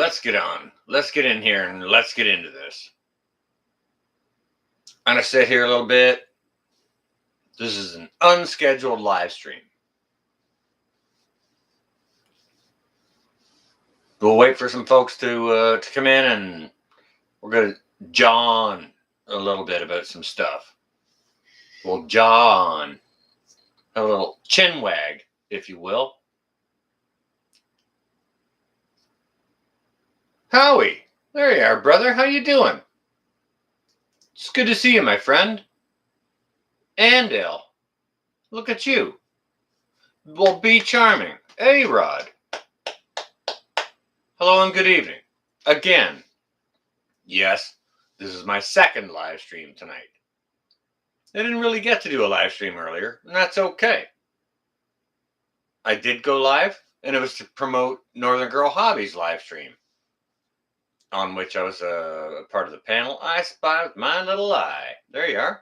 let's get on. Let's get in here and let's get into this. I'm going to sit here a little bit. This is an unscheduled live stream. We'll wait for some folks to come in, and we're going to jaw on a little bit about some stuff. We'll jaw on a little chin wag, if you will. Howie, there you are, brother. How you doing? It's good to see you, my friend. Andale, look at you. Well, be charming. Hey, Rod. Hello and good evening. Again, yes, this is my second live stream tonight. I didn't really get to do a live stream earlier, and that's okay. I did go live, and it was to promote Northern Girl Hobbies live stream, on which I was a part of the panel. I Spy with My Little Eye. There you are.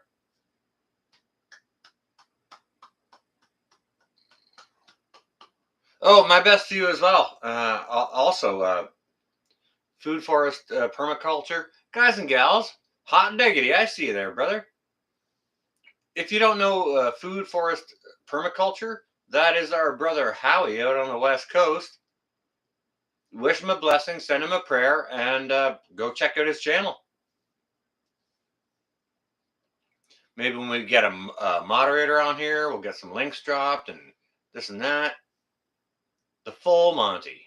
Oh, my best to you as well. Also, Food Forest Permaculture. Guys and gals, hot diggity, I see you there, brother. If you don't know Food Forest Permaculture, that is our brother Howie out on the West Coast. Wish him a blessing, send him a prayer, and go check out his channel. Maybe when we get a moderator on here, we'll get some links dropped and this and that. The full Monty.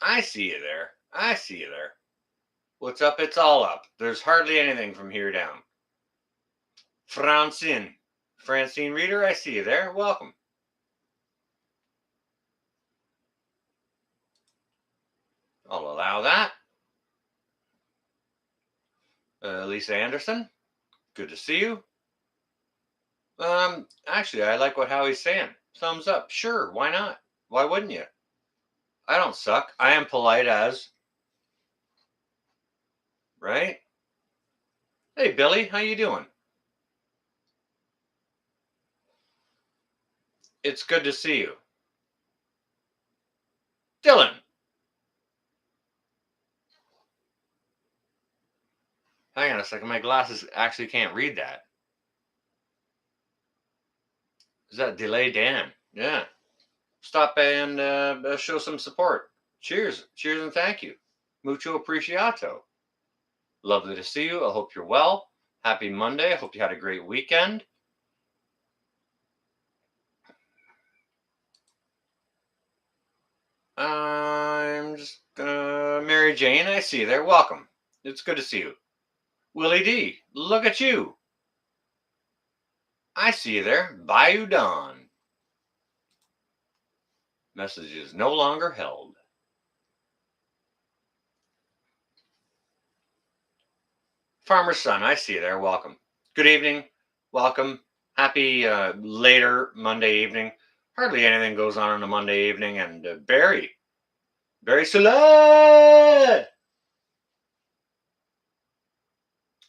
I see you there. I see you there. What's up? It's all up. There's hardly anything from here down. Francine Reader, I see you there. Welcome. I'll allow that. Lisa Anderson, good to see you. Actually, I like what Howie's saying. Thumbs up. Sure, why not? Why wouldn't you? I don't suck. I am polite as. Right? Hey, Billy, how you doing? It's good to see you. Dylan. Hang on a second. My glasses actually can't read that. Is that Delay Dan? Yeah. Stop and show some support. Cheers. Cheers and thank you. Mucho apreciato. Lovely to see you. I hope you're well. Happy Monday. I hope you had a great weekend. I'm just Mary Jane, I see you there. Welcome. It's good to see you. Willie D, look at you. I see you there. Bayou Don. Message is no longer held. Farmer's Son, I see you there. Welcome. Good evening. Welcome. Happy later Monday evening. Hardly anything goes on a Monday evening. And Barry Soulard.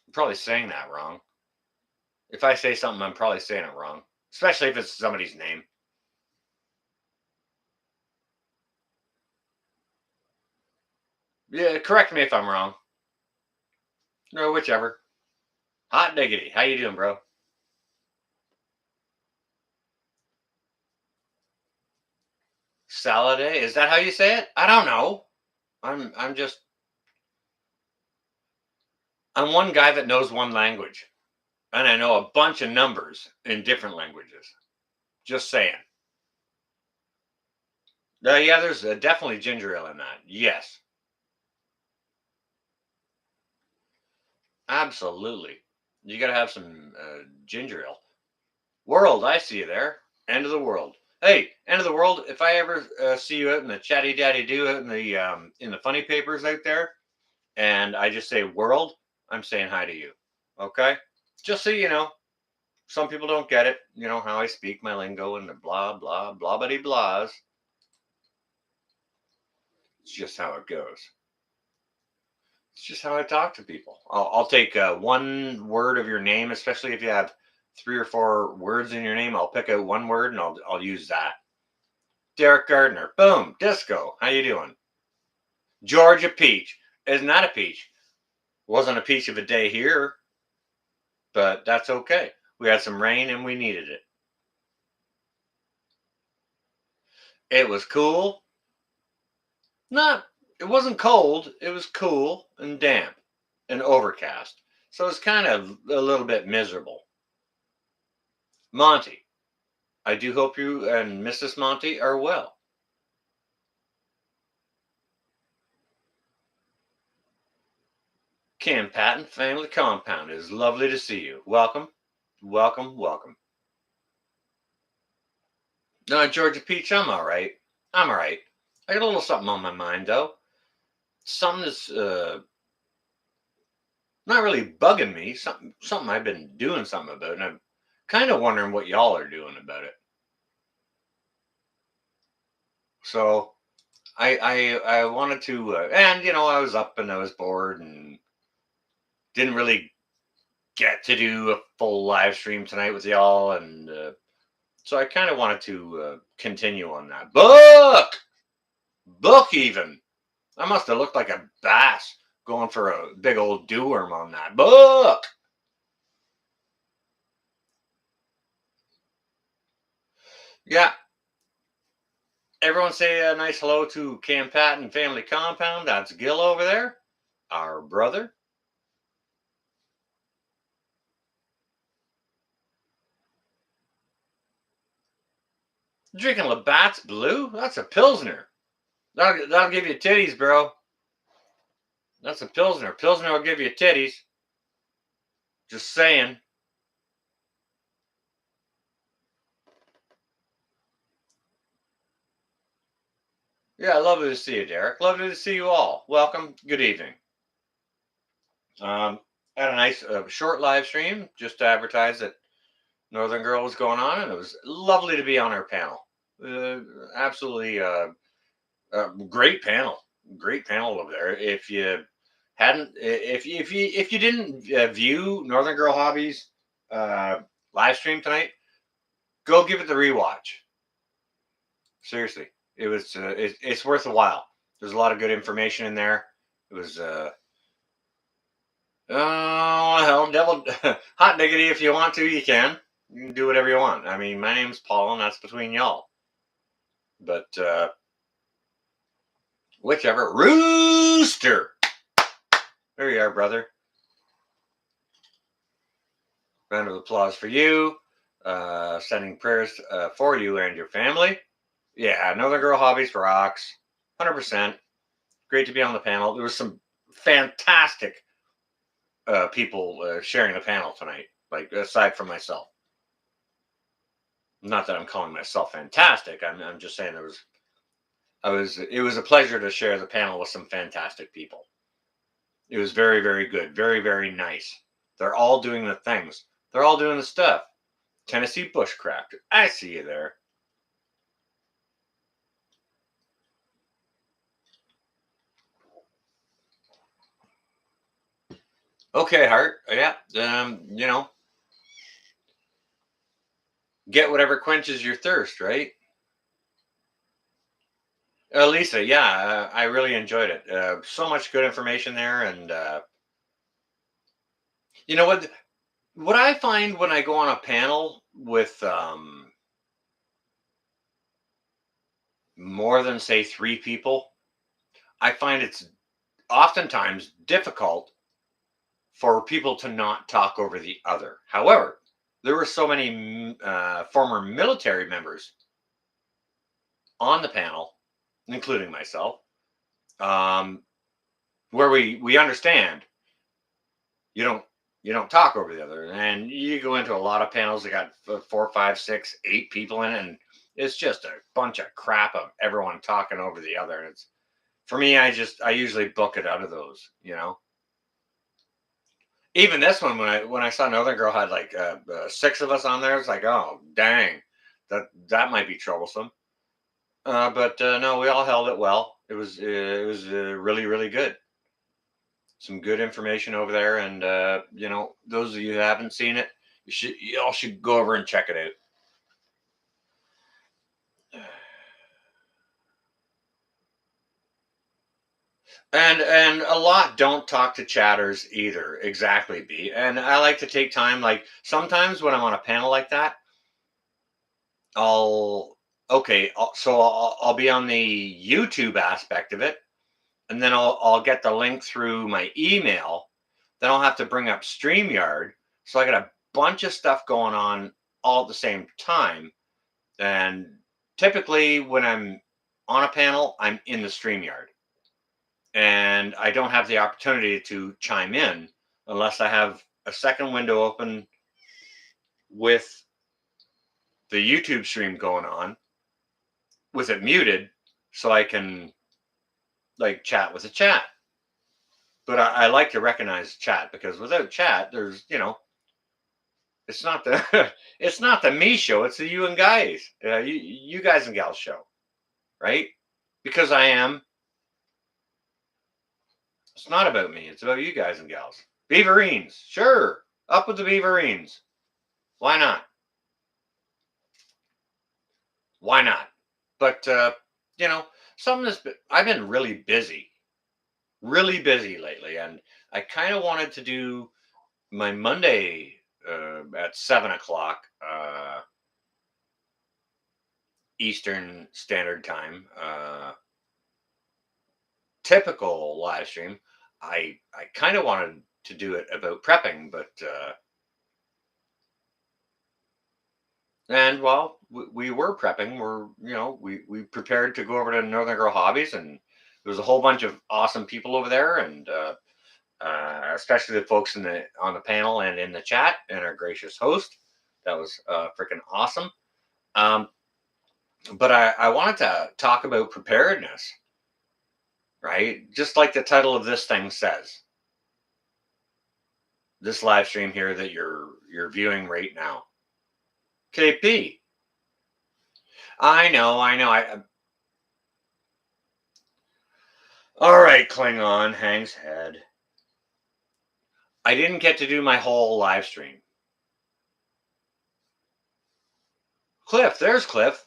I'm probably saying that wrong. If I say something, I'm probably saying it wrong. Especially if it's somebody's name. Yeah, correct me if I'm wrong. No, whichever. Hot diggity. How you doing, bro? Saladay? Is that how you say it? I don't know. I'm one guy that knows one language. And I know a bunch of numbers in different languages. Just saying. Yeah, there's definitely ginger ale in that. Yes. Absolutely. You got to have some ginger ale. World, I see you there. End of the world. Hey, end of the world. If I ever see you out in the chatty daddy do out in the funny papers out there, and I just say world, I'm saying hi to you. Okay? Just so you know, some people don't get it. You know how I speak my lingo and the blah blah blah bitty blahs. It's just how it goes. It's just how I talk to people. I'll take one word of your name, especially if you have 3 or 4 words in your name. I'll pick out one word and I'll use that. Derek Gardner, boom, disco. How you doing? Georgia peach is not a peach. Wasn't a peach of a day here, but that's okay. We had some rain and we needed it. It was cool. Not, it wasn't cold. It was cool and damp and overcast. So it's kind of a little bit miserable. Monty, I do hope you and Mrs. Monty are well. Cam Patton Family Compound, it is lovely to see you. Welcome, welcome, welcome. No, Georgia Peach, I'm all right. I'm all right. I got a little something on my mind though. Something that's not really bugging me. Something I've been doing something about, and I'm kind of wondering what y'all are doing about it. So I wanted to, and I was up and I was bored and didn't really get to do a full live stream tonight with y'all, and so I kind of wanted to continue on that book even. I must have looked like a bass going for a big old do-worm on that book. Yeah, everyone say a nice hello to Cam Patton Family Compound. That's Gil over there, our brother. Drinking Labatt's Blue? That's a Pilsner. That'll give you titties, bro. That's a Pilsner. Pilsner will give you titties. Just saying. Yeah, lovely to see you, Derek. Lovely to see you all. Welcome. Good evening. Um, had a nice short live stream just to advertise that Northern Girl was going on, and it was lovely to be on her panel. Absolutely great panel. Great panel over there. If you hadn't, if you didn't view Northern Girl Hobbies live stream tonight, go give it the rewatch. Seriously, it's worth a while. There's a lot of good information in there. It was oh hell, devil, hot diggity. If you want to, you can. You can do whatever you want. I mean, my name's Paul, and that's between y'all. But whichever. Rooster. There you are, brother. Round of applause for you. Sending prayers for you and your family. Yeah, Northern Girl Hobbies rocks. 100%. Great to be on the panel. There was some fantastic people sharing the panel tonight, like aside from myself. Not that I'm calling myself fantastic. I'm just saying it was a pleasure to share the panel with some fantastic people. It was very, very good. Very, very nice. They're all doing the things. They're all doing the stuff. Tennessee Bushcraft. I see you there. Okay, Hart. Yeah. Get whatever quenches your thirst, right? Lisa, yeah, I really enjoyed it. So much good information there, and you know what? What I find when I go on a panel with more than say three people, I find it's oftentimes difficult for people to not talk over the other. However, there were so many former military members on the panel, including myself, um, where we understand you don't you don't talk over the other, and you go into a lot of panels that got 4, 5, 6, 8 people in it, and it's just a bunch of crap of everyone talking over the other. And it's for me, I usually book it out of those, Even this one, when I saw Northern Girl had like 6 of us on there, it's like, oh dang, that might be troublesome. But no, we all held it well. It was really, really good. Some good information over there, and those of you who haven't seen it, you all should go over and check it out. And a lot don't talk to chatters either. Exactly, B. And I like to take time. Like sometimes when I'm on a panel like that, I'll okay. I'll be on the YouTube aspect of it, and then I'll get the link through my email. Then I'll have to bring up StreamYard. So I got a bunch of stuff going on all at the same time. And typically, when I'm on a panel, I'm in the StreamYard, and I don't have the opportunity to chime in unless I have a second window open with the YouTube stream going on with it muted, so I can like chat with the chat. But I like to recognize chat because without chat, there's it's not the it's not the me show, it's the you and guys, you guys and gals show, right? Because I am. It's not about me. It's about you guys and gals. Beaverines, sure. Up with the Beaverines. Why not? Why not? But you know, something that's I've been really busy lately, and I kind of wanted to do my Monday at 7 o'clock Eastern Standard Time, typical live stream. I kind of wanted to do it about prepping, but and well, we were prepping. We prepared to go over to Northern Girl Hobbies, and there was a whole bunch of awesome people over there, and especially the folks on the panel and in the chat, and our gracious host. That was freaking awesome. Um, but I wanted to talk about preparedness, right? Just like the title of this thing says, this live stream here that you're viewing right now. KP. I know. All right, Klingon hangs head. I didn't get to do my whole live stream. Cliff, there's Cliff.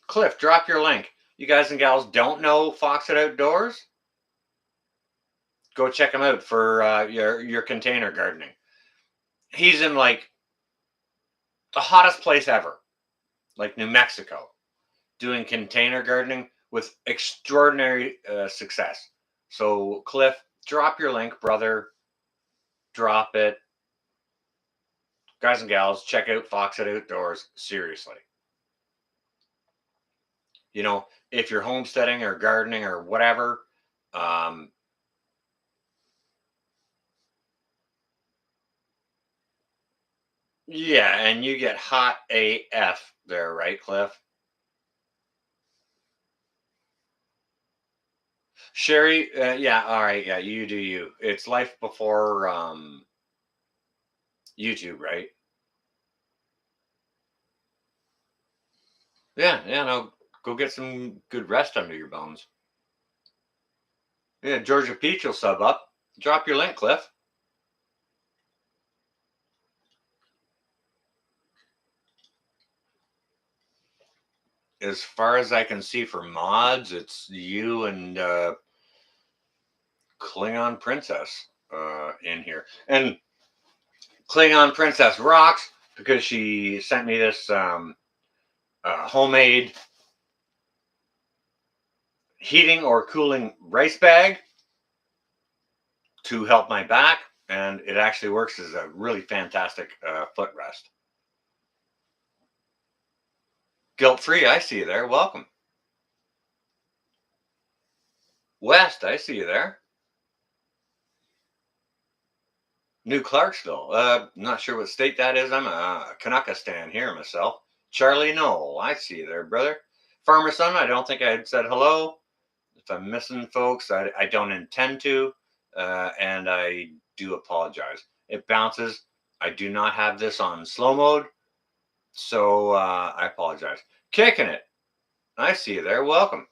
Cliff, drop your link. You guys and gals don't know Foxit Outdoors? Go check him out for your container gardening. He's in like the hottest place ever, like New Mexico, doing container gardening with extraordinary success. So, Cliff, drop your link, brother. Drop it. Guys and gals, check out Foxit Outdoors. Seriously. If you're homesteading or gardening or whatever, um, yeah, and you get hot AF there, right, Cliff? Sherry, yeah, all right, yeah, you do you. It's life before YouTube, right? Yeah, no, go get some good rest under your bones. Yeah, Georgia Peach will sub up. Drop your link, Cliff. As far as I can see for mods, it's you and Klingon Princess in here. And Klingon Princess rocks because she sent me this homemade heating or cooling rice bag to help my back, and it actually works as a really fantastic footrest. Guilt free, I see you there. Welcome. West, I see you there. New Clarksville. Not sure what state that is. I'm a Kanaka stan here myself. Charlie Knoll, I see you there, brother. Farmer Son, I don't think I had said hello. If I'm missing folks, I don't intend to, and I do apologize. It bounces. I do not have this on slow mode, so I apologize. Kicking it. I see you there. Welcome.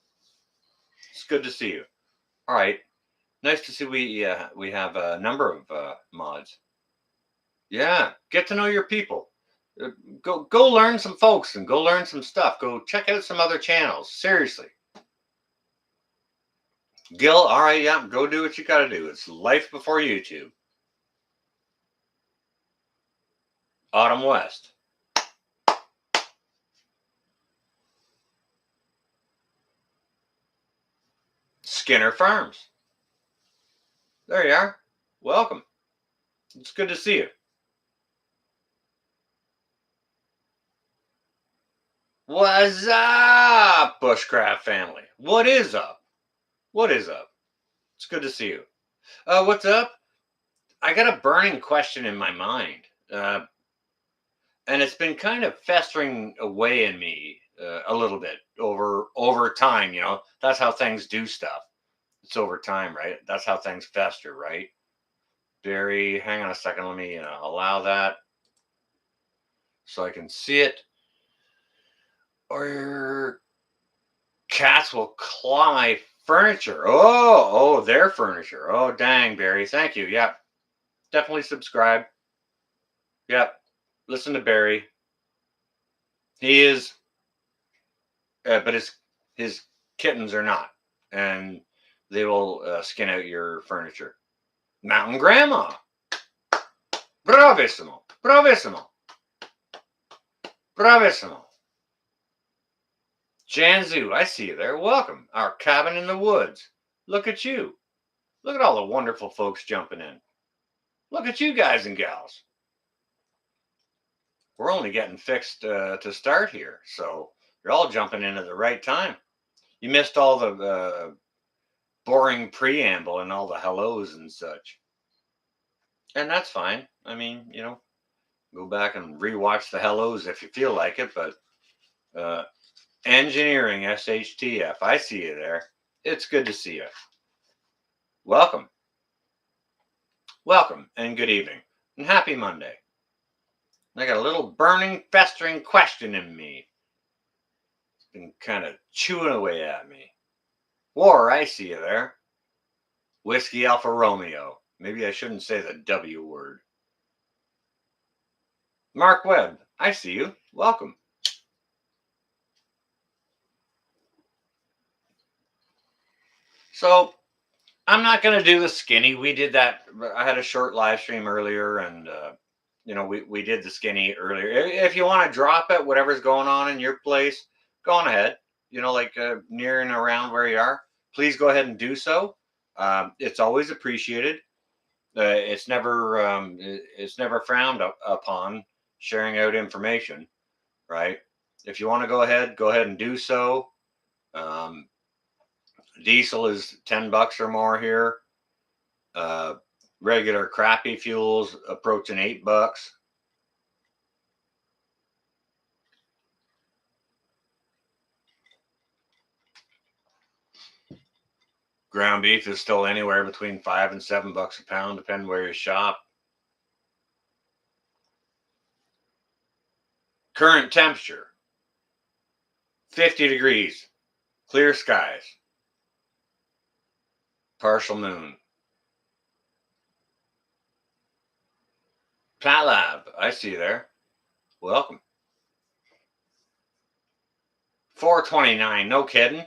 It's good to see you. All right. Nice to see we have a number of mods. Yeah, get to know your people. Go learn some folks and go learn some stuff. Go check out some other channels. Seriously. Gil, all right, yeah, go do what you got to do. It's life before YouTube. Autumn West. Skinner Farms. There you are. Welcome. It's good to see you. What's up, Bushcraft family? What is up? What is up? It's good to see you. What's up? I got a burning question in my mind, and it's been kind of festering away in me a little bit over time. You know, that's how things do stuff. It's over time, right? That's how things fester, right? Barry, hang on a second. Let me allow that so I can see it. Or your cats will claw my furniture. Oh, their furniture. Oh, dang, Barry. Thank you. Yep. Definitely subscribe. Yep. Listen to Barry. He is, but his kittens are not, and they will skin out your furniture. Mountain Grandma. Bravissimo. Bravissimo. Bravissimo. Janzu, I see you there. Welcome. Our cabin in the woods. Look at you. Look at all the wonderful folks jumping in. Look at you guys and gals. We're only getting fixed to start here, so you're all jumping in at the right time. You missed all the boring preamble and all the hellos and such. And that's fine. I mean, you know, go back and rewatch the hellos if you feel like it, but engineering SHTF, I see you there. It's good to see you. Welcome. Welcome and good evening and happy Monday. I got a little burning, festering question in me. It's been kind of chewing away at me. War, I see you there. Whiskey Alpha Romeo. Maybe I shouldn't say the W word. Mark Webb, I see you. Welcome. So, I'm not going to do the skinny. We did that. I had a short live stream earlier, and you know, we did the skinny earlier. If you want to drop it, whatever's going on in your place, go on ahead. You know, like near and around where you are, please go ahead and do so. It's always appreciated. It's never frowned upon sharing out information, right? If you want to go ahead and do so. Um, Diesel is $10 or more here. Uh, Regular crappy fuels approaching $8. Ground beef is still anywhere between $5 and $7 a pound, depending where you shop. Current temperature 50 degrees, clear skies, partial moon. Pat Lab, I see you there. Welcome. 429, no kidding.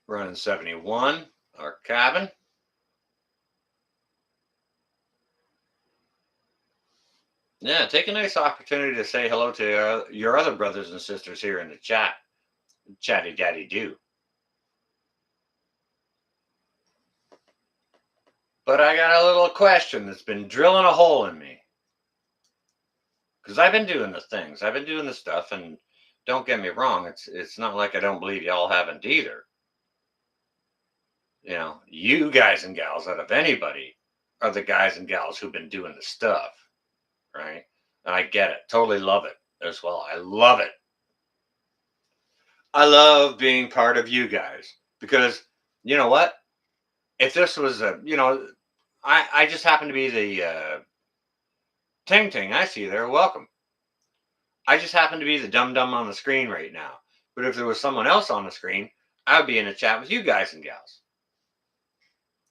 Running 71, our cabin. Yeah, take a nice opportunity to say hello to your other brothers and sisters here in the chat. Chatty Daddy do. But I got a little question that's been drilling a hole in me. Because I've been doing the things, I've been doing the stuff, and don't get me wrong, it's not like I don't believe y'all haven't either. You know, you guys and gals, out of anybody, are the guys and gals who've been doing the stuff, right? And I get it, totally love it as well. I love it. I love being part of you guys because you know what? If this was a, you know, I just happen to be the Ting Ting. I see you there. Welcome. I just happen to be the dum dum on the screen right now. But if there was someone else on the screen, I would be in a chat with you guys and gals.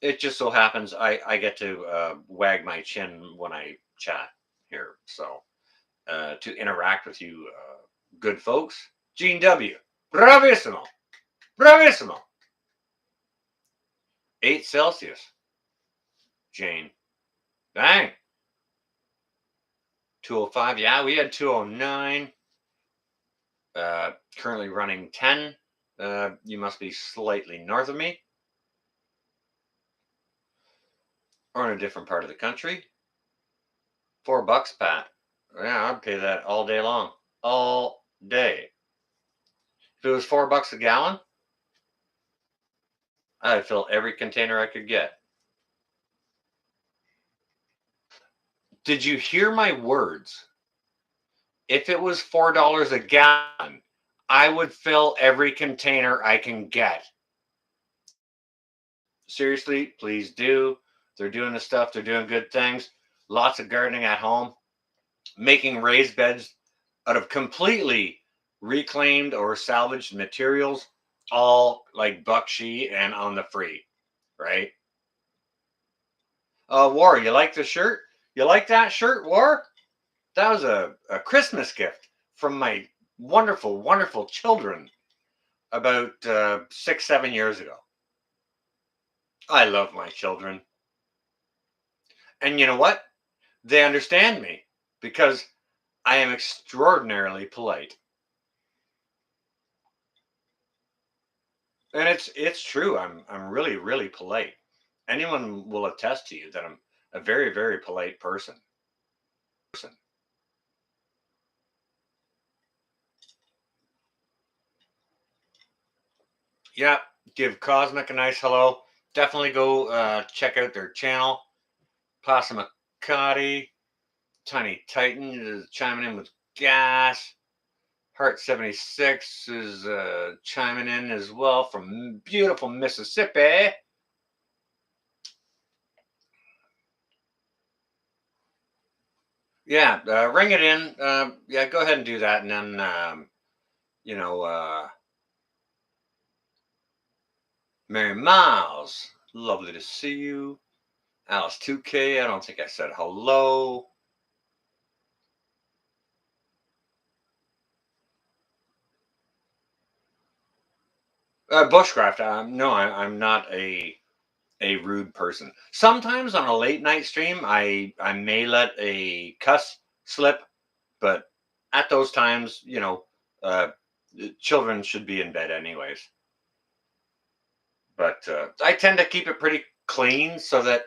It just so happens I get to wag my chin when I chat here. So to interact with you good folks, Gene W. Bravissimo. Bravissimo. 8 Celsius. Jane. Bang. 205. Yeah, we had 209. Currently running 10. You must be slightly north of me or in a different part of the country. $4, Pat. Yeah, I'd pay that all day long. All day. If it was $4 a gallon, I'd fill every container I could get. Did you hear my words? If it was $4 a gallon, I would fill every container I can get. Seriously, please do. They're doing the stuff, they're doing good things. Lots of gardening at home, making raised beds out of completely reclaimed or salvaged materials, all like bucksheet and on the free, right? War, you like the shirt? You like that shirt, War? That was a Christmas gift from my wonderful, wonderful children about 6, 7 years ago. I love my children. And you know what? They understand me because I am extraordinarily polite. And it's true. I'm really, really polite. Anyone will attest to you that I'm a very, very polite person. Yeah, give Cosmic a nice hello. Definitely go check out their channel. Passamaquoddy, Tiny Titan is chiming in with gas. Heart 76 is chiming in as well from beautiful Mississippi. Yeah, ring it in. Yeah, go ahead and do that. And then, you know, Mary Miles, lovely to see you. Alice 2K, I don't think I said hello. Bushcraft, no, I'm not a rude person. Sometimes on a late night stream, I may let a cuss slip, but at those times, uh, children should be in bed anyways. But I tend to keep it pretty clean so that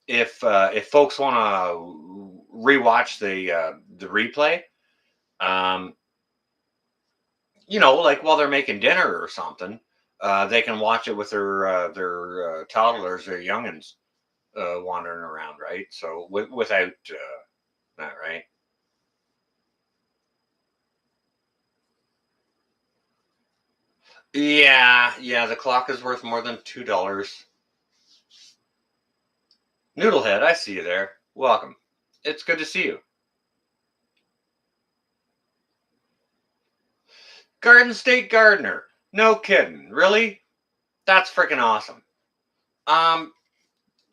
if folks want to rewatch the replay, um, like while they're making dinner or something, they can watch it with their toddlers, their youngins wandering around, right? So without that, right? Yeah, yeah. The clock is worth more than $2. Noodlehead, I see you there. Welcome. It's good to see you. Garden State Gardener. No kidding. Really? That's freaking awesome. Um,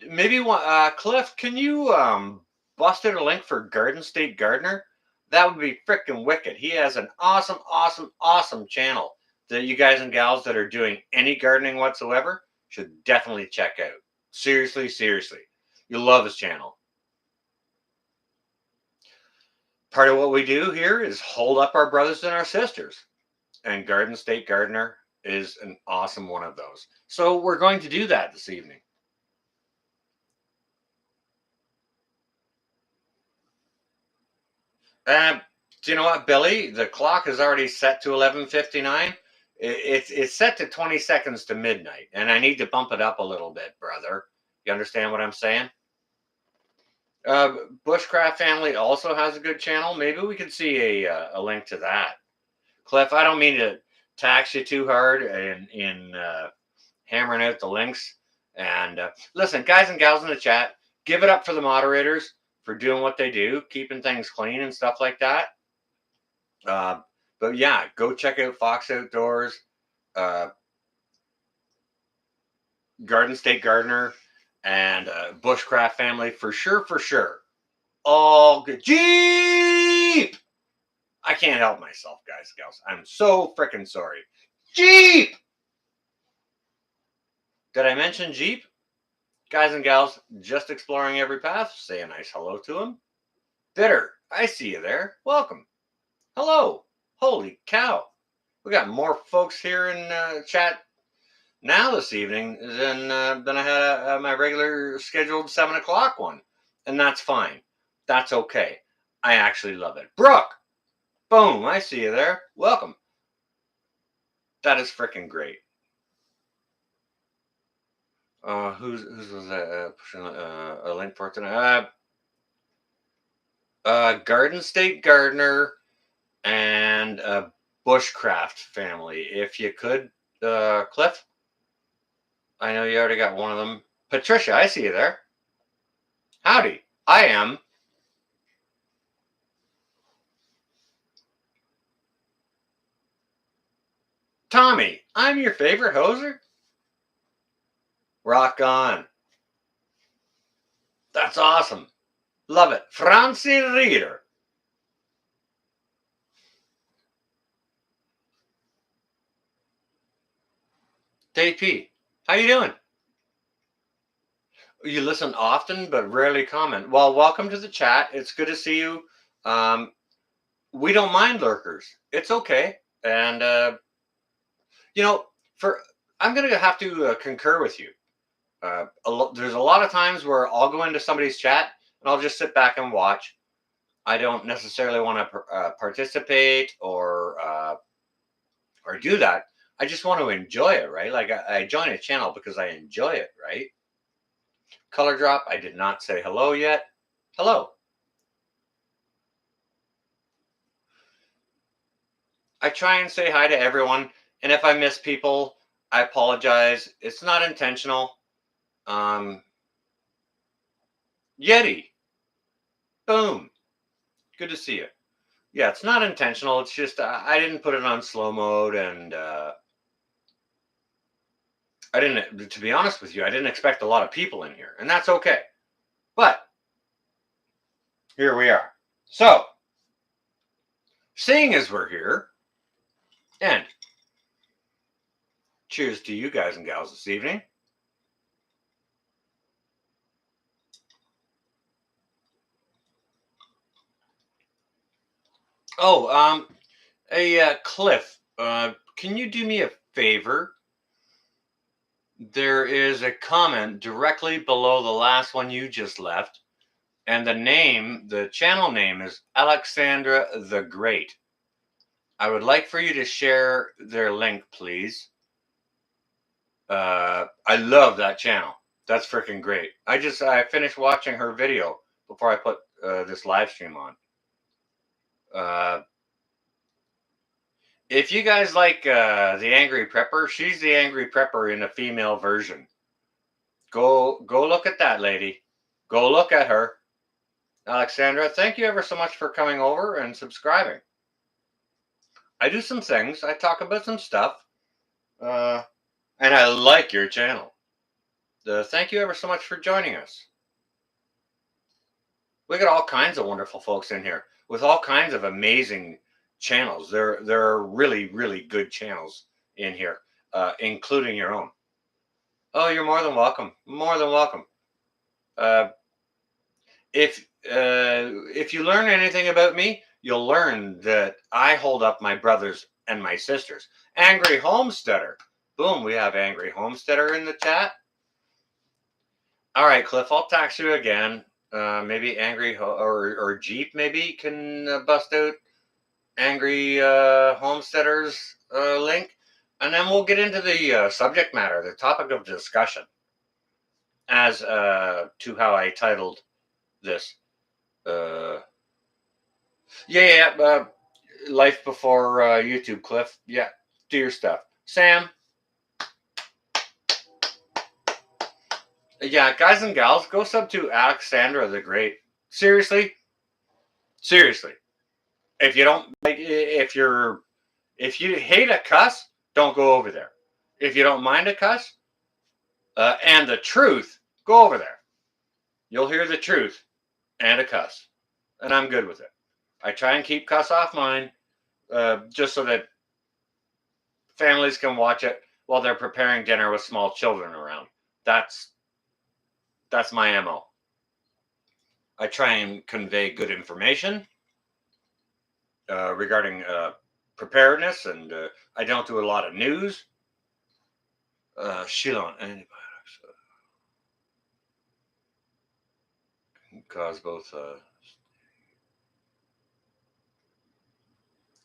maybe one, Cliff, can you bust out a link for Garden State Gardener? That would be freaking wicked. He has an awesome, awesome, awesome channel that you guys and gals that are doing any gardening whatsoever should definitely check out. Seriously, seriously. You'll love his channel. Part of what we do here is hold up our brothers and our sisters. And Garden State Gardener is an awesome one of those. So we're going to do that this evening. Uh, do you know what, Billy? The clock is already set to 11:59. It's set to 20 seconds to midnight, and I need to bump it up a little bit, brother. You understand what I'm saying? Uh, Bushcraft Family also has a good channel. Maybe we could see a link to that. Cliff, I don't mean to tax you too hard in hammering out the links. And listen, guys and gals in the chat, give it up for the moderators for doing what they do, keeping things clean and stuff like that. Uh, but yeah, go check out Fox Outdoors, uh, Garden State Gardener, and Bushcraft Family for sure, for sure. All good. Jeep! I can't help myself, guys and gals. I'm so freaking sorry. Jeep! Did I mention Jeep? Guys and gals, just exploring every path. Say a nice hello to him. Bitter, I see you there. Welcome. Hello. Holy cow. We got more folks here in chat now this evening than I had my regular scheduled 7 o'clock one. And that's fine. That's okay. I actually love it. Brooke. Boom. I see you there. Welcome. That is freaking great. Who's was that pushing a link for tonight? Garden State Gardener and Bushcraft family. If you could, Cliff. I know you already got one of them. Patricia, I see you there. Howdy. I am. Tommy, I'm your favorite hoser. Rock on. That's awesome. Love it. Francie Reader. Dave P, how you doing? You listen often but rarely comment. Well, welcome to the chat. It's good to see you. We don't mind lurkers. It's okay. And I'm going to have to concur with you. There's a lot of times where I'll go into somebody's chat and I'll just sit back and watch. I don't necessarily want to participate or do that. I just want to enjoy it, right? Like I join a channel because I enjoy it, right? Color drop. I did not say hello yet. Hello. I try and say hi to everyone, and if I miss people, I apologize. It's not intentional. Yeti. Boom. Good to see you. Yeah, it's not intentional. It's just I didn't put it on slow mode, and I didn't. To be honest with you, I didn't expect a lot of people in here, and that's okay. But here we are. So, seeing as we're here, and cheers to you guys and gals this evening. Oh, Cliff, can you do me a favor? There is a comment directly below the last one you just left, and the channel name is Alexandra the Great. I would like for you to share their link, please. I love that channel. That's freaking great. I finished watching her video before I put this live stream on. If you guys like the Angry Prepper, she's the Angry Prepper in a female version. Go look at that lady. Go look at her. Alexandra, thank you ever so much for coming over and subscribing. I do some things. I talk about some stuff. And I like your channel. Thank you ever so much for joining us. We got all kinds of wonderful folks in here with all kinds of amazing channels. There are really, really good channels in here, including your own. Oh, you're more than welcome. More than welcome. If you learn anything about me, you'll learn that I hold up my brothers and my sisters. Angry Homesteader. Boom, we have Angry Homesteader in the chat. All right, Cliff, I'll tax you again. Maybe Angry or Jeep maybe can bust out Angry Homesteader's link. And then we'll get into the subject matter, the topic of discussion, as to how I titled this. Life before YouTube, Cliff. Yeah, do your stuff. Sam. Yeah, guys and gals, go sub to Alexandra the Great. Seriously. If you don't like, if you hate a cuss, don't go over there. If you don't mind a cuss, and the truth, go over there. You'll hear the truth and a cuss, and I'm good with it. I try and keep cuss off mine, just so that families can watch it while they're preparing dinner with small children around. That's my MO. I try and convey good information regarding preparedness, and I don't do a lot of news. Sheila, antibiotics can cause both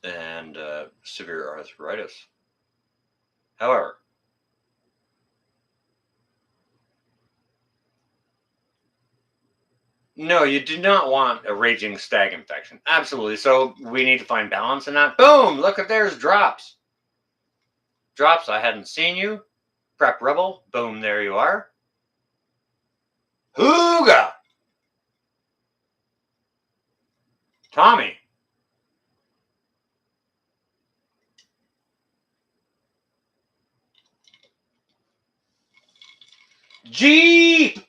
and severe arthritis. However, no, you do not want a raging stag infection. Absolutely. So we need to find balance in that. Boom! Look at there's drops. Drops, I hadn't seen you. Prep Rebel. Boom, there you are. Hooga! Tommy. Jeep!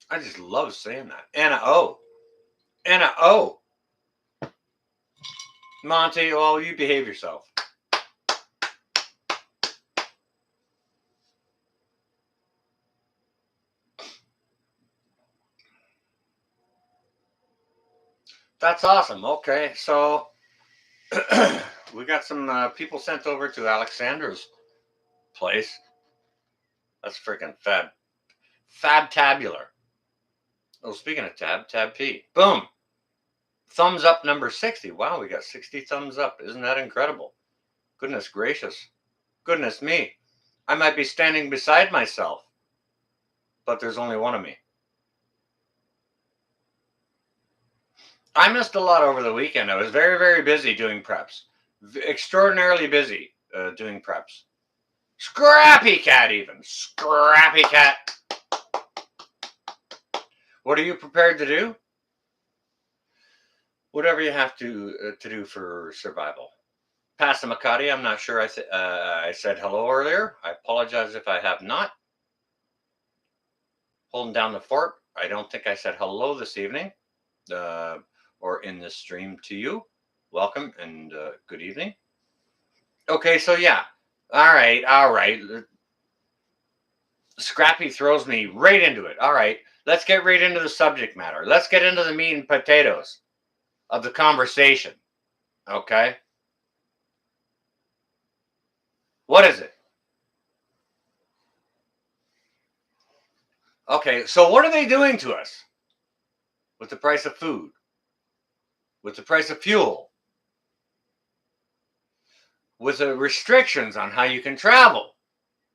I just love saying that. Anna O. Anna O. Monty, oh, you behave yourself. That's awesome. Okay, so we got some people sent over to Alexandra's place. That's freaking fab. Fabtabular. Oh, speaking of tab P. Boom. Thumbs up number 60. Wow, we got 60 thumbs up. Isn't that incredible? Goodness gracious. Goodness me. I might be standing beside myself, but there's only one of me. I missed a lot over the weekend. I was very, very busy doing preps. Extraordinarily busy doing preps. Scrappy cat even. Scrappy cat. What are you prepared to do? Whatever you have to do for survival. Passamaquoddy, I'm not sure I said hello earlier. I apologize if I have not. Holding down the fort. I don't think I said hello this evening or in this stream to you. Welcome and good evening. Okay, so yeah. All right. Scrappy throws me right into it. All right, let's get right into the subject matter. Let's get into the meat and potatoes of the conversation. Okay? What is it? Okay, so what are they doing to us? With the price of food? With the price of fuel? With the restrictions on how you can travel?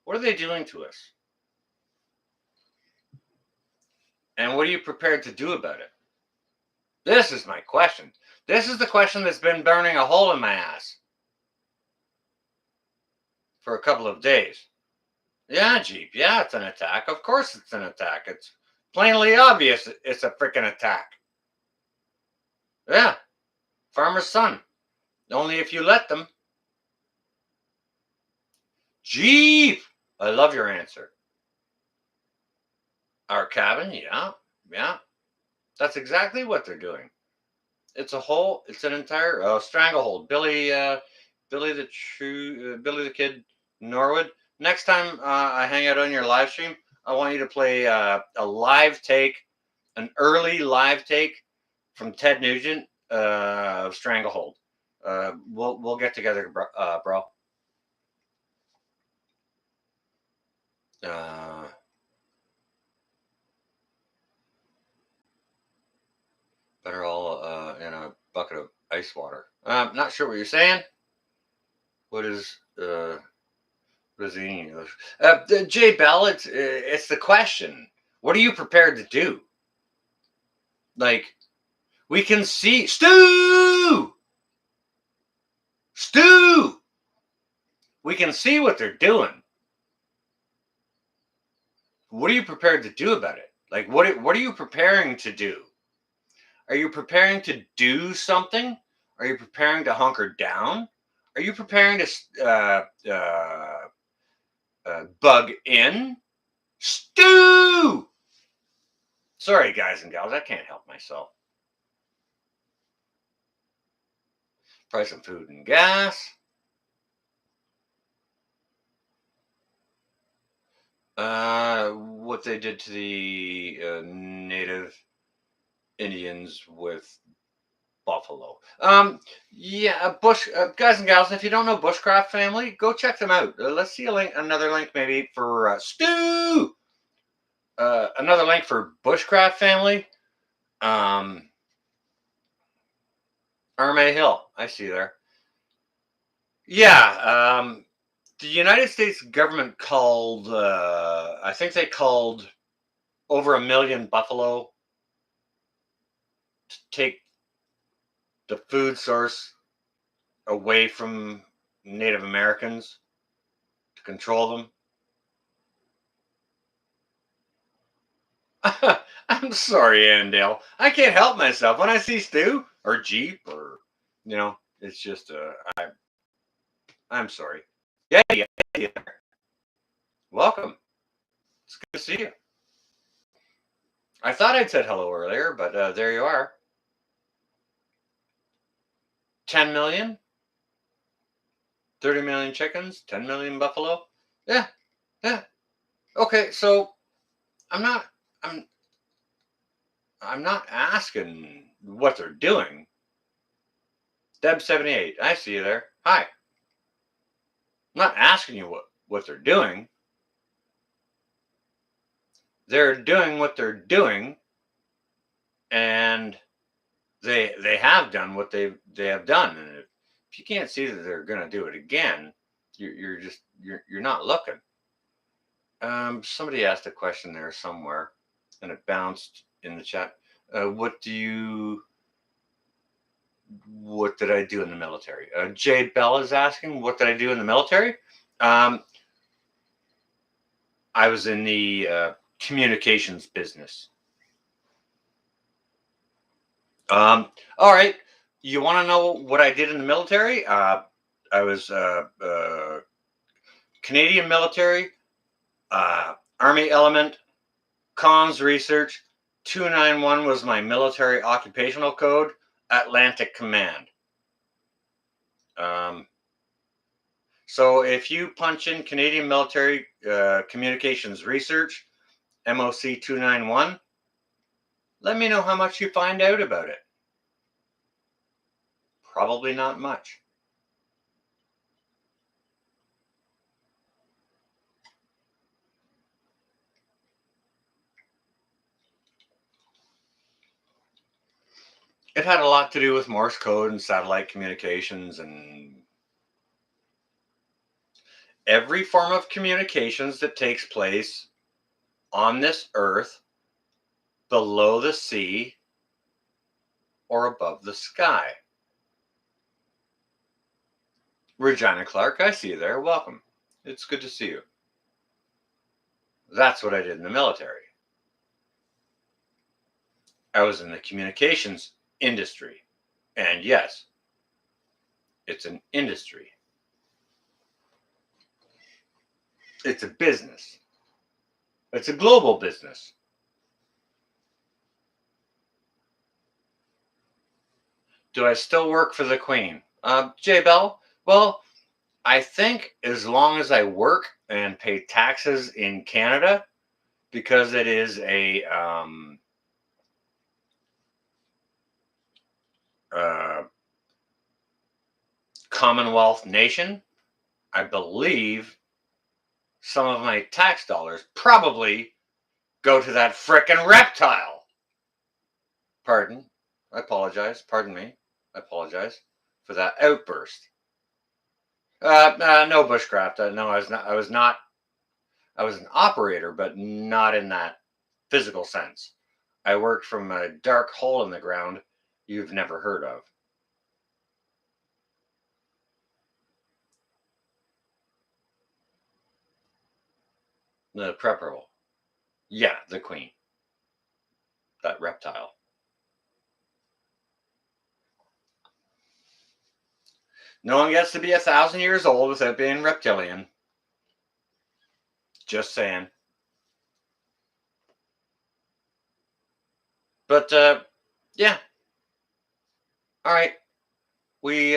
What are they doing to us? And what are you prepared to do about it? This is my question. This is the question that's been burning a hole in my ass for a couple of days. Yeah, Jeep. Yeah, it's an attack. Of course it's an attack. It's plainly obvious it's a freaking attack. Yeah. Farmer's son. Only if you let them. Jeep. I love your answer. Our cabin. Yeah. Yeah. That's exactly what they're doing. It's an entire stranglehold. Billy the Kid Norwood. Next time I hang out on your live stream, I want you to play a live take, an early live take from Ted Nugent of Stranglehold. We'll get together, bro. Better all in a bucket of ice water. Not sure what you're saying. What is the English? Jay Bell, it's the question. What are you prepared to do? Like, we can see Stu. We can see what they're doing. What are you prepared to do about it? Like, what are you preparing to do? Are you preparing to do something? Are you preparing to hunker down? Are you preparing to bug in? Stu! Sorry, guys and gals, I can't help myself. Price of food and gas. What they did to the native Indians with buffalo. Yeah, bush guys and gals. If you don't know Bushcraft family, go check them out. Let's see a link, another link maybe for Stu. Another link for Bushcraft family. Arme Hill, I see there. Yeah, the United States government called. I think they called over 1 million buffalo to take the food source away from Native Americans to control them. I'm sorry, Andale. I can't help myself when I see Stu or Jeep or it's just I'm sorry. Yeah, yeah, yeah. Welcome. It's good to see you. I thought I'd said hello earlier, but there you are. 10 million, 30 million chickens, 10 million buffalo. Yeah, yeah. Okay, so I'm not I'm I'm not asking what they're doing. Deb78, I see you there. Hi. I'm not asking you what they're doing. They're doing what they're doing, and they have done what they have done. And if you can't see that they're going to do it again, you're not looking. Somebody asked a question there somewhere, and it bounced in the chat. What did I do in the military? Jade Bell is asking, what did I do in the military? I was in the communications business. All right. You want to know what I did in the military? I was Canadian military, Army element, comms research. 291 was my military occupational code, Atlantic Command. So if you punch in Canadian military communications research, MOC 291, let me know how much you find out about it. Probably not much. It had a lot to do with Morse code and satellite communications and every form of communications that takes place on this earth, below the sea, or above the sky. Regina Clark, I see you there. Welcome. It's good to see you. That's what I did in the military. I was in the communications industry. And yes, it's an industry. It's a business. It's a global business. Do I still work for the Queen? Jay Bell? Well, I think as long as I work and pay taxes in Canada, because it is a Commonwealth nation, I believe some of my tax dollars probably go to that frickin' reptile. Pardon. I apologize. Pardon me. I apologize for that outburst. No bushcraft. No, I was not. I was not. I was an operator, but not in that physical sense. I worked from a dark hole in the ground you've never heard of. The prepperable. Yeah, the Queen. That reptile. No one gets to be 1,000 years old without being reptilian. Just saying. But yeah. All right. We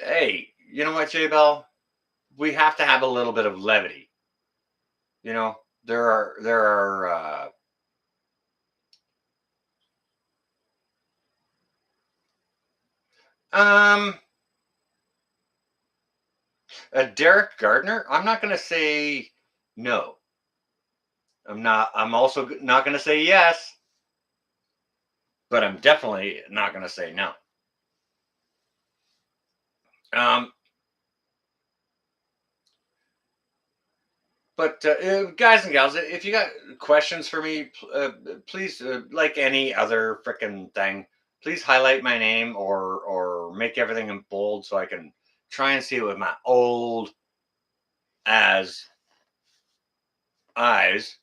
hey, you know what, J Bell? we have to have a little bit of levity. You know, there are um a Derek Gardner. I'm not going to say no. I'm also not going to say yes, but I'm definitely not going to say no. Um, but guys and gals, if you got questions for me, please, like any other freaking thing, please highlight my name or make everything in bold so I can try and see it with my old as eyes.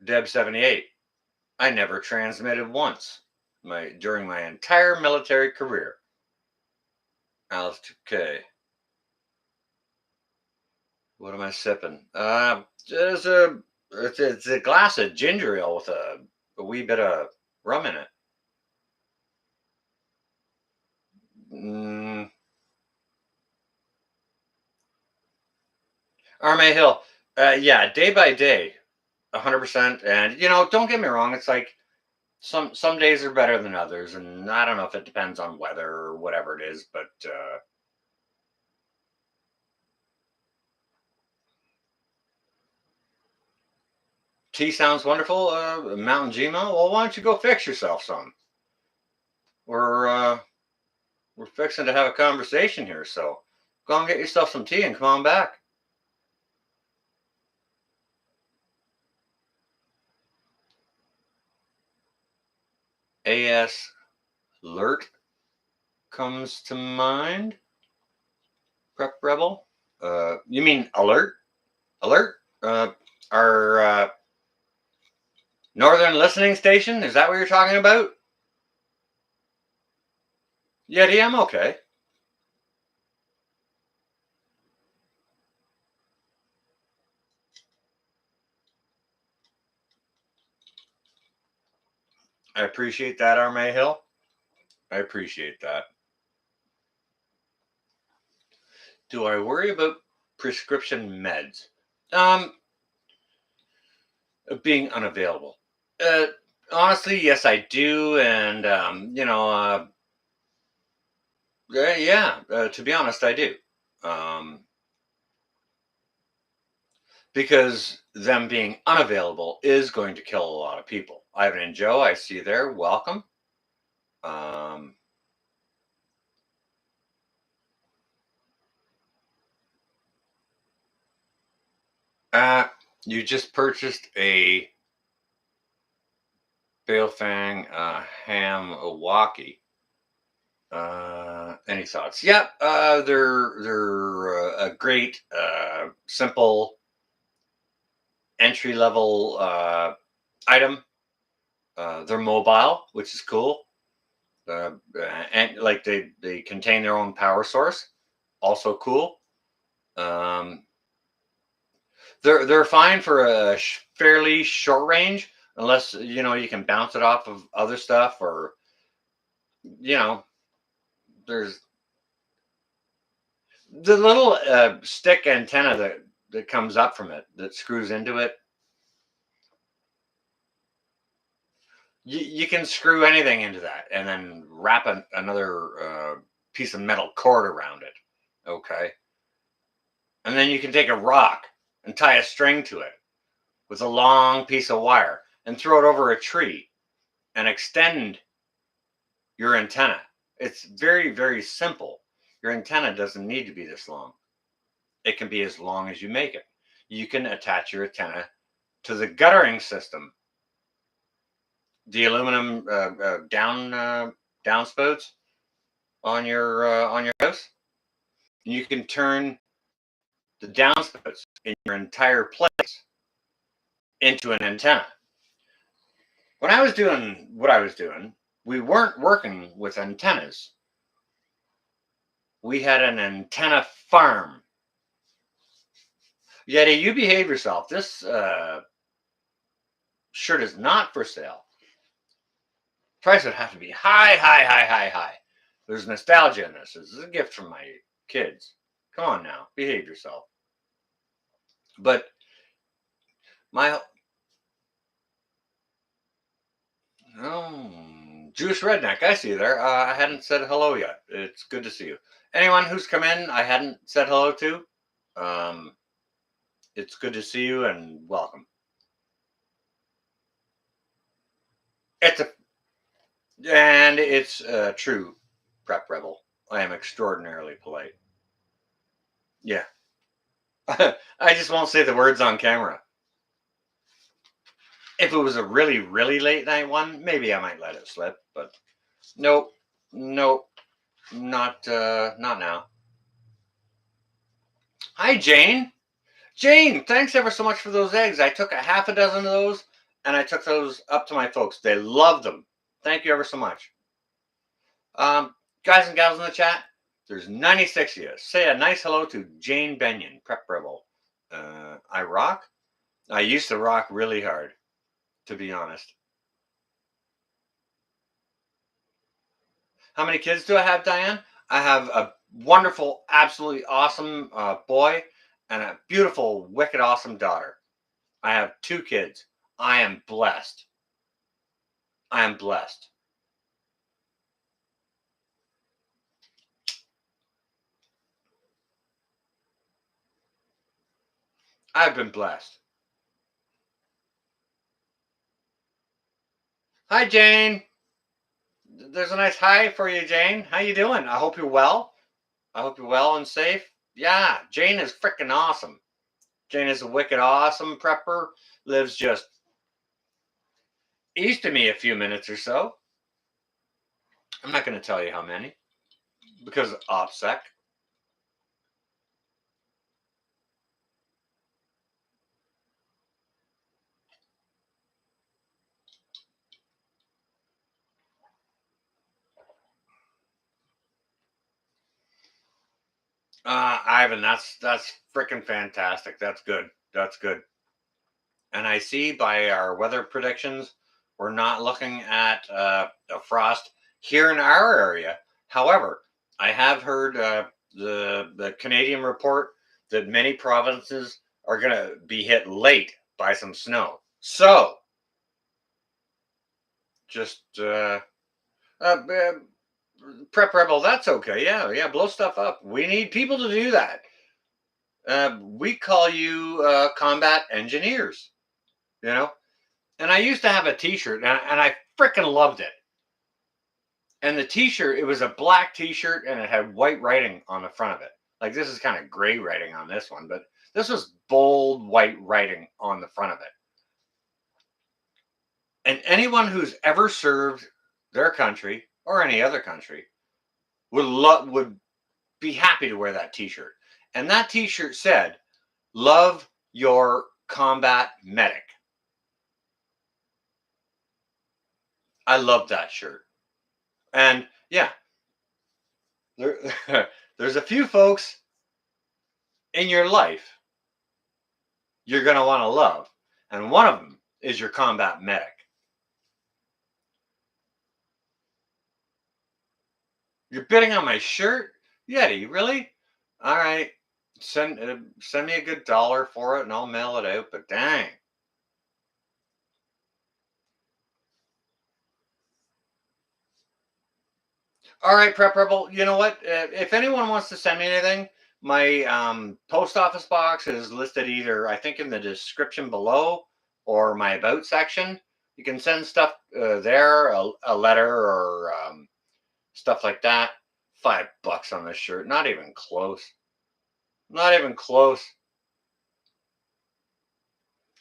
Deb 78. I never transmitted once during my entire military career. Alice 2K. What am I sipping? There's it's a glass of ginger ale with a wee bit of rum in it. Mm, Arme Hill. Yeah, day by day, 100%. And don't get me wrong. It's like some days are better than others, and I don't know if it depends on weather or whatever it is, but tea sounds wonderful. Mountain Gmo. Well, why don't you go fix yourself some? We're uh, we're fixing to have a conversation here, so go and get yourself some tea and come on back. AS Alert comes to mind. Prep Rebel. You mean Alert? Alert? Our Northern Listening Station? Is that what you're talking about? Yeti, I'm okay. I appreciate that, Arme Hill. I appreciate that. Do I worry about prescription meds? Um, being unavailable. Uh, Honestly, yes, I do, and yeah. To be honest, I do. Um, because them being unavailable is going to kill a lot of people. Ivan and Joe, I see you there. Welcome. Um, uh, you just purchased a Bailfang ham walkie. Any thoughts? Yep. They're a great, simple entry level item. They're mobile, which is cool. And like they contain their own power source, also cool. Um, they're fine for a fairly short range, unless you can bounce it off of other stuff, or you know there's the little stick antenna that comes up from it that screws into it. You can screw anything into that and then wrap another piece of metal cord around it. Okay. And then you can take a rock and tie a string to it with a long piece of wire and throw it over a tree and extend your antenna. It's very, very simple. Your antenna doesn't need to be this long. It can be as long as you make it. You can attach your antenna to the guttering system, the aluminum downspouts on your house. You can turn the downspouts in your entire place into an antenna. When I was doing what I was doing, we weren't working with antennas. We had an antenna farm. Yeti, you behave yourself. This shirt is not for sale, price would have to be high, high, high, high, high. There's nostalgia in this. This is a gift from my kids. Come on now, behave yourself. But my Jewish redneck, I see you there. I hadn't said hello yet. It's good to see you. Anyone who's come in, I hadn't said hello to. Um, it's good to see you and welcome. It's a true prep rebel. I am extraordinarily polite. Yeah. I just won't say the words on camera. If it was a really, really late night one, maybe I might let it slip, but nope, nope, not now. Hi, Jane. Jane, thanks ever so much for those eggs. I took a half a dozen of those, and I took those up to my folks. They love them. Thank you ever so much. Guys and gals in the chat, there's 96 of you. Say a nice hello to Jane Benyon, Prep Rebel. I rock? I used to rock really hard, to be honest. How many kids do I have, Diane? I have a wonderful, absolutely awesome boy and a beautiful, wicked, awesome daughter. I have 2 kids. I am blessed. I am blessed. I've been blessed. Hi, Jane. There's a nice hi for you, Jane. How you doing? I hope you're well. I hope you're well and safe. Yeah, Jane is freaking awesome. Jane is a wicked, awesome prepper. Lives just east of me a few minutes or so. I'm not going to tell you how many because of OPSEC. Ivan, that's freaking fantastic. That's good. That's good. And I see by our weather predictions, we're not looking at a frost here in our area. However, I have heard the Canadian report that many provinces are going to be hit late by some snow. So, just prep rebel. That's okay. Yeah. Blow stuff up. We need people to do that. We call you combat engineers. You know. And I used to have a T-shirt, and I freaking loved it. And the T-shirt, it was a black T-shirt, and it had white writing on the front of it. Like this is kind of gray writing on this one, but this was bold white writing on the front of it. And anyone who's ever served their country or any other country would be happy to wear that T-shirt. And that T-shirt said, "Love your combat medic." I love that shirt. And yeah, there's a few folks in your life you're going to want to love. And one of them is your combat medic. You're bidding on my shirt? Yeti, really? All right. Send me a good dollar for it and I'll mail it out. But dang. All right, Prep Rebel. You know what? If anyone wants to send me anything, my post office box is listed either, I think, in the description below or my about section. You can send stuff there, a letter or stuff like that. $5 on this shirt. Not even close. Not even close.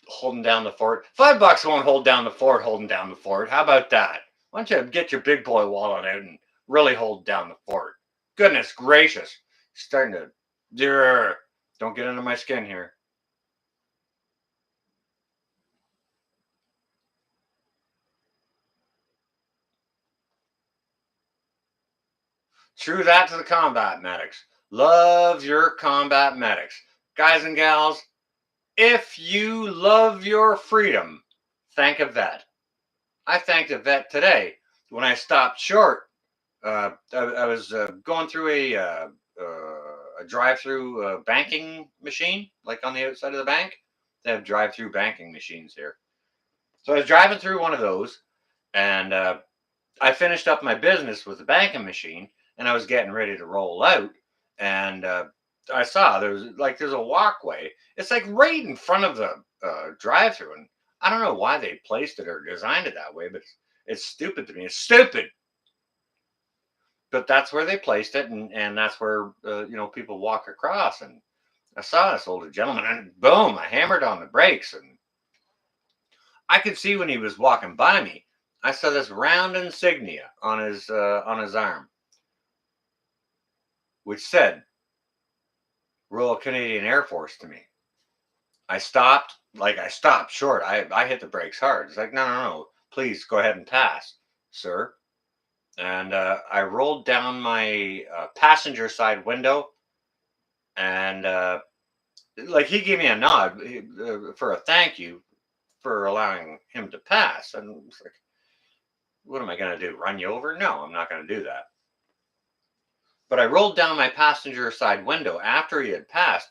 Holding down the fort. $5 won't hold down the fort, holding down the fort. How about that? Why don't you get your big boy wallet out and really hold down the fort? Goodness gracious. Starting to don't get under my skin here. True that to the combat medics. Love your combat medics. Guys and gals, if you love your freedom, thank a vet. I thanked a vet today when I stopped short. I was going through a drive-through banking machine, like on the outside of the bank. They have drive-through banking machines here. So I was driving through one of those, and I finished up my business with the banking machine, and I was getting ready to roll out, and I saw there's a walkway. It's like right in front of the drive-through, and I don't know why they placed it or designed it that way, but it's stupid to me. It's stupid. But that's where they placed it, and that's where people walk across. And I saw this older gentleman, and boom, I hammered on the brakes, and I could see when he was walking by me. I saw this round insignia on his arm, which said Royal Canadian Air Force to me. I stopped, I stopped short. I hit the brakes hard. It's like, no, no, no, please go ahead and pass, sir. And I rolled down my passenger side window, and he gave me a nod for a thank you for allowing him to pass. And it's like, what am I going to do? Run you over? No, I'm not going to do that. But I rolled down my passenger side window after he had passed,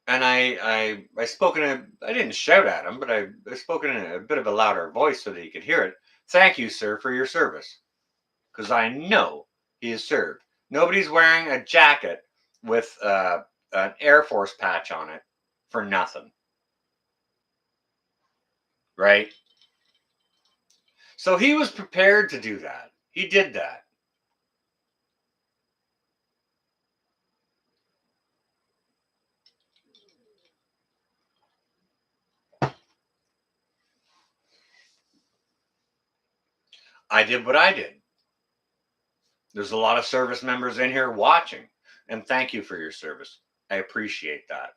and I spoke I didn't shout at him, but I spoke in a bit of a louder voice so that he could hear it. Thank you, sir, for your service, because I know he has served. Nobody's wearing a jacket with an Air Force patch on it for nothing, right? So he was prepared to do that. He did that. I did what I did. There's a lot of service members in here watching, and thank you for your service. I appreciate that.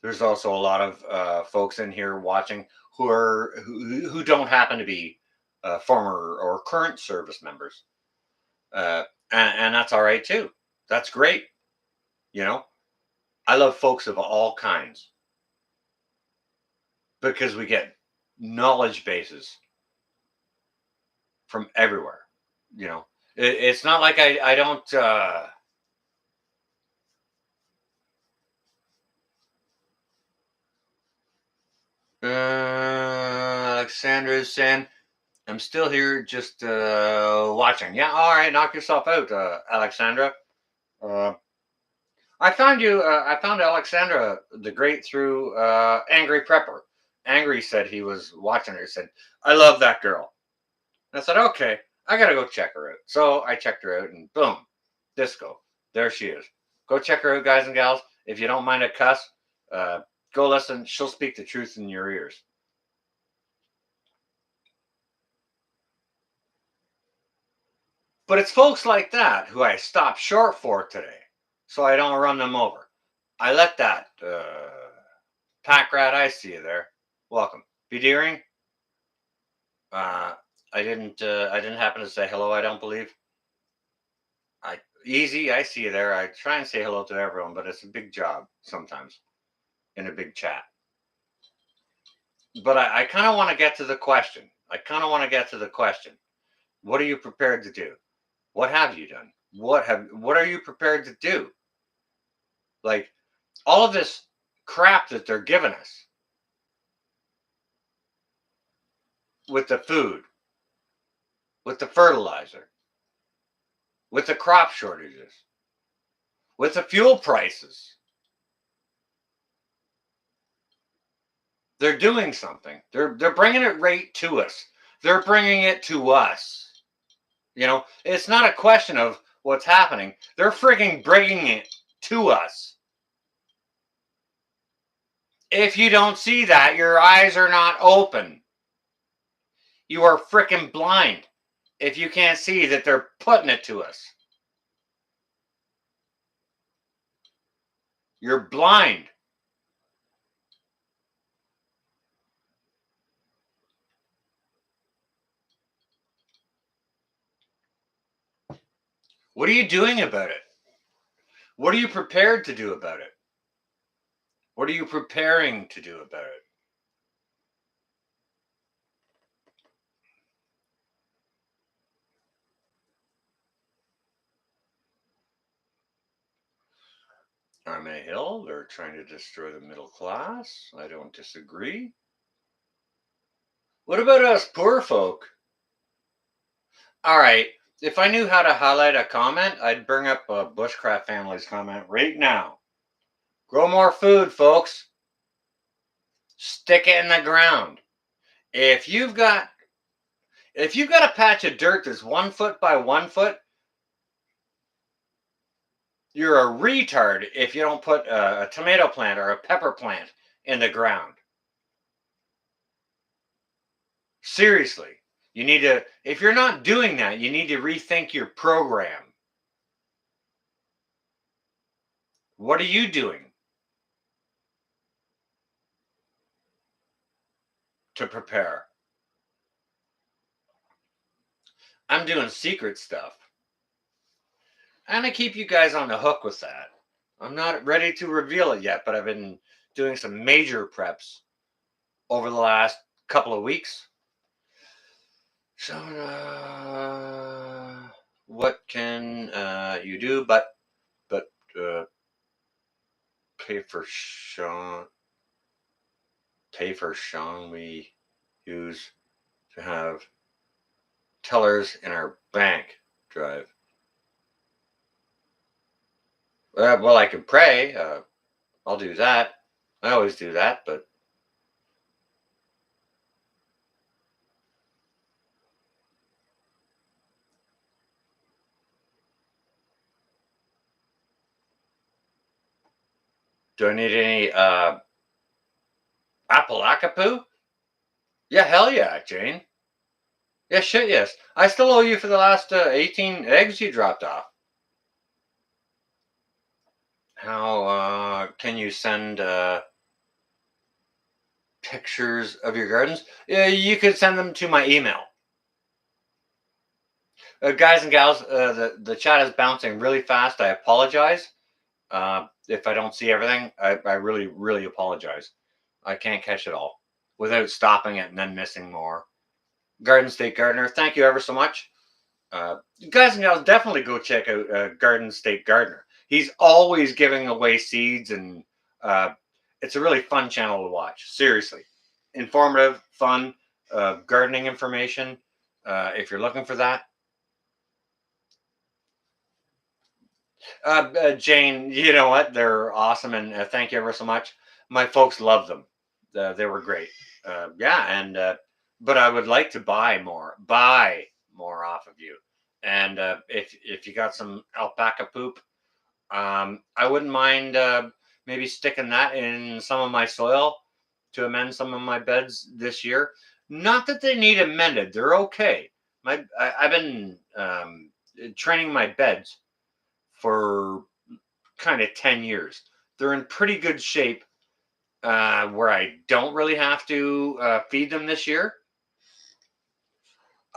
There's also a lot of folks in here watching who don't happen to be former or current service members, and that's all right too. That's great. You know, I love folks of all kinds because we get knowledge bases from everywhere. You know, it's not like I don't. Alexandra's saying, I'm still here just watching. Yeah, all right, knock yourself out, Alexandra. Uh, I found Alexandra the great through Angry Prepper. Angry said he was watching her. He said, I love that girl. And I said, okay, I got to go check her out. So I checked her out, and boom, disco. There she is. Go check her out, guys and gals. If you don't mind a cuss, uh, go listen. She'll speak the truth in your ears. But it's folks like that who I stop short for today, so I don't run them over. I let that pack rat. I see you there. Welcome, Bedeering. Uh, I didn't. I didn't happen to say hello. I don't believe. Easy. I see you there. I try and say hello to everyone, but it's a big job sometimes in a big chat. But I kind of want to get to the question. What are you prepared to do? What have you done? What are you prepared to do? Like all of this crap that they're giving us with the food, with the fertilizer, with the crop shortages, with the fuel prices. They're doing something. They're bringing it right to us. They're bringing it to us. You know, it's not a question of what's happening. They're freaking bringing it to us. If you don't see that, your eyes are not open. You are freaking blind if you can't see that they're putting it to us. You're blind. What are you doing about it? What are you prepared to do about it? What are you preparing to do about it? on a hill. They're trying to destroy the middle class. I don't disagree. What about us poor folk? All right. If I knew how to highlight a comment, I'd bring up a Bushcraft Family's comment right now. Grow more food, folks. Stick it in the ground. If you've got a patch of dirt that's 1 foot by 1 foot, you're a retard if you don't put a tomato plant or a pepper plant in the ground. Seriously, you need to, if you're not doing that, you need to rethink your program. What are you doing to prepare? I'm doing secret stuff. I'm going to keep you guys on the hook with that. I'm not ready to reveal it yet, but I've been doing some major preps over the last couple of weeks. So, what can you do but pay for Sean? Pay for Sean. We use to have tellers in our bank drive. Well, I can pray. I'll do that. I always do that, but do I need any Appalachapoo? Yeah, hell yeah, Jane. Yeah, shit, yes. I still owe you for the last 18 eggs you dropped off. How can you send pictures of your gardens? Yeah, you could send them to my email. Guys and gals, the chat is bouncing really fast. I apologize. If I don't see everything, I really, really apologize. I can't catch it all without stopping it and then missing more. Garden State Gardener, thank you ever so much. Guys and gals, definitely go check out Garden State Gardener. He's always giving away seeds, and it's a really fun channel to watch. Seriously, informative, fun, gardening information. If you're looking for that, Jane, you know what? They're awesome, and thank you ever so much. My folks love them. They were great. Yeah, and but I would like to buy more off of you. And if you got some alpaca poop, I wouldn't mind maybe sticking that in some of my soil to amend some of my beds this year. Not that they need amended; they're okay. I've been training my beds for kind of 10 years. They're in pretty good shape where I don't really have to feed them this year.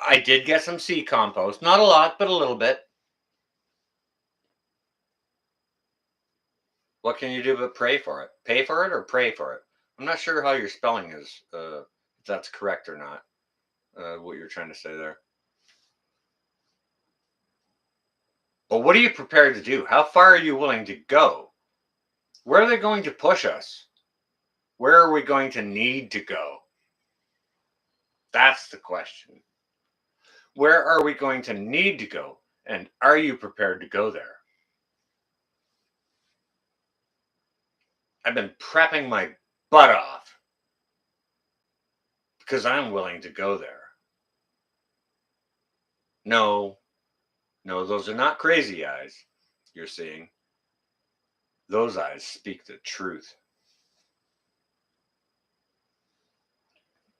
I did get some sea compost, not a lot, but a little bit. What can you do but pray for it? Pay for it or pray for it? I'm not sure how your spelling is, if that's correct or not, what you're trying to say there. But what are you prepared to do? How far are you willing to go? Where are they going to push us? Where are we going to need to go? That's the question. Where are we going to need to go? And are you prepared to go there? I've been prepping my butt off because I'm willing to go there. No, no, those are not crazy eyes you're seeing. Those eyes speak the truth.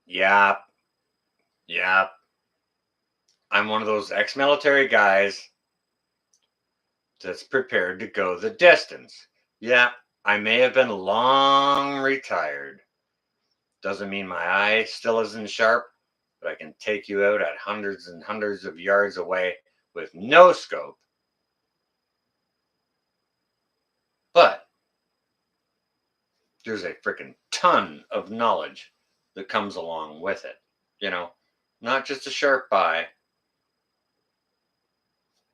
Yep, yep. I'm one of those ex-military guys that's prepared to go the distance. Yeah, I may have been long retired. Doesn't mean my eye still isn't sharp, but I can take you out at hundreds and hundreds of yards away with no scope. But there's a freaking ton of knowledge that comes along with it. You know, not just a sharp eye.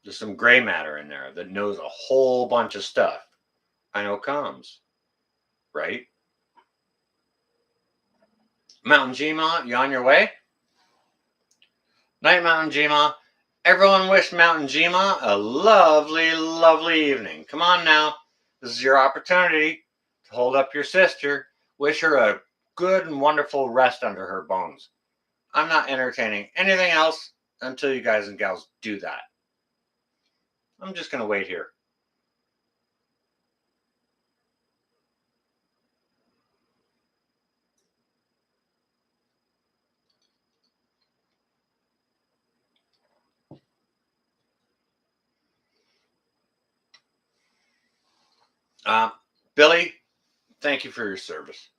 There's some gray matter in there that knows a whole bunch of stuff I know comes, right? Mountain Gma, you on your way? Night, Mountain Gma. Everyone wish Mountain Gma a lovely, lovely evening. Come on now. This is your opportunity to hold up your sister. Wish her a good and wonderful rest under her bones. I'm not entertaining anything else until you guys and gals do that. I'm just going to wait here. Billy, thank you for your service.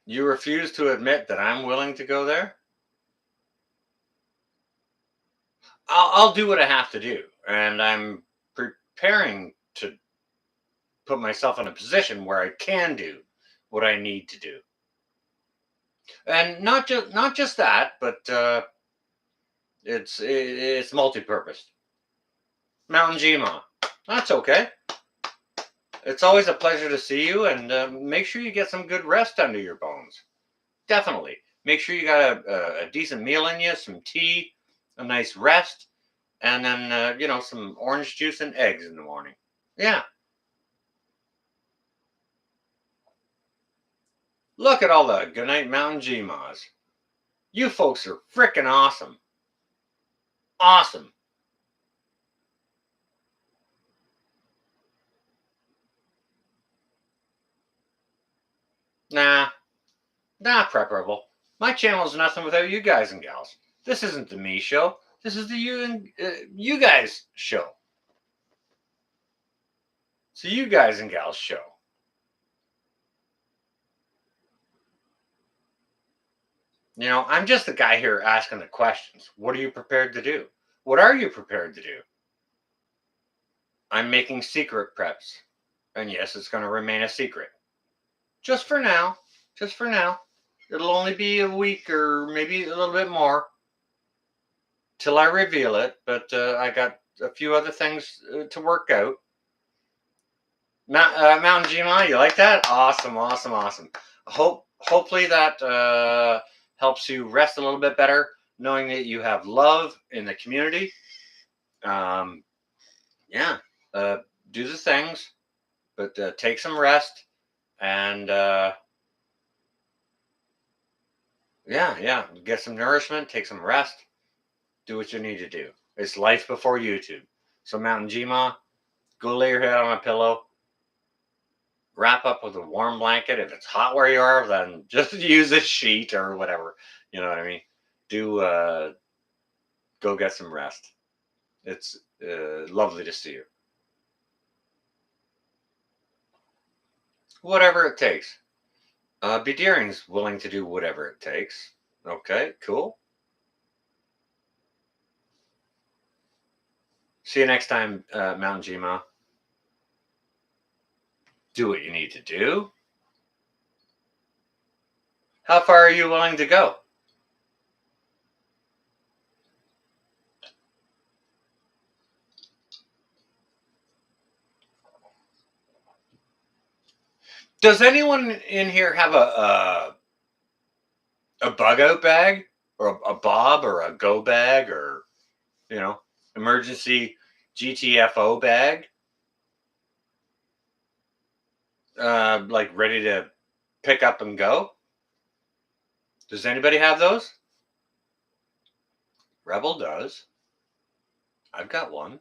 You refuse to admit that I'm willing to go there? I'll do what I have to do. And I'm preparing to put myself in a position where I can do what I need to do. And not just that, but it's multi-purpose. Mountain Gma, that's okay. It's always a pleasure to see you, and make sure you get some good rest under your bones. Definitely. Make sure you got a decent meal in you, some tea, a nice rest, and then some orange juice and eggs in the morning. Yeah. Look at all the Goodnight Mountain Gmas. You folks are freaking awesome. Awesome. Nah, not preferable. My channel is nothing without you guys and gals. This isn't the me show. This is the you guys show. It's the you guys and gals show. I'm just the guy here asking the questions. What are you prepared to do? What are you prepared to do? I'm making secret preps. And yes, it's going to remain a secret. Just for now. Just for now. It'll only be a week or maybe a little bit more till I reveal it. But I got a few other things to work out. Mountain Gma, you like that? Awesome, awesome, awesome. Hopefully that helps you rest a little bit better, knowing that you have love in the community. Yeah, do the things, but take some rest, and yeah, get some nourishment, take some rest, do what you need to do. It's life before YouTube. So Mountain Gma, go lay your head on a pillow, wrap up with a warm blanket. If it's hot where you are, then just use a sheet or whatever. You know what I mean? Do go get some rest. It's lovely to see you. Whatever it takes. Bedeering's willing to do whatever it takes. Okay, cool. See you next time, Mountain Gma. Do what you need to do. How far are you willing to go? Does anyone in here have a bug out bag or a bob or a go bag or emergency GTFO bag? Like ready to pick up and go? Does anybody have those? Rebel does. I've got one.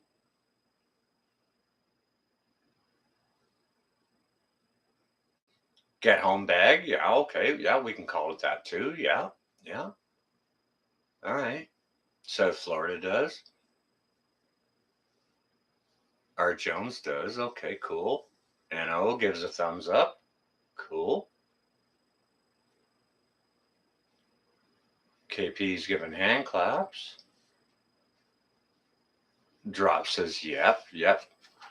Get home bag. Yeah, okay. Yeah, we can call it that too. Yeah. Yeah. All right. South Florida does. Art Jones does. Okay, cool. NO gives a thumbs up. Cool. KP's giving hand claps. Drop says, yep, yep.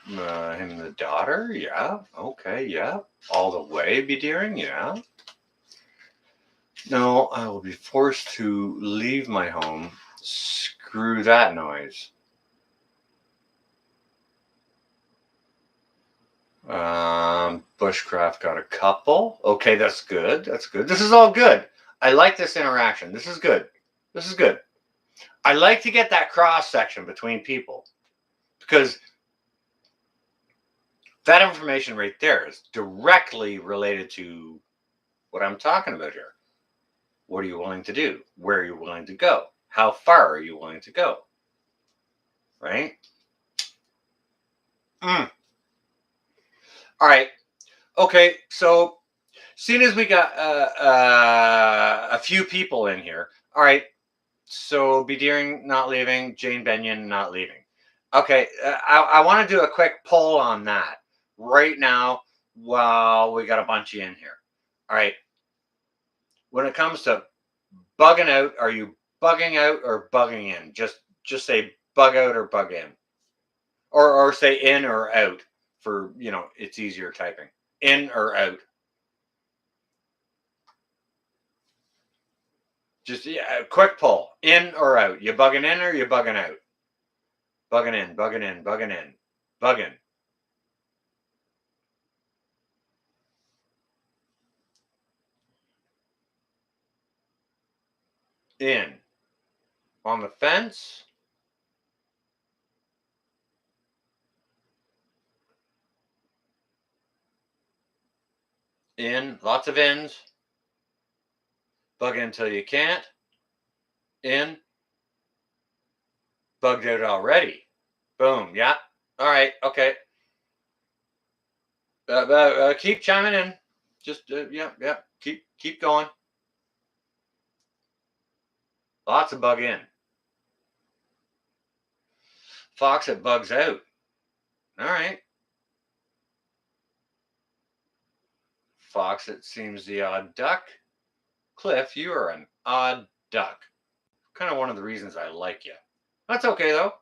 Him and the daughter, yeah. Okay, yeah. All the way, Bedeering, yeah. No, I will be forced to leave my home. Screw that noise. Bushcraft got a couple. Okay, that's good. That's good. This is all good. I like this interaction. This is good. This is good. I like to get that cross section between people because that information right there is directly related to what I'm talking about here. What are you willing to do? Where are you willing to go? How far are you willing to go? Right? Mm. All right. Okay. So, seeing as we got a few people in here, all right. So, Bedeering not leaving, Jane Benyon not leaving. Okay. I want to do a quick poll on that right now while we got a bunch of you in here. All right. When it comes to bugging out, are you bugging out or bugging in? Just say bug out or bug in, or say in or out for it's easier typing. In or out. Just a quick poll. In or out. You bugging in or you bugging out? Bugging in, bugging in, bugging in, bugging. In. On the fence. In. Lots of ins. Bug in until you can't. In. Bugged out already. Boom. Yeah. All right. Okay. Keep chiming in. Just yeah. Keep going. Lots of bug in. Fox it bugs out. All right. Fox it seems the odd duck. Cliff, you are an odd duck. Kind of one of the reasons I like you. That's okay though.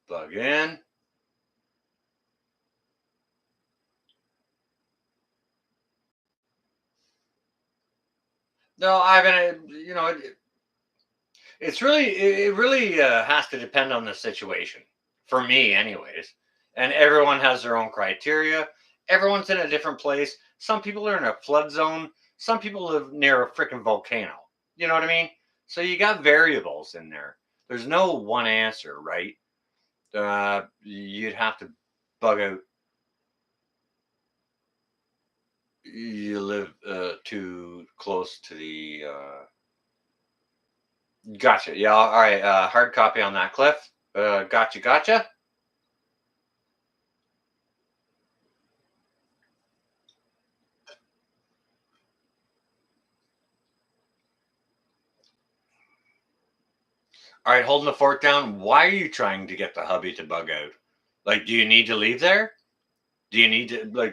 Bug in. No, Ivan. It really has to depend on the situation. For me, anyways. And everyone has their own criteria. Everyone's in a different place. Some people are in a flood zone. Some people live near a freaking volcano. You know what I mean? So you got variables in there. There's no one answer, right? You'd have to bug out. You live too close to the. Gotcha. Yeah. All right. Hard copy on that, Cliff. Gotcha. All right, holding the fort down. Why are you trying to get the hubby to bug out? Like, do you need to leave there? Do you need to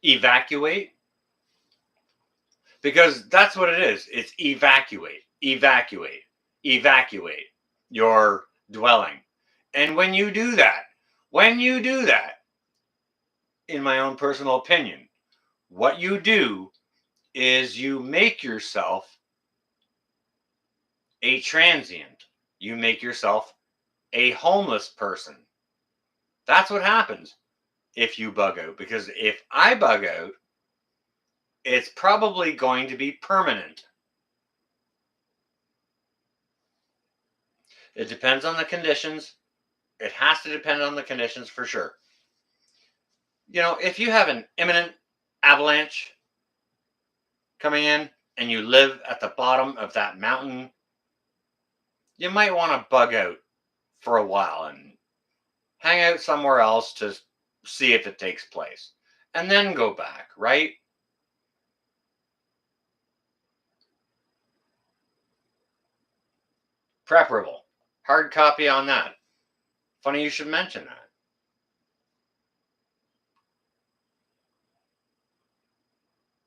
evacuate? Because that's what it is. It's evacuate your dwelling. And when you do that, in my own personal opinion, what you do is you make yourself a transient. You make yourself a homeless person. That's what happens if you bug out. Because if I bug out, it's probably going to be permanent. It depends on the conditions. It has to depend on the conditions for sure. If you have an imminent avalanche coming in and you live at the bottom of that mountain, you might want to bug out for a while and hang out somewhere else to see if it takes place and then go back, right? Preferable. Hard copy on that. Funny you should mention that.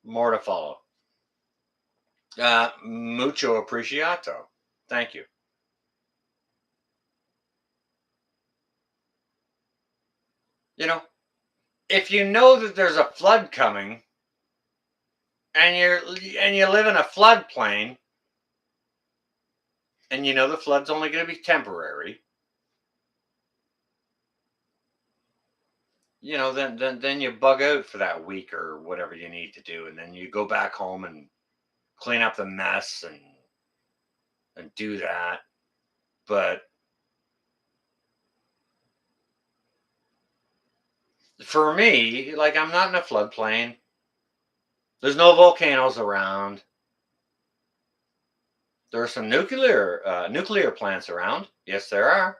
More to follow. Mucho apreciato. Thank you. You know, if you know that there's a flood coming and you live in a floodplain and you know the flood's only going to be temporary, then you bug out for that week or whatever you need to do, and then you go back home and clean up the mess and do that. But for me, like, I'm not in a floodplain. There's no volcanoes around. There are some nuclear plants around. Yes, there are.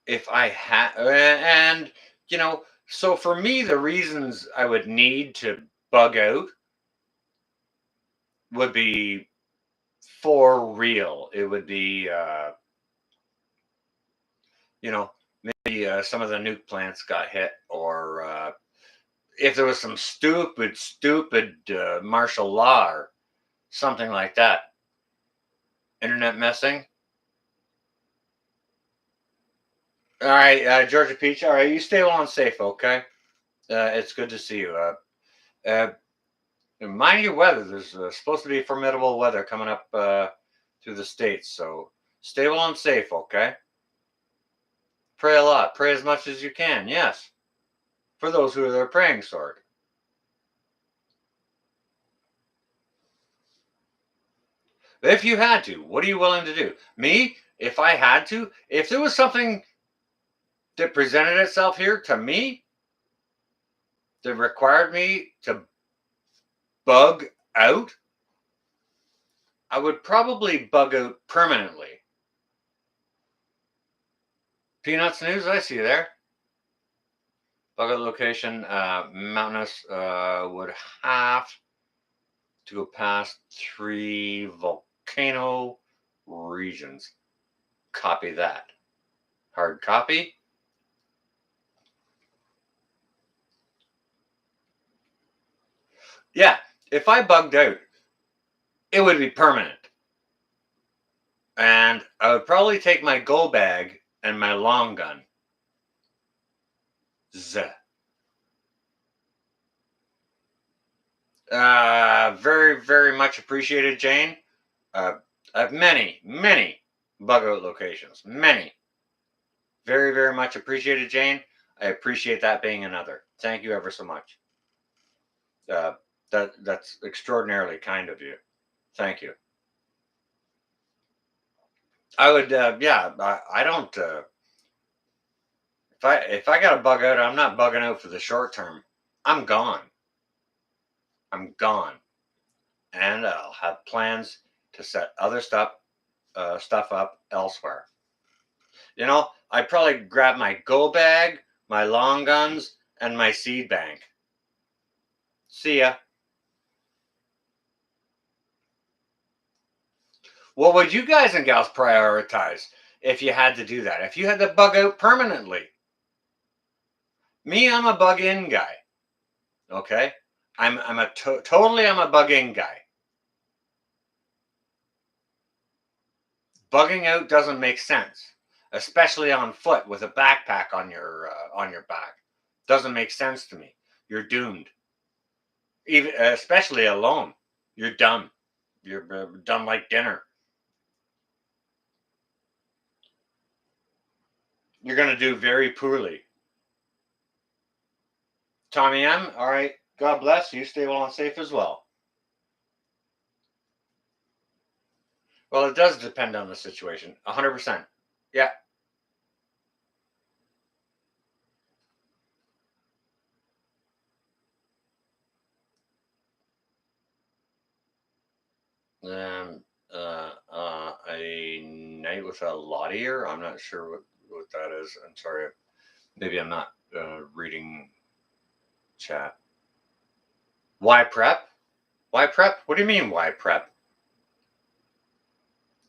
If I had, and so for me, the reasons I would need to bug out would be for real. It would be, maybe some of the nuke plants got hit, or if there was some stupid martial law or something like that. Internet messing. All right, Georgia Peach. All right, you stay well and safe, okay? It's good to see you. Mind your weather. There's supposed to be formidable weather coming up through the states, so stay well and safe, okay? Pray a lot. Pray as much as you can. Yes, for those who are their praying sword. If you had to, what are you willing to do? Me, if I had to, if there was something that presented itself here to me that required me to bug out, I would probably bug out permanently. Peanuts News, I see you there. Bug out location, mountainous, would have to go past 3 volcano regions. Copy that. Hard copy. Yeah, if I bugged out, it would be permanent. And I would probably take my go bag and my long gun. Z. Very, very much appreciated, Jane. I have many bug out locations. Many. Very, very much appreciated, Jane. I appreciate that being another. Thank you ever so much. Uh, that's extraordinarily kind of you. Thank you. I would, yeah. I don't. If I got a bug out, I'm not bugging out for the short term. I'm gone. I'm gone, and I'll have plans to set other stuff up elsewhere. I'd probably grab my go bag, my long guns, and my seed bank. See ya. What would you guys and gals prioritize if you had to do that? If you had to bug out permanently? Me, I'm a bug in guy. Okay, I'm a bug in guy. Bugging out doesn't make sense, especially on foot with a backpack on your back. Doesn't make sense to me. You're doomed. Even especially alone, you're done. You're done like dinner. You're gonna do very poorly. Tommy M. All right. God bless you. Stay well and safe as well. Well, it does depend on the situation. 100%. Yeah. Um, a night with a lot ear. I'm not sure what that is. I'm sorry. Maybe I'm not reading chat. Why prep? Why prep? What do you mean, why prep?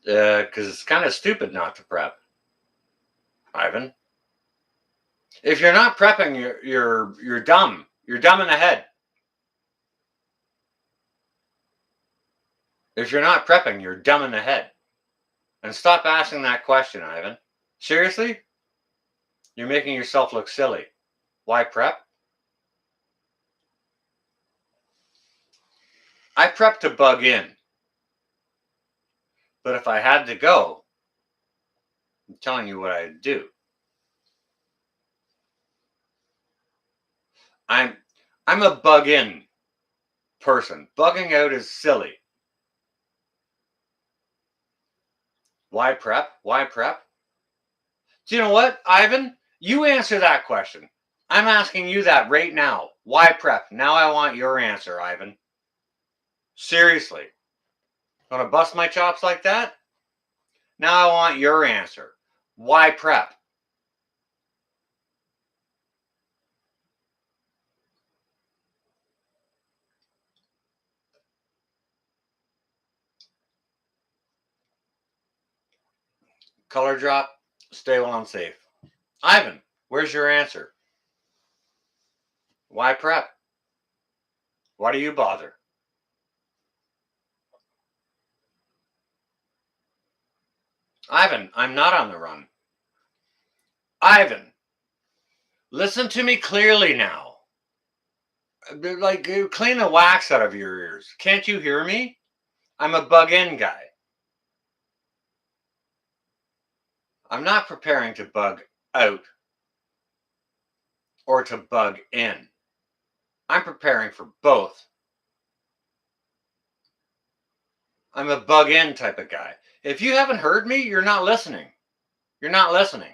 Because it's kind of stupid not to prep, Ivan. If you're not prepping, you're dumb. You're dumb in the head. If you're not prepping, you're dumb in the head. And stop asking that question, Ivan. Seriously? You're making yourself look silly. Why prep? I prep to bug in. But if I had to go, I'm telling you what I'd do. I'm I'm a bug in person. Bugging out is silly. Why prep? Why prep? Do you know what, Ivan? You answer that question. I'm asking you that right now. Why prep? Now I want your answer, Ivan. Seriously. Gonna bust my chops like that? Now I want your answer. Why prep? Color drop, stay while I'm safe. Ivan, where's your answer? Why prep? Why do you bother? Ivan, I'm not on the run. Ivan, listen to me clearly now. Like, clean the wax out of your ears. Can't you hear me? I'm a bug in guy. I'm not preparing to bug out or to bug in. I'm preparing for both. I'm a bug in type of guy. If you haven't heard me, you're not listening. You're not listening.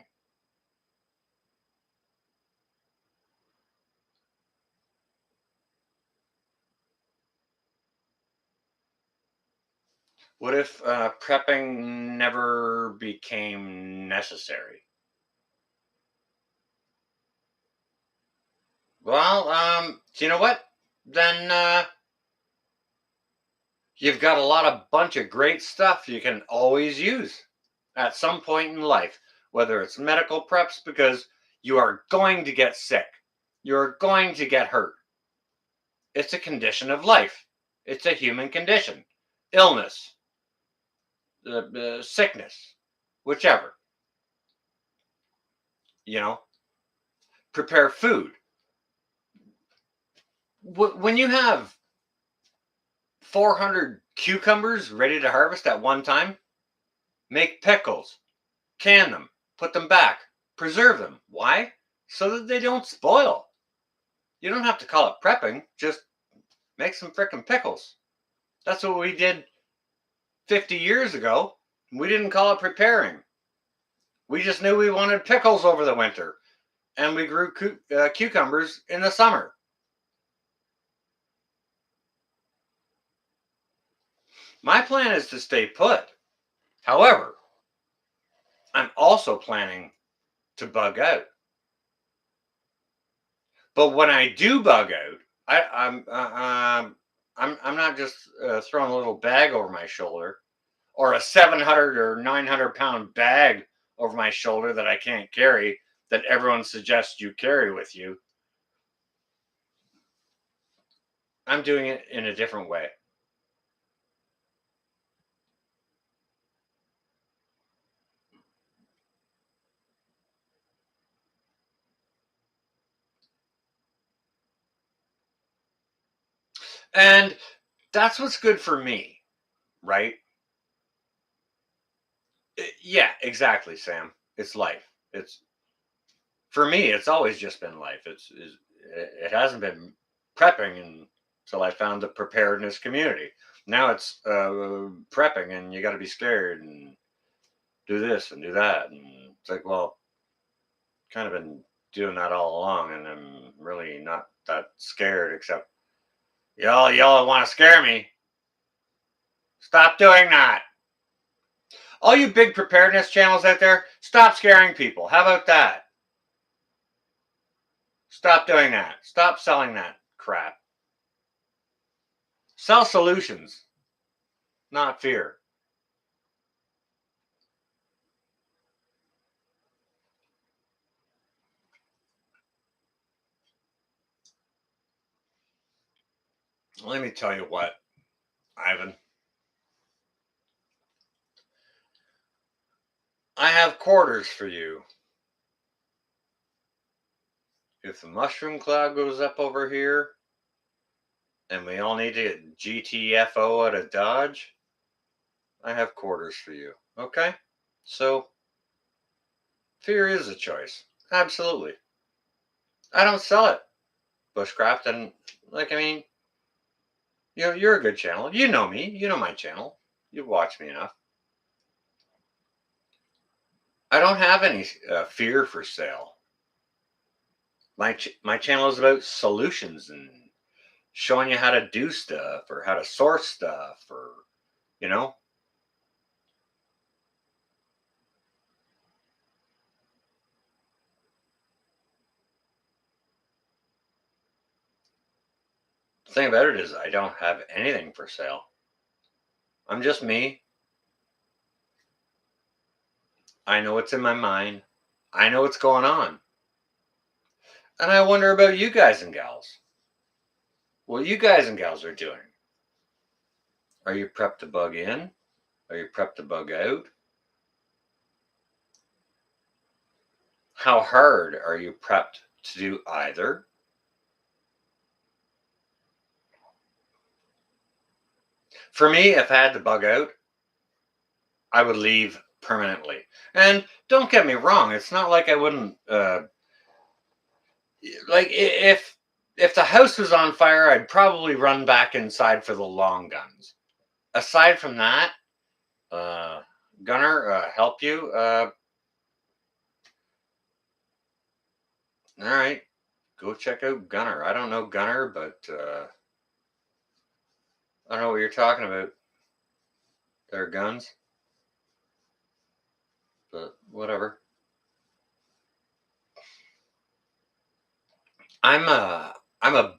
What if prepping never became necessary? Well, you know what? Then you've got a lot of bunch of great stuff you can always use at some point in life, whether it's medical preps because you are going to get sick, you're going to get hurt. It's a condition of life. It's a human condition. Illness, sickness, whichever. You know, prepare food. When you have 400 cucumbers ready to harvest at one time, make pickles, can them, put them back, preserve them. Why? So that they don't spoil. You don't have to call it prepping, just make some frickin' pickles. That's what we did 50 years ago. We didn't call it preparing. We just knew we wanted pickles over the winter, and we grew cucumbers in the summer. My plan is to stay put. However, I'm also planning to bug out. But when I do bug out, I'm not just throwing a little bag over my shoulder or a 700 or 900 pound bag over my shoulder that I can't carry that everyone suggests you carry with you. I'm doing it in a different way. And that's what's good for me, right? Yeah, exactly, Sam. It's life. It's for me. It's always just been life. It hasn't been prepping until I found the preparedness community. Now it's prepping, and you got to be scared and do this and do that, and it's like, well, kind of been doing that all along, and I'm really not that scared. Except y'all want to scare me. Stop doing that. All you big preparedness channels out there, stop scaring people. How about that? Stop doing that. Stop selling that crap. Sell solutions, not fear. Let me tell you what, Ivan. I have quarters for you. If the mushroom cloud goes up over here and we all need to get GTFO out of Dodge, I have quarters for you. Okay? So, fear is a choice. Absolutely. I don't sell it, Bushcraft. And, like, I mean, you're a good channel. You know me. You know my channel. You've watched me enough. I don't have any fear for sale. My channel is about solutions and showing you how to do stuff or how to source stuff or you know the thing about it is I don't have anything for sale. I'm just me. I know what's in my mind. I know what's going on. And I wonder about you guys and gals. What you guys and gals are doing. Are you prepped to bug in? Are you prepped to bug out? How hard are you prepped to do either? For me, if I had to bug out, I would leave permanently. And don't get me wrong, it's not like I wouldn't if the house was on fire, I'd probably run back inside for the long guns. Aside from that, uh, Gunner, help you. All right, go check out Gunner. I don't know Gunner, but I don't know what you're talking about. Their guns, but whatever. I'm a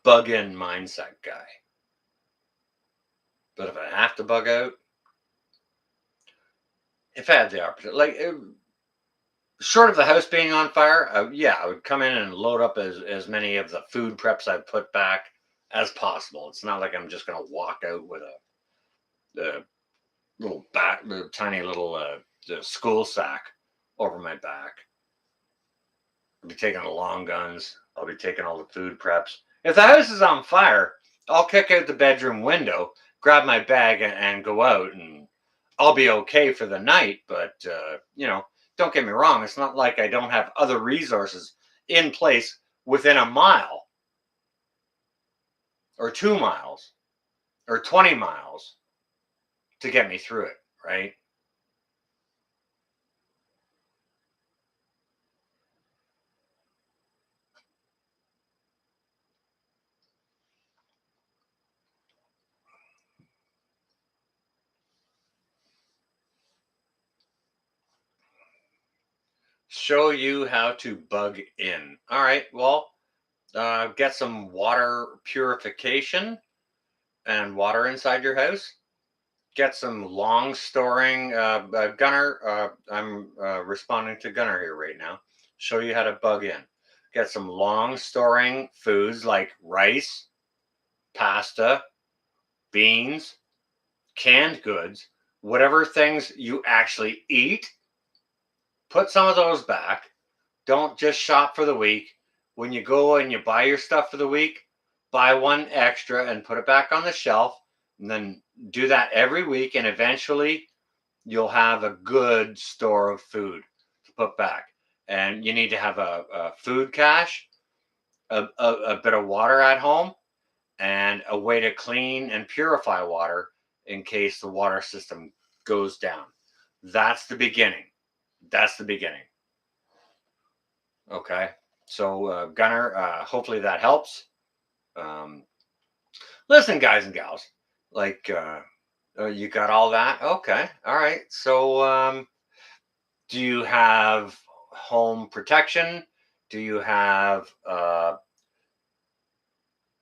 bug in mindset guy, but if I have to bug out, if I had the opportunity, short of the house being on fire, yeah, I would come in and load up as many of the food preps I put back as possible. It's not like I'm just going to walk out with a little back, the tiny little the school sack over my back. I'll be taking the long guns. I'll be taking all the food preps. If the house is on fire, I'll kick out the bedroom window, grab my bag, and go out, and I'll be okay for the night. But don't get me wrong. It's not like I don't have other resources in place within a mile or 2 miles or 20 miles to get me through it. Right? Show you how to bug in. All right. Well, get some water purification and water inside your house. Get some long storing Gunner. I'm responding to Gunner here right now. Show you how to bug in. Get some long storing foods like rice, pasta, beans, canned goods, whatever things you actually eat. Put some of those back. Don't just shop for the week. When you go and you buy your stuff for the week, buy one extra and put it back on the shelf. And then do that every week. And eventually you'll have a good store of food to put back. And you need to have a food cache, a bit of water at home, and a way to clean and purify water in case the water system goes down. That's the beginning. That's the beginning. Okay. So, Gunner, hopefully that helps. Um, listen, guys and gals, like, you got all that? Okay. All right. So, do you have home protection? Do you have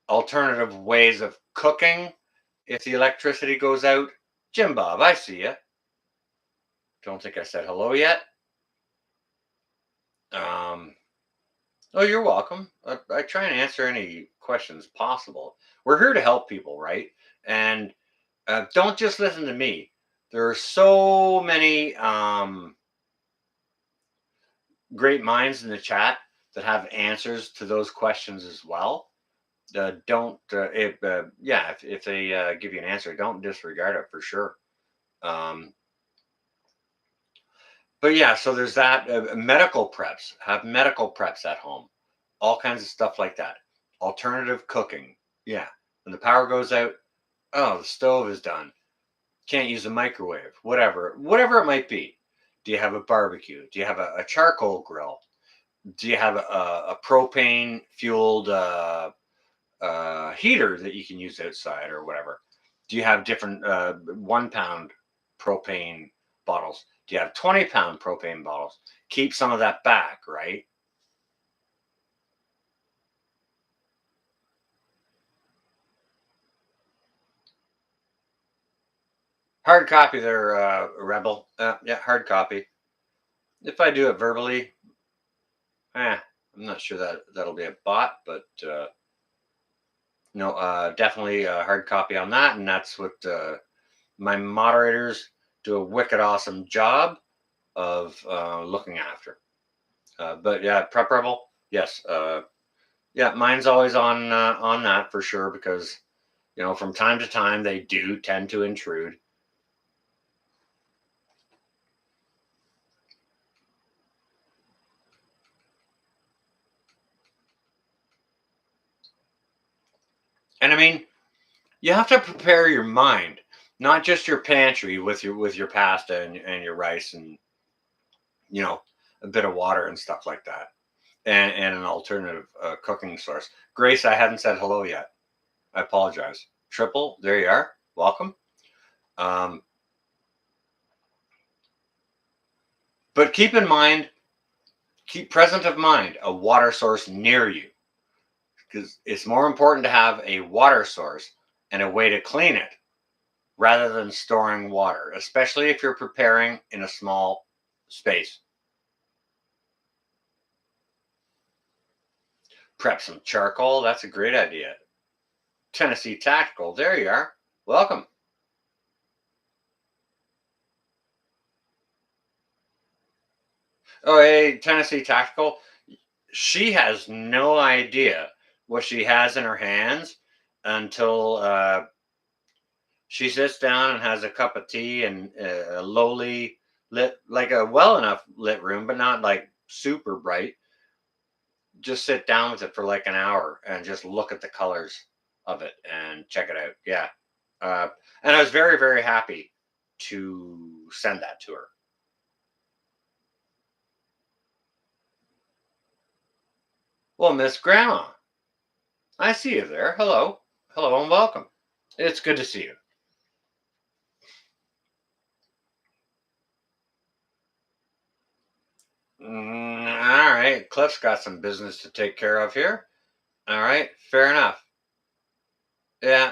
alternative ways of cooking if the electricity goes out? Jim Bob, I see you. Don't think I said hello yet. Um, oh, you're welcome. I try and answer any questions possible. We're here to help people, right? And don't just listen to me. There are so many great minds in the chat that have answers to those questions as well. Don't if yeah, if they give you an answer, don't disregard it for sure. Um, but yeah, so there's that. Medical preps, have medical preps at home, all kinds of stuff like that. Alternative cooking, yeah. When the power goes out, oh, the stove is done. Can't use a microwave, whatever it might be. Do you have a barbecue? Do you have a charcoal grill? Do you have a propane fueled heater that you can use outside or whatever? Do you have different 1 pound propane bottles? Do you have 20-pound propane bottles? Keep some of that back, right? Hard copy there, Rebel. Yeah, hard copy. If I do it verbally, I'm not sure that that'll be a bot, but no, definitely a hard copy on that. And that's what my moderators do a wicked awesome job of looking after. But yeah, Prep Rebel, yes. Yeah, mine's always on that for sure because, from time to time they do tend to intrude. And I mean, you have to prepare your mind, not just your pantry with your pasta and your rice and you know a bit of water and stuff like that, and an alternative cooking source. Grace, I hadn't said hello yet. I apologize. Triple, there you are. Welcome. Um, but keep in mind, keep present of mind a water source near you because it's more important to have a water source and a way to clean it rather than storing water, especially if you're preparing in a small space. Prep some charcoal. That's a great idea. Tennessee Tactical. There you are. Welcome. Oh, hey, Tennessee Tactical. She has no idea what she has in her hands until she sits down and has a cup of tea and a lowly lit, like a well enough lit room, but not like super bright. Just sit down with it for like an hour and just look at the colors of it and check it out. Yeah. Uh, and I was very, very happy to send that to her. Well, Miss Grandma, I see you there. Hello. Hello and welcome. It's good to see you. All right. Cliff's got some business to take care of here. All right. Fair enough. Yeah.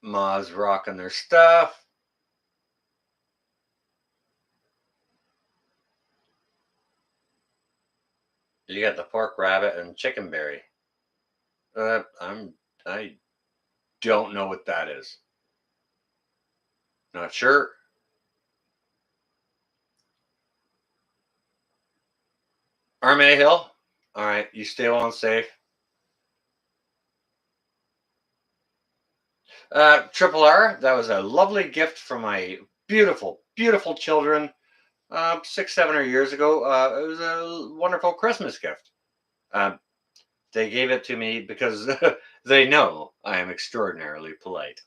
Ma's rocking their stuff. You got the pork rabbit and chicken berry. I don't know what that is. Not sure. Arme Hill. All right. You stay well and safe. Triple R. That was a lovely gift from my beautiful, beautiful children. 6, 7 years ago. It was a wonderful Christmas gift. Uh, they gave it to me because they know I am extraordinarily polite,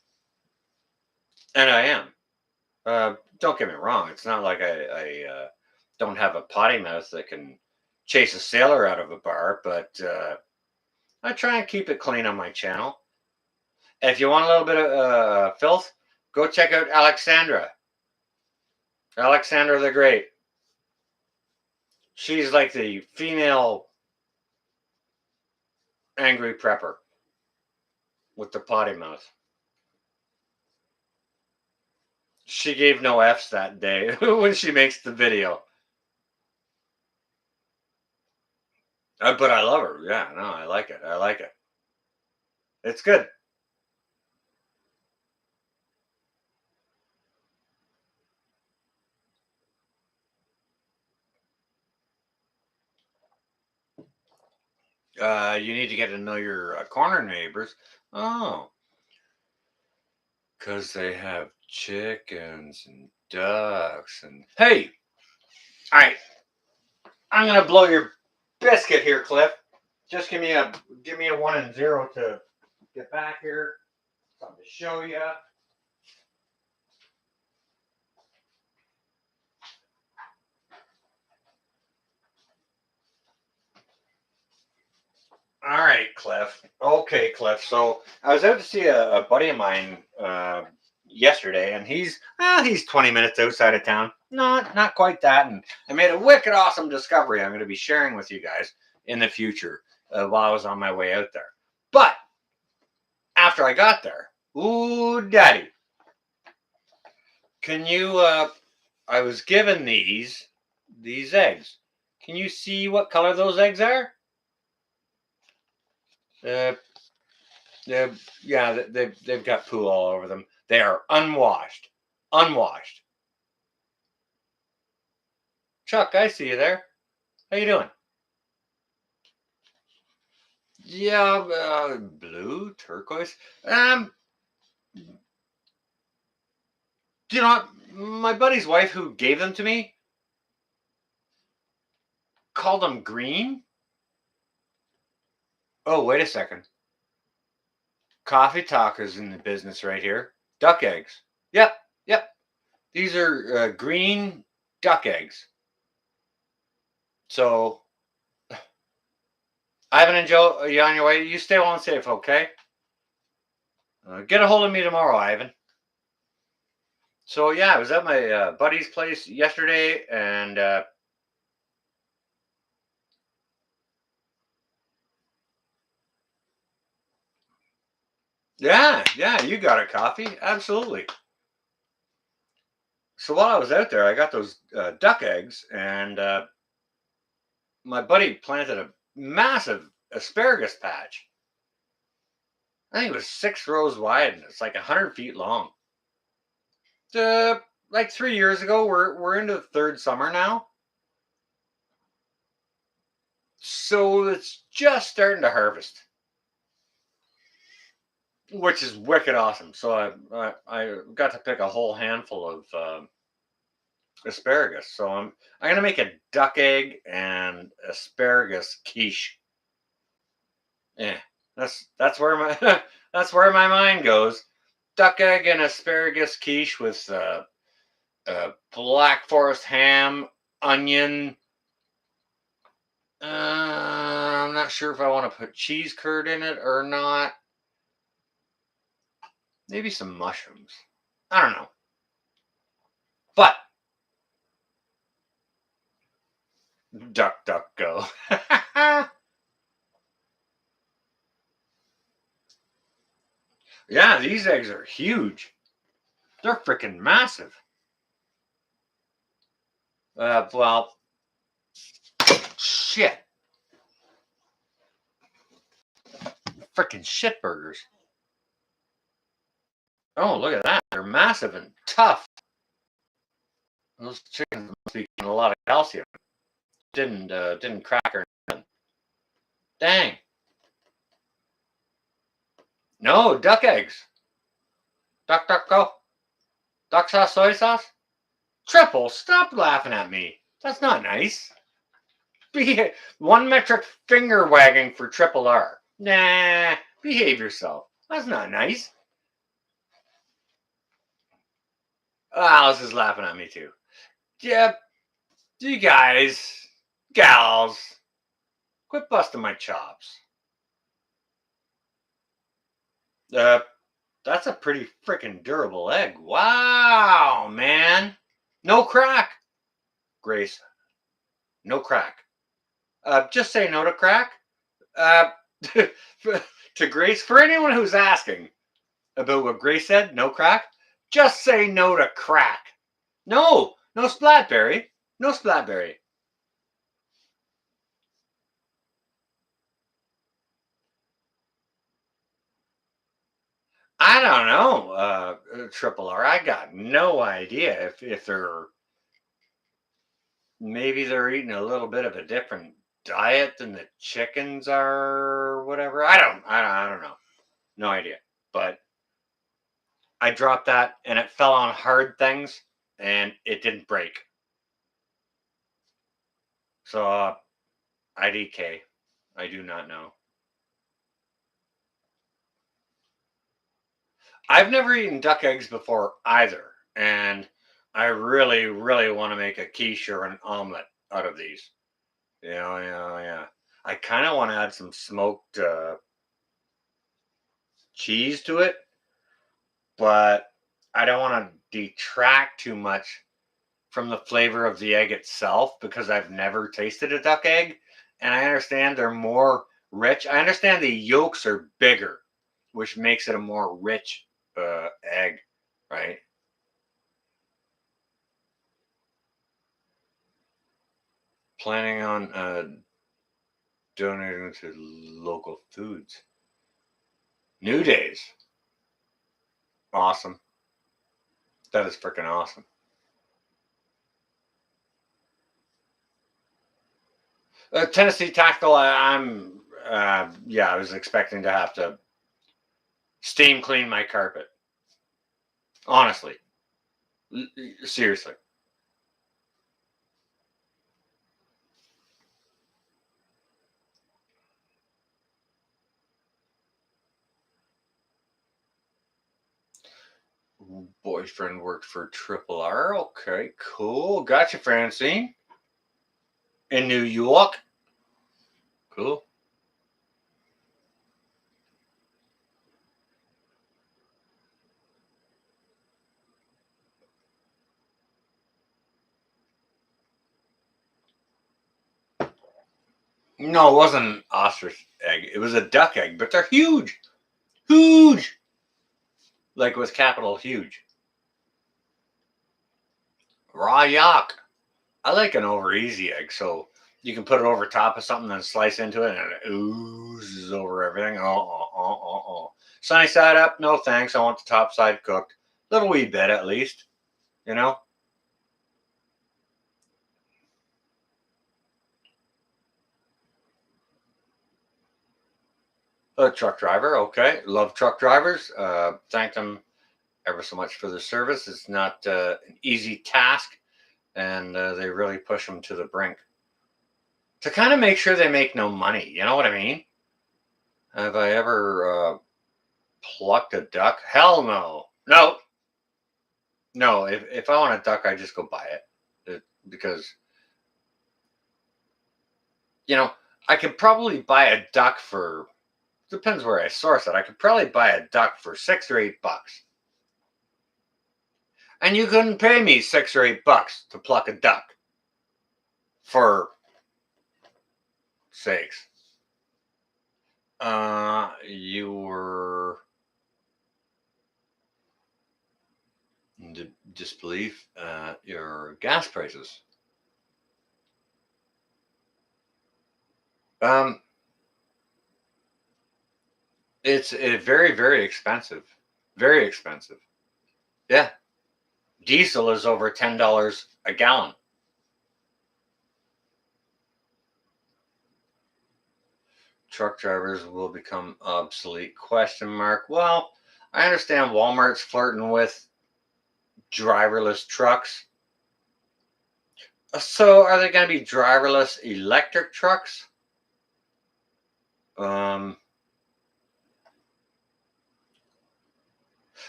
and I am. Don't get me wrong; it's not like I don't have a potty mouth that can chase a sailor out of a bar, but I try and keep it clean on my channel. If you want a little bit of filth, go check out Alexandra. Alexandra the Great. She's like the female angry prepper with the potty mouth. She gave no F's that day when she makes the video. But I love her. Yeah, no, I like it. I like it. It's good. You need to get to know your corner neighbors. Oh, because they have chickens and ducks and hey, all right, I'm gonna blow your biscuit here, Cliff. Just give me a 1 and 0 to get back here. Something to show you. All right, Cliff. Okay, Cliff. So I was out to see a buddy of mine yesterday, and he's 20 minutes outside of town. Not quite that. And I made a wicked awesome discovery. I'm going to be sharing with you guys in the future while I was on my way out there. But after I got there, ooh, daddy, can you? I was given these eggs. Can you see what color those eggs are? Uh, yeah, they've got poo all over them. They are unwashed. Unwashed. Chuck, I see you there. How you doing? Yeah, blue, turquoise. Do you know my buddy's wife who gave them to me called them green? Oh, wait a second. Coffee talk is in the business right here. Duck eggs. Yep, yep. These are green duck eggs. So, Ivan and Joe, are you on your way? You stay well and safe, okay? Get a hold of me tomorrow, Ivan. So yeah, I was at my buddy's place yesterday, and yeah, you got a coffee, absolutely. So while I was out there, I got those duck eggs, and my buddy planted a massive asparagus patch. I think it was 6 rows wide, and it's like 100 feet long. Like 3 years ago, we're into the third summer now, so it's just starting to harvest, which is wicked awesome. So I got to pick a whole handful of asparagus. So I'm gonna make a duck egg and asparagus quiche. Yeah, that's where my that's where my mind goes. Duck egg and asparagus quiche with black forest ham, onion. I'm not sure if I want to put cheese curd in it or not. Maybe some mushrooms. I don't know. But duck, duck, go. Yeah, these eggs are huge. They're freaking massive. Well, shit. Freaking shit burgers. Oh, look at that. They're massive and tough. Those chickens must be getting a lot of calcium. Didn't crack or nothing. Dang. No, duck eggs. Duck, duck, go. Duck sauce, soy sauce? Triple, stop laughing at me. That's not nice. Be one metric finger wagging for triple R. Nah, behave yourself. That's not nice. Alice is laughing at me too. Yep, you guys, gals, quit busting my chops. Uh, that's a pretty freaking durable egg. Wow, man. No crack. Grace, no crack. Just say no to crack. Uh, to Grace, for anyone who's asking about what Grace said, no crack, just say no to crack. No splatberry. No splatberry. I don't know, Triple R. I got no idea if they're maybe they're eating a little bit of a different diet than the chickens are, or whatever. I don't know. No idea. But I dropped that and it fell on hard things and it didn't break. So IDK. I do not know. I've never eaten duck eggs before either. And I really, really want to make a quiche or an omelet out of these. Yeah, yeah, yeah. I kind of want to add some smoked cheese to it, but I don't want to detract too much from the flavor of the egg itself because I've never tasted a duck egg. And I understand they're more rich. I understand the yolks are bigger, which makes it a more rich egg, right? Planning on donating to local foods. New Days. Awesome. That is freaking awesome. Tennessee Tactile, yeah, I was expecting to have to steam clean my carpet. Honestly. Seriously. Boyfriend worked for Triple R. Okay, cool. Gotcha, Francine. In New York. Cool. No, it wasn't an ostrich egg. It was a duck egg, but they're huge. Huge. Like with capital huge. Raw yuck. I like an over easy egg, so you can put it over top of something and slice into it and it oozes over everything. Oh. Sunny side up, no thanks. I want the top side cooked. Little wee bit at least, you know? A truck driver, okay. Love truck drivers. Thank them ever so much for their service. It's not an easy task, and they really push them to the brink to kind of make sure they make no money. You know what I mean? Have I ever plucked a duck? Hell no. No. No. If I want a duck, I just go buy because, you know, I could probably buy a duck for, depends where I source it. I could probably buy a duck for $6 or $8. And you couldn't pay me $6 or $8 to pluck a duck for sakes. You were in disbelief at your gas prices. Um, it's very, very expensive. Very expensive. Yeah. Diesel is over $10 a gallon. Truck drivers will become obsolete? Question mark. Well, I understand Walmart's flirting with driverless trucks. So are they going to be driverless electric trucks? Um,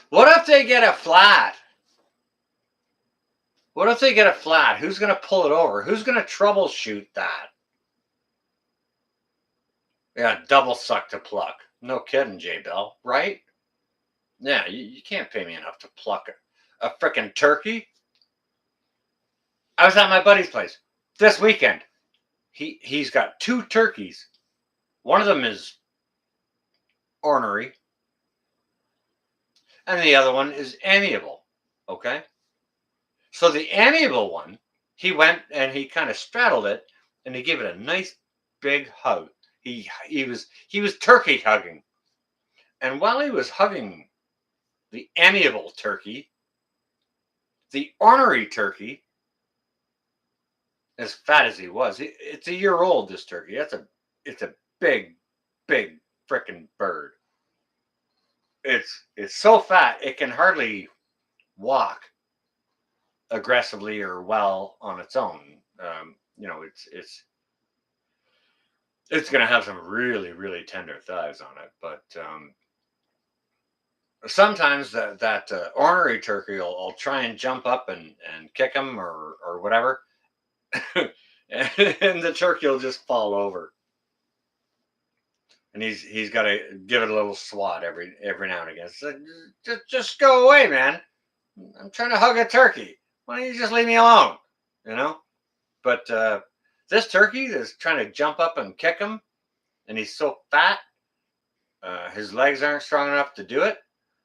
what if they get a flat? What if they get a flat? Who's going to pull it over? Who's going to troubleshoot that? Yeah, double suck to pluck. No kidding, J Bell, right? Yeah, you can't pay me enough to pluck a freaking turkey. I was at my buddy's place this weekend. He's got two turkeys. One of them is ornery, and the other one is amiable. Okay, so the amiable one, he went and he kind of straddled it, and he gave it a nice big hug. He was turkey hugging, and while he was hugging the amiable turkey, the ornery turkey as fat as he was. It's a year old. This turkey. It's a big, big freaking bird. It's so fat it can hardly walk aggressively or well on its own. It's going to have some really really tender thighs on it, but sometimes that ornery turkey will try and jump up and kick him or whatever, and the turkey will just fall over, and he's got to give it a little swat every now and again. It's like, just go away, man. I'm trying to hug a turkey. Why don't you just leave me alone? You know. But this turkey is trying to jump up and kick him, and he's so fat, his legs aren't strong enough to do it.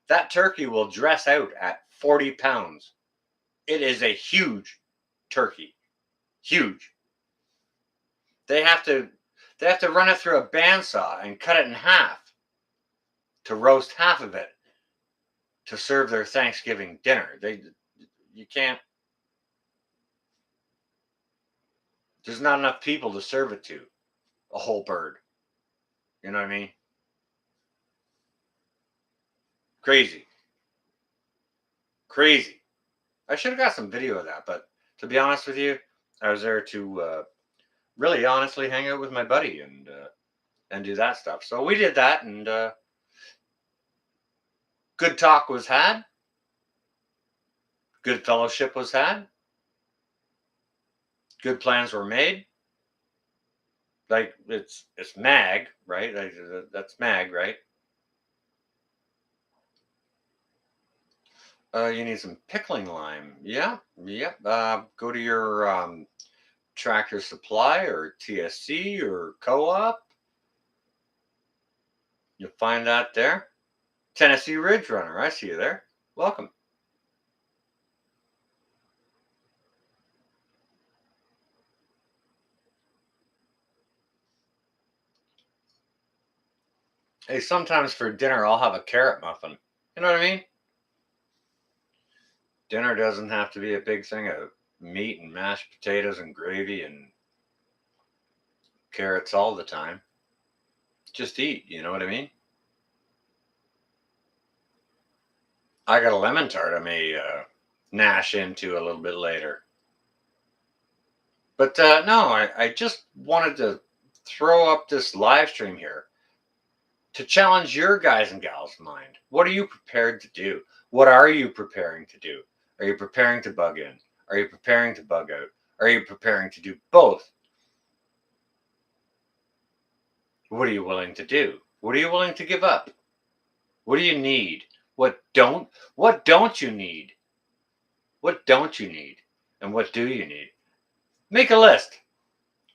That turkey will dress out at 40 pounds. It is a huge turkey. Huge. They have to run it through a bandsaw and cut it in half to roast half of it to serve their Thanksgiving dinner. You can't. There's not enough people to serve it to. A whole bird. You know what I mean? Crazy. Crazy. I should have got some video of that, but to be honest with you, I was there to really honestly hang out with my buddy and do that stuff. So we did that, and good talk was had. Good fellowship was had. Good plans were made. Like it's mag, right? Like, that's mag, right? You need some pickling lime. Yeah, yep. Go to your Tractor Supply or TSC or Co-op. You'll find that there. Tennessee Ridge Runner, I see you there. Welcome. Hey, sometimes for dinner I'll have a carrot muffin. You know what I mean? Dinner doesn't have to be a big thing of meat and mashed potatoes and gravy and carrots all the time. Just eat, you know what I mean? I got a lemon tart I may gnash into a little bit later. But no, I just wanted to throw up this live stream here to challenge your guys and gals' mind. What are you prepared to do? What are you preparing to do? Are you preparing to bug in? Are you preparing to bug out? Are you preparing to do both? What are you willing to do? What are you willing to give up? What do you need? What don't you need? What don't you need? And what do you need? Make a list,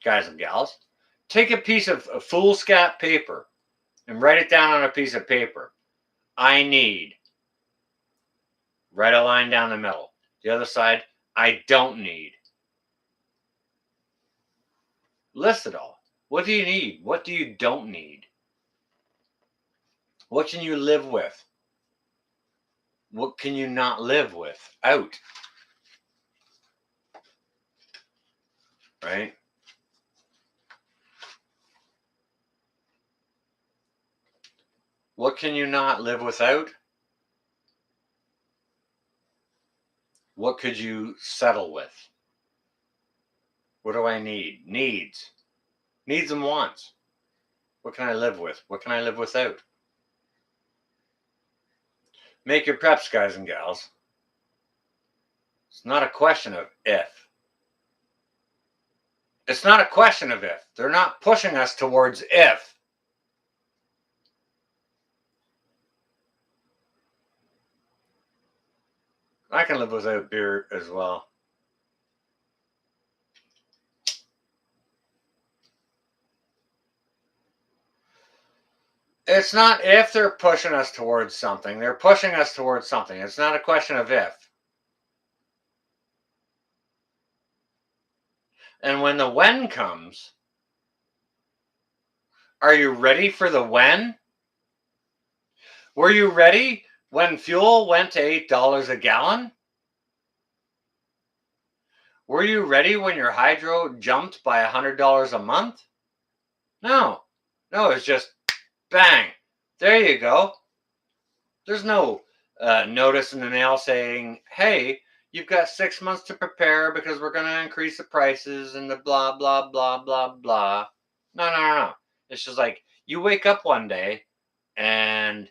guys and gals. Take a piece of foolscap paper and write it down on a piece of paper. I need. Write a line down the middle. The other side, I don't need. List it all. What do you need? What do you don't need? What can you live with? What can you not live without? Right? What can you not live without? What could you settle with? What do I need? Needs. Needs and wants. What can I live with? What can I live without? Make your preps, guys and gals. It's not a question of if. It's not a question of if. They're not pushing us towards if. I can live without beer as well. It's not if they're pushing us towards something. They're pushing us towards something. It's not a question of if. And when the when comes, are you ready for the when? Were you ready when fuel went to $8 a gallon? Were you ready when your hydro jumped by $100 a month? No. No, it's just bang. There you go. There's no notice in the mail saying, hey, you've got 6 months to prepare because we're going to increase the prices and the blah, blah, blah, blah, blah. No, no, no, no. It's just like you wake up one day and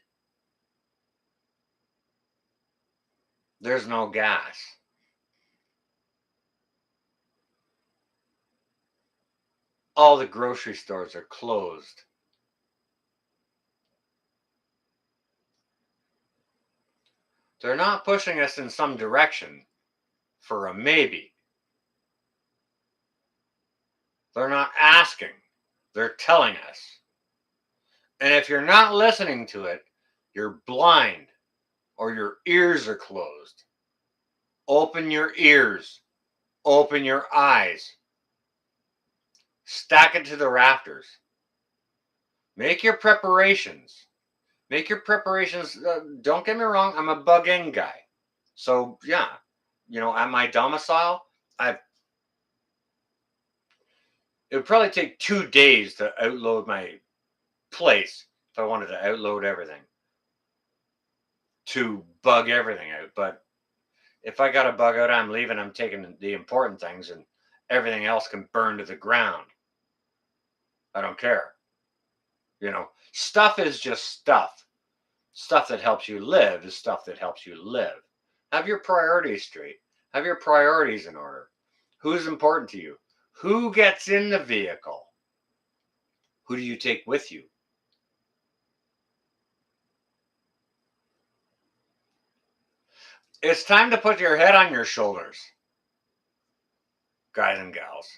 there's no gas. All the grocery stores are closed. They're not pushing us in some direction for a maybe. They're not asking. They're telling us. And if you're not listening to it, you're blind or your ears are closed. Open your ears. Open your eyes. Stack it to the rafters. Make your preparations. Make your preparations. Don't get me wrong, I'm a bug in guy. So, yeah, at my domicile, it would probably take 2 days to outload my place if I wanted to outload everything, to bug everything out. But if I got a bug out, I'm leaving, I'm taking the important things, and everything else can burn to the ground. I don't care. Stuff is just stuff. Stuff that helps you live is stuff that helps you live. Have your priorities straight. Have your priorities in order. Who's important to you? Who gets in the vehicle? Who do you take with you? It's time to put your head on your shoulders, guys and gals.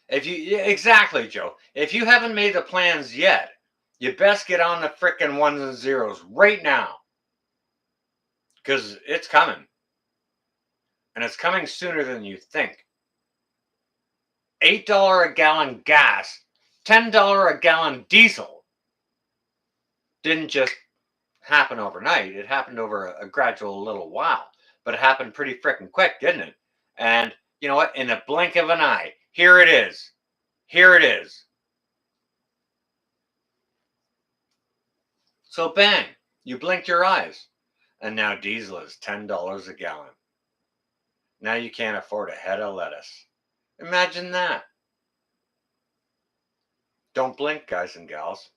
Exactly, Joe. If you haven't made the plans yet, you best get on the frickin' ones and zeros right now. Because it's coming. And it's coming sooner than you think. $8 a gallon gas, $10 a gallon diesel didn't just happen overnight. It happened over a gradual little while. But it happened pretty frickin' quick, didn't it? And you know what? In the blink of an eye, here it is. Here it is. So bang, you blinked your eyes. And now diesel is $10 a gallon. Now you can't afford a head of lettuce. Imagine that. Don't blink, guys and gals.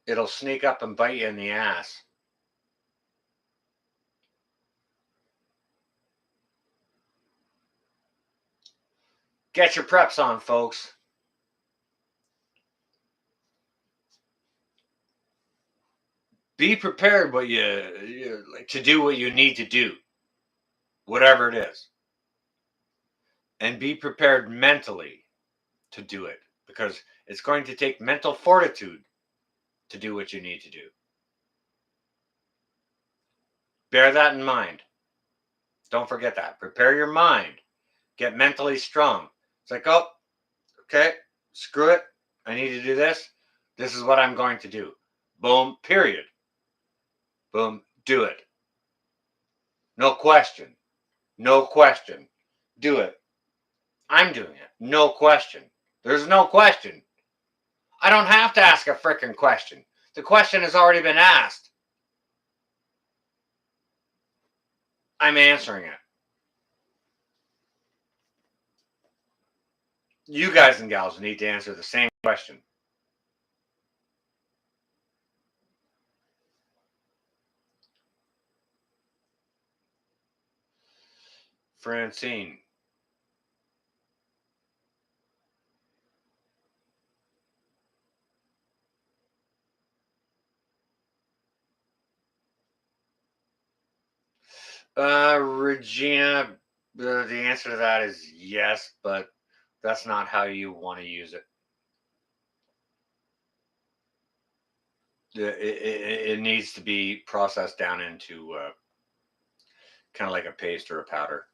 It'll sneak up and bite you in the ass. Get your preps on, folks. Be prepared to do what you need to do, whatever it is. And be prepared mentally to do it, because it's going to take mental fortitude to do what you need to do. Bear that in mind. Don't forget that. Prepare your mind. Get mentally strong. It's like, oh, okay, screw it. I need to do this. This is what I'm going to do. Boom, period. Boom, do it. No question. No question. Do it. I'm doing it. No question. There's no question. I don't have to ask a freaking question. The question has already been asked. I'm answering it. You guys and gals need to answer the same question. Francine. Regina, the answer to that is yes, but that's not how you want to use it. It needs to be processed down into kind of like a paste or a powder.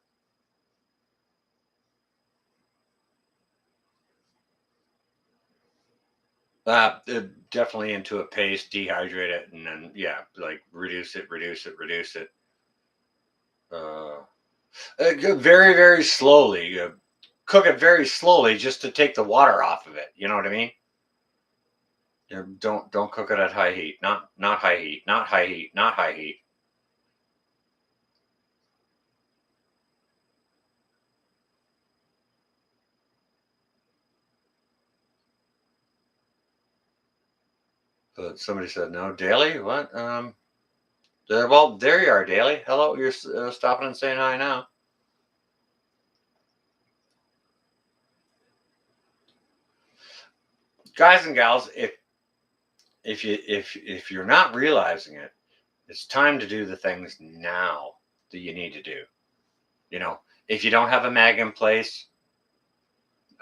Definitely into a paste, dehydrate it, and then reduce it. Very, very slowly. Cook it very slowly just to take the water off of it. You know what I mean? Don't cook it at high heat. Not high heat. Not high heat. Not high heat. But somebody said no. Daily? What? Well, there you are, Daily. Hello. You're stopping and saying hi now. Guys and gals, if you're not realizing it, it's time to do the things now that you need to do. You know, if you don't have a MAG in place,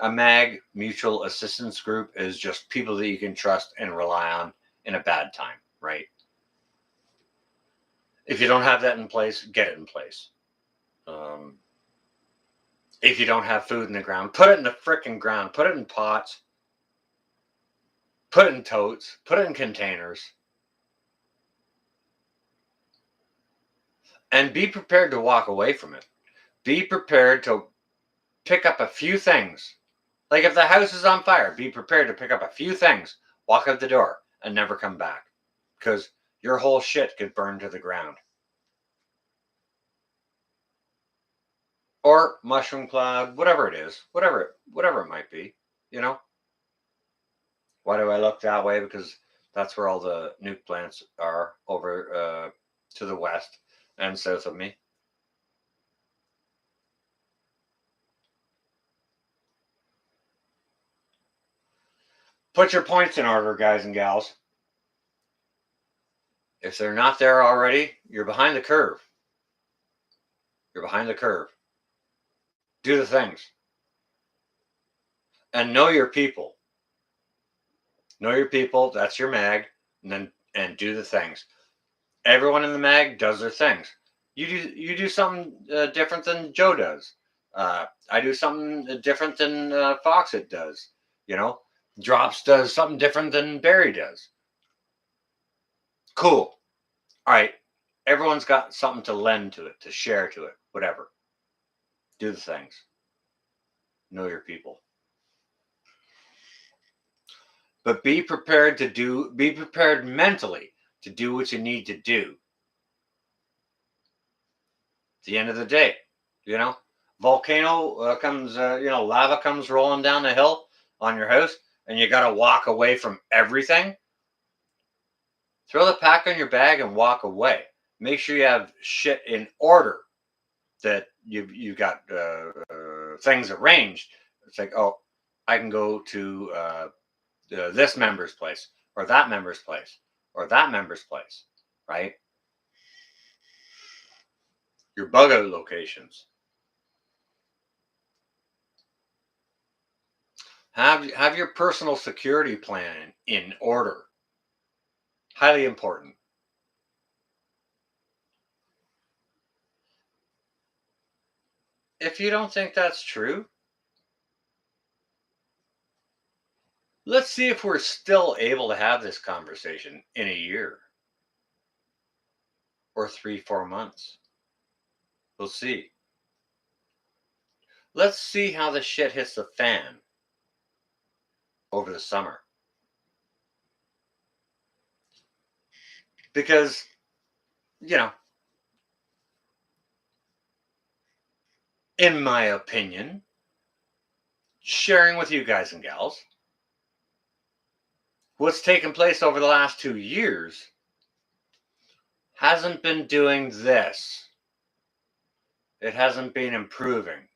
a MAG, mutual assistance group, is just people that you can trust and rely on in a bad time, right? If you don't have that in place, get it in place. If you don't have food in the ground, put it in the frickin' ground. Put it in pots. Put it in totes. Put it in containers. And be prepared to walk away from it. Be prepared to pick up a few things. Like if the house is on fire, be prepared to pick up a few things, walk out the door, and never come back. Because your whole shit could burn to the ground. Or mushroom cloud, whatever it is, whatever it might be, you know. Why do I look that way? Because that's where all the nuke plants are, over to the west and south of me. Put your points in order, guys and gals. If they're not there already, you're behind the curve. You're behind the curve. Do the things. And know your people. Know your people. That's your MAG. And do the things. Everyone in the MAG does their things. You do something different than Joe does. I do something different than Foxit does. You know, Drops does something different than Barry does. Cool. All right. Everyone's got something to lend to it, to share to it, whatever. Do the things. Know your people. But be prepared mentally to do what you need to do. At the end of the day, you know, volcano comes, lava comes rolling down the hill on your house, and you got to walk away from everything. Throw the pack on your bag and walk away. Make sure you have shit in order, that you got things arranged. It's like, oh, I can go to this member's place, or that member's place, or that member's place, right? Your bug out locations. Have your personal security plan in order. Highly important. If you don't think that's true, let's see if we're still able to have this conversation in a year or 3-4 months. We'll see. Let's see how the shit hits the fan over the summer. Because, in my opinion, sharing with you guys and gals, what's taken place over the last 2 years hasn't been doing this. It hasn't been improving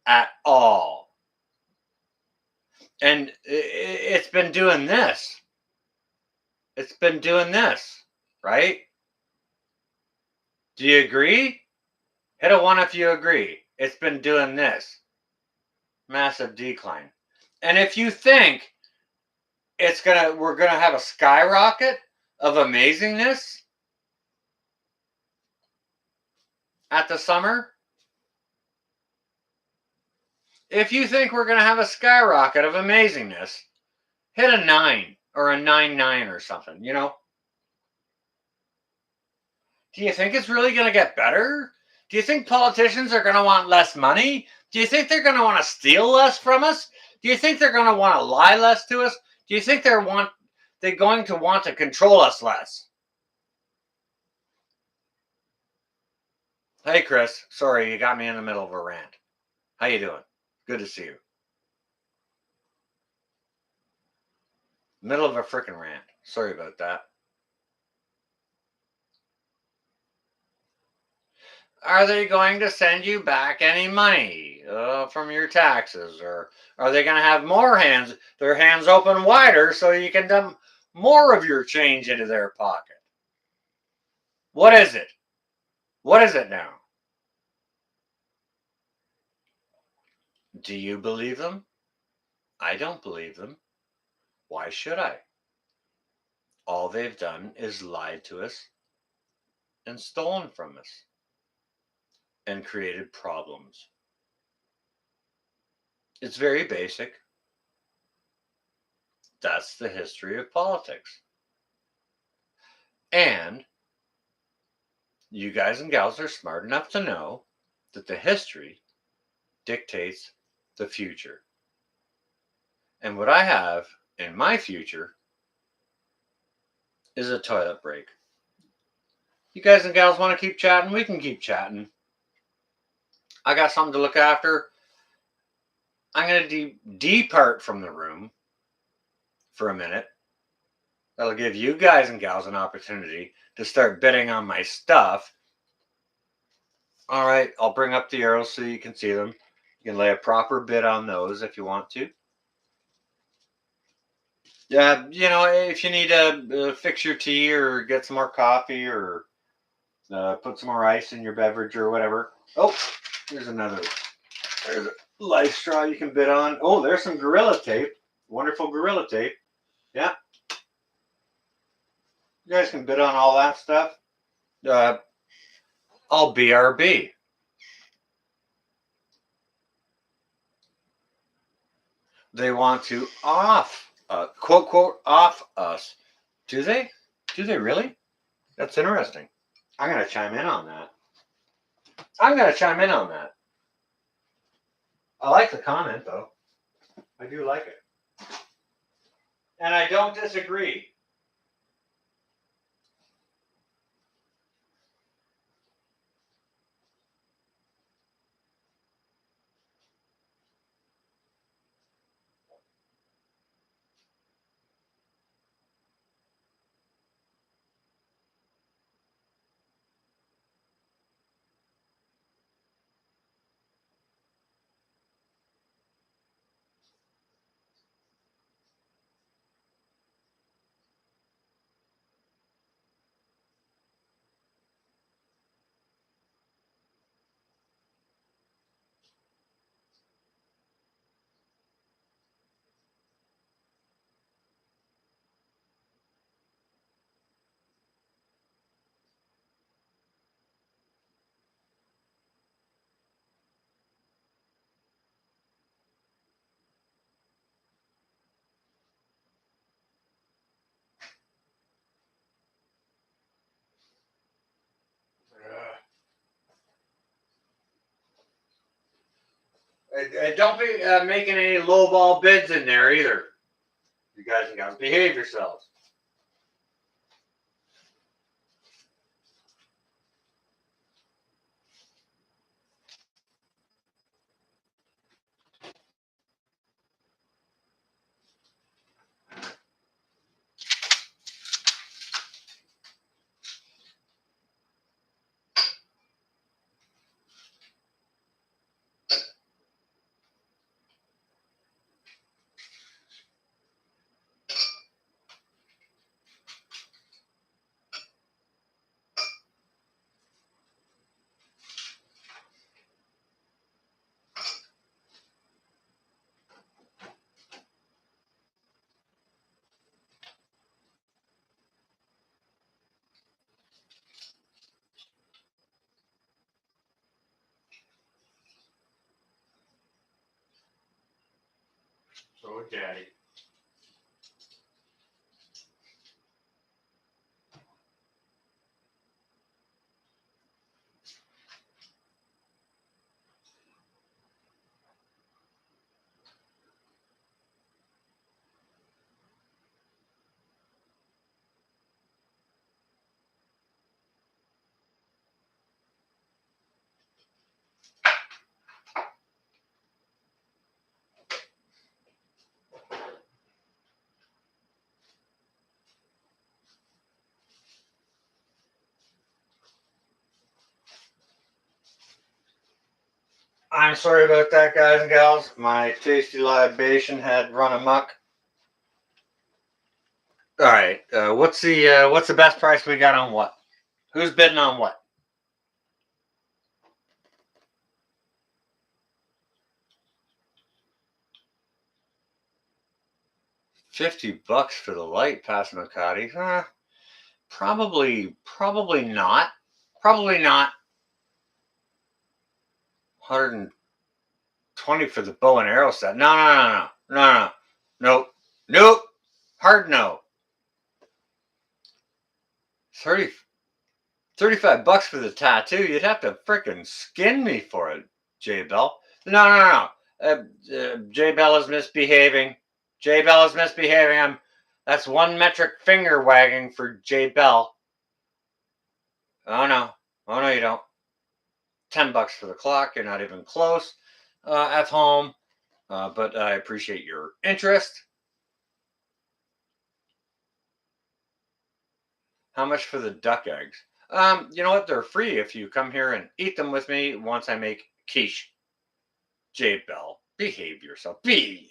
at all. And it's been doing this. It's been doing this, right? Do you agree? Hit a 1 if you agree. It's been doing this. Massive decline. And if you think we're gonna have a skyrocket of amazingness at the summer, if you think we're gonna have a skyrocket of amazingness, hit a 9 or a 9.9 or something, Do you think it's really gonna get better? Do you think politicians are going to want less money? Do you think they're going to want to steal less from us? Do you think they're going to want to lie less to us? Do you think they're going to want to control us less? Hey, Chris. Sorry, you got me in the middle of a rant. How you doing? Good to see you. Middle of a freaking rant. Sorry about that. Are they going to send you back any money from your taxes, or are they going to have their hands open wider so you can dump more of your change into their pocket? What is it? What is it now? Do you believe them? I don't believe them. Why should I? All they've done is lied to us and stolen from us and created problems. It's very basic. That's the history of politics. And you guys and gals are smart enough to know that the history dictates the future. And what I have in my future is a toilet break. You guys and gals want to keep chatting? We can keep chatting. I got something to look after. I'm going to depart from the room for a minute. That'll give you guys and gals an opportunity to start bidding on my stuff. All right, I'll bring up the arrows so you can see them. You can lay a proper bid on those if you want to. Yeah, if you need to fix your tea or get some more coffee or put some more ice in your beverage or whatever. Oh, there's a life straw you can bid on. Oh, there's some Gorilla Tape. Wonderful Gorilla Tape. Yeah. You guys can bid on all that stuff. I'll BRB. They want to quote, off us. Do they? Do they really? That's interesting. I'm going to chime in on that. I like the comment, though. I do like it. And I don't disagree. Don't be making any lowball bids in there either. You guys and gals, behave yourselves. So, Daddy. I'm sorry about that, guys and gals. My tasty libation had run amok. All right, what's the best price we got on what? Who's bidding on what? $50 for the light, Passamaquoddy. Probably not. Probably not. 120 for the bow and arrow set. No. Nope. Hard no. 30, $35 for the tattoo. You'd have to frickin' skin me for it, J Bell. No. J Bell is misbehaving. That's one metric finger wagging for J Bell. Oh no, you don't. $10 for the clock. You're not even close. At home, but I appreciate your interest. How much for the duck eggs? You know what? They're free if you come here and eat them with me once I make quiche. J Bell, behave yourself. Behave.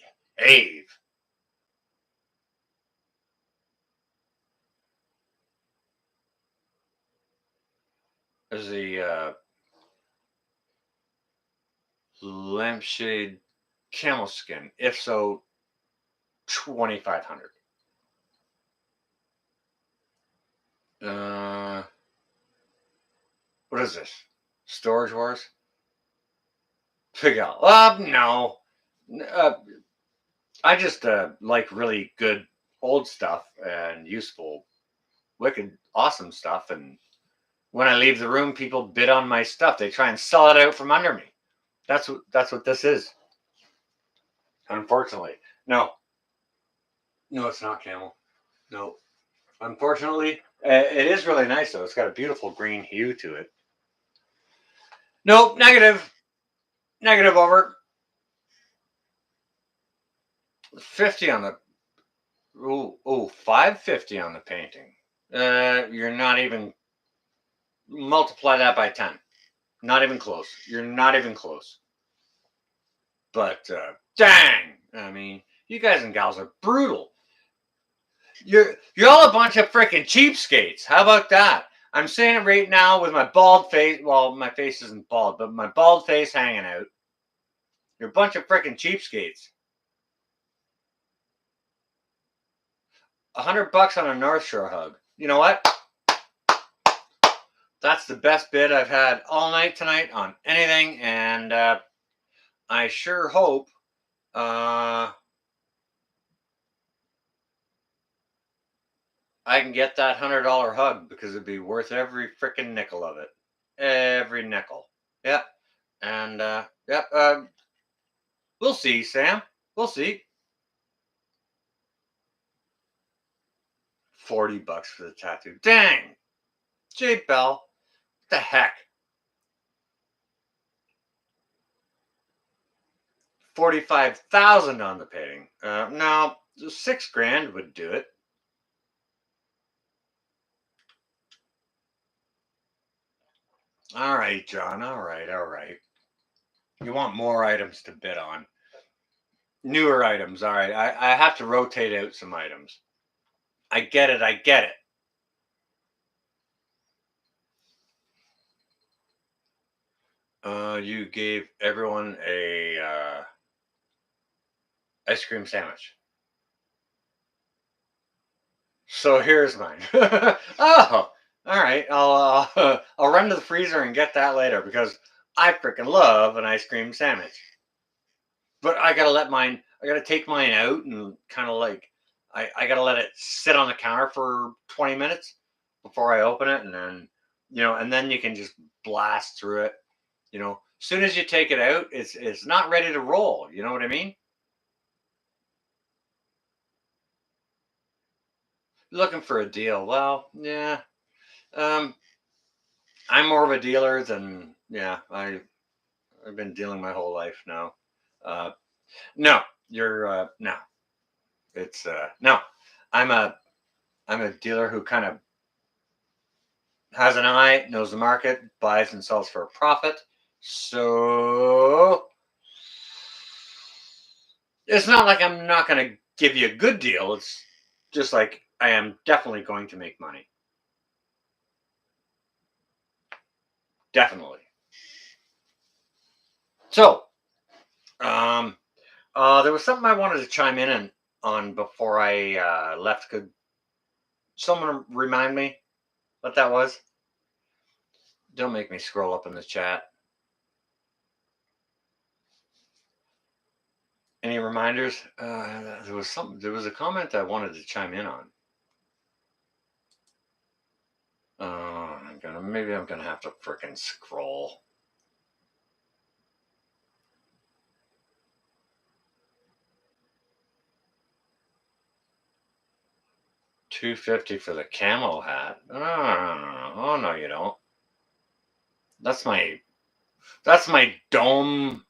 There's the lampshade camel skin. If so, 2,500. What is this? Storage Wars? Pig out. No. I just like really good old stuff and useful, wicked, awesome stuff. And when I leave the room, people bid on my stuff. They try and sell it out from under me. That's what this is. Unfortunately, no, it's not camel. No, unfortunately, it is really nice though. It's got a beautiful green hue to it. Nope, negative over 50 on the. Oh, 550 on the painting. You're not even multiply that by 10. Not even close. You're not even close. But dang, I mean, you guys and gals are brutal. You're all a bunch of freaking cheapskates. How about that? I'm saying it right now with my bald face. Well, my face isn't bald, but my bald face hanging out. You're a bunch of freaking cheapskates. $100 on a Northshore hug. You know what? That's the best bid I've had all night tonight on anything, and I sure hope I can get that $100 hug because it'd be worth every freaking nickel of it. Every nickel. Yep. And we'll see, Sam. We'll see. $40 for the tattoo. Dang. J Bell. What the heck? 45,000 on the painting. No, $6,000 would do it. All right, John. All right. You want more items to bid on. Newer items. All right. I have to rotate out some items. I get it. You gave everyone a ice cream sandwich. So here's mine. Oh, all right. I'll run to the freezer and get that later because I freaking love an ice cream sandwich. But I gotta take mine out and kind of like I gotta let it sit on the counter for 20 minutes before I open it, and then and then you can just blast through it. As soon as you take it out, it's not ready to roll. You know what I mean? Looking for a deal. Well, yeah. Um, I'm more of a dealer than yeah. I've been dealing my whole life now. Uh, no, you're no. It's no. I'm a I'm a dealer who kind of has an eye, knows the market, buys and sells for a profit. So It's not like I'm not going to give you a good deal. It's just like I am definitely going to make money. Definitely. So, um, there was something I wanted to chime in on before I left. Could someone remind me what that was? Don't make me scroll up in the chat. Any reminders? There was something. There was a comment I wanted to chime in on. Maybe I'm gonna have to frickin' scroll. $250 for the camo hat. Oh no, you don't. That's my dome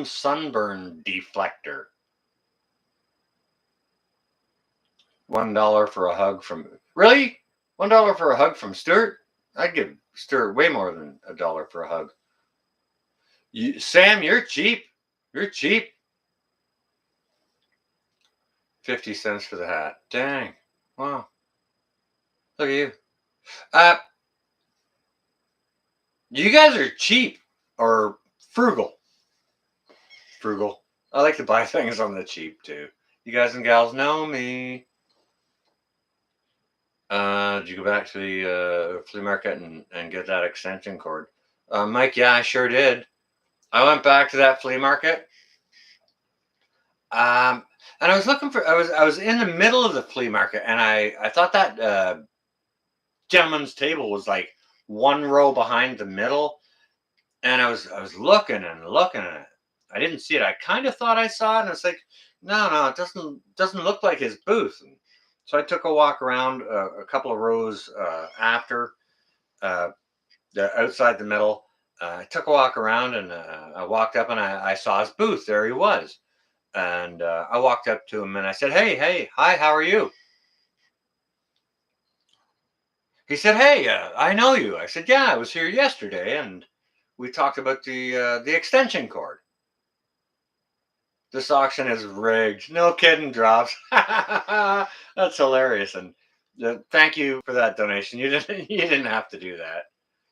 sunburn deflector. $1 for a hug from really? $1 for a hug from Stuart? I'd give Stuart way more than $1 for a hug. Sam, you're cheap. You're cheap. 50 cents for the hat. Dang. Wow. Look at you. Uh, you guys are cheap or frugal. Frugal. I like to buy things on the cheap too. You guys and gals know me. Did you go back to the flea market and get that extension cord? Mike, yeah, I sure did. I went back to that flea market. And I was looking for. I was in the middle of the flea market, and I thought that gentleman's table was like one row behind the middle, and I was looking and looking at it. I didn't see it. I kind of thought I saw it, and it's like, no, it doesn't look like his booth. And so I took a walk around a couple of rows after uh, outside the middle. I took a walk around, and I walked up, and I saw his booth. There he was, and I walked up to him, and I said, hey, hi, how are you? He said, hey, I know you. I said, yeah, I was here yesterday, and we talked about the extension cord. This auction is rigged. No kidding, drops. That's hilarious. And thank you for that donation. You didn't you didn't have to do that.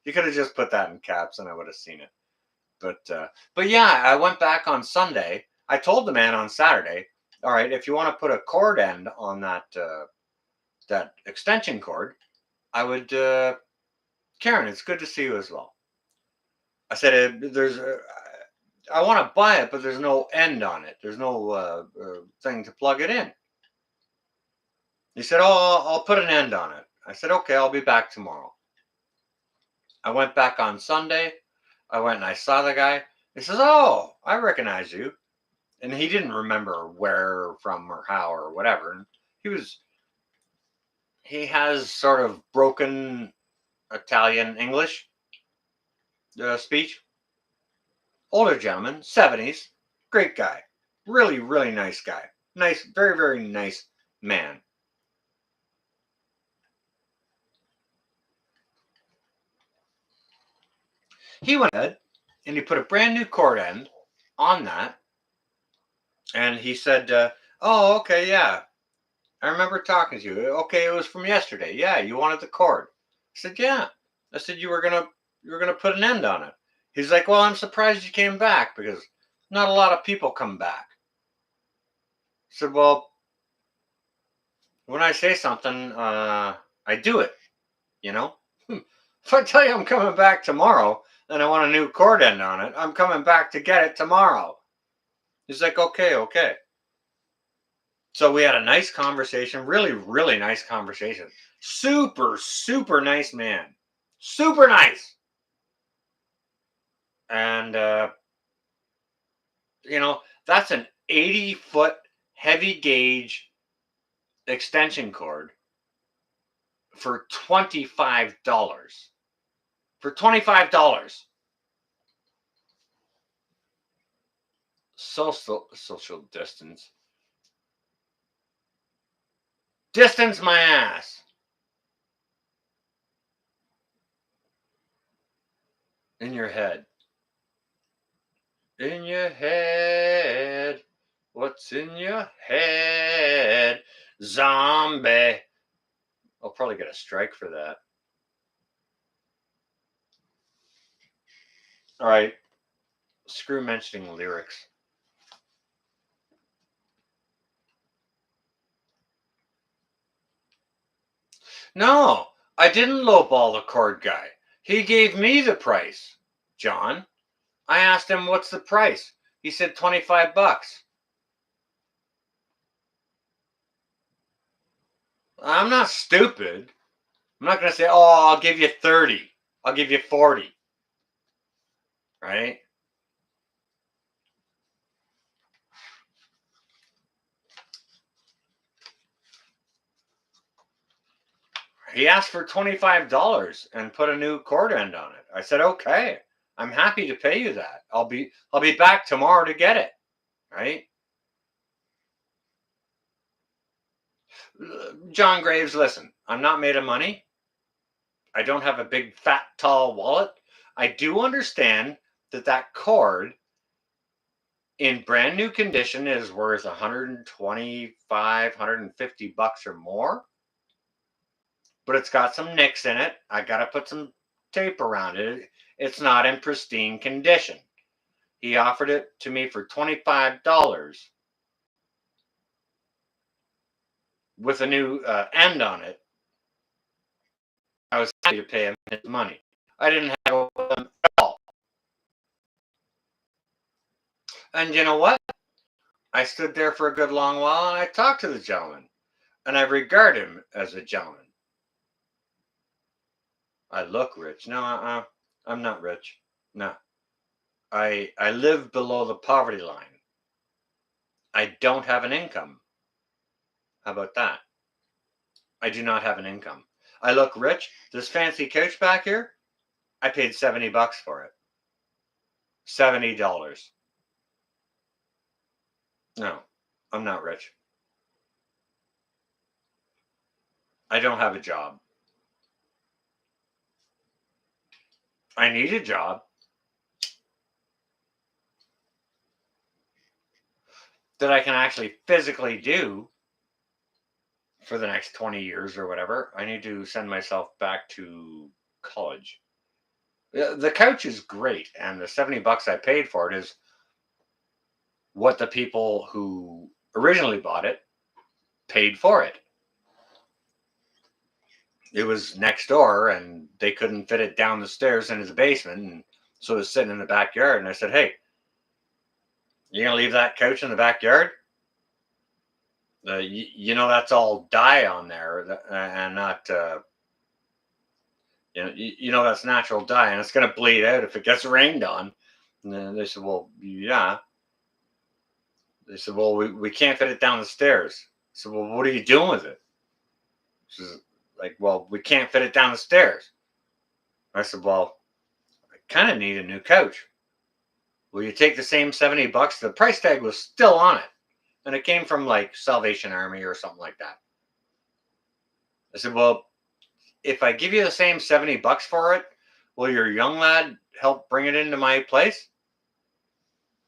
You could have just put that in caps, and I would have seen it. But yeah, I went back on Sunday. I told the man on Saturday, all right, if you want to put a cord end on that extension cord, I would. Karen, it's good to see you as well. I said, I want to buy it, but there's no end on it. There's no thing to plug it in. He said, oh, I'll put an end on it. I said, okay, I'll be back tomorrow. I went back on Sunday. I went and I saw the guy. He says, oh, I recognize you. And he didn't remember where from or how or whatever. And he has sort of broken Italian English speech. Older gentleman, 70s, great guy. Really, really nice guy. Nice, very, very nice man. He went ahead and he put a brand new cord end on that. And he said, oh, okay, yeah. I remember talking to you. Okay, it was from yesterday. Yeah, you wanted the cord. I said, yeah. I said you were gonna put an end on it. He's like, well, I'm surprised you came back because not a lot of people come back. I said, well, when I say something, I do it. You know, if I tell you I'm coming back tomorrow and I want a new cord end on it, I'm coming back to get it tomorrow. He's like, okay, okay. So we had a nice conversation, really, really nice conversation. Super, super nice man. Super nice. And, that's an 80-foot heavy gauge extension cord for $25. For $25. Social distance. Distance my ass. In your head. In your head. What's in your head, zombie? I'll probably get a strike for that. All right, screw mentioning lyrics. No, I didn't lowball the cord guy. He gave me the price, John. I asked him, what's the price? He said 25 bucks. I'm not stupid. I'm not going to say, oh, I'll give you 30. I'll give you 40. Right? He asked for $25 and put a new cord end on it. I said, okay, I'm happy to pay you that. I'll be back tomorrow to get it. Right? John Graves, listen, I'm not made of money. I don't have a big, fat, tall wallet. I do understand that cord in brand new condition is worth 125, 150 bucks or more. But it's got some nicks in it. I got to put some tape around it. It's not in pristine condition. He offered it to me for $25 with a new end on it. I was happy to pay him his money. I didn't have him at all. And you know what? I stood there for a good long while and I talked to the gentleman. And I regard him as a gentleman. I look rich. No, I'm not rich. No. I live below the poverty line. I don't have an income. How about that? I do not have an income. I look rich. This fancy couch back here, I paid 70 bucks for it. $70. No, I'm not rich. I don't have a job. I need a job that I can actually physically do for the next 20 years or whatever. I need to send myself back to college. The couch is great, and the 70 bucks I paid for it is what the people who originally bought it paid for it. It was next door, and they couldn't fit it down the stairs into the basement, and so it was sitting in the backyard. And I said, "Hey, you gonna leave that couch in the backyard? You know that's all dye on there, and not you know that's natural dye, and it's gonna bleed out if it gets rained on." And then they said, "Well, yeah." They said, "Well, we can't fit it down the stairs." I said, "Well, what are you doing with it?" She's like, "Well, we can't fit it down the stairs." I said, "Well, I kind of need a new couch. Will you take the same 70 bucks?" The price tag was still on it. And it came from like Salvation Army or something like that. I said, "Well, if I give you the same 70 bucks for it, will your young lad help bring it into my place?"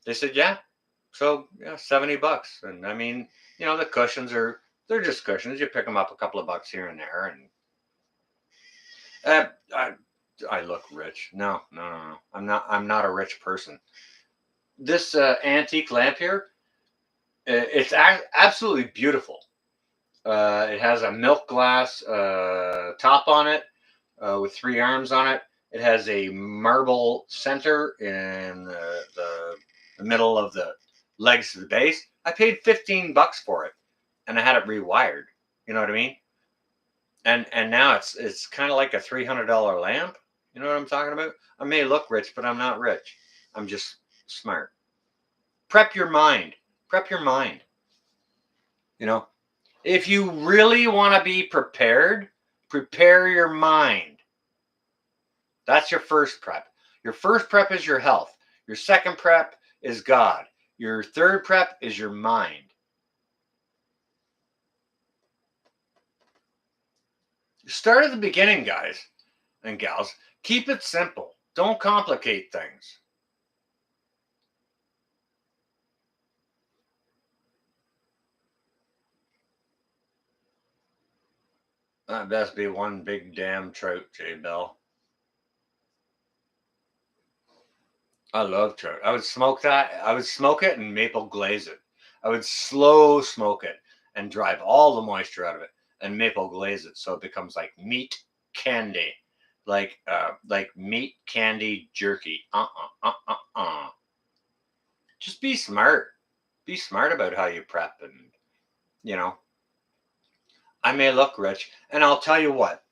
They said, "Yeah." So, yeah, 70 bucks. And I mean, the cushions they're just cushions. You pick them up a couple of bucks here and there. And I look rich. No, no, no, no. I'm not a rich person. This antique lamp here, it's absolutely beautiful. It has a milk glass top on it with three arms on it. It has a marble center in the middle of the legs of the base. I paid 15 bucks for it, and I had it rewired. You know what I mean? And now it's kind of like a $300 lamp. You know what I'm talking about? I may look rich, but I'm not rich. I'm just smart. Prep your mind. Prep your mind. If you really want to be prepared, prepare your mind. That's your first prep. Your first prep is your health. Your second prep is God. Your third prep is your mind. Start at the beginning, guys and gals. Keep it simple. Don't complicate things. That best be one big damn trout, J Bell. I love trout. I would smoke that. I would smoke it and maple glaze it. I would slow smoke it and drive all the moisture out of it and maple glaze it so it becomes like meat candy, like meat candy jerky. Just be smart. Be smart about how you prep, and you know. I may look rich, and I'll tell you what.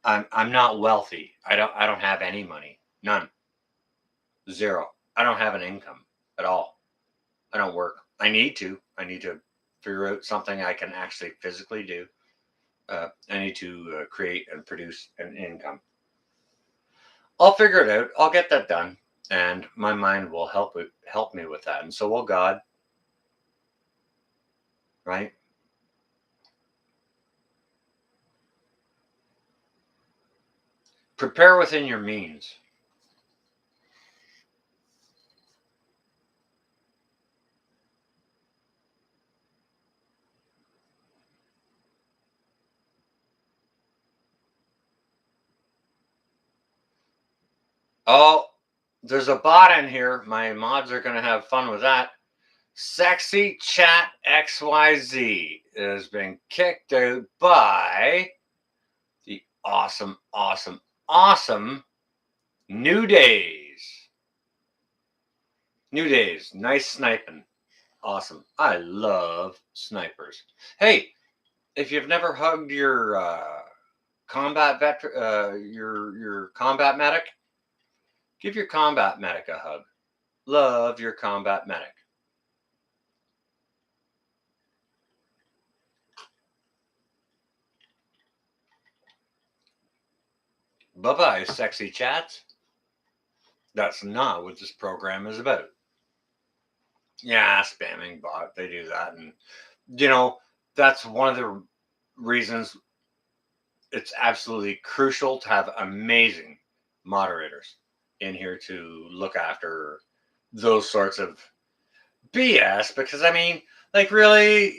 I'm not wealthy. I don't have any money. None. Zero. I don't have an income at all. I don't work. I need to. I need to figure out something I can actually physically do. I need to create and produce an income. I'll figure it out. I'll get that done, and my mind will help me with that, and so will God. Right? Prepare within your means. Oh, there's a bot in here. My mods are going to have fun with that. Sexy Chat XYZ has been kicked out by the awesome, awesome, awesome New Days. New Days, nice sniping. Awesome. I love snipers. Hey, if you've never hugged your combat veteran, your combat medic, give your combat medic a hug. Love your combat medic. Bye-bye, sexy chats. That's not what this program is about. Yeah, spamming bot. They do that. And, you know, that's one of the reasons it's absolutely crucial to have amazing moderators in here to look after those sorts of BS. Because, I mean, like, really,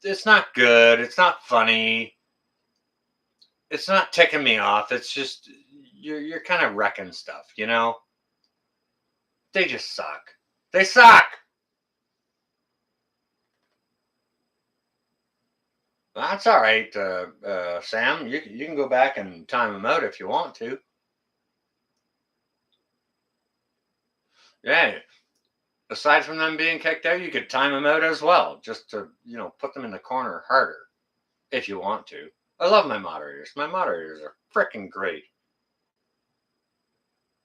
it's not good. It's not funny. It's not ticking me off. It's just, you're kind of wrecking stuff, you know? They just suck. They suck. That's all right, Sam. You can go back and time them out if you want to. Yeah. Aside from them being kicked out, you could time them out as well, just to put them in the corner harder if you want to. I love my moderators. My moderators are freaking great.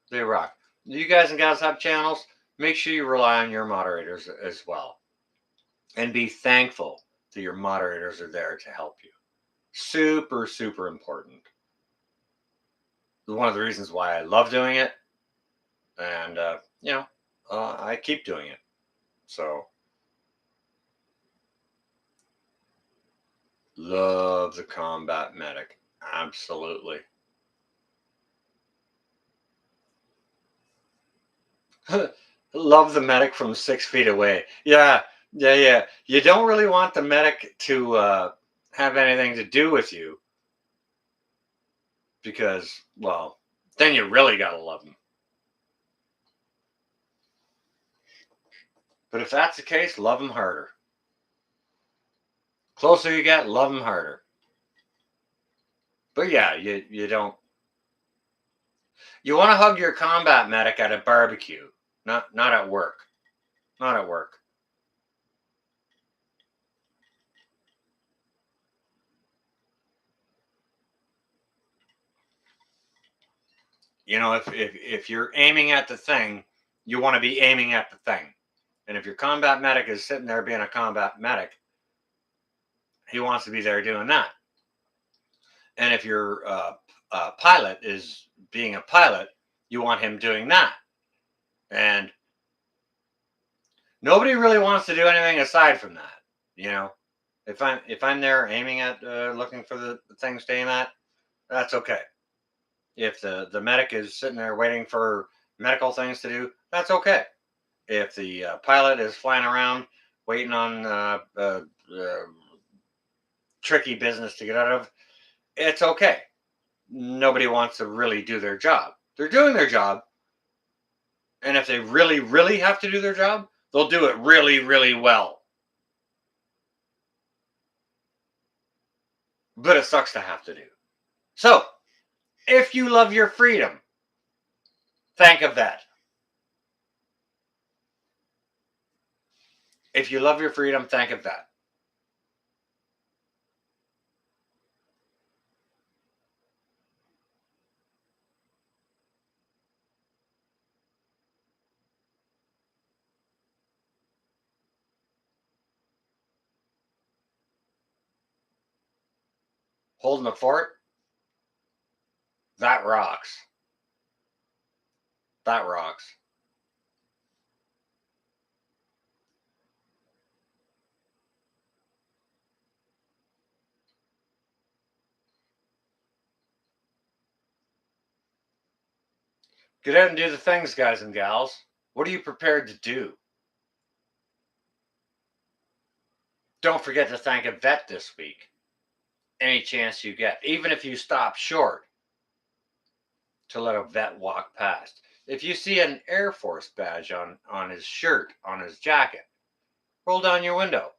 They rock. You guys and gals have channels. Make sure you rely on your moderators as well, and be thankful that your moderators are there to help you. Super, super important. One of the reasons why I love doing it, and I keep doing it. So, love the combat medic. Absolutely. Love the medic from 6 feet away. Yeah, yeah, yeah. You don't really want the medic to have anything to do with you because, well, then you really got to love them. But if that's the case, love them harder. Closer you get, love them harder. But yeah, you don't. You want to hug your combat medic at a barbecue, not at work. Not at work. If you're aiming at the thing, you want to be aiming at the thing. And if your combat medic is sitting there being a combat medic, he wants to be there doing that. And if your pilot is being a pilot, you want him doing that. And nobody really wants to do anything aside from that. If I'm there aiming at looking for the things to aim at, that's okay. If the medic is sitting there waiting for medical things to do, that's okay. If the pilot is flying around waiting on tricky business to get out of, it's okay. Nobody wants to really do their job. They're doing their job. And if they really, really have to do their job, they'll do it really, really well. But it sucks to have to do. So, if you love your freedom, thank a vet. If you love your freedom, thank a vet. Holding the fort, that rocks. That rocks. Get out and do the things, guys and gals. What are you prepared to do? Don't forget to thank a vet this week. Any chance you get, even if you stop short to let a vet walk past. If you see an Air Force badge on his shirt, on his jacket, roll down your window.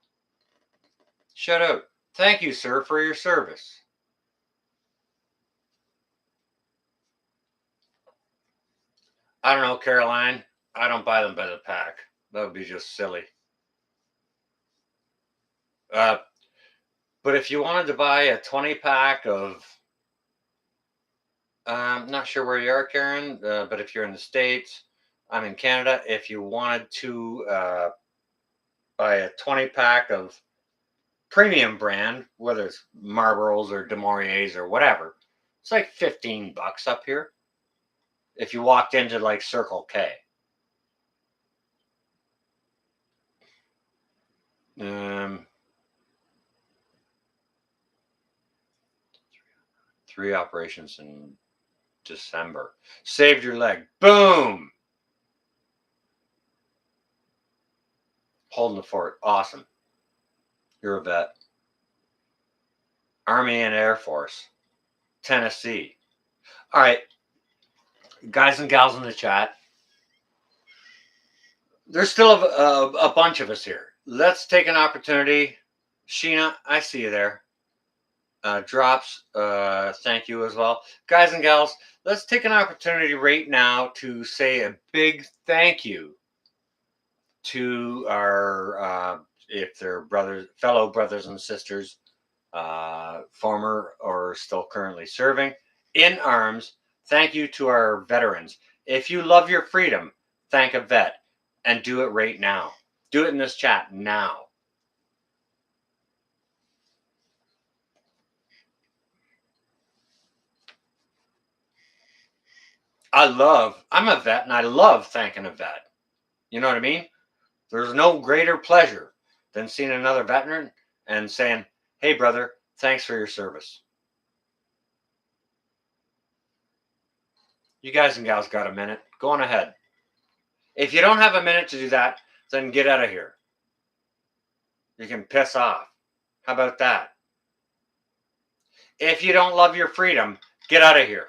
Shout out, thank you, sir, for your service. I don't know, Caroline. I don't buy them by the pack. That would be just silly. But if you wanted to buy a 20 pack of, I'm not sure where you are, Karen, but if you're in the States, I'm in Canada. If you wanted to buy a 20 pack of premium brand, whether it's Marlboros or Demoriers or whatever, it's like $15 up here. If you walked into like Circle K. Three operations in December. Saved your leg. Boom. Holding the fort. Awesome. You're a vet. Army and Air Force. Tennessee. All right. Guys and gals in the chat. There's still a bunch of us here. Let's take an opportunity. Sheena, I see you there. Drops, thank you as well. Guys and gals, let's take an opportunity right now to say a big thank you to our, if they're fellow brothers and sisters, former or still currently serving in arms. Thank you to our veterans. If you love your freedom, thank a vet and do it right now. Do it in this chat now. I'm a vet and I love thanking a vet. You know what I mean? There's no greater pleasure than seeing another veteran and saying, hey, brother, thanks for your service. You guys and gals got a minute? Go on ahead. If you don't have a minute to do that, then get out of here. You can piss off. How about that? If you don't love your freedom, get out of here.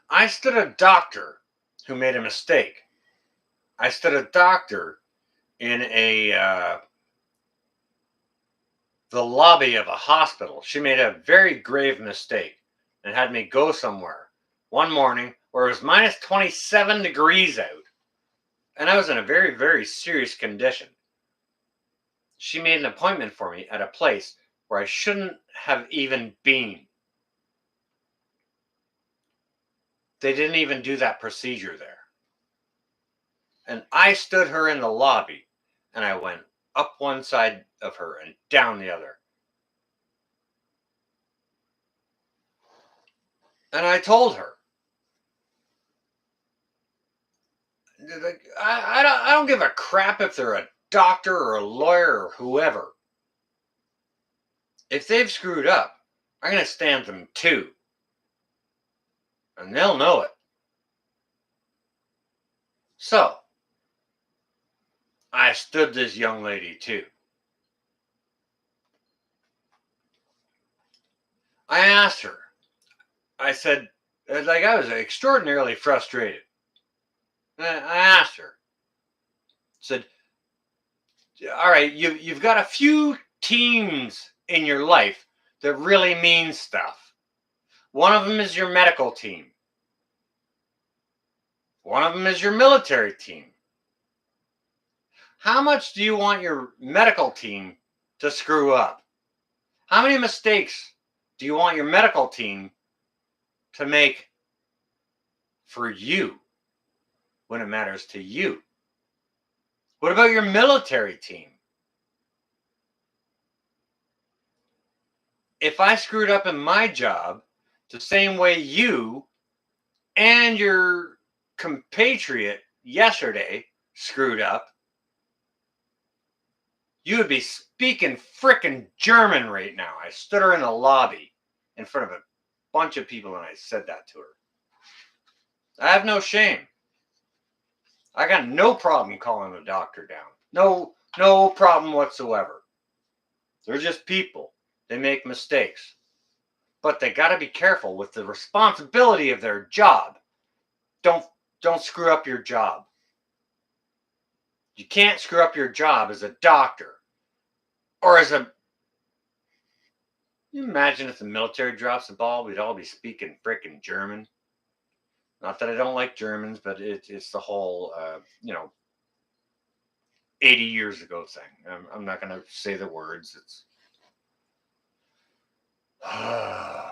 I stood a doctor who made a mistake. I stood a doctor in the lobby of a hospital. She made a very grave mistake and had me go somewhere one morning where it was minus 27 degrees out. And I was in a very, very serious condition. She made an appointment for me at a place where I shouldn't have even been. They didn't even do that procedure there. And I stood her in the lobby and I went up one side of her and down the other. And I told her, I don't give a crap if they're a doctor or a lawyer or whoever, if they've screwed up, I'm going to stamp them too. And they'll know it. So, I stood this young lady too. I asked her, I said, like, I was extraordinarily frustrated. I asked her, said, all right, you've got a few teams in your life that really mean stuff. One of them is your medical team. One of them is your military team. How much do you want your medical team to screw up? How many mistakes do you want your medical team to make for you when it matters to you? What about your military team? If I screwed up in my job the same way you and your compatriot yesterday screwed up, you would be speaking frickin' German right now. I stood her in the lobby in front of a bunch of people and I said that to her. I have no shame. I got no problem calling the doctor down. No problem whatsoever. They're just people. They make mistakes. But they got to be careful with the responsibility of their job. Don't screw up your job. You can't screw up your job as a doctor or as a... Can you imagine if the military drops the ball, we'd all be speaking frickin' German. Not that I don't like Germans, but it's the whole, 80 years ago thing. I'm not going to say the words. It's... I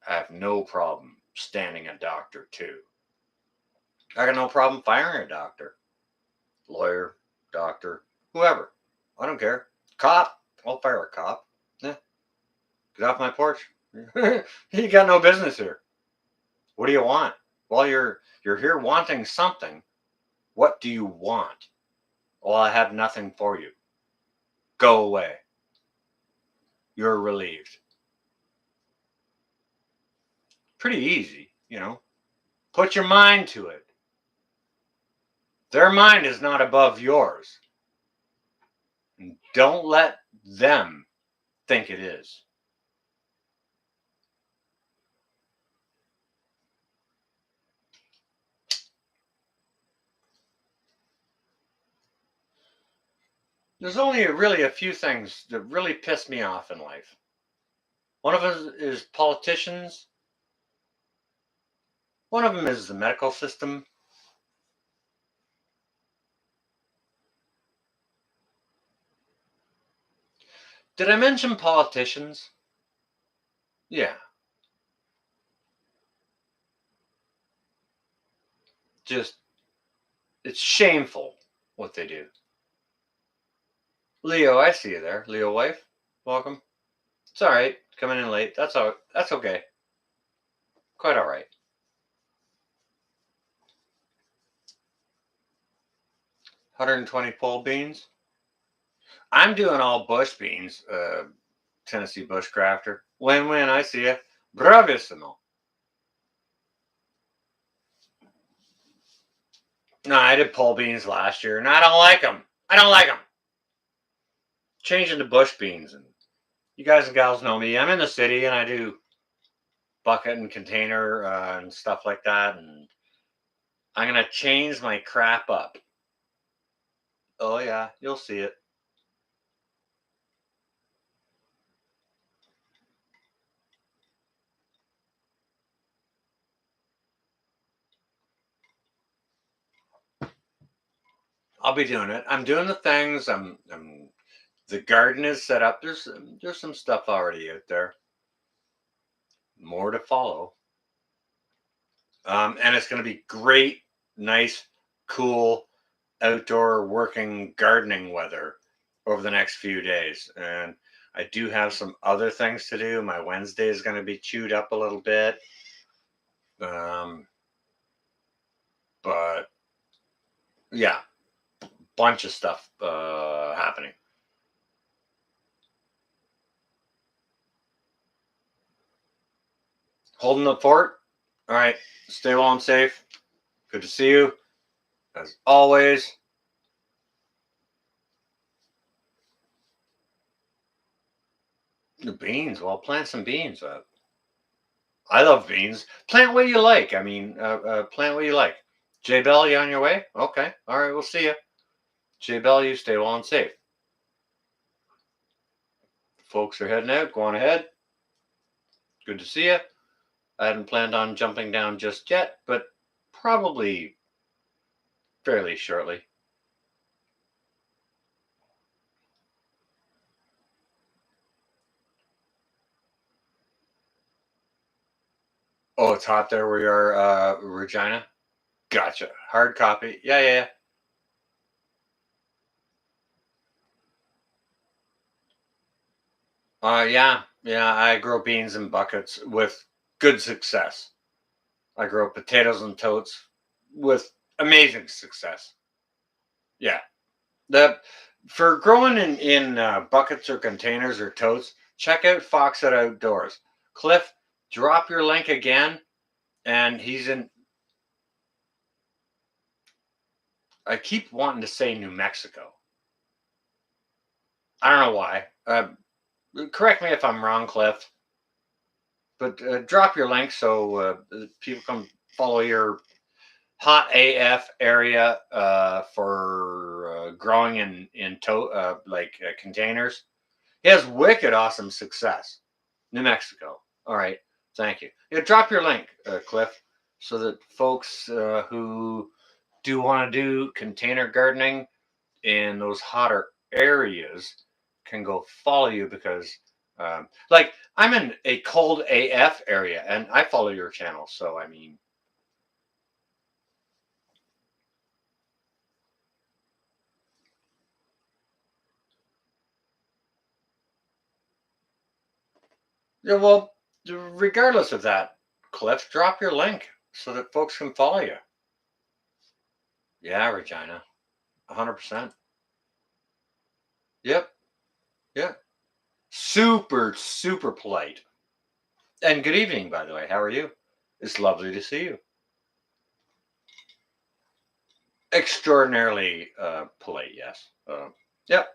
have no problem standing a doctor too. I got no problem firing a doctor, lawyer, doctor, whoever. I don't care. Cop, I'll fire a cop. Yeah. Get off my porch. You got no business here. What do you want? Well, you're here wanting something. What do you want? Well, I have nothing for you. Go away. You're relieved. Pretty easy, Put your mind to it. Their mind is not above yours. And don't let them think it is. There's only really a few things that really piss me off in life. One of them is politicians. One of them is the medical system. Did I mention politicians? Yeah. Just, it's shameful what they do. Leo, I see you there. Leo wife, welcome. It's all right. Coming in late. That's okay. Quite all right. $120 pole beans. I'm doing all bush beans, Tennessee bushcrafter. Win-win, I see you. Bravissimo. No, I did pole beans last year, and I don't like them. Changing to bush beans, and you guys and gals know me. I'm in the city, and I do bucket and container and stuff like that, and I'm going to change my crap up. Oh, yeah, you'll see it. I'll be doing it. I'm doing the things. The garden is set up. There's some stuff already out there. More to follow. And it's going to be great, nice, cool, outdoor working gardening weather over the next few days. And I do have some other things to do. My Wednesday is going to be chewed up a little bit. But yeah, bunch of stuff happening. Holding the fort. All right. Stay well and safe. Good to see you. As always. The beans. Well, plant some beans. I love beans. Plant what you like. I mean, plant what you like. J Bell, you on your way? Okay. All right. We'll see you. J Bell, you stay well and safe. Folks are heading out. Go on ahead. Good to see you. I hadn't planned on jumping down just yet, but probably fairly shortly. Oh, it's hot there where you are, Regina? Gotcha. Hard copy. Yeah, yeah, yeah. Yeah, yeah. I grow beans in buckets with good success. I grow potatoes and totes with amazing success. Yeah. The For growing in buckets or containers or totes, check out Foxit Outdoors. Cliff, drop your link again, and he's in. I keep wanting to say New Mexico. I don't know why. Correct me if I'm wrong, Cliff, but drop your link so people can follow your hot AF area for growing in containers. He has wicked awesome success. New Mexico. All right. Thank you. Yeah, drop your link, Cliff, so that folks who do want to do container gardening in those hotter areas can go follow you because, like, I'm in a cold AF area and I follow your channel. So, I mean, yeah, well, regardless of that, Cliff, drop your link so that folks can follow you. Yeah, Regina, 100%. Yep. Yeah. Super, super polite. And good evening, by the way. How are you? It's lovely to see you. Extraordinarily polite, yes. Yep.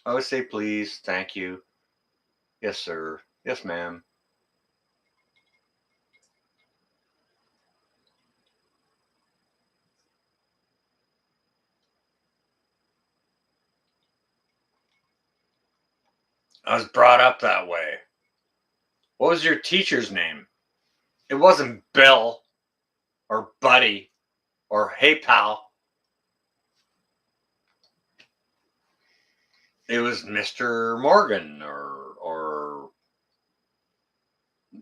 I always say please, thank you. Yes, sir. Yes, ma'am. I was brought up that way. What was your teacher's name? It wasn't Bill or Buddy or Hey Pal. It was Mr. Morgan or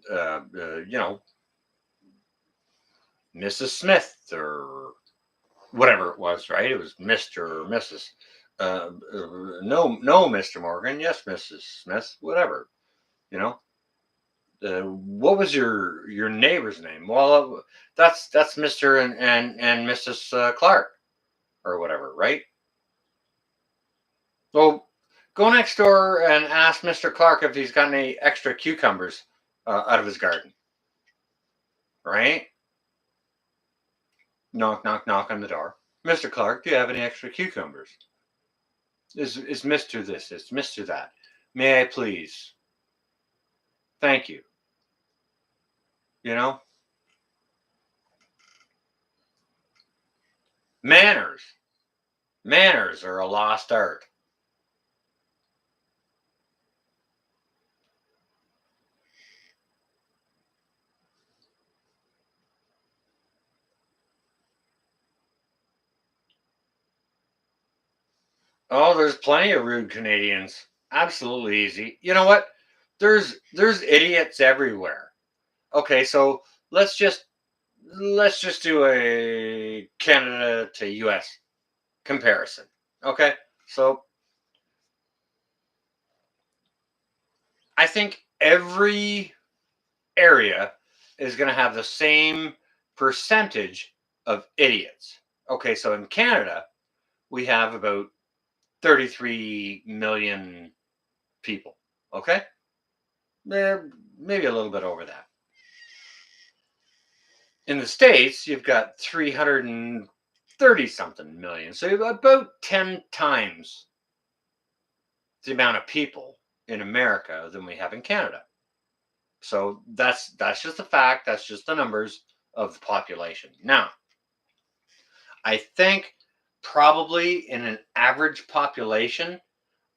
you know, Mrs. Smith or whatever it was, right? It was Mr. or Mrs. No, Mr. Morgan. Yes, Mrs. Smith. Whatever. You know. What was your neighbor's name? Well, that's Mr. and Mrs. Clark or whatever, right? Well, go next door and ask Mr. Clark if he's got any extra cucumbers out of his garden, right? Knock, knock, knock on the door. Mr. Clark, do you have any extra cucumbers? Is Mr. this? Is Mr. that? May I please? Thank you. You know, manners. Manners are a lost art. Oh, there's plenty of rude Canadians. Absolutely easy. You know what? There's idiots everywhere. Okay, so let's just let's just do a Canada to US comparison. Okay? So I think every area is going to have the same percentage of idiots. Okay, so in Canada, we have about 33 million people. Okay? Maybe a little bit over that. In the States, you've got 330 something million. So you've about 10 times the amount of people in America than we have in Canada. So that's just a fact. That's just the numbers of the population. Now, I think probably in an average population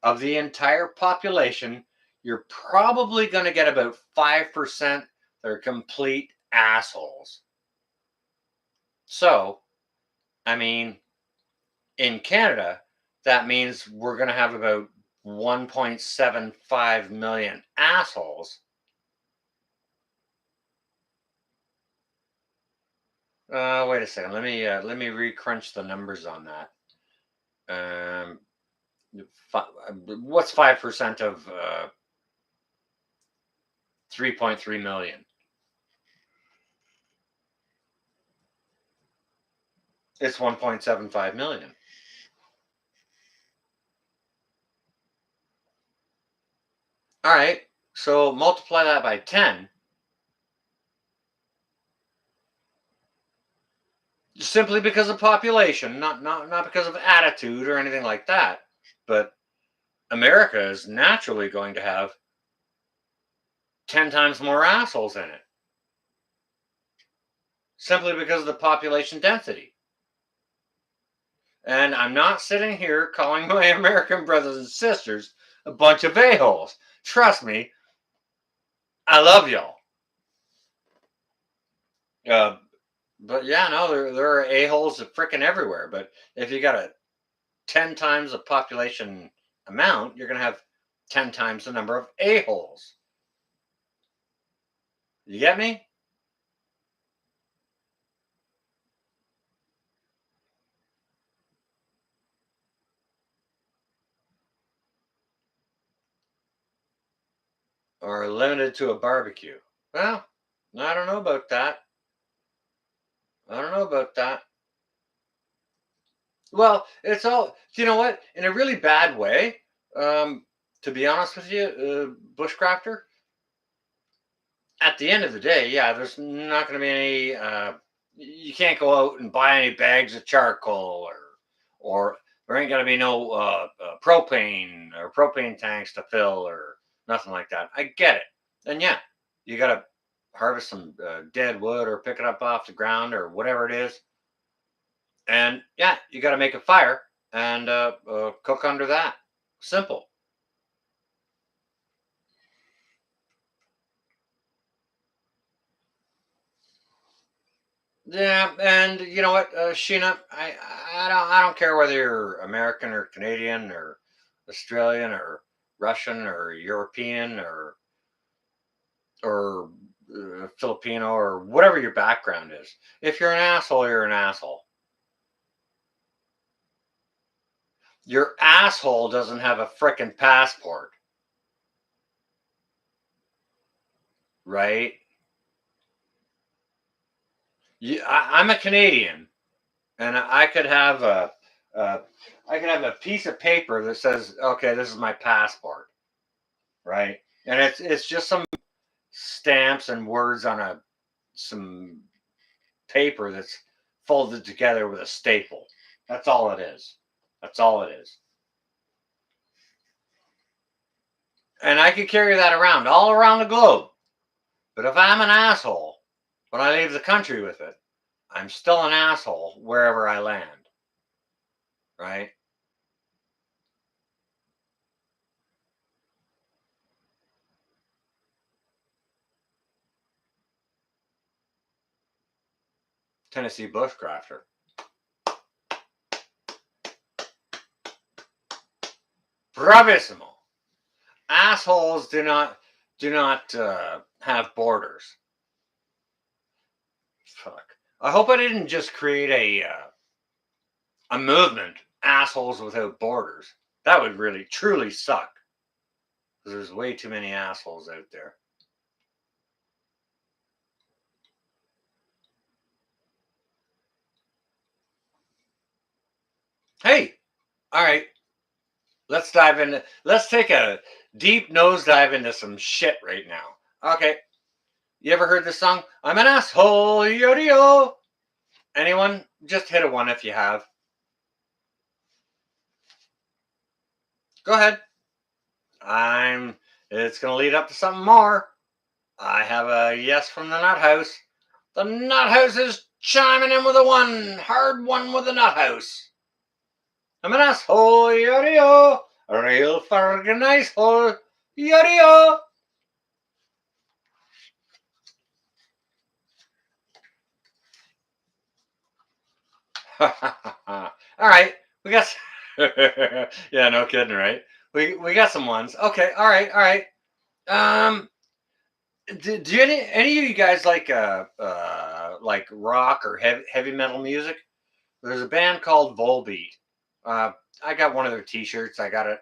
of the entire population, you're probably going to get about 5% that are complete assholes. So, I mean, in Canada, that means we're going to have about 1.75 million assholes. Wait a second. Let me recrunch the numbers on that. Um, what's 5% of 3.3 million? It's 1.75 million. All right. So multiply that by 10. Simply because of population, not because of attitude or anything like that. But America is naturally going to have 10 times more assholes in it. Simply because of the population density. And I'm not sitting here calling my American brothers and sisters a bunch of a-holes. Trust me, I love y'all. But yeah, no, there are a-holes freaking everywhere. But if you got a 10 times the population amount, you're going to have 10 times the number of a-holes. You get me? Or limited to a barbecue. Well, I don't know about that. I don't know about that. Well, it's all, you know what? In a really bad way, to be honest with you, bushcrafter, at the end of the day, yeah, there's not going to be any, you can't go out and buy any bags of charcoal or there ain't going to be no propane or propane tanks to fill or nothing like that. I get it. And yeah, you got to harvest some dead wood or pick it up off the ground or whatever it is. And yeah, you got to make a fire and cook under that. Simple. Yeah, and you know what, Sheena, I don't care whether you're American or Canadian or Australian or Russian or European or Filipino or whatever your background is. If you're an asshole, you're an asshole. Your asshole doesn't have a frickin' passport, right? I'm a Canadian, and uh, I could have a piece of paper that says, "Okay, this is my passport," right? And it's just some stamps and words on some paper that's folded together with a staple. That's all it is. That's all it is. And I could carry that around all around the globe. But if I'm an asshole when I leave the country with it, I'm still an asshole wherever I land, right? Tennessee bushcrafter. Bravissimo. Assholes do not have borders. Fuck. I hope I didn't just create a movement, assholes without borders. That would really truly suck. Because there's way too many assholes out there. Hey, All right, let's dive into. Let's take a deep nosedive into some shit right now. Okay, you ever heard this song? I'm an asshole, yo. Anyone? Just hit a one if you have. Go ahead. I'm. It's gonna lead up to something more. I have a yes from the Nut House. The Nut House is chiming in with a one. Hard one with the Nut House. I'm an asshole, yo. A real fucking asshole, yo. All right, we got. Yeah, no kidding, right? We got some ones. Okay, all right, all right. Um, do any of you guys like rock or heavy metal music? There's a band called Volbeat. Uh, I got one of their T-shirts. I got it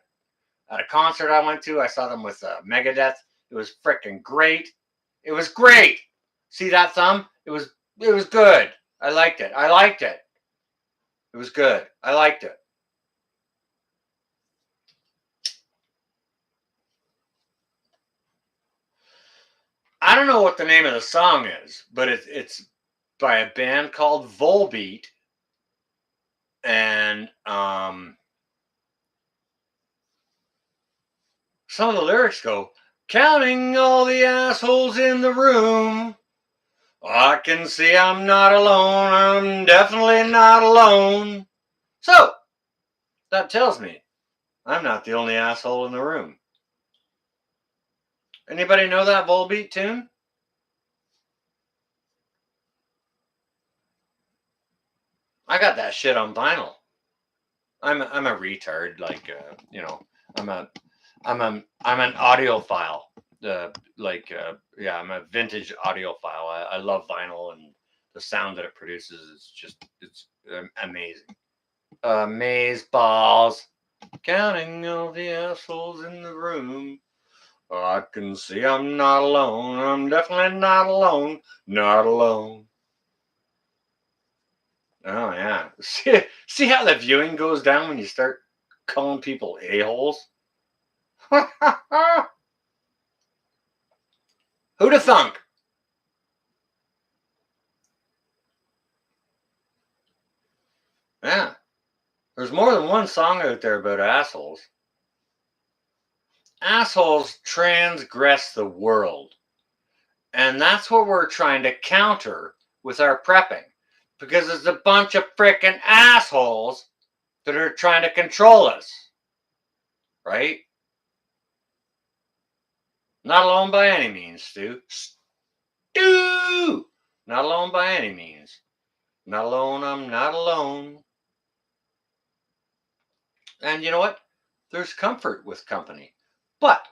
at a concert I went to. I saw them with Megadeth. It was freaking great. It was great. See that thumb? It was good. I liked it. I liked it. It was good. I liked it. I don't know what the name of the song is, but it's by a band called Volbeat, and some of the lyrics go, "Counting all the assholes in the room, I can see I'm not alone. I'm definitely not alone." So that tells me I'm not the only asshole in the room. Anybody know that Volbeat tune? I got that shit on vinyl. I'm a retard. I'm a I'm an audiophile. Yeah, I'm a vintage audiophile. I love vinyl, and the sound that it produces is it's amazing. Maze balls, counting all the assholes in the room. I can see I'm not alone. I'm definitely not alone. Not alone. Oh yeah. See how the viewing goes down when you start calling people a-holes? Who'da thunk? Yeah. There's more than one song out there about assholes. Assholes transgress the world. And that's what we're trying to counter with our prepping. Because there's a bunch of freaking assholes that are trying to control us. Right? Not alone by any means, Stu. Stu! Not alone by any means. Not alone, I'm not alone. And you know what? There's comfort with company. But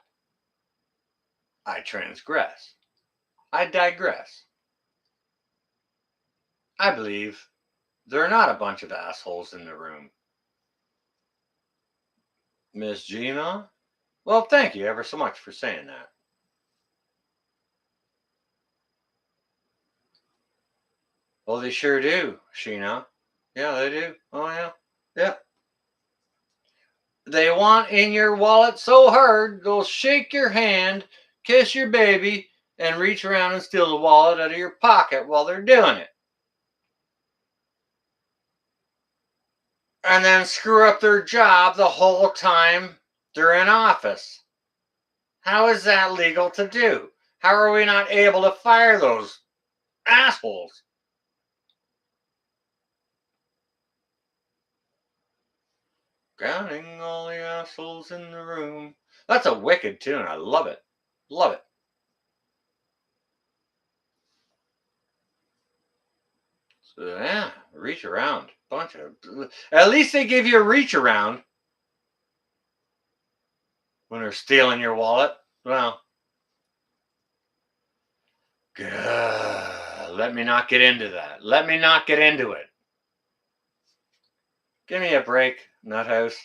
I transgress. I digress. I believe there are not a bunch of assholes in the room. Miss Gina? Well, thank you ever so much for saying that. Well, they sure do, Sheena. Yeah, they do. Oh, yeah. Yeah. They want in your wallet so hard, they'll shake your hand, kiss your baby, and reach around and steal the wallet out of your pocket while they're doing it. And then screw up their job the whole time they're in office. How is that legal to do? How are we not able to fire those assholes? Counting all the assholes in the room. That's a wicked tune. I love it. Love it. So, yeah, reach around. Bunch of. At least they give you a reach around when they're stealing your wallet. Well, let me not get into that. Let me not get into it. Give me a break, Nuthouse.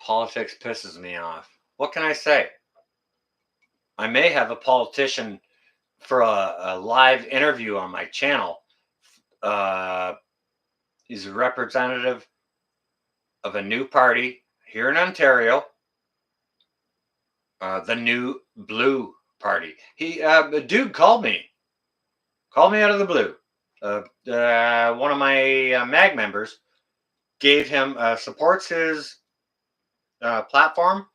Politics pisses me off. What can I say? I may have a politician for a live interview on my channel. He's a representative of a new party here in Ontario, the New Blue Party. The dude called me out of the blue. One of my MAG members gave him supports his platform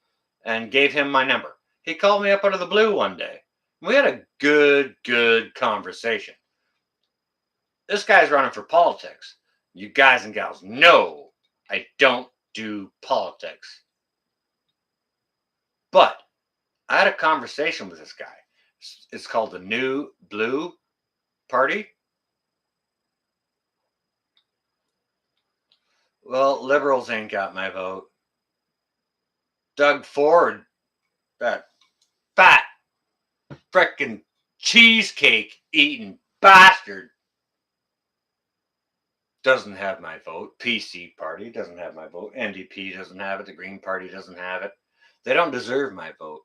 and gave him my number. He called me up out of the blue one day. We had a good conversation. This guy's running for politics. You guys and gals know I don't do politics. But I had a conversation with this guy. It's called the New Blue Party. Well, liberals ain't got my vote. Doug Ford, that fat frickin' cheesecake eating bastard, doesn't have my vote. PC Party doesn't have my vote. NDP doesn't have it. The Green Party doesn't have it. They don't deserve my vote.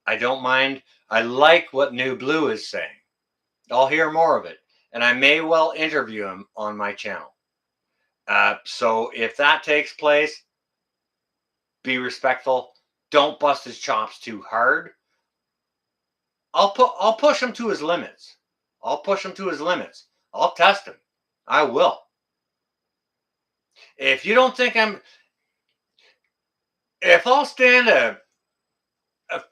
I don't mind. I like what New Blue is saying. I'll hear more of it. And I may well interview him on my channel. So if that takes place, be respectful. Don't bust his chops too hard. I'll push him to his limits. I'll push him to his limits. I'll test him. I will. If you don't think if I'll stand a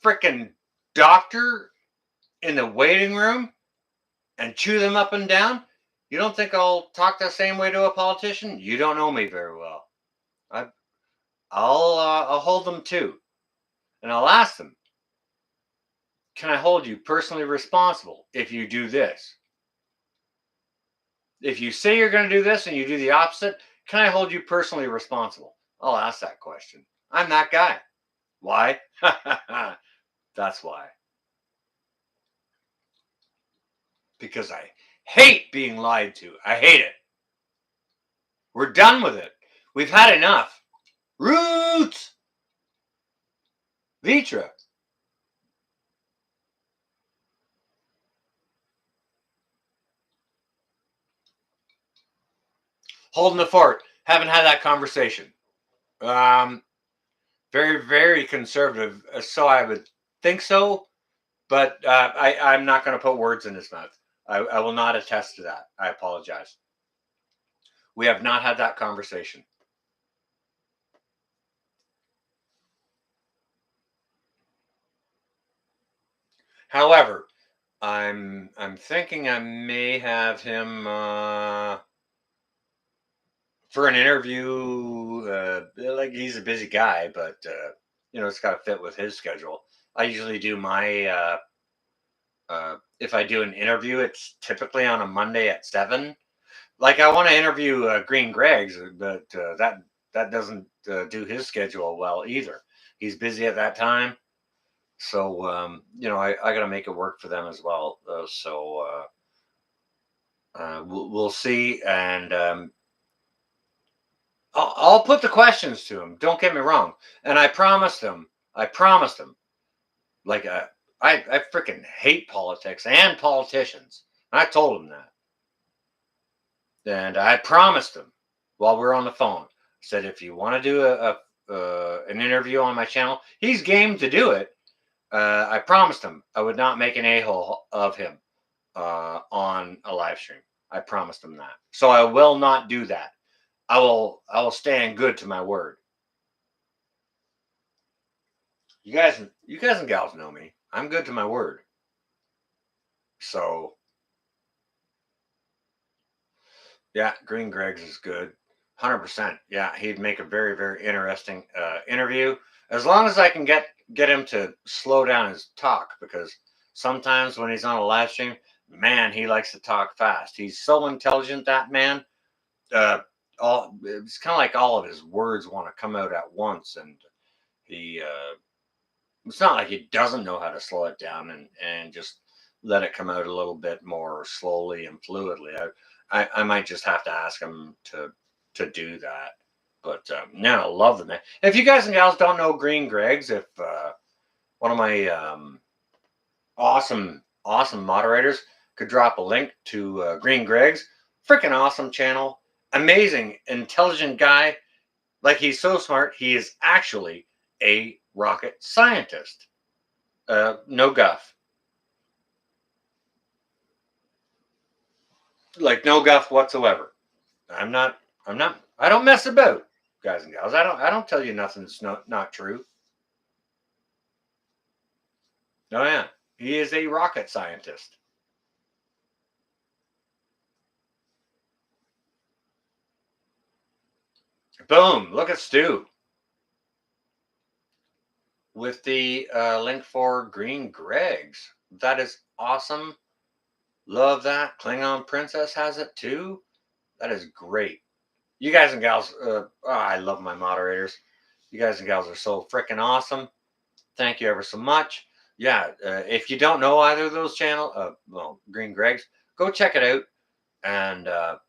freaking doctor in the waiting room and chew them up and down, you don't think I'll talk the same way to a politician? You don't know me very well. I'll hold them too, and I'll ask them, can I hold you personally responsible if you do this? If you say you're going to do this and you do the opposite, can I hold you personally responsible? I'll ask that question. I'm that guy. Why? That's why. Because I hate being lied to. I hate it. We're done with it. We've had enough. Roots! Vitra. Holding the fort. Haven't had that conversation. Very conservative. So I would think so, but I'm not going to put words in his mouth. I will not attest to that. I apologize. We have not had that conversation. However, I'm thinking I may have him for an interview. Like, he's a busy guy, but it's got to fit with his schedule. I usually do my if I do an interview, it's typically on a Monday at 7. Like, I want to interview Green Greg's, but that doesn't do his schedule well either. He's busy at that time. So, I got to make it work for them as well. We'll see. And I'll put the questions to him. Don't get me wrong. And I promised him, like, I freaking hate politics and politicians. I told him that. And I promised him while we were on the phone, I said, if you want to do an interview on my channel, he's game to do it. I promised him I would not make an a-hole of him on a live stream. I promised him that. So I will not do that. I will stand good to my word. You guys and gals know me. I'm good to my word. So yeah, Green Greg's is good. 100%. Yeah, he'd make a very interesting interview, as long as I can get him to slow down his talk, because sometimes when he's on a live stream, man, he likes to talk fast. He's so intelligent, that man. It's kind of like all of his words want to come out at once, and he it's not like he doesn't know how to slow it down and just let it come out a little bit more slowly and fluidly. I might just have to ask him to do that. But I love the man. If you guys and gals don't know Green Greg's, if one of my awesome moderators could drop a link to Green Greg's, freaking awesome channel, amazing, intelligent guy, Like he's so smart, he is actually a rocket scientist. No guff. Like no guff whatsoever. I'm not. I'm not. I don't mess about, guys and gals. I don't tell you nothing that's not true. Oh yeah, he is a rocket scientist. Boom! Look at Stu with the link for Green Gregs. That is awesome. Love that. Klingon Princess has it too. That is great. You guys and gals, I love my moderators. You guys and gals are so freaking awesome. Thank you ever so much. Yeah, if you don't know either of those channel, well, Green Gregs, go check it out. And a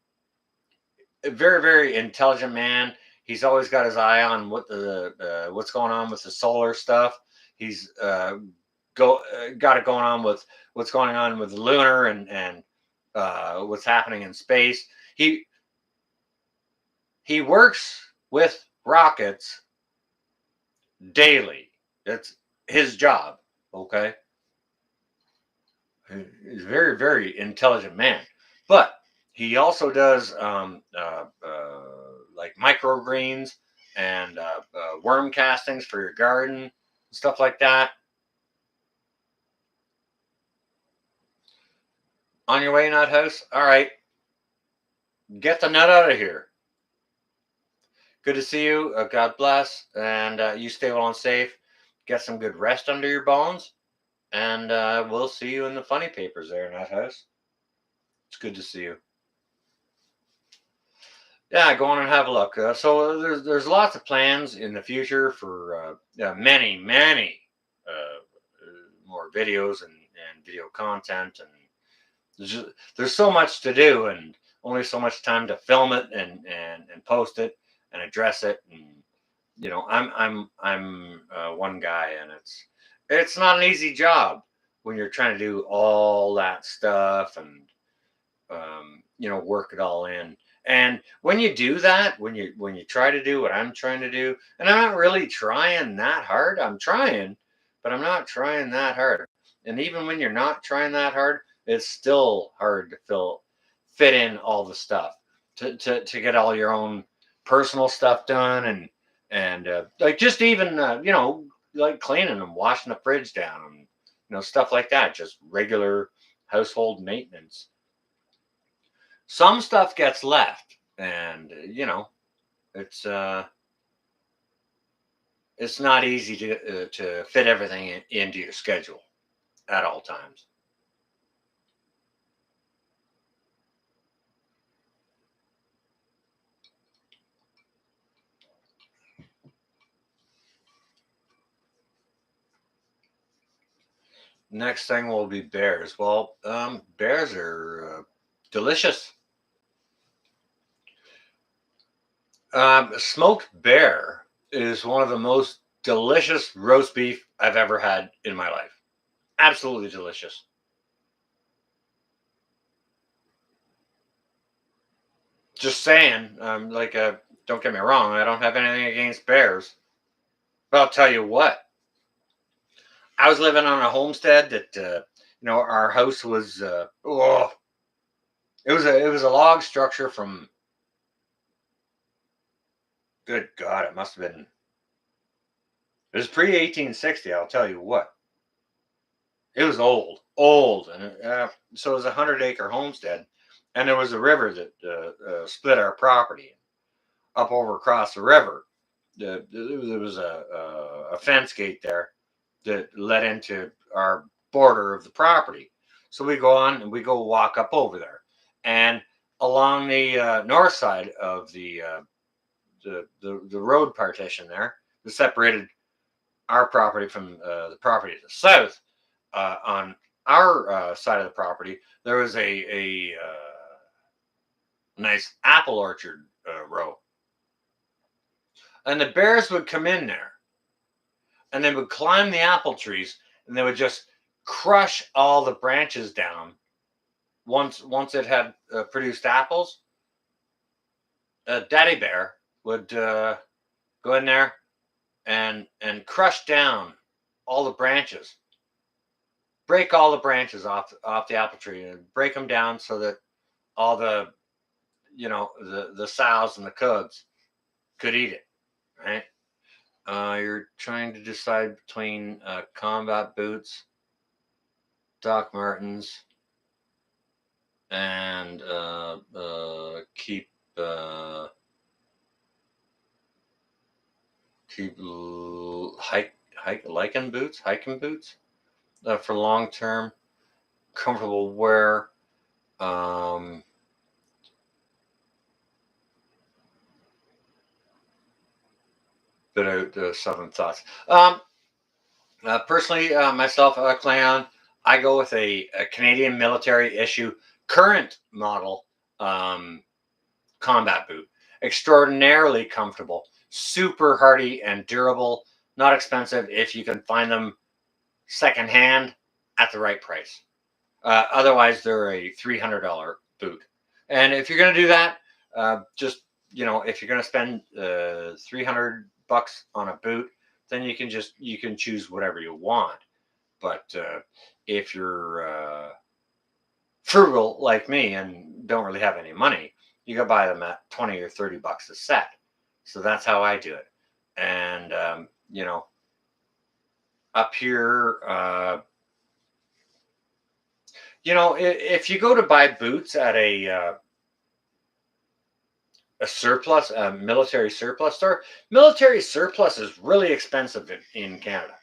very, very intelligent man. He's always got his eye on what's going on with the solar stuff. He's got it going on with what's going on with the lunar and what's happening in space. He works with rockets daily. That's his job. Okay. He's a very, very intelligent man. But he also does like microgreens and worm castings for your garden, stuff like that. On your way, Nut House? All right. Get the nut out of here. Good to see you. God bless. And you stay well and safe. Get some good rest under your bones. And we'll see you in the funny papers there, Nut House. It's good to see you. Yeah, go on and have a look. So there's lots of plans in the future for many more videos and video content, and there's so much to do and only so much time to film it and post it and address it. And I'm one guy, and it's not an easy job when you're trying to do all that stuff and work it all in. And when you do that, when you try to do what I'm trying to do, and I'm not really trying that hard. I'm trying, but I'm not trying that hard. And even when you're not trying that hard, it's still hard to fit in all the stuff to get all your own personal stuff done and like just even like cleaning and washing the fridge down and stuff like that. Just regular household maintenance. Some stuff gets left, and it's it's not easy to fit everything into your schedule at all times. Next thing will be bears. Well, bears are delicious. Smoked bear is one of the most delicious roast beef I've ever had in my life. Absolutely delicious. Just saying, don't get me wrong, I don't have anything against bears. But I'll tell you what, I was living on a homestead that, our house was, it was a log structure from, good God, it must have been, it was pre 1860. I'll tell you what, it was old, and so it was a 100-acre homestead, and there was a river that split our property up over across the river. There was a fence gate there that led into our border of the property. So we go on and we go walk up over there, and along the north side of the road partition there that separated our property from the property to the south. On our side of the property, there was a nice apple orchard row, and the bears would come in there, and they would climb the apple trees, and they would just crush all the branches down. Once it had produced apples, Daddy Bear would Go in there and crush down all the branches. Break all the branches off the apple tree and break them down so that all the the sows and the cubs could eat it. Right? You're trying to decide between combat boots, Doc Martens, and keep hiking boots for long term comfortable wear. Um, bit of southern thoughts. Personally, myself, Cleon, I go with a Canadian military issue current model um, combat boot. Extraordinarily comfortable, super hardy and durable. Not expensive if you can find them secondhand at the right price. Otherwise, they're a $300 boot. And if you're going to do that, just if you're going to spend $300 on a boot, then you can choose whatever you want. But if you're frugal like me and don't really have any money, you go buy them at 20 or $30 a set. So that's how I do it. And up here, if you go to buy boots at a surplus, a military surplus store, military surplus is really expensive in Canada.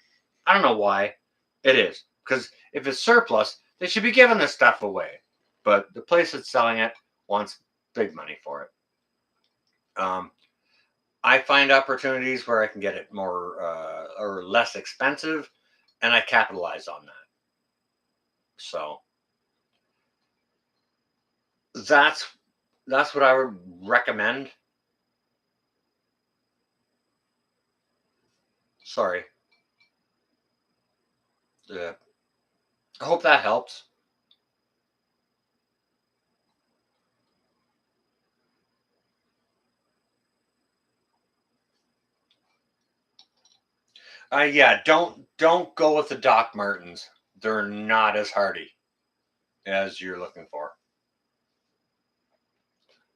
I don't know why. It is because if it's surplus, they should be giving this stuff away. But the place that's selling it wants big money for it. I find opportunities where I can get it more or less expensive, and I capitalize on that. So that's that's what I would recommend. Sorry. Yeah. I hope that helps. Yeah, don't go with the Doc Martens. They're not as hardy as you're looking for.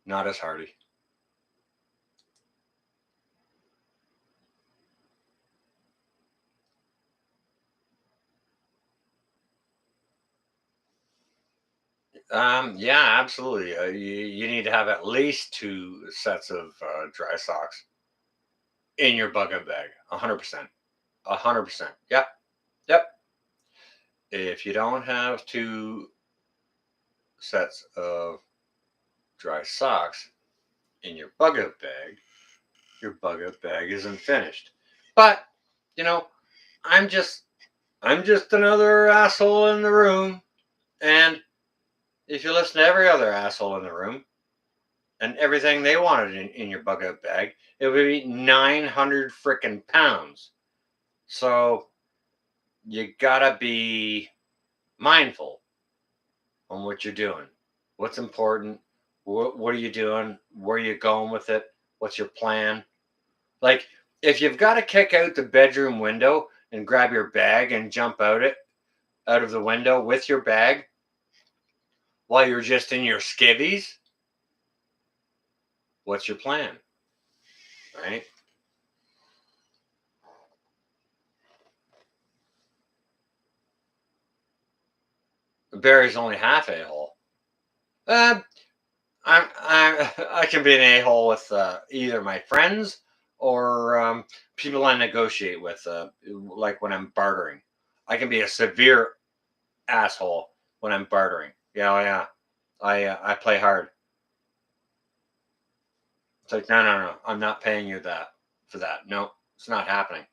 Not as hardy. Yeah, absolutely. You need to have at least two sets of dry socks in your bucket bag. 100%. 100%. Yep. Yep. If you don't have two sets of dry socks in your bucket bag isn't finished. But you know, I'm just I'm just another asshole in the room. And if you listen to every other asshole in the room and everything they wanted in your bug out bag, it would be 900 freaking pounds. So you gotta be mindful on what you're doing. What's important? What are you doing? Where are you going with it? What's your plan? Like, if you've got to kick out the bedroom window and grab your bag and jump out of the window with your bag while you're just in your skivvies, what's your plan? Right? Barry's only half a hole. Uh, I can be an a hole with either my friends or people I negotiate with, like when I'm bartering. I can be a severe asshole when I'm bartering. Yeah, oh, yeah. I play hard. It's like no. I'm not paying you that for that. No, it's not happening.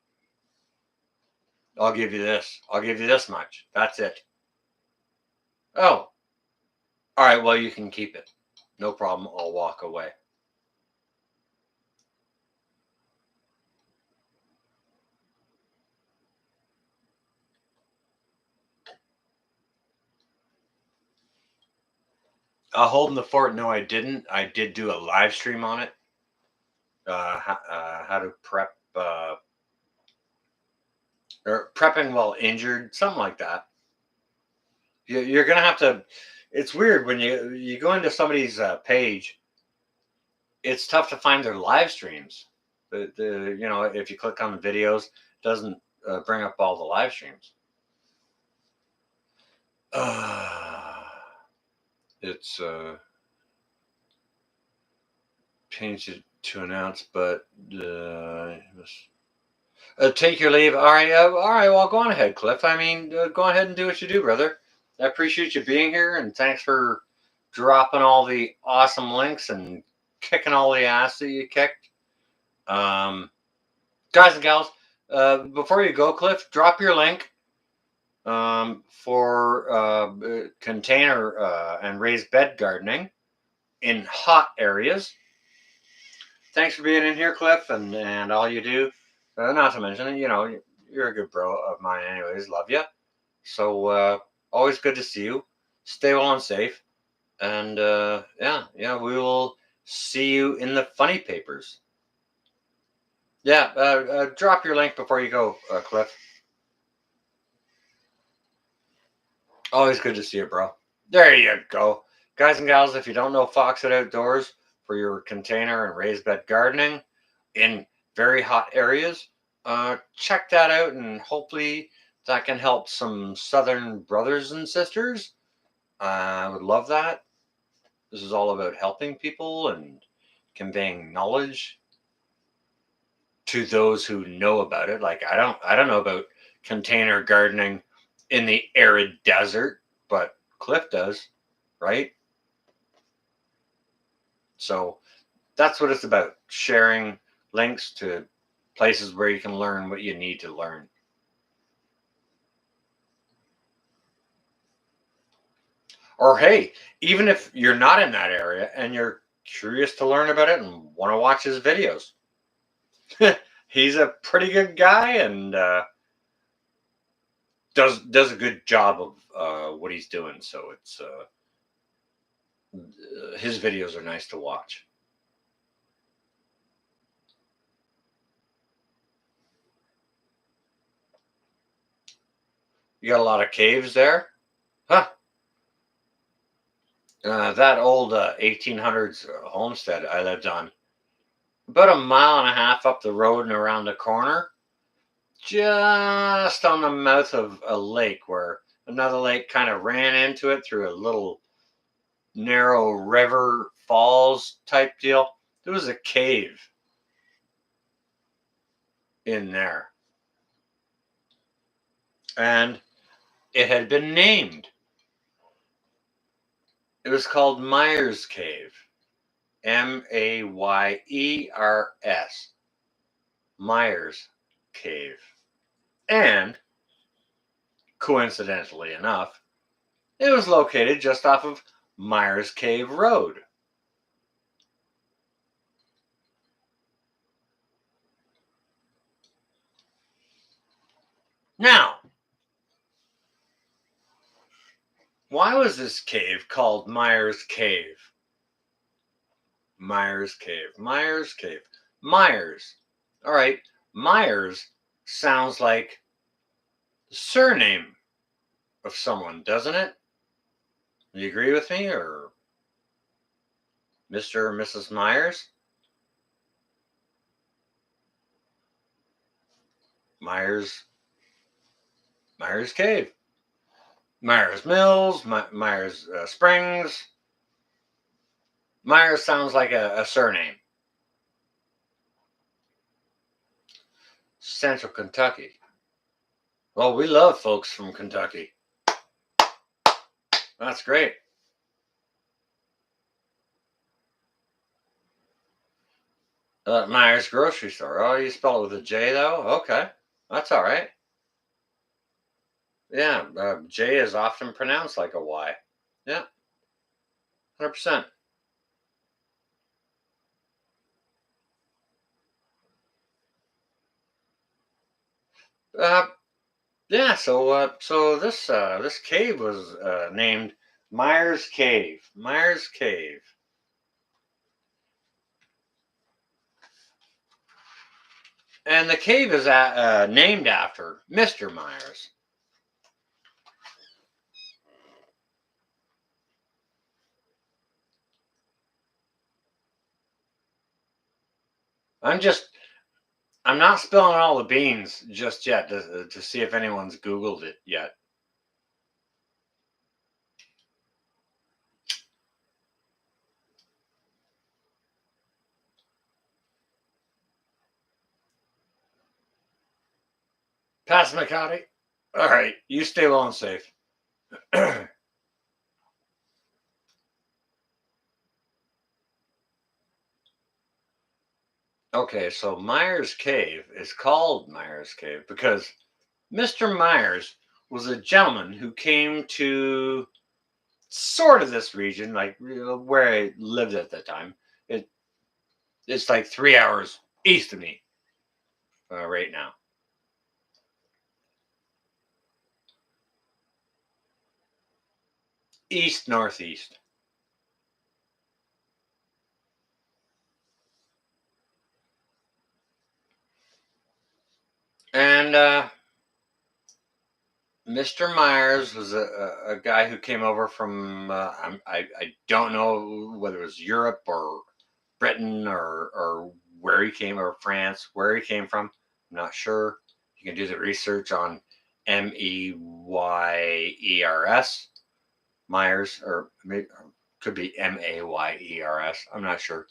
I'll give you this. I'll give you this much. That's it. Oh, all right. Well, you can keep it. No problem. I'll walk away. Holding the fort. No, I didn't. I did do a live stream on it. how to prep or prepping while injured, something like that. You're gonna have to. It's weird when you go into somebody's page. It's tough to find their live streams. If you click on the videos, it doesn't bring up all the live streams. It's changed it to announce, but take your leave. All right, all right. Well, go on ahead, Cliff. I mean, go ahead and do what you do, brother. I appreciate you being here, and thanks for dropping all the awesome links and kicking all the ass that you kicked. Guys and gals, before you go, Cliff, drop your link for container and raised bed gardening in hot areas. Thanks for being in here, Cliff, and all you do. Not to mention, you're a good bro of mine anyways. Love you. So always good to see you. Stay well and safe. And we will see you in the funny papers. Yeah, drop your link before you go, Cliff. Always good to see you, bro. There you go. Guys and gals, if you don't know Foxwood Outdoors for your container and raised bed gardening in very hot areas, check that out, and hopefully that can help some southern brothers and sisters. I would love that. This is all about helping people and conveying knowledge to those who know about it. Like I don't know about container gardening in the arid desert, but Cliff does, right? So that's what it's about, sharing links to places where you can learn what you need to learn. Or hey, even if you're not in that area and you're curious to learn about it and want to watch his videos, he's a pretty good guy and does a good job of what he's doing. So it's his videos are nice to watch. You got a lot of caves there, huh? That old 1800s homestead I lived on, about a mile and a half up the road and around the corner, just on the mouth of a lake where another lake kind of ran into it through a little narrow river falls type deal. There was a cave in there, and it had been named. It was called Myers Cave. Mayers. Myers Cave. And coincidentally enough, it was located just off of Myers Cave Road. Now, why was this cave called Myers Cave? Myers Cave. Myers Cave. Myers. All right. Myers sounds like the surname of someone, doesn't it? You agree with me, or Mr. or Mrs. Myers? Myers Cave. Myers Mills, Myers Springs. Myers sounds like a surname. Central Kentucky. Well, we love folks from Kentucky. That's great. Myers Grocery Store. Oh, you spell it with a J, though? Okay. That's all right. Yeah, J is often pronounced like a Y. Yeah, 100%. Uh, yeah, so this cave was named Myers Cave. Myers Cave. And the cave is named after Mr. Myers. I'm not spilling all the beans just yet to see if anyone's Googled it yet. Passamaquoddy. All right, you stay well and safe. Okay, so Myers Cave is called Myers Cave because Mr. Myers was a gentleman who came to sort of this region, like where I lived at the time. It, it's like 3 hours east of me right now. East northeast. And Mr. Myers was a guy who came over from, I don't know whether it was Europe or Britain or where he came, or France, where he came from. I'm not sure. You can do the research on Meyers, Myers, or maybe could be Mayers. I'm not sure.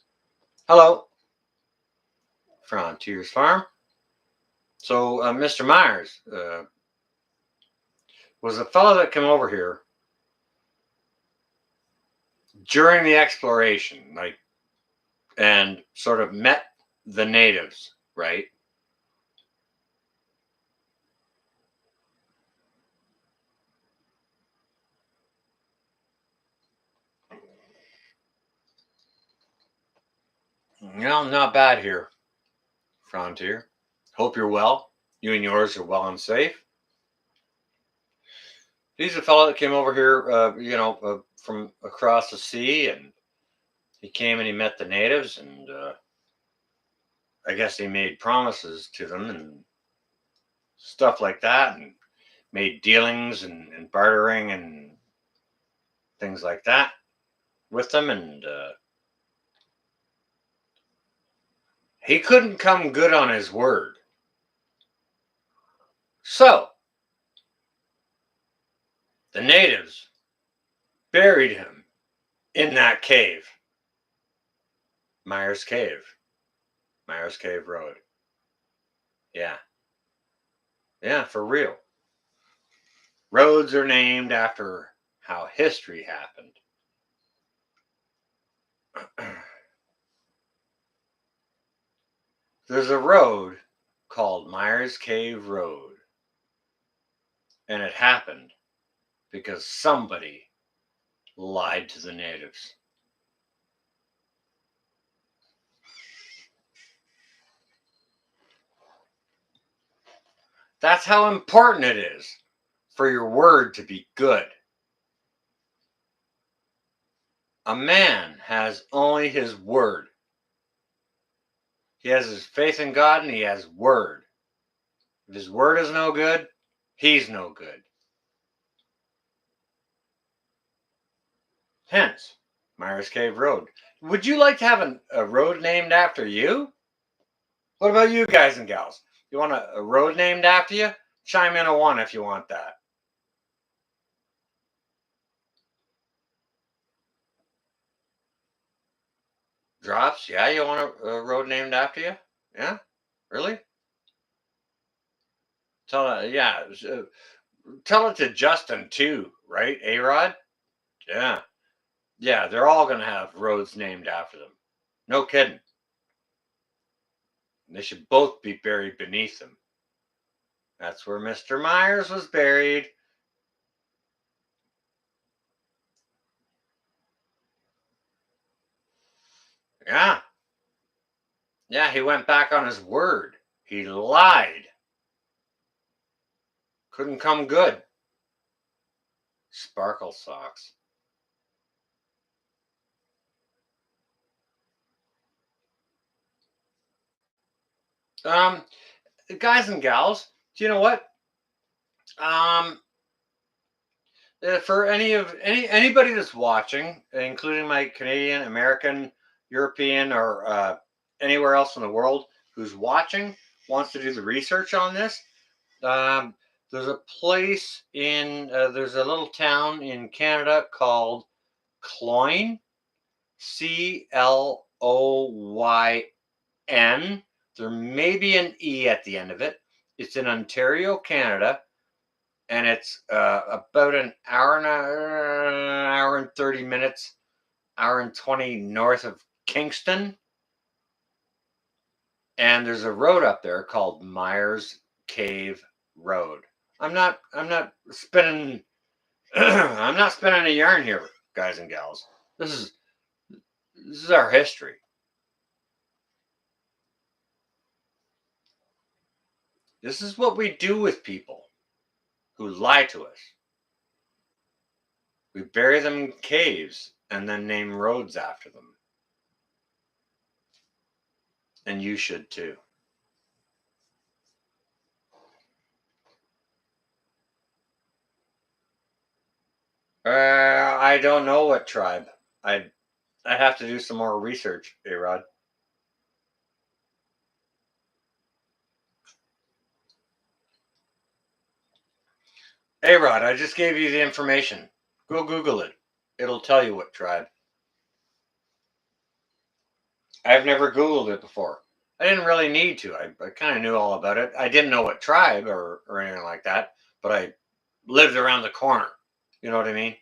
Hello, Frontier's Farm. So Mr. Myers was a fellow that came over here during the exploration, like, and sort of met the natives, right? Not bad here, Frontier. Hope you're well. You and yours are well and safe. He's a fellow that came over here, from across the sea, and he came and he met the natives, and I guess he made promises to them and stuff like that, and made dealings and bartering and things like that with them, and he couldn't come good on his word. So the natives buried him in that cave, Myers Cave, Myers Cave Road. Yeah, yeah, for real. Roads are named after how history happened. There's a road called Myers Cave Road, and it happened because somebody lied to the natives. That's how important it is for your word to be good. A man has only his word. He has his faith in God and he has word. If his word is no good, he's no good. Hence, Myers Cave Road. Would you like to have a road named after you? What about you guys and gals? You want a road named after you? Chime in a one if you want that. Drops? Yeah, you want a road named after you? Yeah? Really? Yeah. Tell it to Justin too, right? A-Rod? Yeah. Yeah, they're all going to have roads named after them. No kidding. They should both be buried beneath them. That's where Mr. Myers was buried. Yeah. Yeah, he went back on his word. He lied. Couldn't come good. Sparkle socks. Um, guys and gals, do you know what? Um, for anybody that's watching, including my Canadian, American, European, or anywhere else in the world who's watching, wants to do the research on this. Um, there's a place there's a little town in Canada called Cloyne, Cloyn. There may be an E at the end of it. It's in Ontario, Canada, and it's about an hour and 30 minutes, hour and 20 north of Kingston. And there's a road up there called Myers Cave Road. I'm not spinning I'm not spinning a yarn here, guys and gals. This is our history. This is what we do with people who lie to us. We bury them in caves and then name roads after them. And you should too. I don't know what tribe. I have to do some more research, A-Rod. A-Rod, I just gave you the information. Go Google it. It'll tell you what tribe. I've never Googled it before. I didn't really need to. I kind of knew all about it. I didn't know what tribe or anything like that, but I lived around the corner. You know what I mean?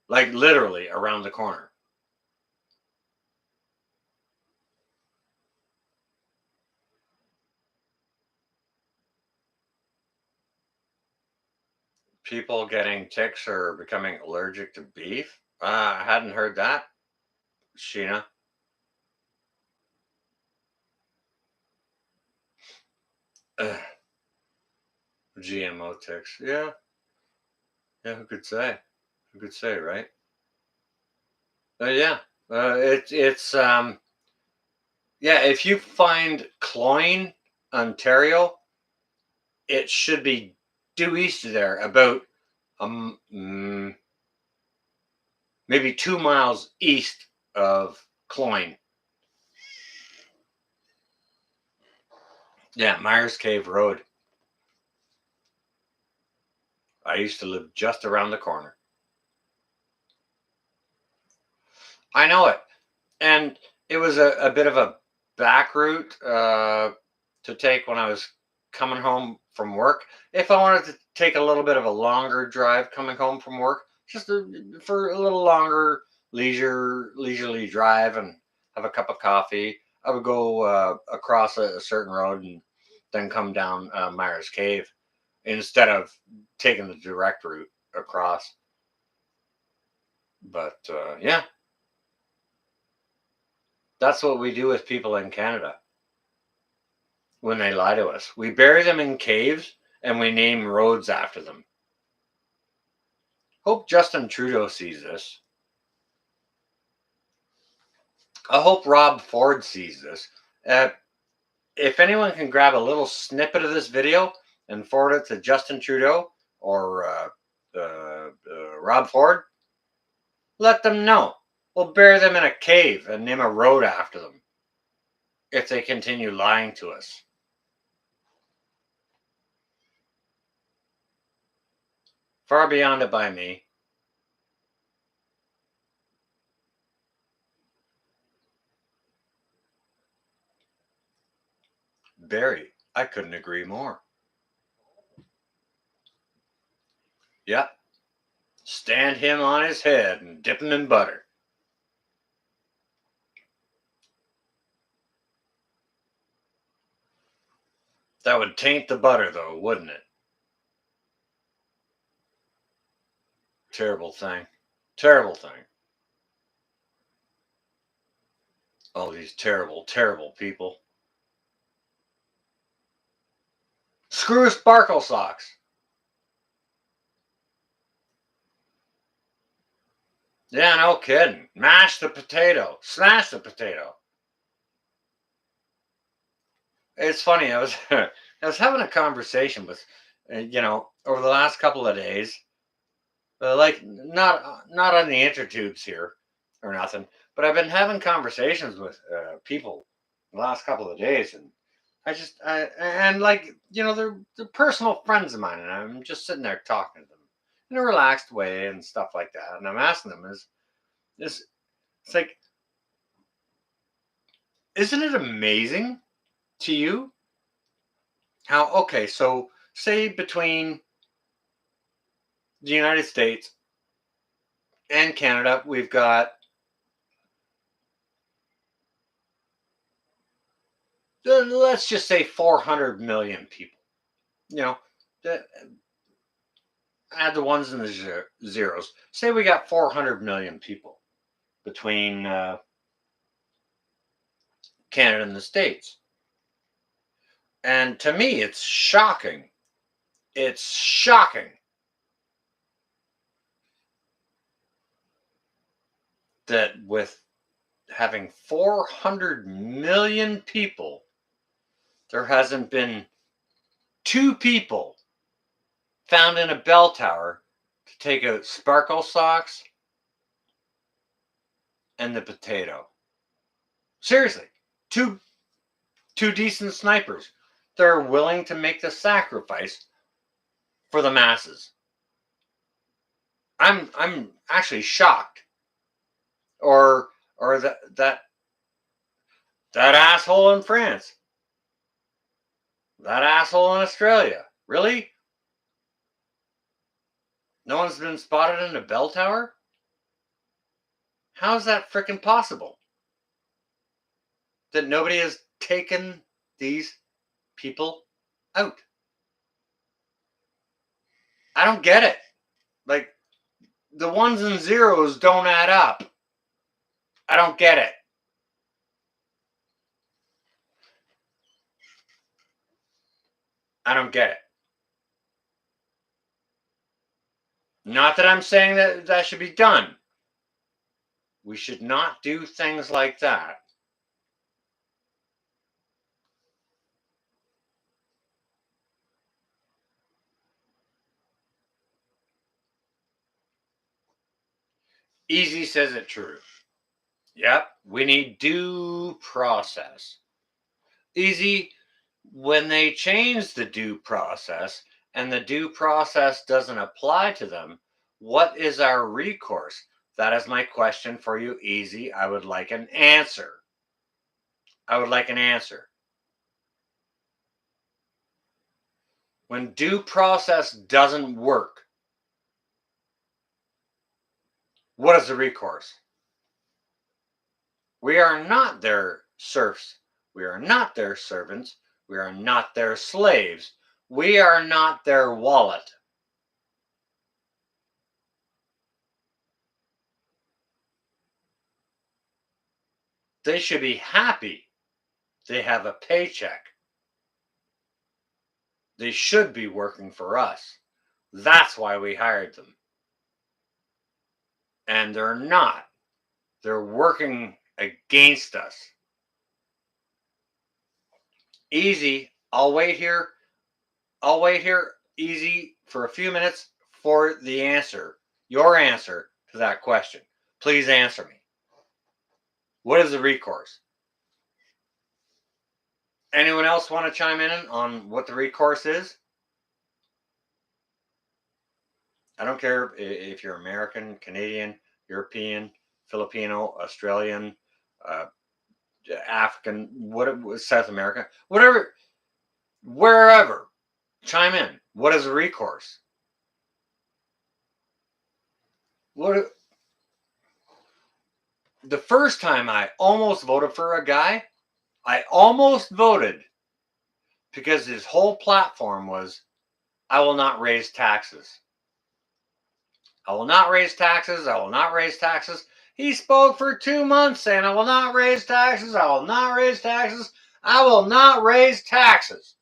Like literally around the corner. People getting ticks or becoming allergic to beef. I hadn't heard that, Sheena. Ugh, GMO ticks. Yeah, yeah. Who could say? Who could say, right? Yeah. It's yeah. If you find Cloyne, Ontario, it should be due east of there, about um mm, maybe 2 miles east of Cloyne. Yeah, Myers Cave Road. I used to live just around the corner. I know it. And it was a bit of a back route to take when I was coming home from work. If I wanted to take a little bit of a longer drive coming home from work, just for a little longer leisurely drive and have a cup of coffee, I would go across a certain road and then come down Myers Cave instead of taking the direct route across. But yeah, that's what we do with people in Canada when they lie to us. We bury them in caves and we name roads after them. Hope Justin Trudeau sees this. I hope Rob Ford sees this. If anyone can grab a little snippet of this video and forward it to Justin Trudeau or Rob Ford, let them know. We'll bury them in a cave and name a road after them if they continue lying to us. Far beyond it by me. Barry, I couldn't agree more. Yep. Stand him on his head and dip him in butter. That would taint the butter, though, wouldn't it? Terrible thing. Terrible thing. Oh, these terrible, terrible people. Screw sparkle socks. Yeah, no kidding. Mash the potato. Smash the potato. It's funny. I was I was having a conversation with, over the last couple of days, like not on the intertubes here or nothing, but I've been having conversations with people the last couple of days, and and like they're personal friends of mine, and I'm just sitting there talking to them in a relaxed way and stuff like that, and I'm asking them is it's like, isn't it amazing to you how, okay, so say between the United States and Canada, we've got, let's just say 400 million people. You know, the- add the ones and the zeros. Say we got 400 million people between Canada and the States. And to me, it's shocking. It's shocking that with having 400 million people, there hasn't been two people found in a bell tower to take out sparkle socks and the potato. Seriously, two two decent snipers. They're willing to make the sacrifice for the masses. I'm actually shocked. Or that asshole in France, that asshole in Australia. Really? No one's been spotted in a bell tower? How is that freaking possible? That nobody has taken these people out. I don't get it. Like, the ones and zeros don't add up. I don't get it. I don't get it. Not that I'm saying that that should be done. We should not do things like that. Easy says it true. Yep, we need due process. Easy, when they change the due process and the due process doesn't apply to them, what is our recourse? That is my question for you, Easy. I would like an answer. I would like an answer. When due process doesn't work, what is the recourse? We are not their serfs. We are not their servants. We are not their slaves. We are not their wallet. They should be happy they have a paycheck. They should be working for us. That's why we hired them. And they're not. They're working against us. Easy. I'll wait here. I'll wait here, Easy, for a few minutes for the answer. Your answer to that question. Please answer me. What is the recourse? Anyone else want to chime in on what the recourse is? I don't care if you're American, Canadian, European, Filipino, Australian, uh, African, what South America, whatever, wherever. Chime in. What is a recourse? What the first time I almost voted for a guy, I almost voted because his whole platform was, I will not raise taxes. I will not raise taxes. I will not raise taxes. He spoke for 2 months saying, I will not raise taxes. I will not raise taxes. I will not raise taxes.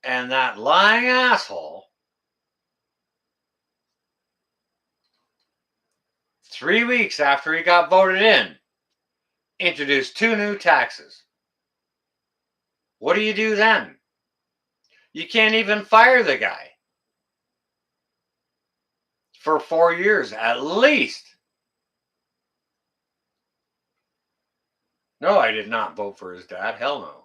And that lying asshole 3 weeks after he got voted in, introduced 2 new taxes. What do you do then? You can't even fire the guy for 4 years at least. No, I did not vote for his dad. Hell no.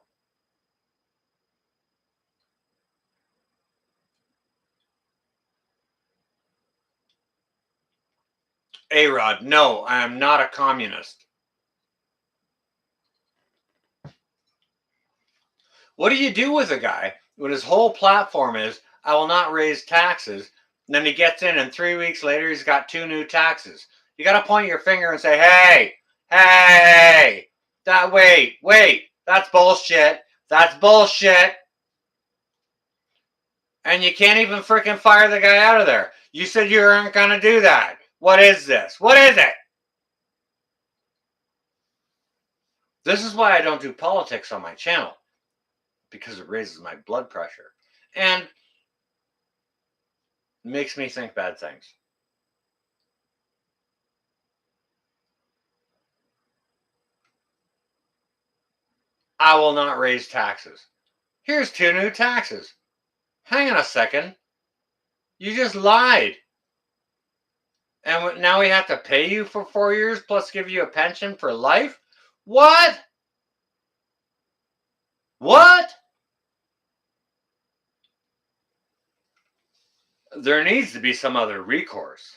A-Rod, no, I am not a communist. What do you do with a guy when his whole platform is, I will not raise taxes, and then he gets in and 3 weeks later he's got 2 new taxes? You got to point your finger and say, hey, wait, that's bullshit. That's bullshit. And you can't even freaking fire the guy out of there. You said you weren't going to do that. What is this? What is it? This is why I don't do politics on my channel, because it raises my blood pressure and makes me think bad things. I will not raise taxes. Here's 2 new taxes. Hang on a second. You just lied. And now we have to pay you for 4 years plus give you a pension for life? What? What? There needs to be some other recourse.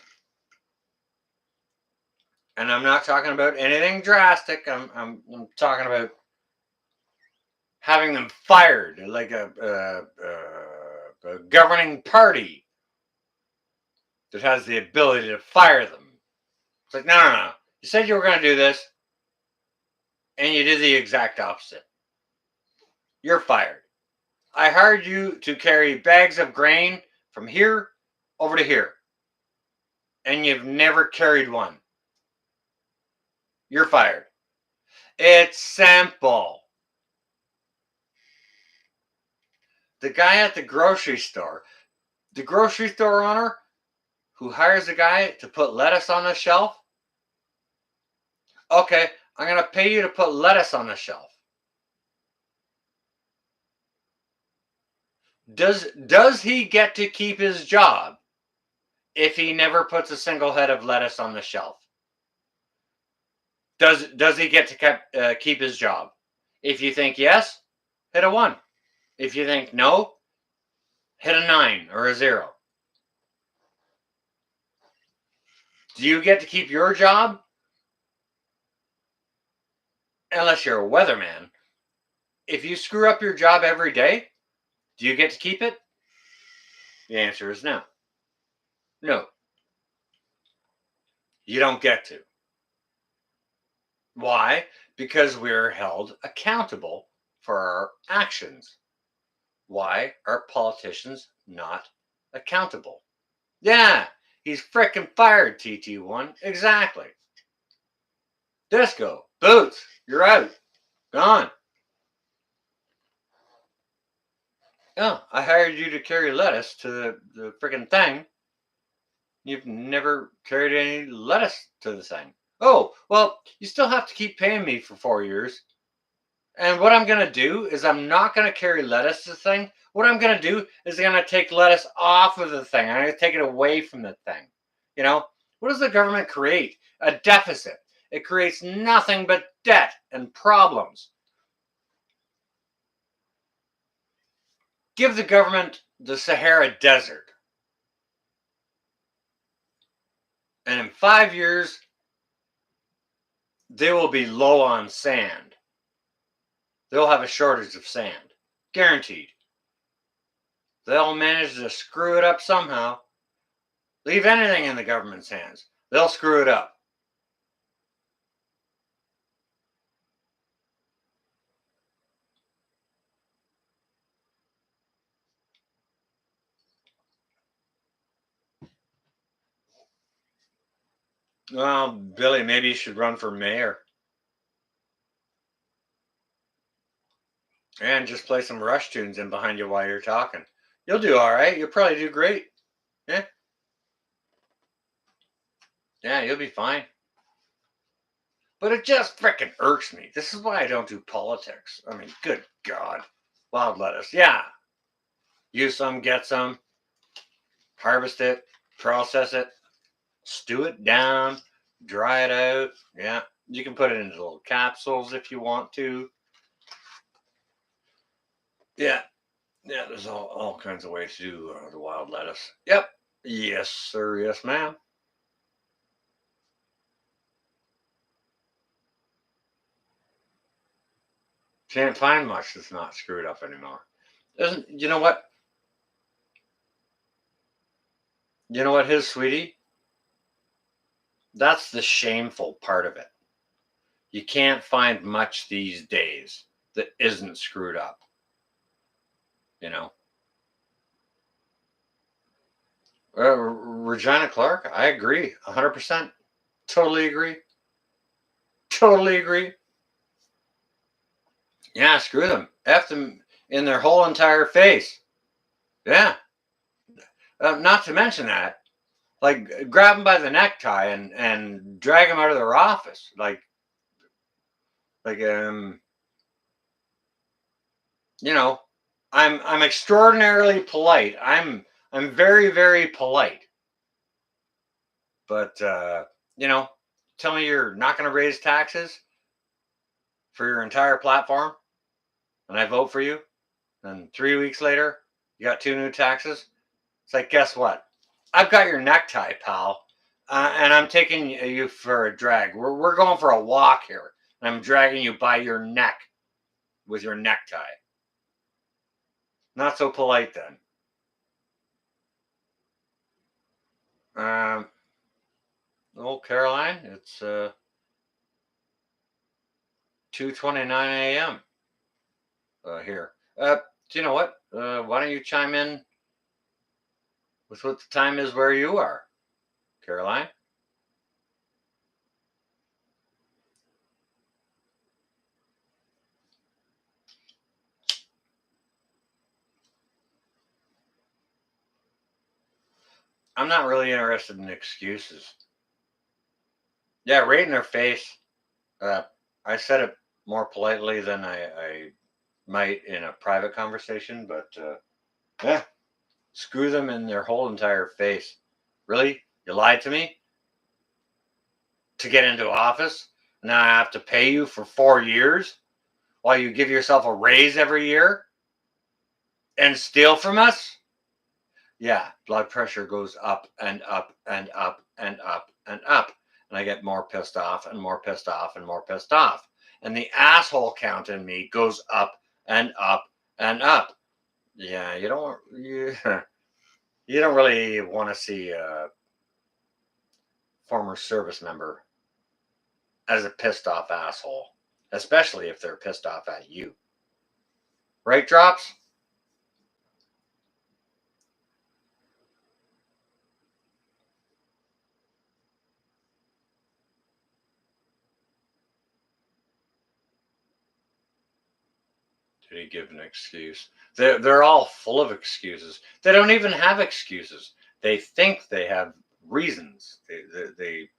And I'm not talking about anything drastic. I'm talking about having them fired, like a governing party that has the ability to fire them. It's like, no. You said you were going to do this, and you did the exact opposite. You're fired. I hired you to carry bags of grain from here over to here, and you've never carried one. You're fired. It's simple. The guy at the grocery store owner who hires a guy to put lettuce on the shelf, okay, I'm going to pay you to put lettuce on the shelf. Does he get to keep his job if he never puts a single head of lettuce on the shelf? Does he get to keep his job? If you think yes, hit a 1. If you think no, hit a 9 or a 0. Do you get to keep your job? Unless you're a weatherman. If you screw up your job every day, do you get to keep it? The answer is no. No. You don't get to. Why? Because we're held accountable for our actions. Why are politicians not accountable? Yeah, he's frickin' fired, TT1. Exactly. Disco, Boots, you're out. Gone. Oh, I hired you to carry lettuce to the frickin' thing. You've never carried any lettuce to the thing. Oh, well, you still have to keep paying me for 4 years. And what I'm going to do is I'm not going to carry lettuce to the thing. What I'm going to do is I'm going to take lettuce off of the thing. I'm going to take it away from the thing. You know, what does the government create? A deficit. It creates nothing but debt and problems. Give the government the Sahara Desert. And in 5 years, they will be low on sand. They'll have a shortage of sand. Guaranteed. They'll manage to screw it up somehow. Leave anything in the government's hands. They'll screw it up. Well, Billy, maybe you should run for mayor. And just play some Rush tunes in behind you while you're talking. You'll do all right. You'll probably do great. Yeah. Yeah, you'll be fine. But it just frickin' irks me. This is why I don't do politics. I mean, good God. Wild lettuce. Yeah. Use some, get some, harvest it, process it, stew it down, dry it out. Yeah. You can put it into little capsules if you want to. Yeah. Yeah, there's all kinds of ways to do the wild lettuce. Yep. Yes, sir. Yes, ma'am. Can't find much that's not screwed up anymore. Doesn't you know what? You know what, his sweetie? That's the shameful part of it. You can't find much these days that isn't screwed up. You know, Regina Clark. I agree, 100%. Totally agree. Totally agree. Yeah, screw them. F them in their whole entire face. Yeah. Not to mention that, like, grab them by the necktie and drag them out of their office. Like, you know, I'm extraordinarily polite. I'm very very polite. But you know, tell me you're not going to raise taxes for your entire platform, and I vote for you. And 3 weeks later, you got two new taxes. It's like, guess what? I've got your necktie, pal, and I'm taking you for a drag. We're going for a walk here, and I'm dragging you by your neck with your necktie. Not so polite then. Um, oh, Caroline, it's 2:29 a.m. Here. Do you know what? Why don't you chime in with what the time is where you are, Caroline? I'm not really interested in excuses. Yeah, right in their face. Uh, I said it more politely than I might in a private conversation, but yeah, screw them in their whole entire face. Really? You lied to me to get into office? Now I have to pay you for 4 years while you give yourself a raise every year and steal from us? Yeah, blood pressure goes up and up and up and up and up. And I get more pissed off and more pissed off and more pissed off. And the asshole count in me goes up and up and up. Yeah, you don't really want to see a former service member as a pissed off asshole, especially if they're pissed off at you. Right, Drops? Did he give an excuse? They're all full of excuses. They don't even have excuses. They think they have reasons. They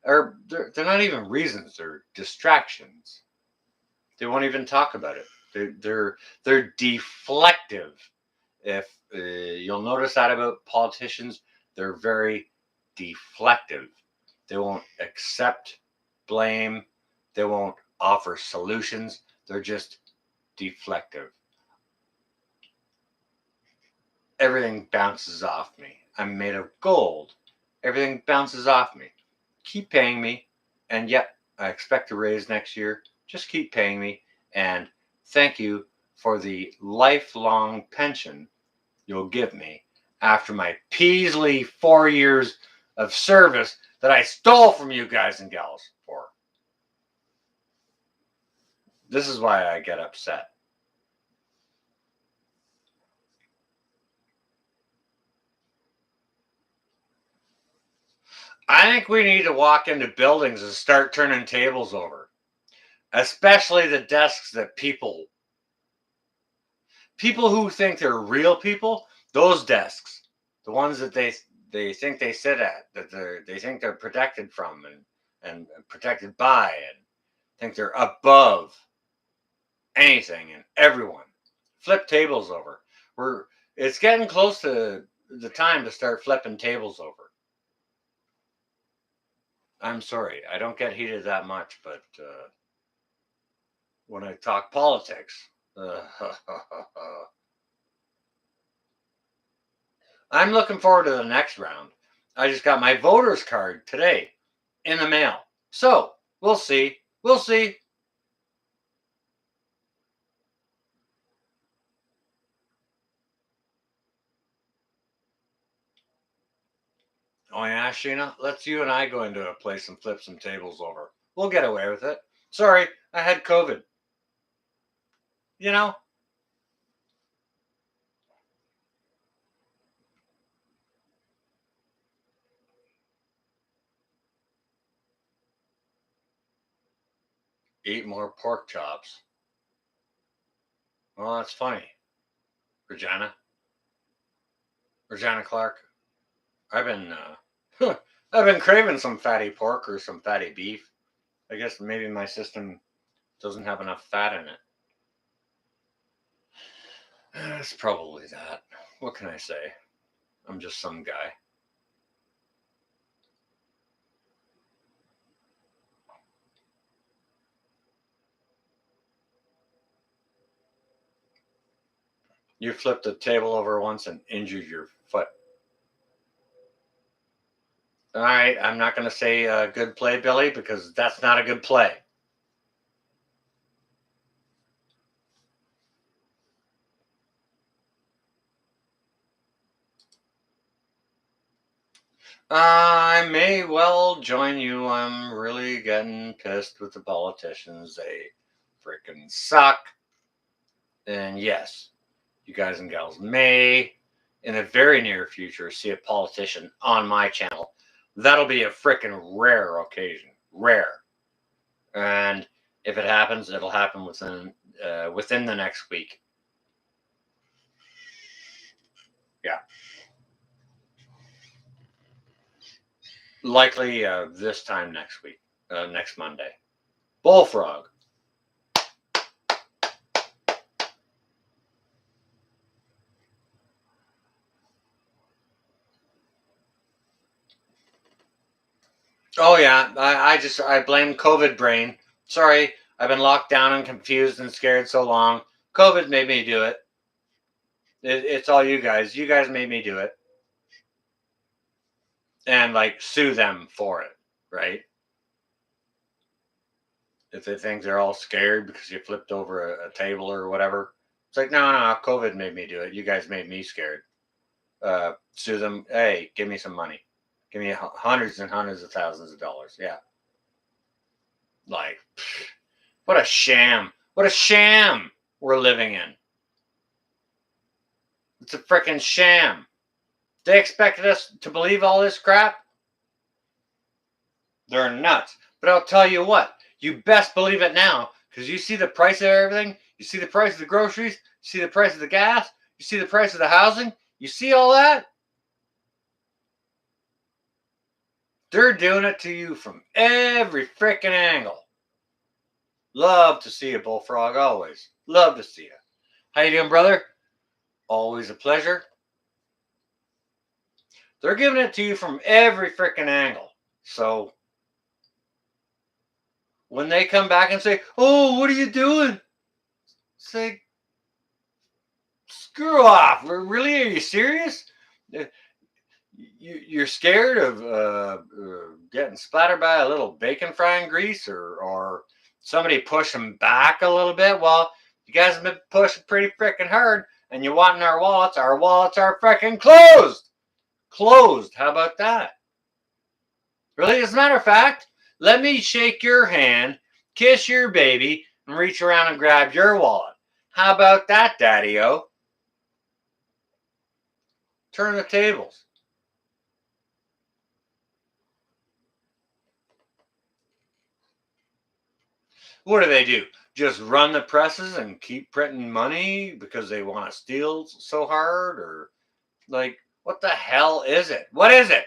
are they're not even reasons. They're distractions. They won't even talk about it. They're deflective. If you'll notice that about politicians, they're very deflective. They won't accept blame. They won't offer solutions. They're just deflective. Everything bounces off me. I'm made of gold. Everything bounces off me. Keep paying me. And yet, I expect a raise next year. Just keep paying me. And thank you for the lifelong pension you'll give me after my Peasley 4 years of service that I stole from you guys and gals for. This is why I get upset. I think we need to walk into buildings and start turning tables over, especially the desks that people who think they're real people, those desks, the ones that they think they sit at, that they think they're protected from and protected by, and think they're above anything and everyone. Flip tables over. We're It's getting close to the time to start flipping tables over. I'm sorry, I don't get heated that much, but when I talk politics, I'm looking forward to the next round. I just got my voter's card today in the mail. So we'll see. We'll see. Oh yeah, Sheena, let's you and I go into a place and flip some tables over. We'll get away with it. Sorry, I had COVID. You know, eat more pork chops. Well, that's funny. Regina. Regina Clark. I've been I've been craving some fatty pork or some fatty beef. I guess maybe my system doesn't have enough fat in it. It's probably that. What can I say? I'm just some guy. You flipped the table over once and injured your foot. All right, I'm not going to say good play, Billy, because that's not a good play. I may well join you. I'm really getting pissed with the politicians. They freaking suck. And yes, you guys and gals may, in the very near future, see a politician on my channel. That'll be a freaking rare occasion. Rare. And if it happens, it'll happen within the next week. Yeah, likely this time next week, next Monday. Bullfrog. Oh yeah, I blame COVID brain. Sorry, I've been locked down and confused and scared so long. COVID made me do it. It's all you guys. You guys made me do it, and like sue them for it, right? If they think they're all scared because you flipped over a table or whatever, it's like no, COVID made me do it. You guys made me scared. Sue them. Hey, give me some money. Give me hundreds and hundreds of thousands of dollars. Yeah, like what a sham. What a sham we're living in. It's a freaking sham. They expected us to believe all this crap? They're nuts. But I'll tell you what, you best believe it now because you see the price of everything. You see the price of the groceries. You see the price of the gas. You see the price of the housing. You see all that? They're doing it to you from every freaking angle. Love to see you, Bullfrog. Always. Love to see you. How you doing, brother? Always a pleasure. They're giving it to you from every freaking angle. So when they come back and say, "Oh, what are you doing?" Say, "Screw off! Really? Are you serious? You're scared of getting splattered by a little bacon frying grease, or somebody pushing back a little bit? Well, you guys have been pushing pretty freaking hard, and you want in our wallets. Our wallets are freaking closed. Closed. How about that? Really? As a matter of fact, let me shake your hand, kiss your baby, and reach around and grab your wallet. How about that, Daddy-O? Turn the tables. What do? Just run the presses and keep printing money because they want to steal so hard? Or like, What the hell is it? What is it?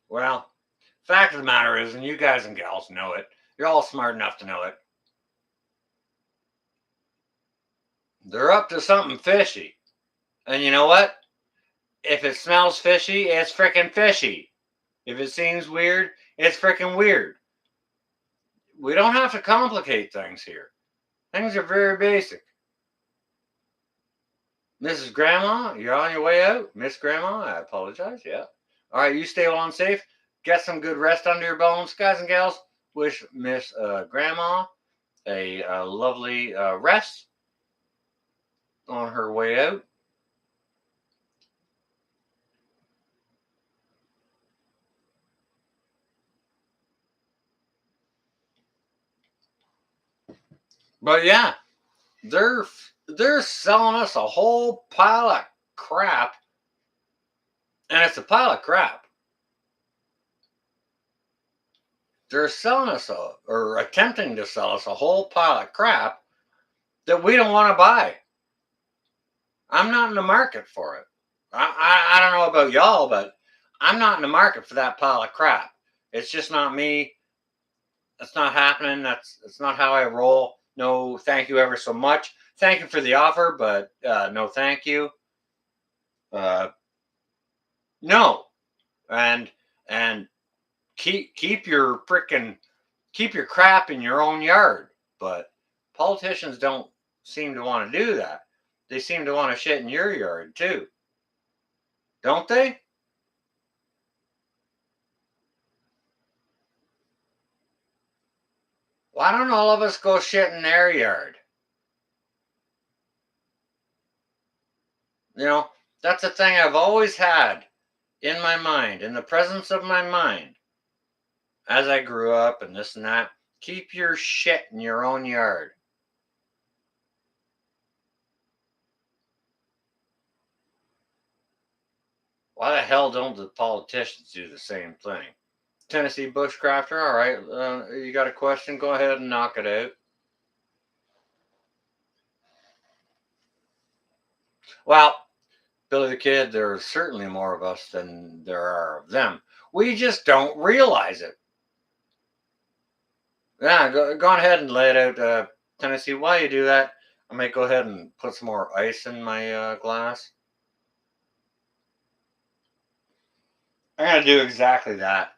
Well, fact of the matter is, and you guys and gals know it, you're all smart enough to know it. They're up to something fishy. And you know what? If it smells fishy, it's freaking fishy. If it seems weird, it's freaking weird. We don't have to complicate things here. Things are very basic. Mrs. Grandma, you're on your way out. Miss Grandma, I apologize. Yeah. All right, you stay well and safe. Get some good rest under your bones, guys and gals. Wish Miss Grandma a lovely rest on her way out. But yeah, they're they're selling us a whole pile of crap, and it's a pile of crap. They're selling us or attempting to sell us a whole pile of crap that we don't want to buy. I'm not in the market for it. I don't know about y'all, but I'm not in the market for that pile of crap. It's just not me. That's not happening. That's not how I roll. No, thank you ever so much. Thank you for the offer, but no, thank you. Uh, no, and and keep your frickin' keep your crap in your own yard. But politicians don't seem to want to do that. They seem to want to shit in your yard too, don't they? Why don't all of us go shit in their yard? You know, that's a thing I've always had in my mind, in the presence of my mind, as I grew up and this and that. Keep your shit in your own yard. Why the hell don't the politicians do the same thing? Tennessee bushcrafter, all right. You got a question? Go ahead and knock it out. Well, Billy the Kid, there are certainly more of us than there are of them. We just don't realize it. Yeah, go on ahead and lay it out, Tennessee. While you do that, I might go ahead and put some more ice in my glass. I'm gonna do exactly that.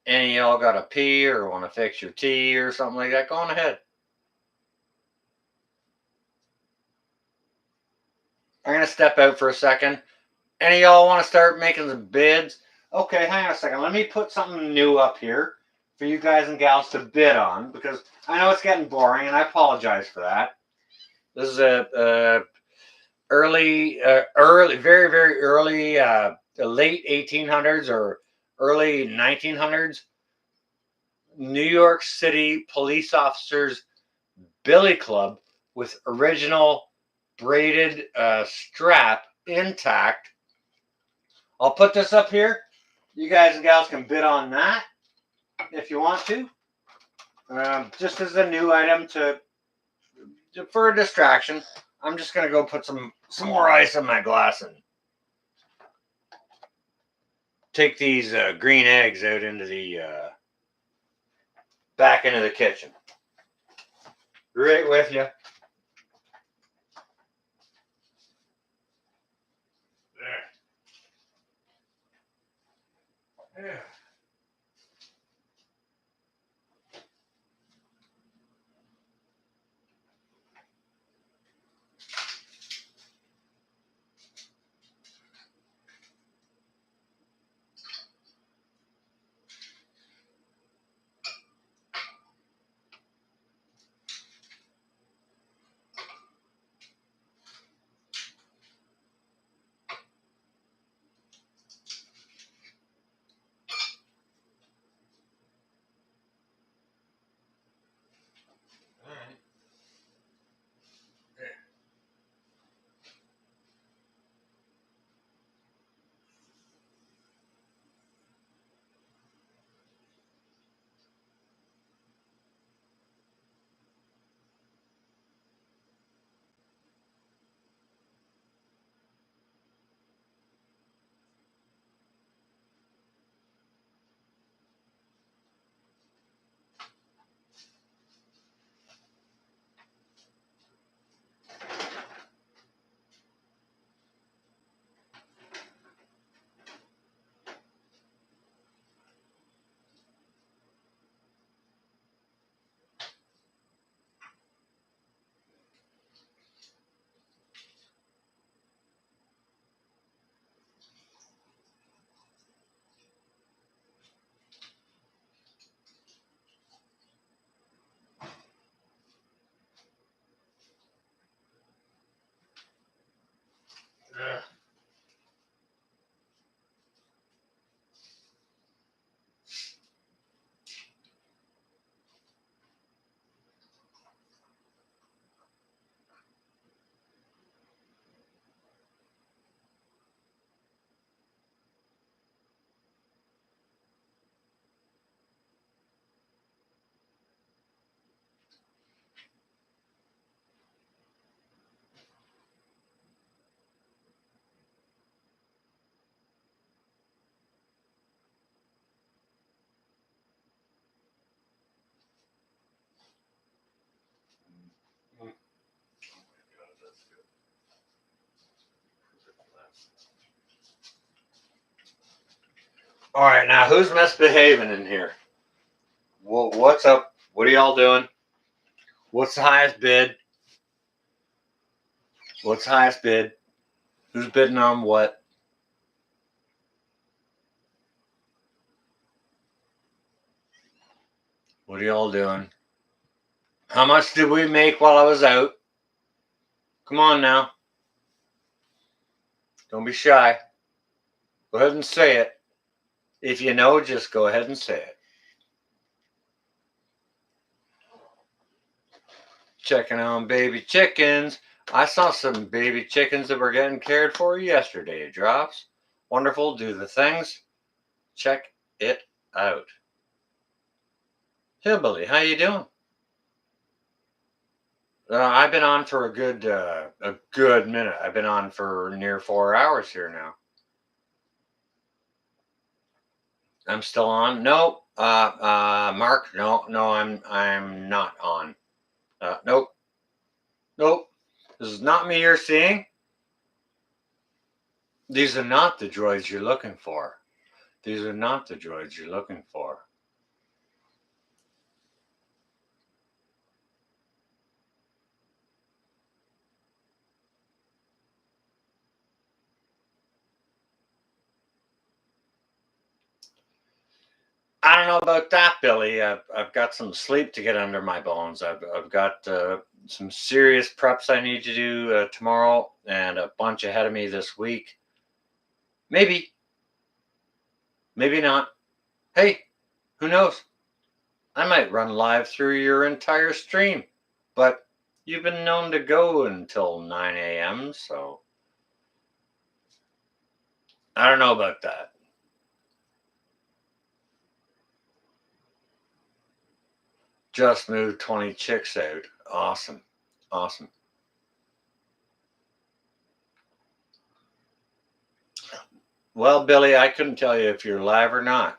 Any of y'all got a pee or want to fix your tea or something like that? Go on ahead. I'm gonna step out for a second. Any of y'all want to start making the bids? Okay, hang on a second. Let me put something new up here for you guys and gals to bid on because I know it's getting boring and I apologize for that. This is a very very early, late 1800s or early 1900s New York City police officers billy club with original braided strap intact. I'll put this up here. You guys and gals can bid on that if you want to. Just as a new item for a distraction. I'm just gonna go put some more ice in my glass and take these green eggs out into the back into the kitchen. Right with you. There. Yeah. All right, now who's misbehaving in here? What's up? What are y'all doing? What's the highest bid? What's the highest bid? Who's bidding on what? What are y'all doing? How much did we make while I was out? Come on now. Don't be shy. Go ahead and say it. If you know, just go ahead and say it. Checking on baby chickens. I saw some baby chickens that were getting cared for yesterday. Drops. Wonderful. Do the things. Check it out. Hillbilly, how you doing? I've been on for a good minute. I've been on for near 4 hours here now. I'm still on. No, Mark. No, I'm not on. Nope, nope. This is not me you're seeing. These are not the droids you're looking for. These are not the droids you're looking for. I don't know about that, Billy. I've got some sleep to get under my bones. I've got some serious preps I need to do tomorrow, and a bunch ahead of me this week. Maybe, maybe not. Hey, who knows? I might run live through your entire stream, but you've been known to go until 9 a.m., so I don't know about that. Just moved 20 chicks out. Awesome. Awesome. Well, Billy, I couldn't tell you if you're live or not.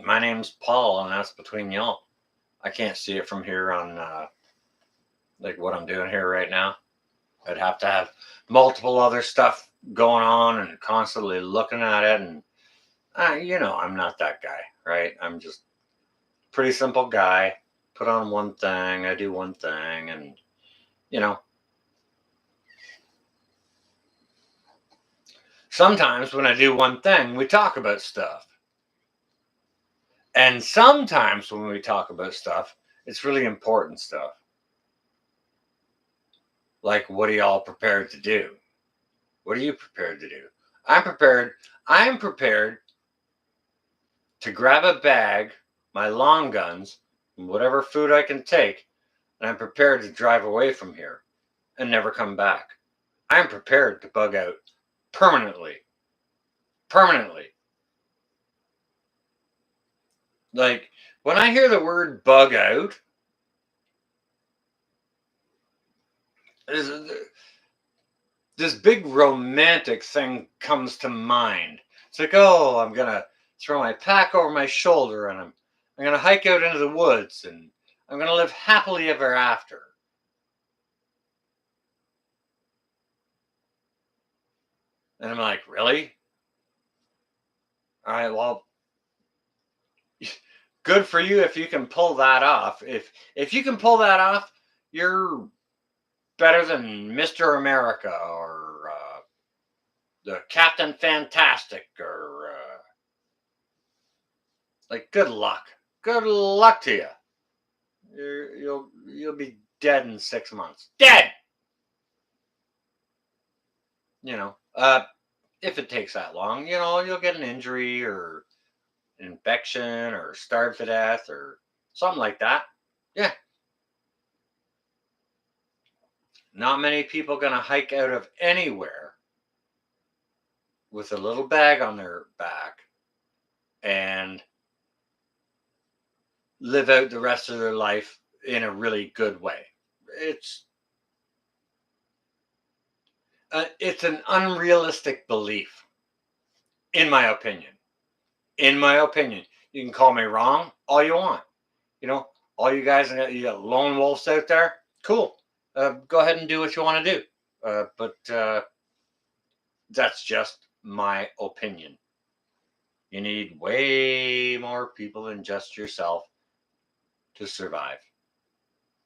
My name's Paul, and that's between y'all. I can't see it from here on like what I'm doing here right now. I'd have to have multiple other stuff going on and constantly looking at it, and I'm not that guy, right? I'm just a pretty simple guy. Put on one thing, I do one thing, and you know. Sometimes when I do one thing, we talk about stuff. And sometimes when we talk about stuff, it's really important stuff. Like, what are y'all prepared to do? What are you prepared to do? I'm prepared. I'm prepared to grab a bag, my long guns, and whatever food I can take, and I'm prepared to drive away from here and never come back. I'm prepared to bug out permanently. Permanently. Like, when I hear the word bug out, this big romantic thing comes to mind. It's like, oh, I'm gonna throw my pack over my shoulder and I'm gonna hike out into the woods and I'm gonna live happily ever after. And I'm like, really? All right, well, good for you if you can pull that off. If you can pull that off, you're better than Mr. America or the Captain Fantastic or like good luck. Good luck to you. You'll be dead in 6 months. Dead. You know, if it takes that long, you'll get an injury or an infection or starve to death or something like that. Yeah. Not many people gonna hike out of anywhere with a little bag on their back and live out the rest of their life in a really good way. It's it's an unrealistic belief, in my opinion. In my opinion, you can call me wrong all you want. You know, all you guys, you got lone wolves out there. Cool. Go ahead and do what you want to do. But that's just my opinion. You need way more people than just yourself to survive.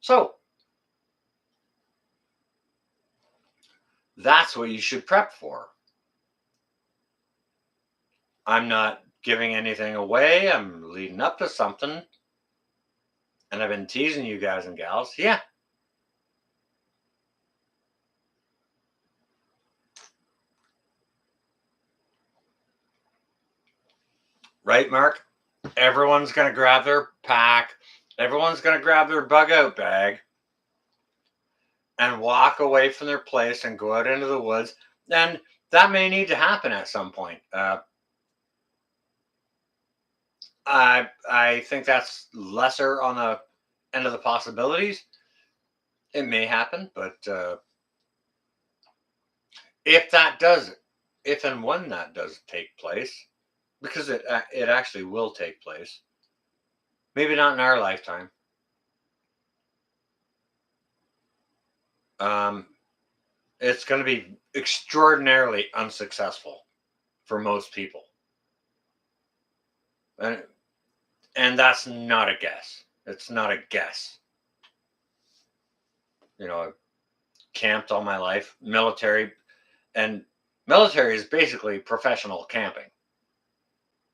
So that's what you should prep for. I'm not giving anything away. I'm leading up to something. And I've been teasing you guys and gals. Yeah. Right, Mark? Everyone's going to grab their pack. Everyone's going to grab their bug out bag and walk away from their place and go out into the woods. And that may need to happen at some point. I think that's lesser on the end of the possibilities. It may happen, but if that does, if and when that does take place, because it actually will take place, maybe not in our lifetime. It's going to be extraordinarily unsuccessful for most people, and that's not a guess. It's not a guess. I've camped all my life, military, and military is basically professional camping,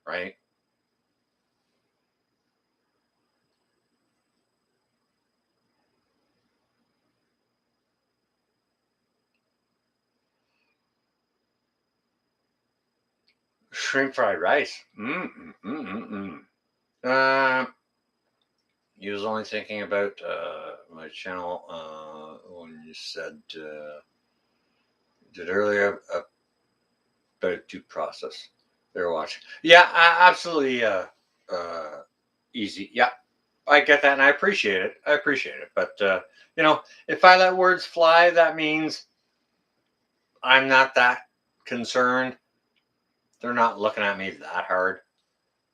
right? Shrimp fried rice. Uh, you was only thinking about my channel when you said did earlier about due process. They were watching. Yeah, absolutely. Easy. Yeah, I get that, and I appreciate it. I appreciate it. But if I let words fly, that means I'm not that concerned. They're not looking at me that hard,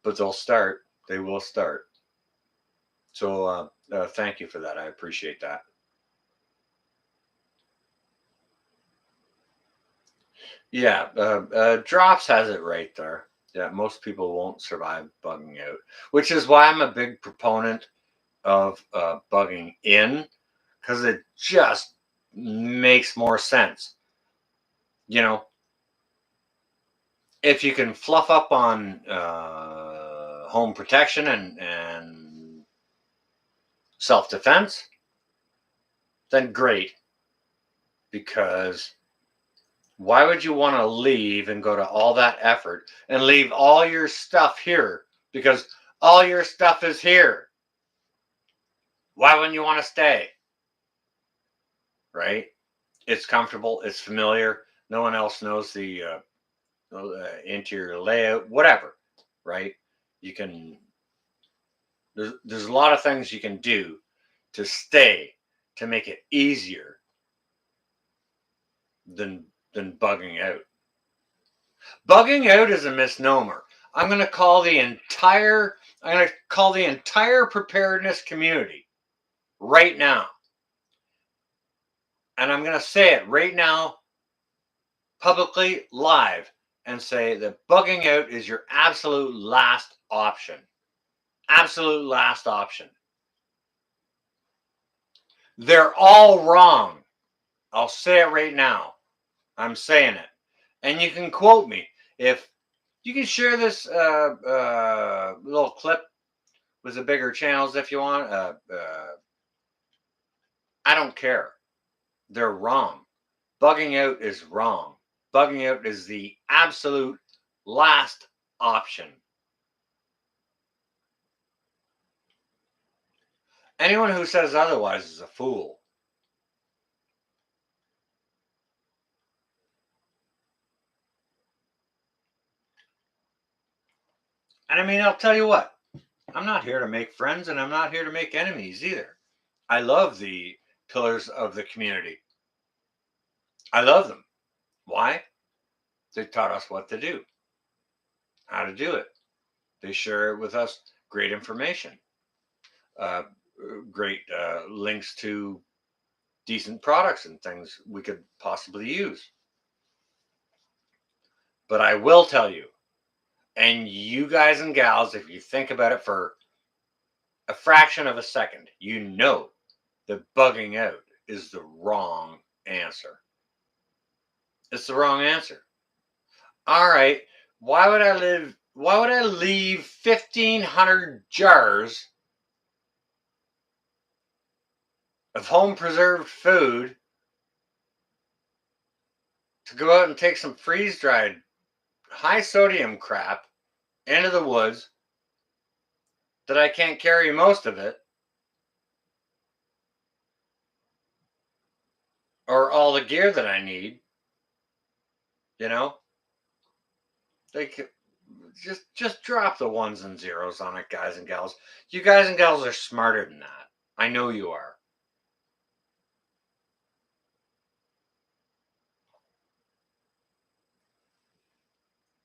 but they'll start. They will start. So thank you for that. I appreciate that. Yeah, Drops has it right there. Yeah, most people won't survive bugging out, which is why I'm a big proponent of bugging in, because it just makes more sense. You know, if you can fluff up on home protection and self defense, then great. Because why would you want to leave and go to all that effort and leave all your stuff here? Because all your stuff is here. Why wouldn't you want to stay? Right? It's comfortable. It's familiar. No one else knows the interior layout, whatever. Right? You can. There's a lot of things you can do to stay to make it easier than bugging out. Bugging out is a misnomer. I'm going to call the entire preparedness community right now. And I'm going to say it right now publicly live and say that bugging out is your absolute last option. Absolute last option. They're all wrong. I'll say it right now. I'm saying it. And you can quote me. If you can share this little clip with the bigger channels if you want. I don't care. They're wrong. Bugging out is wrong. Bugging out is the absolute last option. Anyone who says otherwise is a fool. And I mean, I'll tell you what, I'm not here to make friends and I'm not here to make enemies either. I love the pillars of the community. I love them. Why? They taught us what to do, how to do it. They share with us great information, uh, great links to decent products and things we could possibly use. But I will tell you, And you guys and gals, if you think about it for a fraction of a second, you know that bugging out is the wrong answer. It's the wrong answer. All right. Why would I leave 1,500 jars of home preserved food to go out and take some freeze dried high sodium crap into the woods that I can't carry most of it or all the gear that I need, you know? Like just drop the ones and zeros on it, guys and gals. You guys and gals are smarter than that. I know you are.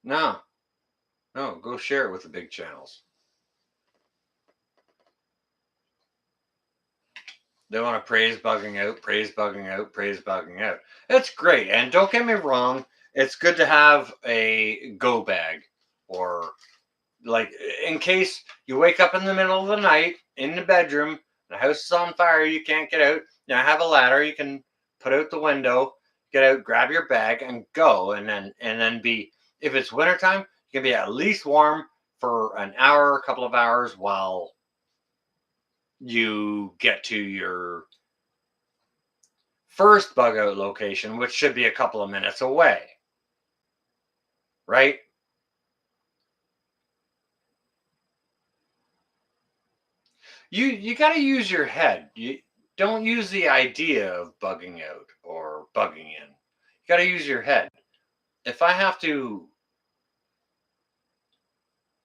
No, no, go share it with the big channels. They want to praise bugging out, praise bugging out, praise bugging out. It's great. And don't get me wrong, it's good to have a go bag or like in case you wake up in the middle of the night in the bedroom, the house is on fire, you can't get out. Now have a ladder, you can put out the window, get out, grab your bag, and go. And then be if it's wintertime, you can be at least warm for an hour, a couple of hours while you get to your first bug out location, which should be a couple of minutes away. Right? You got to use your head. You don't use the idea of bugging out or bugging in. You got to use your head. If I have to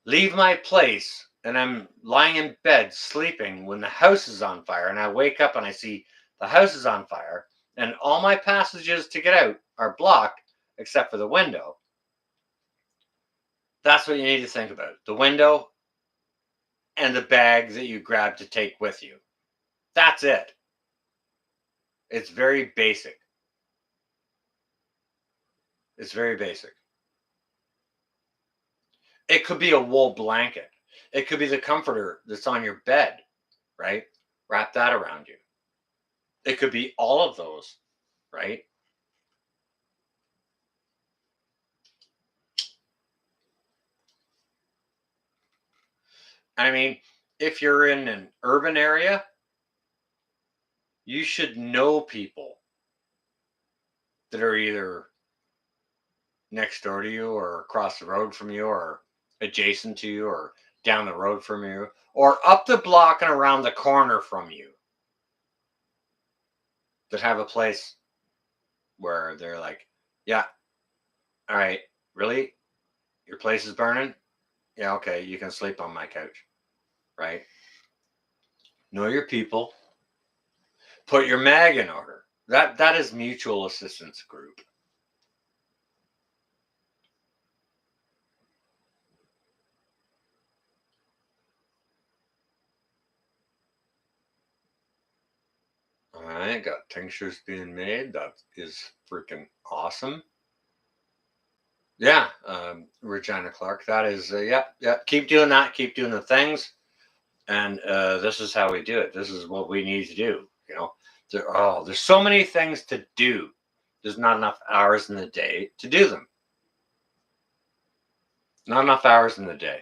leave my place and I'm lying in bed sleeping when the house is on fire and I wake up and I see the house is on fire and all my passages to get out are blocked except for the window, that's what you need to think about. The window and the bag that you grab to take with you. That's it. It's very basic. It's very basic. It could be a wool blanket. It could be the comforter that's on your bed, right? Wrap that around you. It could be all of those, right? I mean, if you're in an urban area, you should know people that are either next door to you or across the road from you or adjacent to you or down the road from you or up the block and around the corner from you that have a place where they're like, yeah, all right, really? Your place is burning? Yeah, okay, you can sleep on my couch, right? Know your people. Put your mag in order. That is mutual assistance group. All right, got tinctures being made. That is freaking awesome. Yeah, Regina Clark. That is, yep, yep. Keep doing that. Keep doing the things. And this is how we do it. This is what we need to do. There's so many things to do. There's not enough hours in the day to do them. Not enough hours in the day.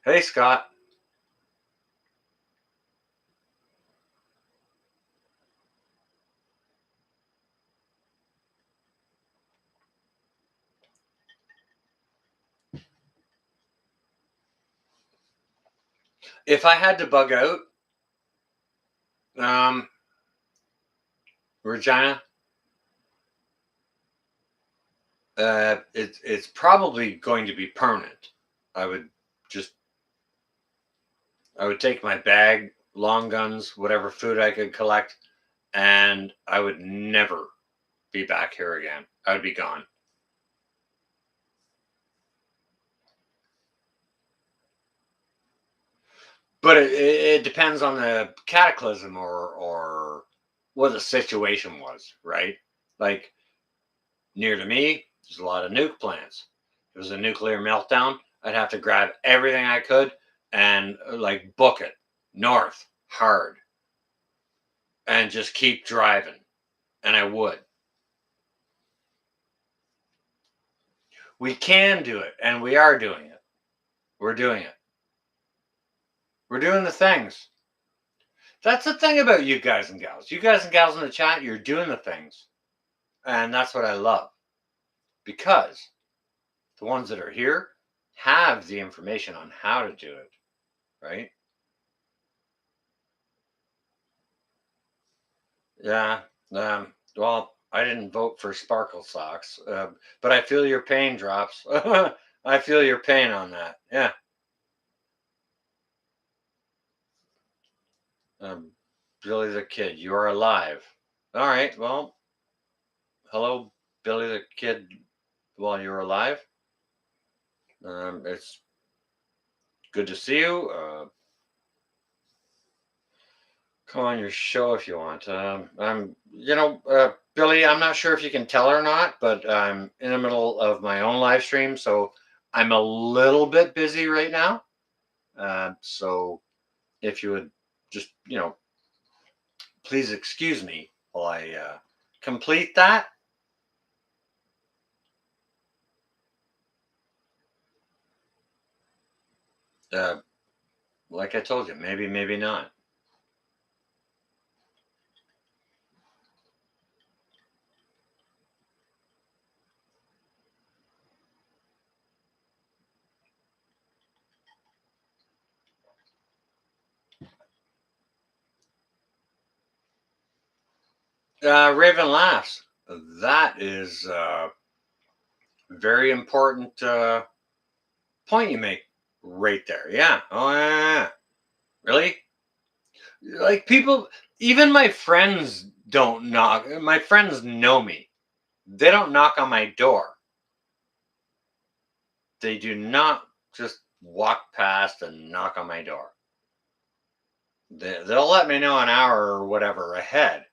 Hey, Scott. If I had to bug out, um, Regina, it's probably going to be permanent. I would just I would take my bag, long guns, whatever food I could collect, and I would never be back here again. I would be gone. But it depends on the cataclysm or what the situation was, right? Like Near to me, there's a lot of nuke plants. If it was a nuclear meltdown, I'd have to grab everything I could and like book it north hard and just keep driving. And I would. We can do it, and we are doing it. We're doing it. We're doing the things. That's the thing about you guys and gals. You guys and gals in the chat, you're doing the things. And that's what I love. Because the ones that are here have the information on how to do it, right? Yeah. Well, I didn't vote for Sparkle Socks, but I feel your pain, Drops. I feel your pain on that. Yeah. Billy the Kid, you are alive. All right. Well, hello, Billy the Kid, while you're alive. It's good to see you. Come on your show if you want. Billy, I'm not sure if you can tell or not, but I'm in the middle of my own live stream, so I'm a little bit busy right now. So if you would just, please excuse me while I complete that. Like I told you, maybe, maybe not. Raven laughs. That is a very important point you make right there. Yeah. Oh, yeah. Really? Like people, even my friends don't knock. My friends know me. They don't knock on my door. They do not just walk past and knock on my door. They'll let me know an hour or whatever ahead.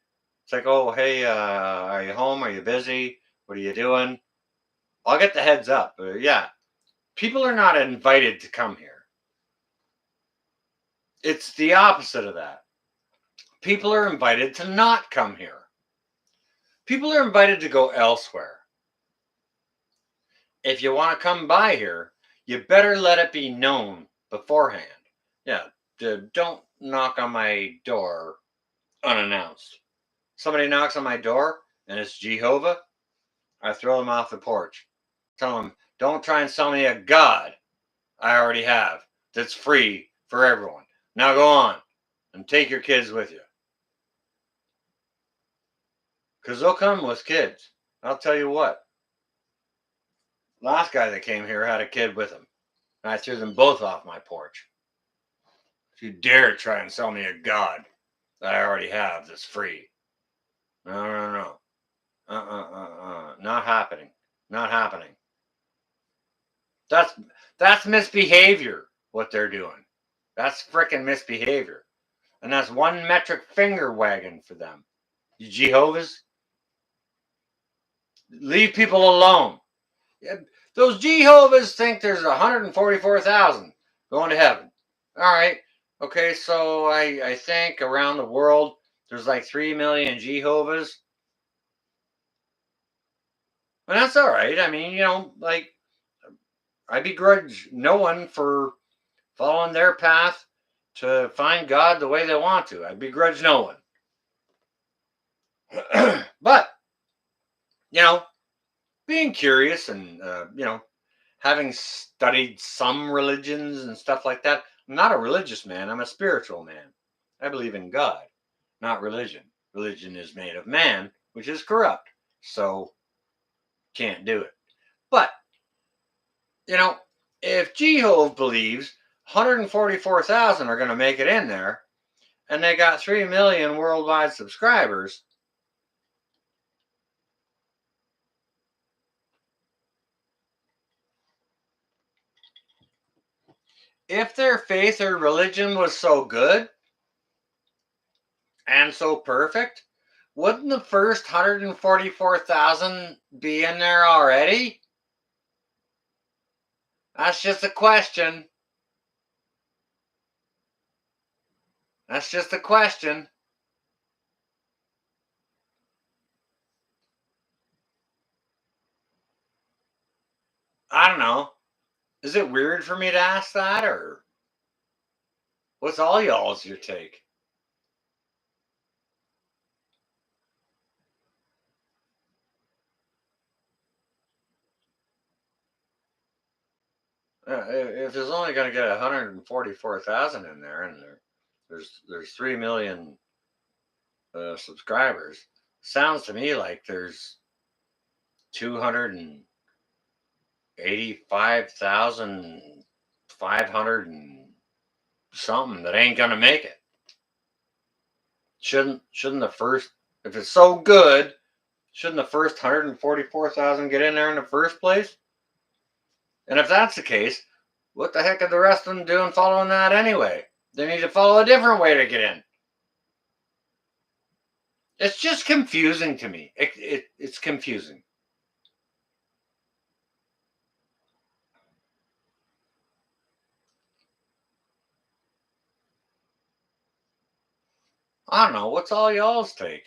It's like, oh, hey, are you home? Are you busy? What are you doing? I'll get the heads up. Yeah, people are not invited to come here. It's the opposite of that. People are invited to not come here. People are invited to go elsewhere. If you want to come by here, you better let it be known beforehand. Yeah, don't knock on my door unannounced. Somebody knocks on my door and it's Jehovah, I throw them off the porch. Tell them, don't try and sell me a God I already have that's free for everyone. Now go on and take your kids with you. Because they'll come with kids. I'll tell you what. Last guy that came here had a kid with him. And I threw them both off my porch. If you dare try and sell me a God that I already have that's free. No. Not happening. Not happening. That's misbehavior, what they're doing. That's frickin' misbehavior. And that's one metric finger wagging for them. You Jehovah's, leave people alone. Those Jehovah's think there's 144,000 going to heaven. All right. Okay, so I think around the world there's like 3 million Jehovah's. And that's all right. I mean, like I begrudge no one for following their path to find God the way they want to. I begrudge no one. But, being curious and, having studied some religions and stuff like that, I'm not a religious man. I'm a spiritual man. I believe in God, not religion. Religion is made of man, which is corrupt. So, can't do it. But, if Jehovah believes 144,000 are going to make it in there, and they got 3 million worldwide subscribers, if their faith or religion was so good and so perfect, Wouldn't the first 144,000 be in there already? That's just a question. That's just a question. I don't know. Is it weird for me to ask that, or what's all y'all's your take? If there's only going to get 144,000 in there, and there's 3 million subscribers, sounds to me like there's 285,500 and something that ain't going to make it. Shouldn't the first, if it's so good, shouldn't the first 144,000 get in there in the first place? And if that's the case, what the heck are the rest of them doing following that anyway? They need to follow a different way to get in. It's just confusing to me. It's confusing. I don't know. What's all y'all's take?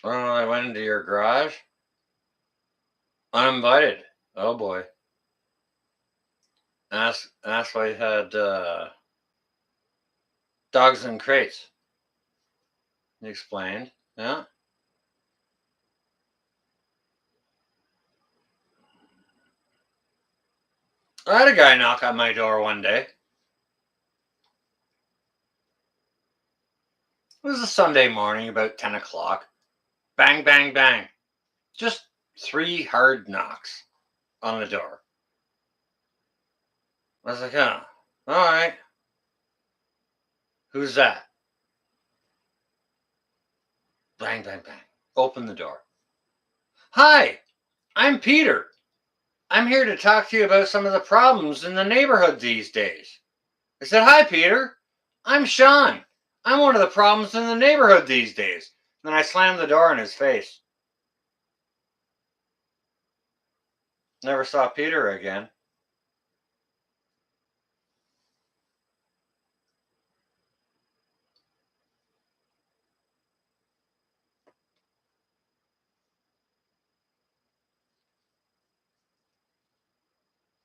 Oh, I went into your garage uninvited. Oh boy. That's why you had dogs in crates. He explained. Yeah. I had a guy knock on my door one day. It was a Sunday morning, about 10 o'clock. Bang, bang, bang. Just 3 hard knocks on the door. I was like, oh, all right. Who's that? Bang, bang, bang. Open the door. Hi, I'm Peter. I'm here to talk to you about some of the problems in the neighborhood these days. I said, hi, Peter. I'm Sean. I'm one of the problems in the neighborhood these days. Then I slammed the door in his face. Never saw Peter again.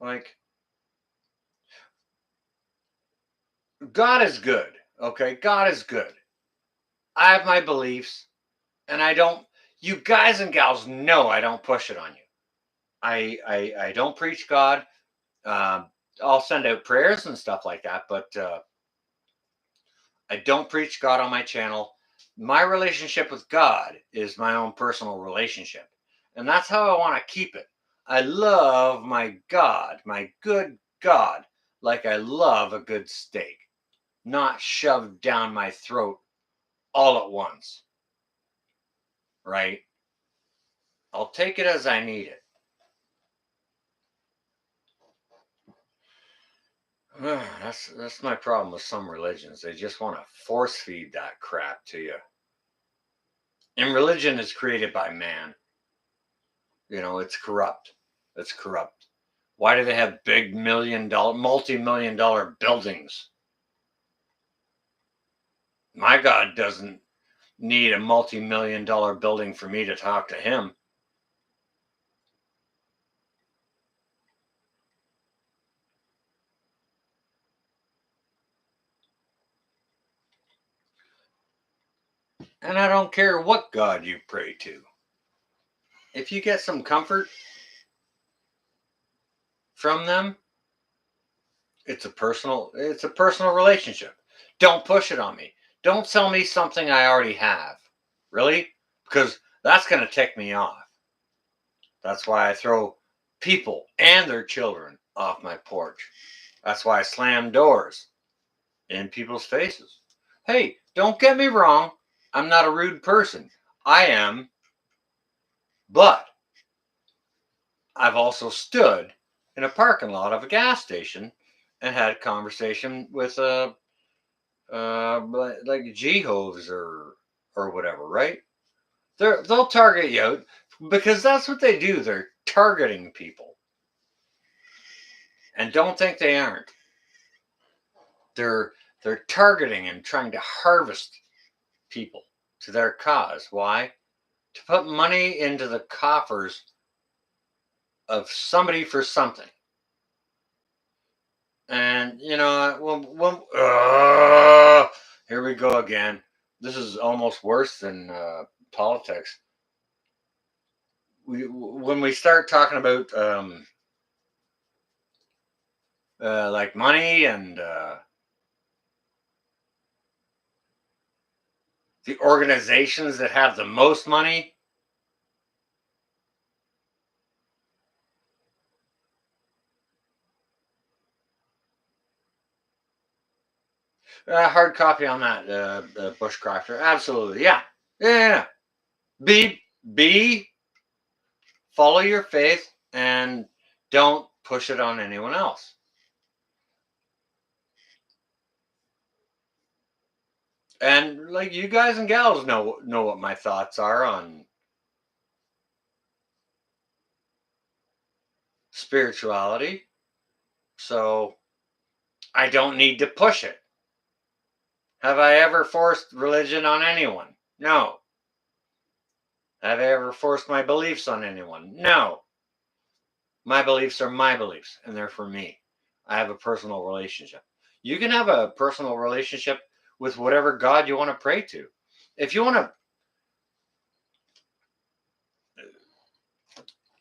Like, God is good. Okay, God is good. I have my beliefs, and I don't. You guys and gals know I don't push it on you. I don't preach God. Uh, I'll send out prayers and stuff like that, but I don't preach God on my channel. My relationship with God is my own personal relationship, and that's how I want to keep it. I love my God, my good God, like I love a good steak, not shoved down my throat all at once, right? I'll take it as I need it. That's my problem with some religions. They just want to force feed that crap to you. And religion is created by man. It's corrupt. It's corrupt. Why do they have big multi-million dollar buildings? My God doesn't need a multi-million dollar building for me to talk to him. And I don't care what God you pray to. If you get some comfort from them, it's a personal relationship. Don't push it on me. Don't sell me something I already have. Really? Because that's going to tick me off. That's why I throw people and their children off my porch. That's why I slam doors in people's faces. Hey, don't get me wrong. I'm not a rude person. I am, but I've also stood in a parking lot of a gas station and had a conversation with like Jehovah's or whatever, right? They'll target you out because that's what they do. They're targeting people, and don't think they aren't. They're they're targeting and trying to harvest people to their cause. Why? To put money into the coffers of somebody for something. And here we go again. This is almost worse than politics. When we start talking about like money and the organizations that have the most money, hard copy on that bushcrafter. Absolutely, yeah, yeah. Be be follow your faith and don't push it on anyone else. And like you guys and gals know what my thoughts are on spirituality. So I don't need to push it. Have I ever forced religion on anyone? No. Have I ever forced my beliefs on anyone? No. My beliefs are my beliefs and they're for me. I have a personal relationship. You can have a personal relationship with whatever God you want to pray to. If you want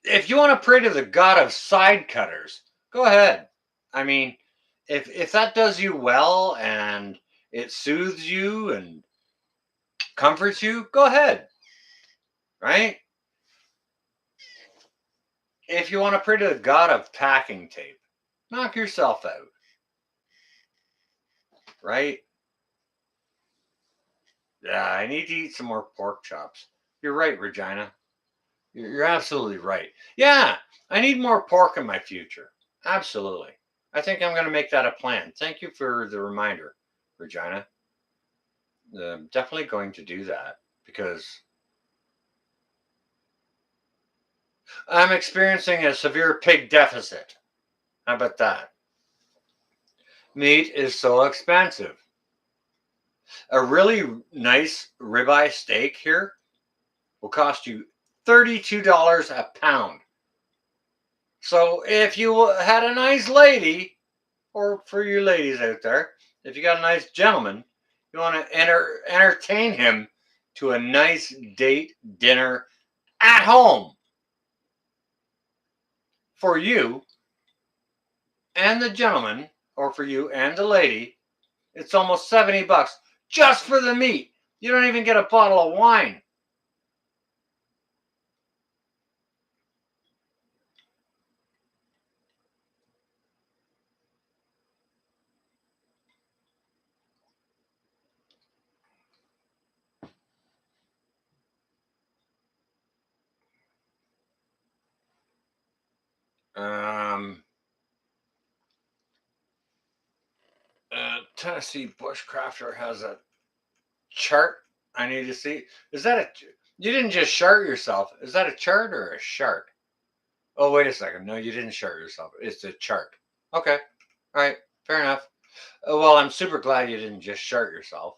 to pray to the God of side cutters, go ahead. I mean, if that does you well and it soothes you and comforts you, go ahead. Right? If you want to pray to the God of packing tape, knock yourself out. Right? Yeah, I need to eat some more pork chops. You're right, Regina. You're absolutely right. Yeah, I need more pork in my future. Absolutely. I think I'm going to make that a plan. Thank you for the reminder, Regina. Definitely going to do that because I'm experiencing a severe pig deficit. How about that? Meat is so expensive. A really nice ribeye steak here will cost you $32 a pound. So if you had a nice lady, or for you ladies out there, if you got a nice gentleman, you want to entertain him to a nice date dinner at home for you and the gentleman, or for you and the lady, it's almost $70 just for the meat. You don't even get a bottle of wine. Um, Tennessee Bushcrafter has a chart I need to see. Is that a? You didn't just shart yourself. Is that a chart or a shart? Oh, wait a second. No, you didn't shart yourself. It's a chart. Okay. All right. Fair enough. Well, I'm super glad you didn't just shart yourself.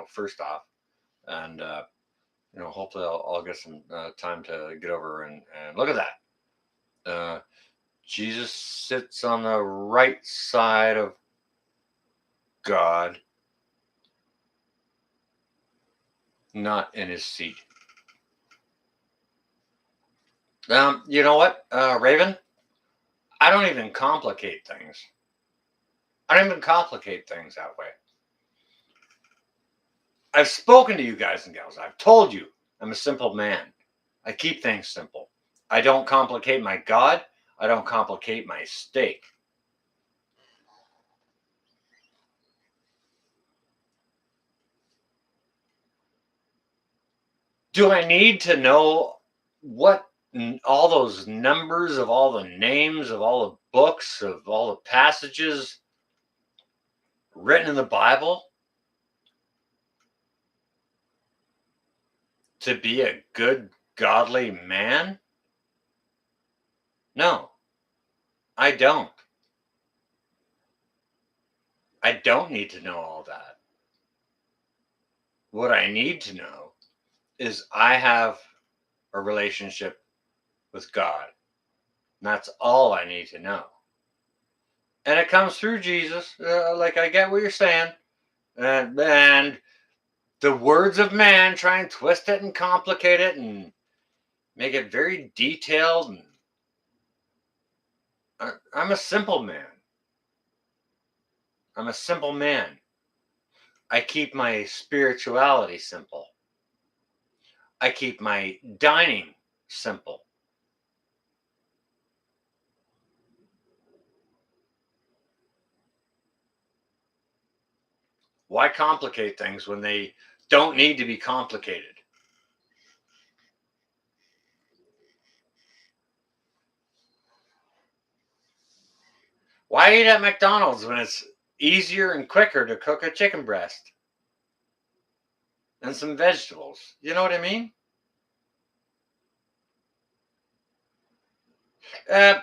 First off, and hopefully I'll get some time to get over and look at that. Jesus sits on the right side of God, not in his seat. You know what, Raven? I don't even complicate things. I don't even complicate things that way. I've spoken to you guys and gals. I've told you I'm a simple man. I keep things simple. I don't complicate my God. I don't complicate my steak. Do I need to know what all those numbers of all the names of all the books of all the passages written in the Bible to be a good, godly man? No, I don't. I don't need to know all that. What I need to know is I have a relationship with God. And that's all I need to know. And it comes through Jesus. Like, I get what you're saying. And the words of man try and twist it and complicate it and make it very detailed. And I'm a simple man. I'm a simple man. I keep my spirituality simple. I keep my dining simple. Why complicate things when they don't need to be complicated? Why eat at McDonald's when it's easier and quicker to cook a chicken breast and some vegetables? You know what I mean? Uh,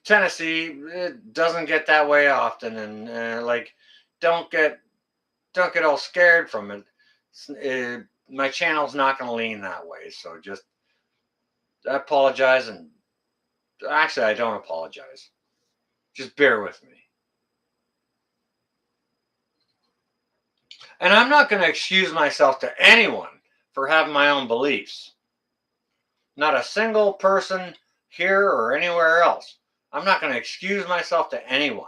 Tennessee, it doesn't get that way often, and like, don't get don't get all scared from it. My channel's not going to lean that way, so just apologize. And actually, I don't apologize. Just bear with me. And I'm not going to excuse myself to anyone for having my own beliefs. Not a single person here or anywhere else. I'm not going to excuse myself to anyone.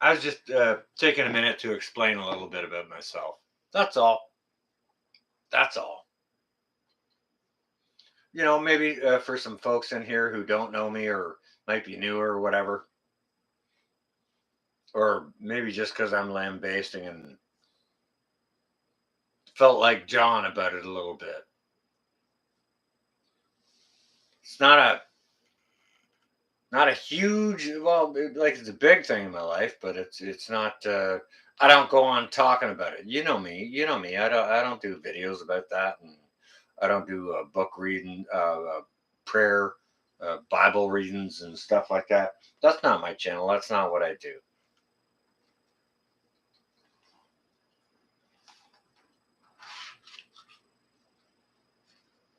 I was just taking a minute to explain a little bit about myself. That's all. That's all. Maybe for some folks in here who don't know me or might be newer or whatever, or maybe just because I'm lambasting and felt like John about it a little bit. It's not a huge, well, like, it's a big thing in my life, but it's not. I don't go on talking about it. You know me. You know me. I don't do videos about that, and I don't do book reading, prayer, Bible readings, and stuff like that. That's not my channel. That's not what I do.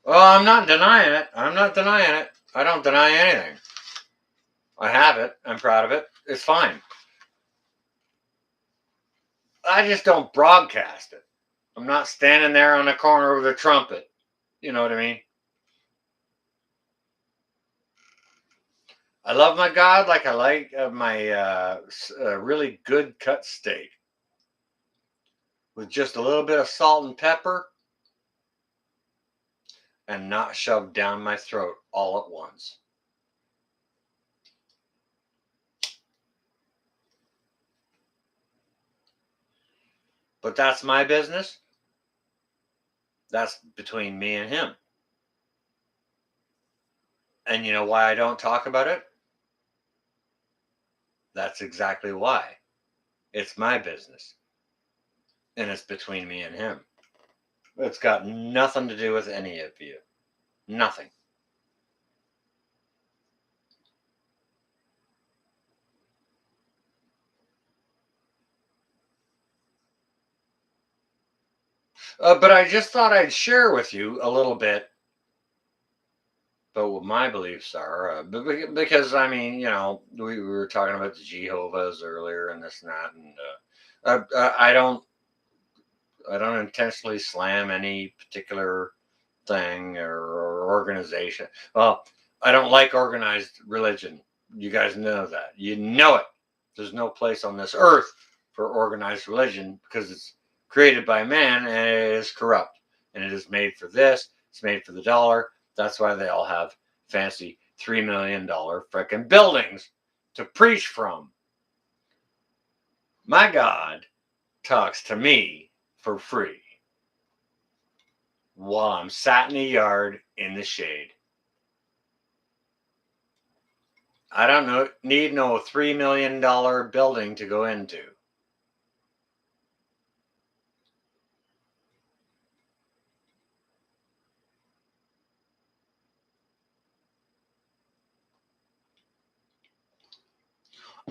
Well, I'm not denying it. I'm not denying it. I don't deny anything. I have it. I'm proud of it. It's fine. I just don't broadcast it. I'm not standing there on the corner with a trumpet. You know what I mean? I love my God like I like my really good cut steak with just a little bit of salt and pepper and not shoved down my throat all at once. But that's my business. That's between me and him. And you know why I don't talk about it? That's exactly why. It's my business. And it's between me and him. It's got nothing to do with any of you. Nothing. But I just thought I'd share with you a little bit about what my beliefs are. Because, I mean, we were talking about the Jehovah's earlier and this and that. And I don't intentionally slam any particular thing or organization. Well, I don't like organized religion You guys know that. You know it. There's no place on this earth for organized religion because it's created by man and it is corrupt. And it is made for this. It's made for the dollar. That's why they all have fancy $3 million frickin' buildings to preach from. My God talks to me for free while I'm sat in the yard in the shade. I don't need no $3 million building to go into.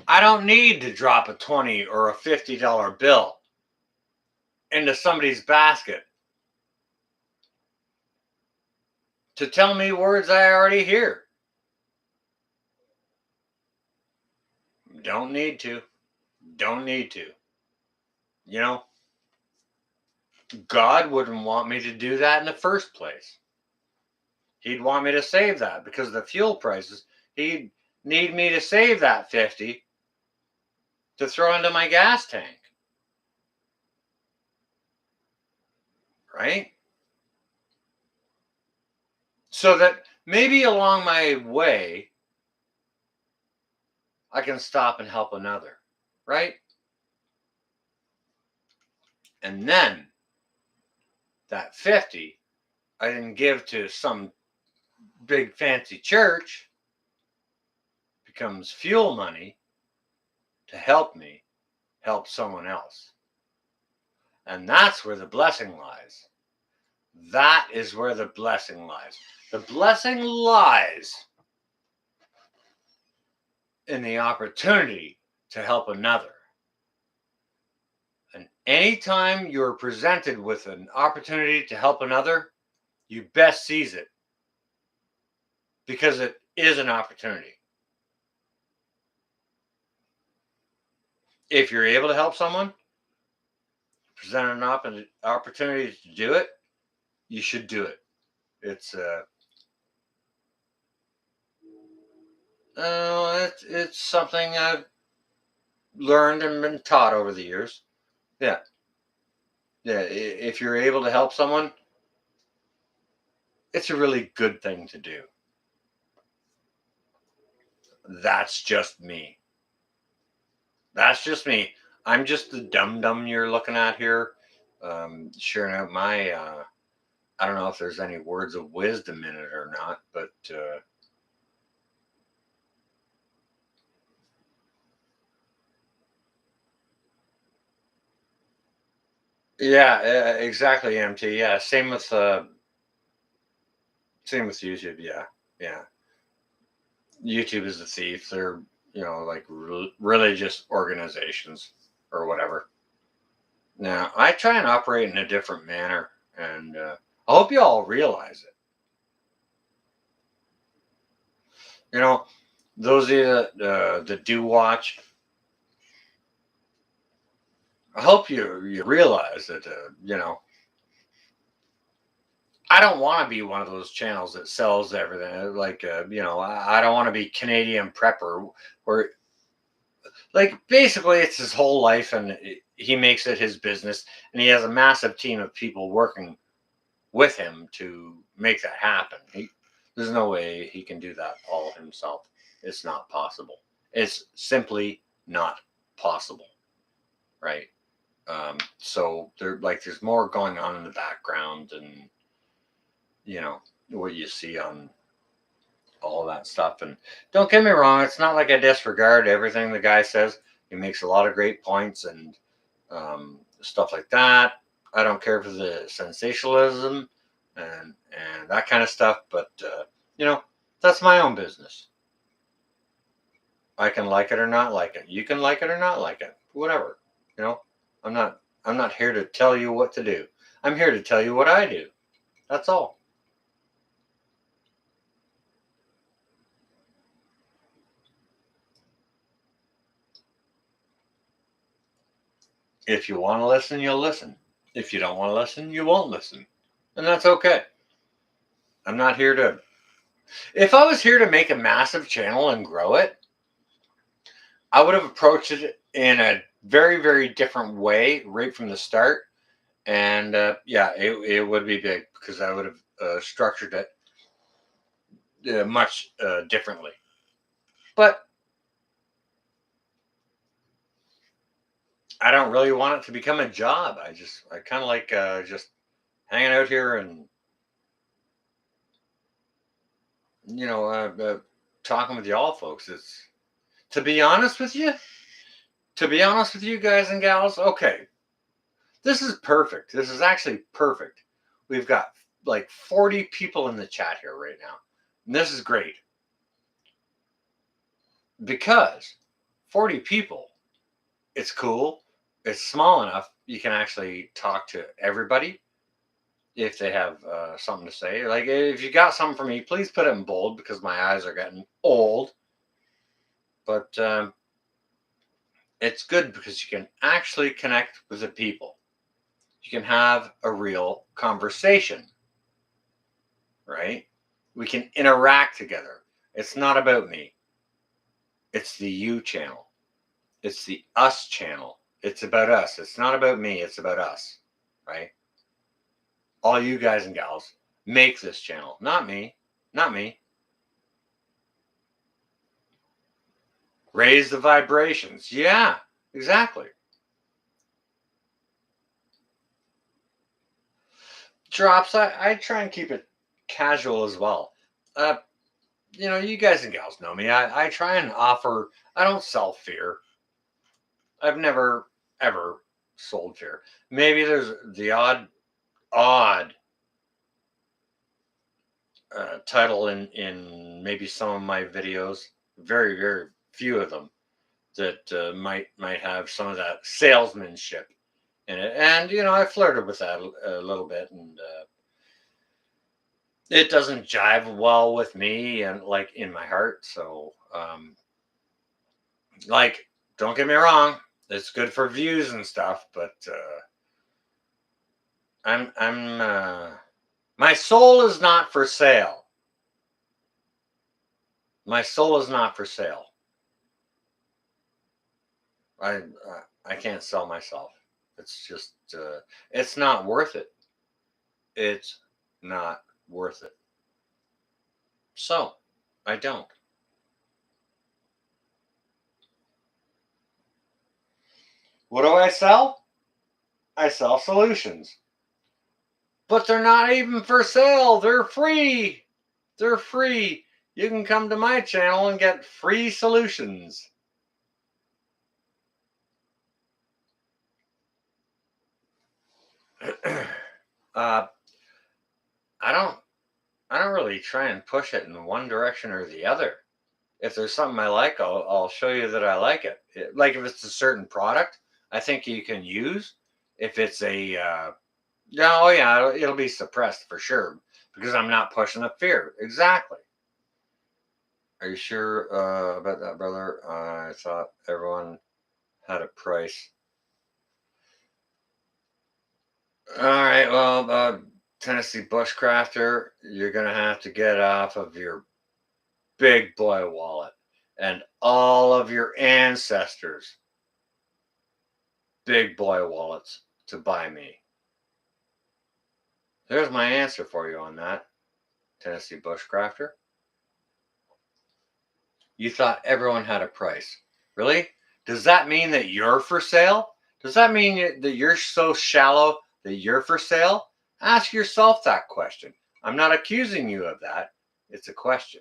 I don't need to drop a $20 or a $50 bill into somebody's basket to tell me words I already hear. Don't need to. Don't need to. You know, God wouldn't want me to do that in the first place. He'd want me to save that because of the fuel prices. He'd need me to save that 50 to throw into my gas tank. Right? So that maybe along my way, I can stop and help another. Right? And then that 50 I didn't give to some big fancy church becomes fuel money to help me help someone else. And that's where the blessing lies. That is where the blessing lies. The blessing lies in the opportunity to help another. And anytime you're presented with an opportunity to help another, you best seize it because it is an opportunity. If you're able to help someone, present an opportunity to do it, you should do it. It's it's something I've learned and been taught over the years. Yeah. If you're able to help someone, it's a really good thing to do. That's just me. That's just me. I'm just the dum-dum you're looking at here. Sharing out my, I don't know if there's any words of wisdom in it or not, but yeah, exactly, MT. Yeah, same with YouTube. Yeah, yeah. YouTube is a thief. They're like religious organizations or whatever. Now I try and operate in a different manner, and I hope you all realize it. You know, those of you that do watch, I hope you realize that I don't want to be one of those channels that sells everything. Like I don't want to be Canadian Prepper, where like basically it's his whole life and he makes it his business, and he has a massive team of people working with him to make that happen. There's no way he can do that all himself. It's not possible. It's simply not possible, right? So there's more going on in the background, and what you see on all that stuff. And don't get me wrong, it's not like I disregard everything the guy says. He makes a lot of great points and stuff like that. I don't care for the sensationalism and that kind of stuff, but that's my own business. I can like it or not like it. You can like it or not like it. Whatever. I'm not here to tell you what to do. I'm here to tell you what I do. That's all. If you want to listen, you'll listen. If you don't want to listen, you won't listen. And that's okay. I'm not here to. If I was here to make a massive channel and grow it, I would have approached it in a very, very different way right from the start. And yeah, it would be big because I would have structured it much differently. But I don't really want it to become a job. I kind of like just hanging out here and you know talking with y'all folks. It's to be honest with you, to be honest with you guys and gals. Okay, this is perfect. This is actually perfect. We've got like 40 people in the chat here right now. And this is great because 40 people, it's cool. It's small enough you can actually talk to everybody if they have something to say. Like if you got something for me, please put it in bold because my eyes are getting old. But it's good because you can actually connect with the people. You can have a real conversation, right? We can interact together. It's not about me. It's the you channel. It's the us channel. It's about us. It's not about me. It's about us, right? All you guys and gals make this channel, not me, not me. Raise the vibrations. Yeah, exactly. Drops. I try and keep it casual as well. Uh, you guys and gals know me. I try and offer. I don't sell fear. I've never ever sold fear. Maybe there's the odd title in maybe some of my videos. Very very few of them that might have some of that salesmanship in it. And I flirted with that a little bit, and it doesn't jive well with me and like in my heart. So like, don't get me wrong, it's good for views and stuff, but I'm my soul is not for sale. My soul is not for sale. I can't sell myself. It's just it's not worth it. It's not worth it. So I don't. What do I sell? I sell solutions. But they're not even for sale. They're free. They're free. You can come to my channel and get free solutions. uh, I don't I don't really try and push it in one direction or the other. If there's something I like, I'll show you that I like it. Like if it's a certain product I think you can use. If it's a no, oh yeah, it'll be suppressed for sure because I'm not pushing the fear. Exactly. Are you sure about that, brother? I thought everyone had a price. All right, well, Tennessee Bushcrafter, you're gonna have to get off of your big boy wallet and all of your ancestors' big boy wallets to buy me. There's my answer for you on that, Tennessee Bushcrafter. You thought everyone had a price. Really? Does that mean that you're for sale? Does that mean that you're so shallow that you're for sale? Ask yourself that question. I'm not accusing you of that. It's a question.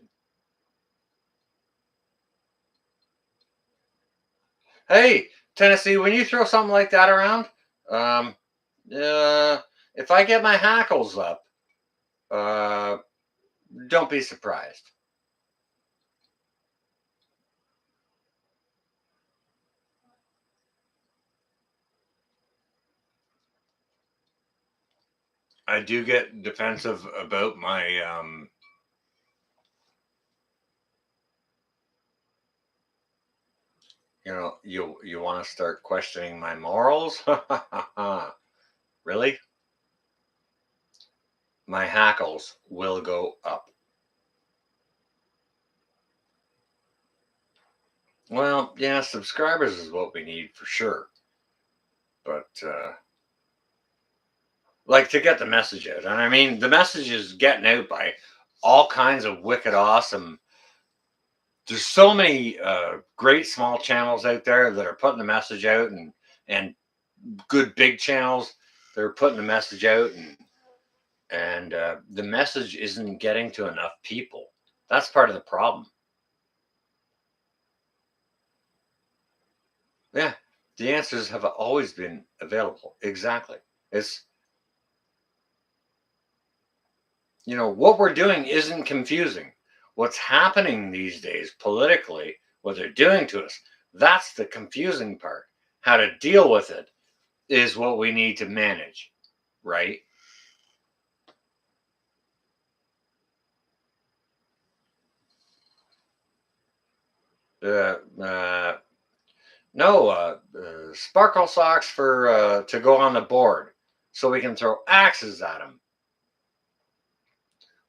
Hey, Tennessee, when you throw something like that around, um, if I get my hackles up, uh, don't be surprised. I do get defensive about my you want to start questioning my morals? Really? My hackles will go up. Well, yeah, subscribers is what we need for sure. But like to get the message out. And I mean, the message is getting out by all kinds of wicked awesome. There's so many great small channels out there that are putting the message out, and good big channels that are putting the message out, and the message isn't getting to enough people. That's part of the problem. Yeah, the answers have always been available. Exactly. It's, what we're doing isn't confusing. What's happening these days politically, what they're doing to us, that's the confusing part. How to deal with it is what we need to manage, right? Uh, uh, no, sparkle socks for to go on the board, so we can throw axes at him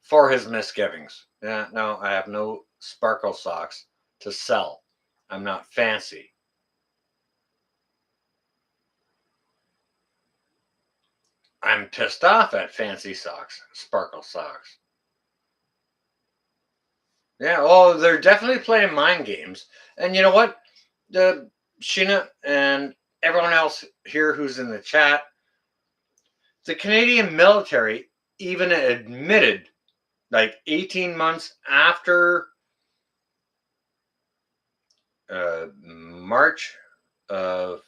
for his misgivings. Yeah, no, I have no sparkle socks to sell. I'm not fancy. I'm pissed off at fancy socks, sparkle socks. Yeah, oh, they're definitely playing mind games. And you know what? The Sheena and everyone else here who's in the chat, the Canadian military even admitted, like 18 months after March of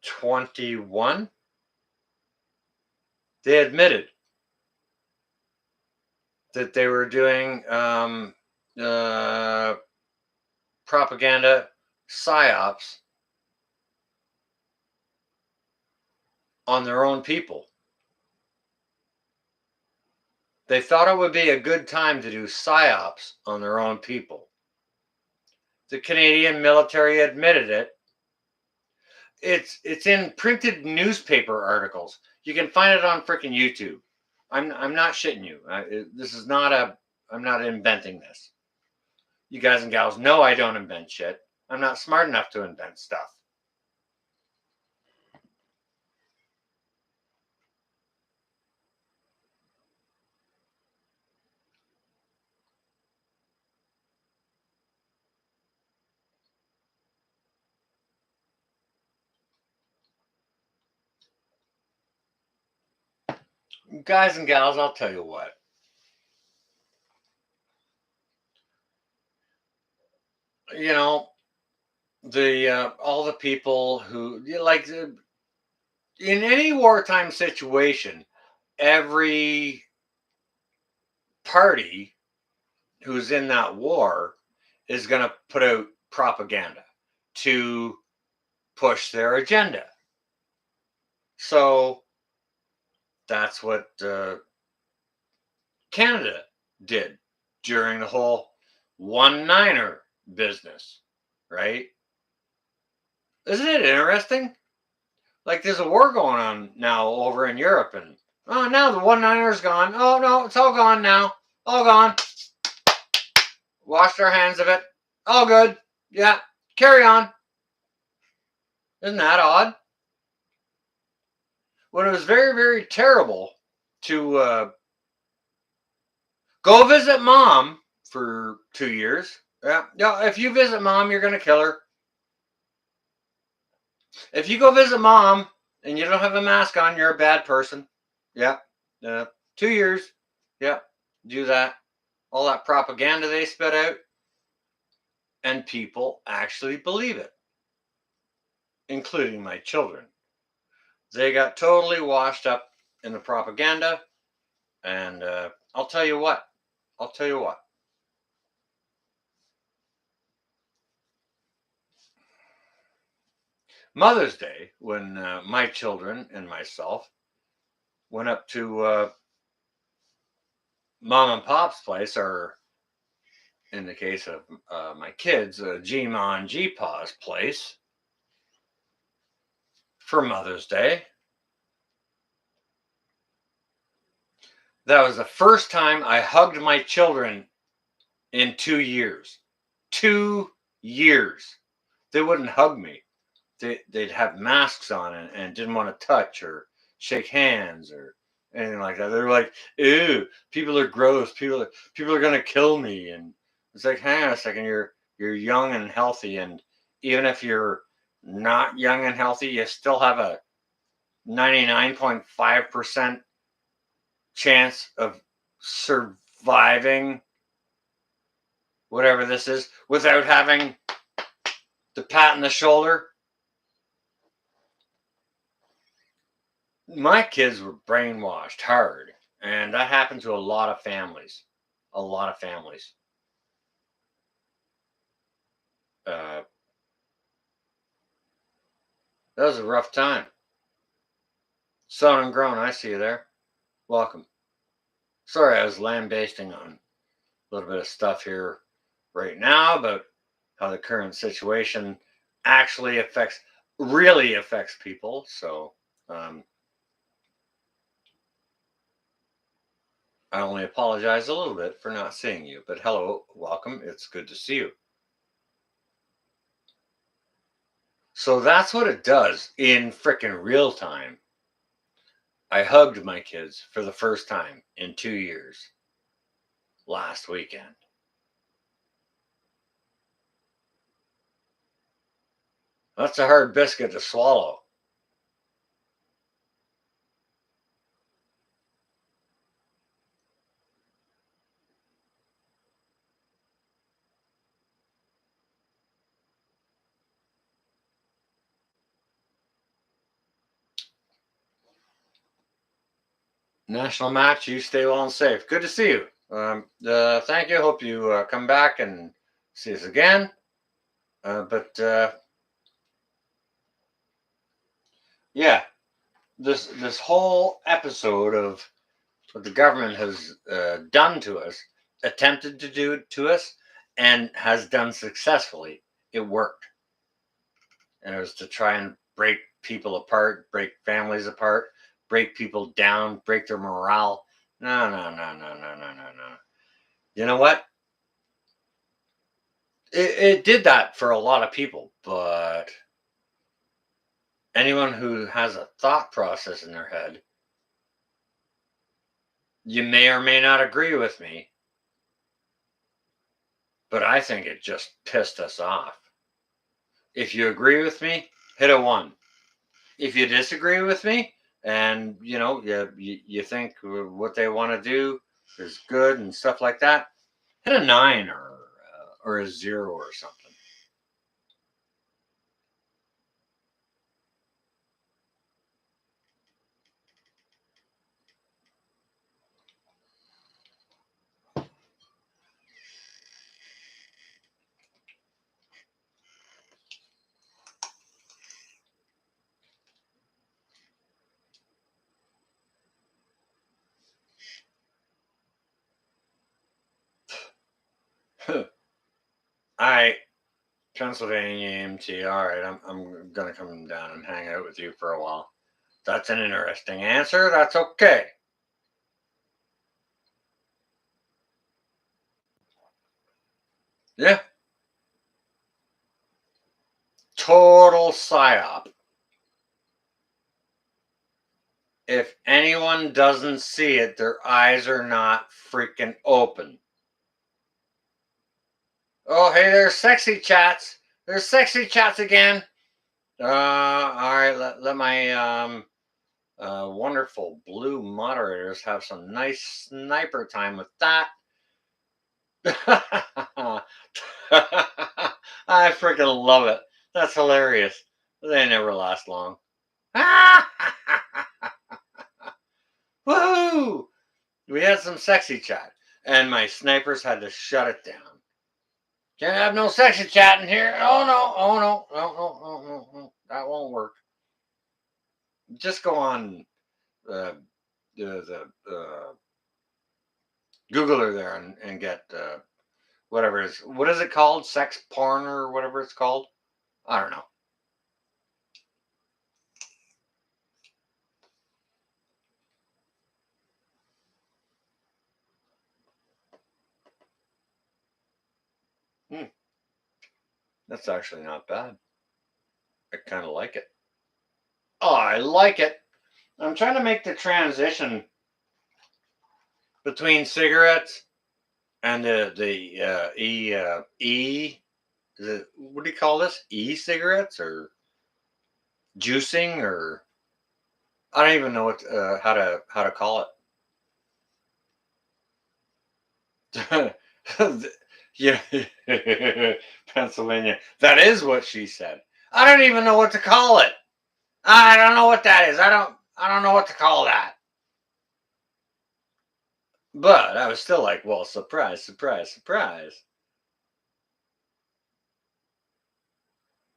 21, they admitted that they were doing uh, propaganda psyops on their own people. They thought it would be a good time to do psyops on their own people. The Canadian military admitted it. It's in printed newspaper articles. You can find it on freaking YouTube. I'm not shitting you. This is not a. I'm not inventing this. You guys and gals know I don't invent shit. I'm not smart enough to invent stuff. Guys and gals, I'll tell you what. You know, the all the people who like in any wartime situation, every party who's in that war is going to put out propaganda to push their agenda. So that's what Canada did during the whole one niner business, right? Isn't it interesting? Like there's a war going on now over in Europe, and oh, now the one niner's gone. Oh no, it's all gone now. All gone. Washed our hands of it. All good. Yeah, carry on. Isn't that odd? When it was very, very terrible to go visit mom for 2 years. Yeah, yeah. If you visit mom, you're gonna kill her. If you go visit mom and you don't have a mask on, you're a bad person. Yeah, yeah. 2 years. Yeah, do that. All that propaganda they spit out, and people actually believe it, including my children. They got totally washed up in the propaganda, and I'll tell you what. I'll tell you what. Mother's Day, when my children and myself went up to mom and pop's place, or in the case of my kids, G-ma and G-pa's place for Mother's Day. That was the first time I hugged my children in 2 years. 2 years. They wouldn't hug me. They'd have masks on and didn't want to touch or shake hands or anything like that. They're like, ew, people are gross. People are gonna kill me. And it's like, hang on a second, you're young and healthy, and even if you're not young and healthy, you still have a 99.5% chance of surviving whatever this is without having the pat on the shoulder. My kids were brainwashed hard, and that happened to a lot of families. A lot of families. Uh, that was a rough time. Son and grown, I see you there. Welcome. Sorry, I was lambasting on a little bit of stuff here right now about how the current situation actually really affects people. So um, I only apologize a little bit for not seeing you, but hello, welcome. It's good to see you. So that's what it does in freaking real time. I hugged my kids for the first time in 2 years last weekend. That's a hard biscuit to swallow. National match. You stay well and safe. Good to see you. Thank you. Hope you come back and see us again. But yeah, this whole episode of what the government has done to us, attempted to do to us, and has done successfully. It worked, and it was to try and break people apart, break families apart, break people down, break their morale. No, no, no, no, no, no, no, no. You know what? It did that for a lot of people, but anyone who has a thought process in their head, you may or may not agree with me, but I think it just pissed us off. If you agree with me, hit a 1. If you disagree with me, and you think what they want to do is good and stuff like that, hit a 9 or a 0 or something. I Pennsylvania MT. All right, I'm gonna come down and hang out with you for a while. That's an interesting answer. That's okay. Yeah, total psyop. If anyone doesn't see it, their eyes are not freaking open. Oh, hey, there's sexy chats. There's sexy chats again. All right, let my wonderful blue moderators have some nice sniper time with that. I freaking love it. That's hilarious. They never last long. Woohoo! We had some sexy chat, and my snipers had to shut it down. Can't have no sexy chat in here. Oh no! Oh no! No! No! No! No! No! That won't work. Just go on the Googler there and get whatever it is. What is it called? Sex porn or whatever it's called? I don't know. That's actually not bad. I kind of like it. Oh, I like it. I'm trying to make the transition between cigarettes and what do you call this? E-cigarettes or juicing or I don't even know what how to call it. Yeah, Pennsylvania. That is what she said. I don't even know what to call it. I don't know what that is. I don't know what to call that. But I was still like, well, surprise, surprise, surprise.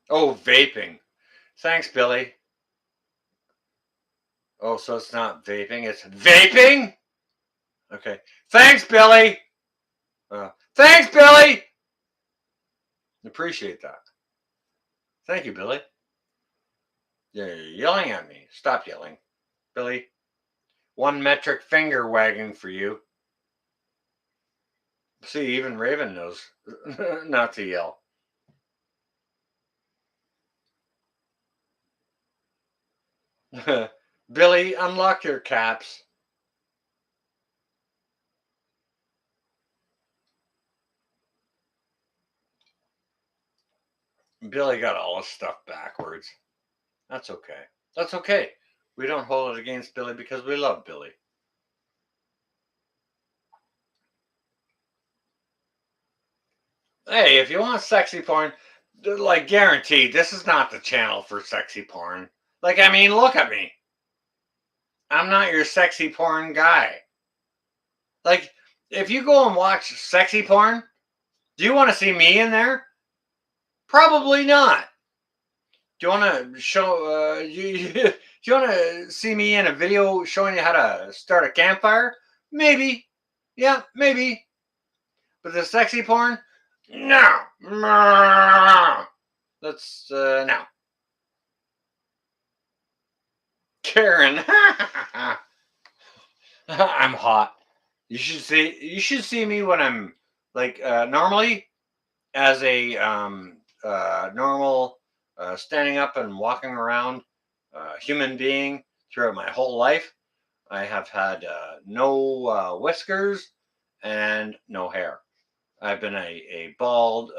Oh, vaping. Thanks, Billy. Oh, so it's not vaping, it's vaping? Okay. Thanks, Billy. Thanks, Billy. Appreciate that. Thank you, Billy. Yeah, you're yelling at me. Stop yelling, Billy. One metric finger wagging for you. See, even Raven knows not to yell. Billy, unlock your caps. Billy got all his stuff backwards. That's okay. That's okay. We don't hold it against Billy because we love Billy. Hey, if you want sexy porn, like guaranteed, this is not the channel for sexy porn. Like, I mean, look at me. I'm not your sexy porn guy. Like, if you go and watch sexy porn, do you want to see me in there? Probably not. Do you want to show? Do you want to see me in a video showing you how to start a campfire? Maybe. Yeah, maybe. But the sexy porn, no. That's no. Karen, I'm hot. You should see me when I'm like normally as a normal standing up and walking around human being throughout my whole life. I have had no whiskers and no hair. I've been a bald,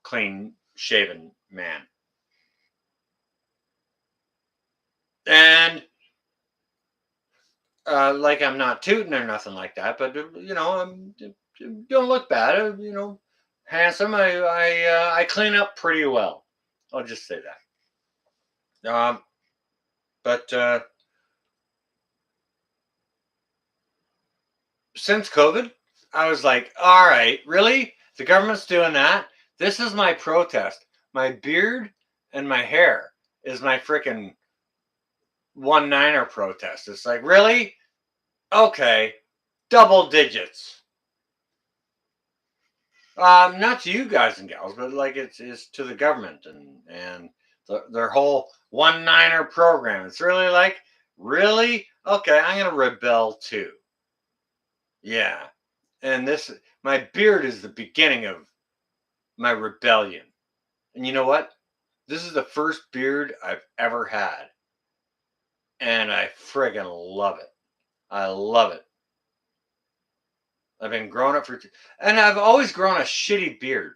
clean shaven man. And like I'm not tooting or nothing like that, but I'm don't look bad. Handsome. I clean up pretty well. I'll just say that. But since COVID, I was like, all right, really? The government's doing that. This is my protest. My beard and my hair is my freaking one niner protest. It's like, really? Okay, double digits. Not to you guys and gals, but like it's to the government and their whole one niner program. It's really like, really? Okay, I'm gonna rebel too. Yeah, and this my beard is the beginning of my rebellion. And you know what? This is the first beard I've ever had, and I friggin' love it. I love it. I've been growing it and I've always grown a shitty beard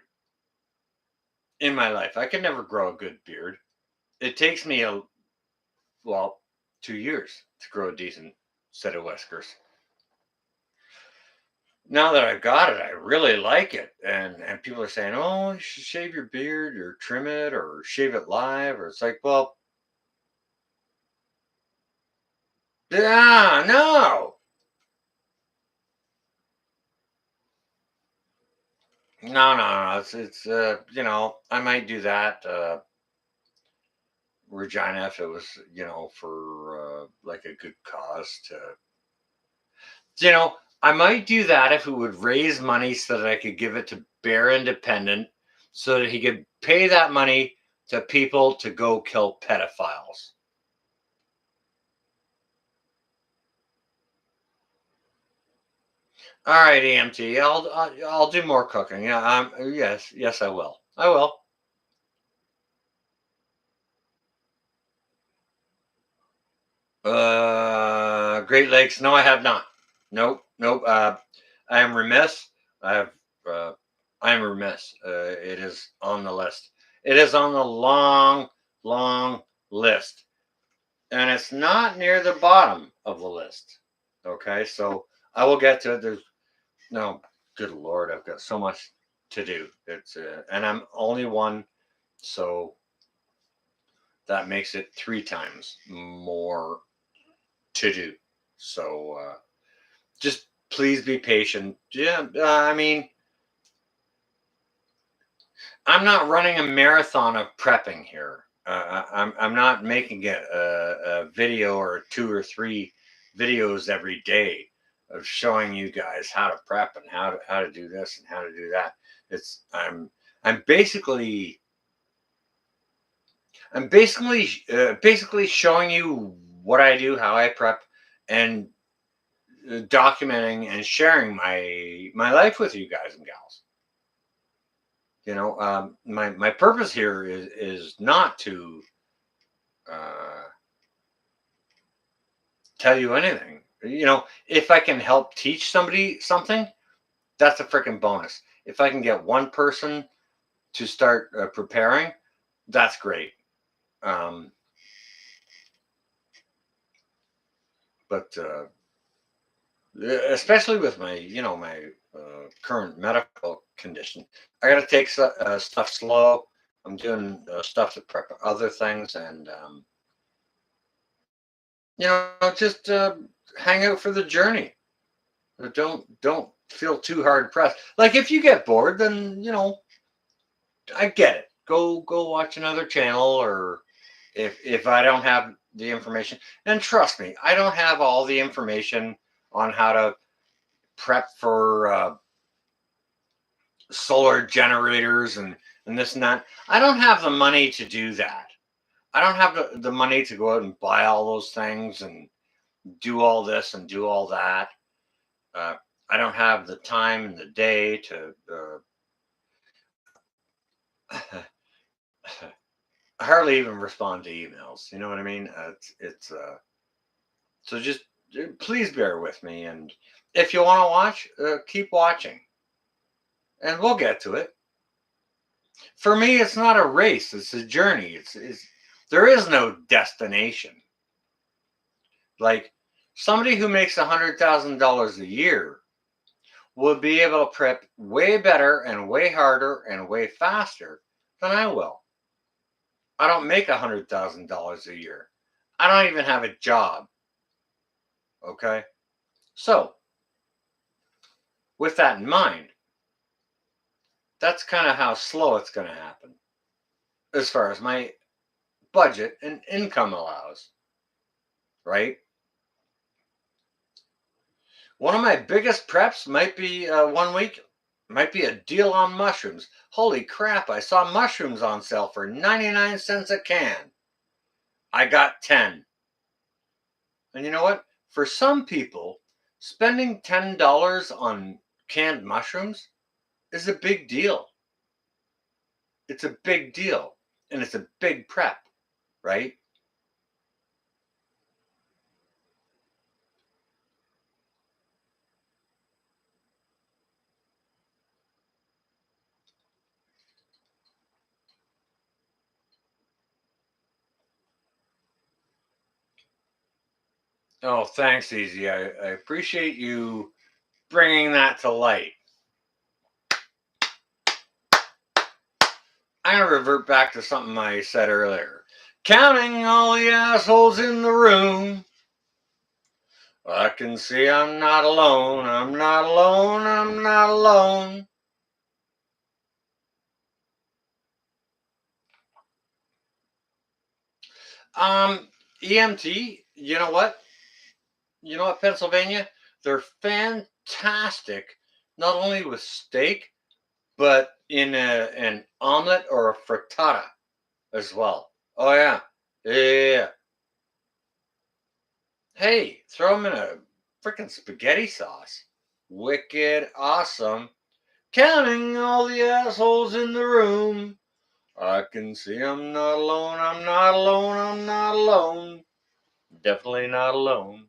in my life. I could never grow a good beard. It takes me well 2 years to grow a decent set of whiskers. Now that I've got it, I really like it, and people are saying, "Oh, you should shave your beard, or trim it, or shave it live," or it's like, well, yeah, no, no. It's I might do that, Regina, if it was for like a good cause to I might do that if it would raise money so that I could give it to Bear Independent so that he could pay that money to people to go kill pedophiles. All right, EMT. I'll do more cooking. Yeah, yes, I will. I will. Great Lakes. No, I have not. Nope, nope. I am remiss. I have. Uh, I am remiss. It is on the list. It is on the long, long list, and it's not near the bottom of the list. Okay, so I will get to it. There's no. Good Lord, I've got so much to do. It's and I'm only one, so that makes it three times more to do. So just please be patient. Yeah, I mean, I'm not running a marathon of prepping here. I'm not making it a video or two or three videos every day of showing you guys how to prep and how to do this and how to do that. It's I'm basically basically showing you what I do, how I prep, and documenting and sharing my life with you guys and gals. My purpose here is not to uh, tell you anything. If I can help teach somebody something, that's a freaking bonus. If I can get one person to start preparing, that's great. Um, but especially with my current medical condition, I got to take stuff slow. I'm doing stuff to prep other things, and just hang out for the journey. Don't feel too hard pressed. Like if you get bored, then I get it. Go watch another channel, or if I don't have the information, and trust me, I don't have all the information on how to prep for solar generators and this and that. I don't have the money to do that. I don't have the money to go out and buy all those things and do all this and do all that. Uh, I don't have the time in the day to hardly even respond to emails. You know what I mean? It's so just please bear with me, and if you want to watch, keep watching, and we'll get to it. For me, it's not a race; it's a journey. It's there is no destination. Like somebody who makes $100,000 a year will be able to prep way better and way harder and way faster than I will. I don't make $100,000 a year. I don't even have a job. Okay. So, with that in mind, that's kind of how slow it's going to happen as far as my budget and income allows, right? One of my biggest preps might be one week, might be a deal on mushrooms. Holy crap, I saw mushrooms on sale for 99 cents a can. I got 10. And you know what? For some people, spending $10 on canned mushrooms is a big deal. It's a big deal. And it's a big prep, right? Oh, thanks, Easy. I appreciate you bringing that to light. I'm going to revert back to something I said earlier. Counting all the assholes in the room. I can see I'm not alone. I'm not alone. I'm not alone. Um, EMT, you know what? You know what, Pennsylvania? They're fantastic, not only with steak, but in an omelet or a frittata as well. Oh, yeah. Yeah, yeah, yeah. Hey, throw them in a freaking spaghetti sauce. Wicked awesome. counting all the assholes in the room. I can see I'm not alone, I'm not alone, I'm not alone. Definitely not alone.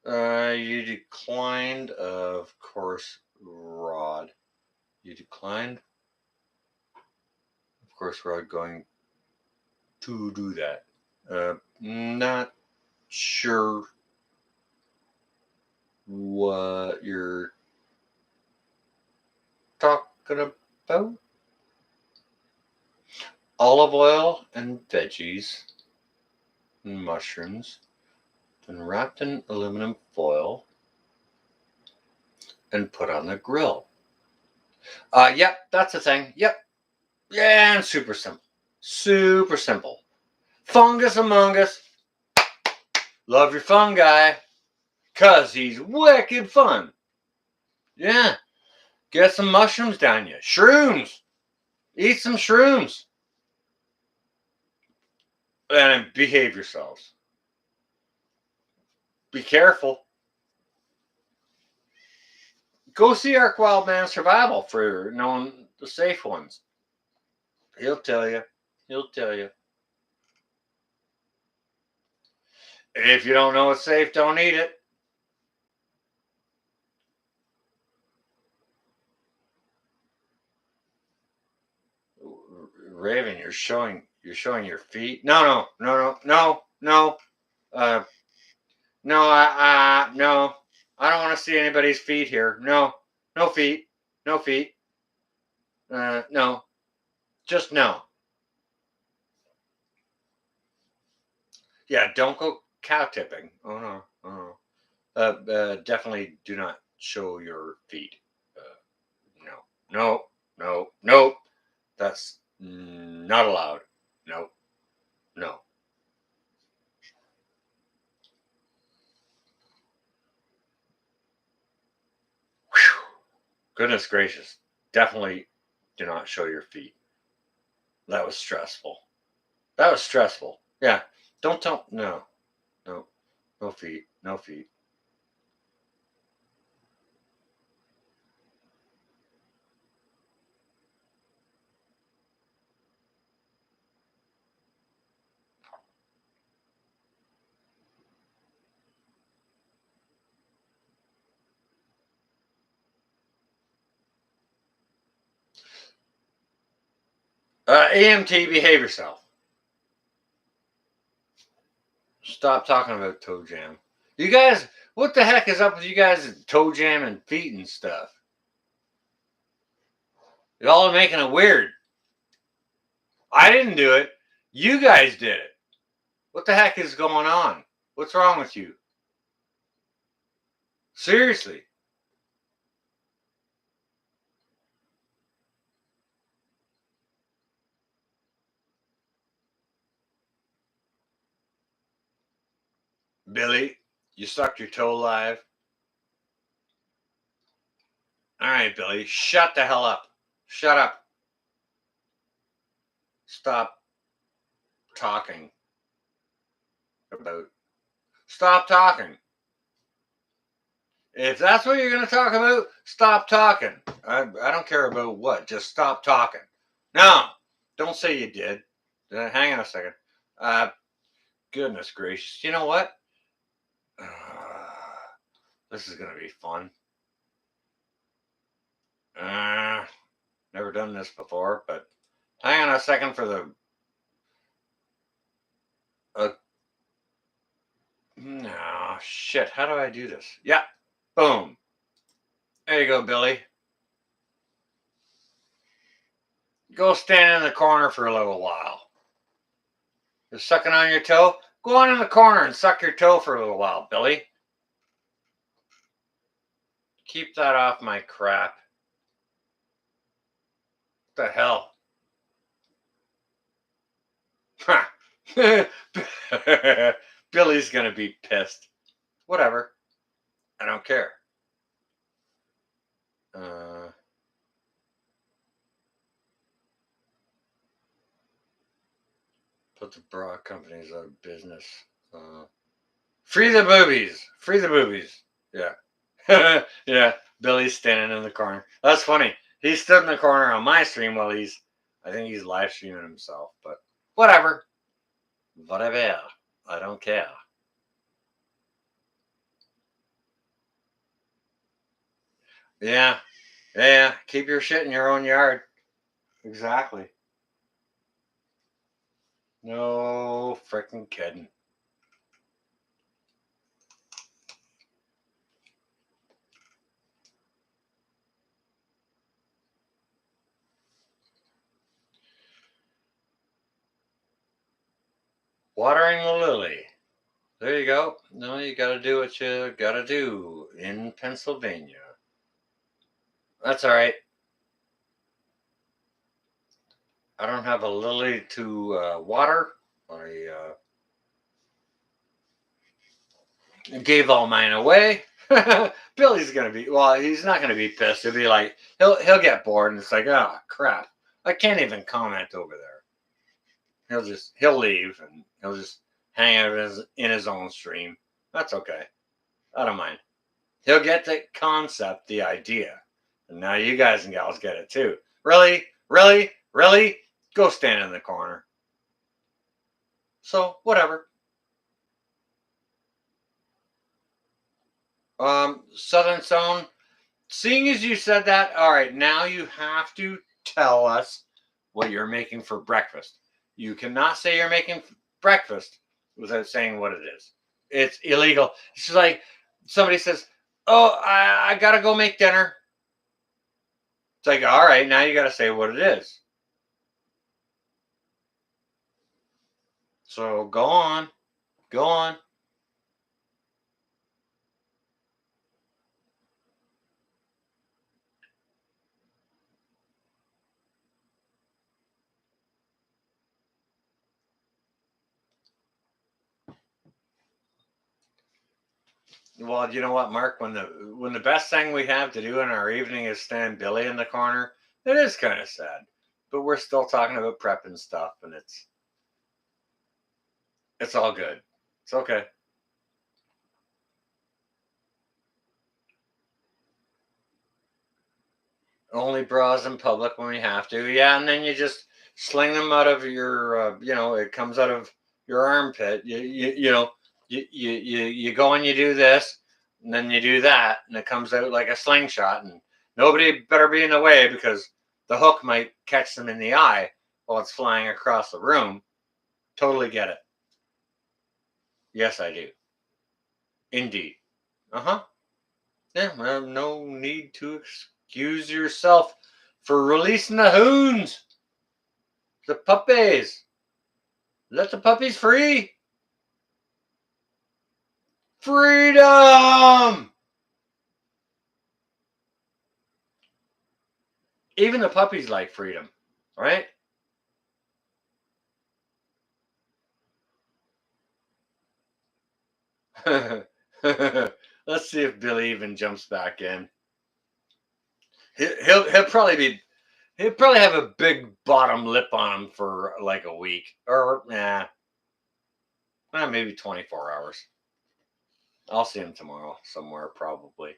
You declined, of course, Rod. You declined? Of course, Rod going to do that. Not sure what you're talking about. Olive oil and veggies and mushrooms, then wrapped in aluminum foil and put on the grill. Yep, that's the thing. Yep. Yeah, and super simple. Super simple. Fungus among us. Love your fungi. Cause he's wicked fun. Yeah. Get some mushrooms down you. Shrooms. Eat some shrooms. And behave yourselves. Be careful. Go see our Wild Man Survival for knowing the safe ones. He'll tell you. He'll tell you. If you don't know it's safe, don't eat it. Raven, you're showing your feet. No. No, no. I don't want to see anybody's feet here. No, no feet, no feet. No, just no. Yeah, don't go cow tipping. Oh no, oh no. Definitely do not show your feet. No. That's not allowed. No. Whew. Goodness gracious. Definitely do not show your feet. That was stressful. Yeah. Don't tell. No. No feet. No feet. EMT, behave yourself. Stop talking about toe jam. You guys, what the heck is up with you guys toe jam and feet and stuff? Y'all are making it weird. I didn't do it. You guys did it. What the heck is going on? What's wrong with you? Seriously. Billy, you sucked your toe live. All right, Billy, shut the hell up. Shut up. Stop talking about. Stop talking. If that's what you're going to talk about, stop talking. I don't care about what. Just stop talking. No, don't say you did. Hang on a second. Goodness gracious. You know what? This is going to be fun. Never done this before, but hang on a second for the. No, shit. How do I do this? Yeah. Boom. There you go, Billy. Go stand in the corner for a little while. You're sucking on your toe? Go on in the corner and suck your toe for a little while, Billy. Keep that off my crap. What the hell? Billy's gonna be pissed. Whatever. I don't care. Put Put the bra companies out of business. Free the boobies. Free the boobies. Yeah. Yeah. Billy's standing in the corner. That's funny. He stood in the corner on my stream while I think he's live streaming himself, but whatever. Whatever. I don't care. Yeah. Yeah. Keep your shit in your own yard. Exactly. No freaking kidding. Watering the lily. There you go. No, you got to do what you got to do in Pennsylvania. That's all right. I don't have a lily to water. I gave all mine away. Billy's gonna be he's not gonna be pissed. He'll be like he'll get bored and it's like, oh crap. I can't even comment over there. He'll leave and he'll just hang out in his own stream. That's okay. I don't mind. He'll get the concept, the idea. And now you guys and gals get it too. Really? Really? Really? Go stand in the corner. So, whatever. Southern Zone, seeing as you said that, all right, now you have to tell us what you're making for breakfast. You cannot say you're making breakfast without saying what it is. It's illegal. It's just like somebody says, oh, I got to go make dinner. It's like, all right, now you got to say what it is. So go on. Go on. Well, you know what, Mark? When the best thing we have to do in our evening is stand Billy in the corner, it is kind of sad. But we're still talking about prep and stuff, and it's all good. It's okay. Only bras in public when we have to. Yeah, and then you just sling them out of it comes out of your armpit. You go and you do this, and then you do that, and it comes out like a slingshot, and nobody better be in the way because the hook might catch them in the eye while it's flying across the room. Totally get it. Yes, I do. Indeed. Uh-huh. Yeah, well, no need to excuse yourself for releasing the hoons, the puppies. Let the puppies free. Freedom! Even the puppies like freedom, right? Let's see if Billy even jumps back in. He'll probably have a big bottom lip on him for like a week or maybe 24 hours. I'll see him tomorrow somewhere probably.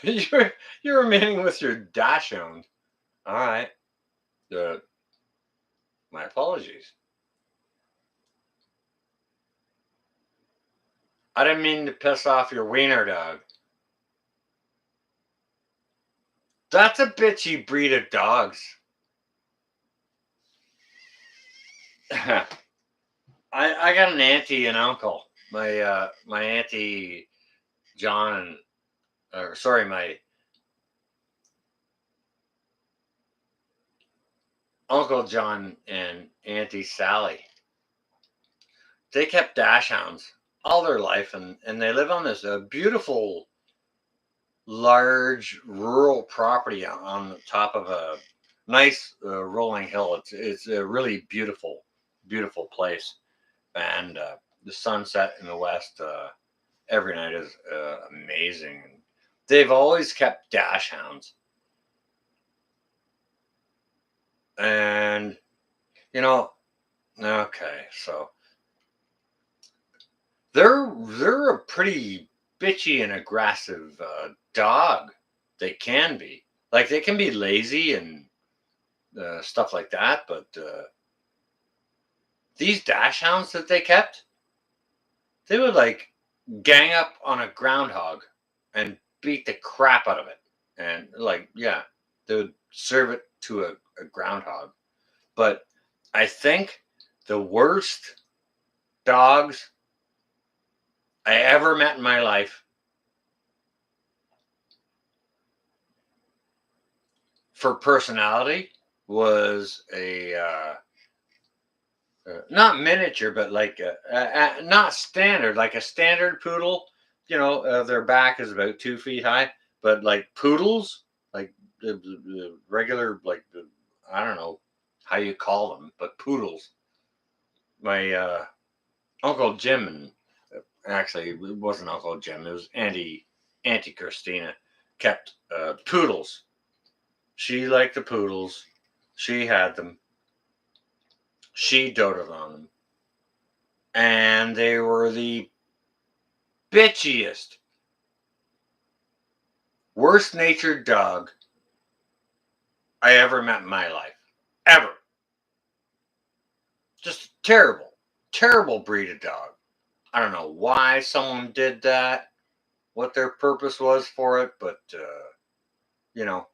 You're remaining with your dachshund. All right. My apologies. I didn't mean to piss off your wiener dog. That's a bitchy breed of dogs. I got an auntie and uncle. My auntie John my Uncle John and Auntie Sally. They kept dachshunds all their life, and they live on this beautiful, large rural property on the top of a nice rolling hill. It's a really beautiful, beautiful place. and the sunset in the west every night is amazing. They've always kept dash hounds, and you know, okay, so they're a pretty bitchy and aggressive dog. They can be like they can be lazy and stuff like that, but these dash hounds that they kept, they would like gang up on a groundhog and beat the crap out of it. And like, yeah, they would serve it to a groundhog. But I think the worst dogs I ever met in my life for personality was a not miniature, but like not standard, like a standard poodle. You know, their back is about 2 feet high, but like poodles, like the regular, like I don't know how you call them, but poodles. My Uncle Jim, and actually it wasn't Uncle Jim, it was Auntie Christina, kept poodles. She liked the poodles. She had them. She doted on them, and they were the bitchiest, worst natured dog I ever met in my life. Ever. Just terrible, terrible breed of dog. I don't know why someone did that, what their purpose was for it, but, you know,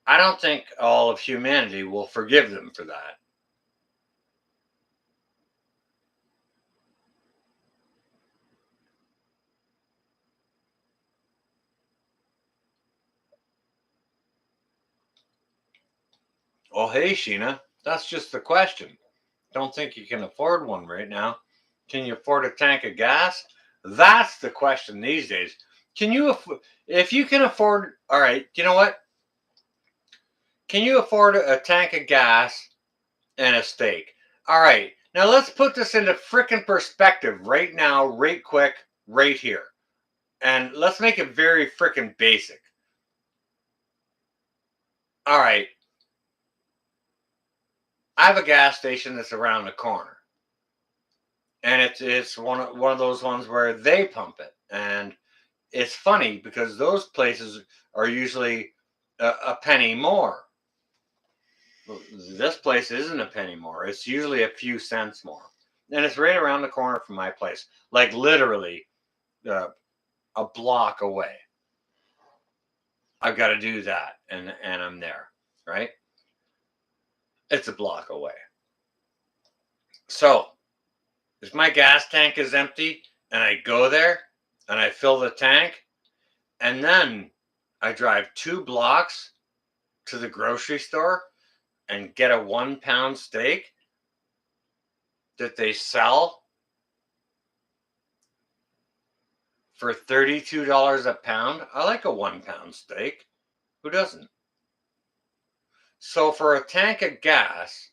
I don't think all of humanity will forgive them for that. Oh, hey, Sheena, that's just the question. Don't think you can afford one right now. Can you afford a tank of gas? That's the question these days. Can you, if you can afford, all right, you know what? Can you afford a tank of gas and a steak? All right, now let's put this into freaking perspective right now, right quick, right here. And let's make it very freaking basic. All right, I have a gas station that's around the corner. And it's one of those ones where they pump it. And it's funny because those places are usually a penny more. This place isn't a penny more. It's usually a few cents more. And it's right around the corner from my place, like literally uh, a block away. I've got to do that, and I'm there, right? It's a block away. So if my gas tank is empty and I go there and I fill the tank, and then I drive 2 blocks to the grocery store and get a 1 pound steak that they sell for $32 a pound. I like a 1 pound steak. Who doesn't? So for a tank of gas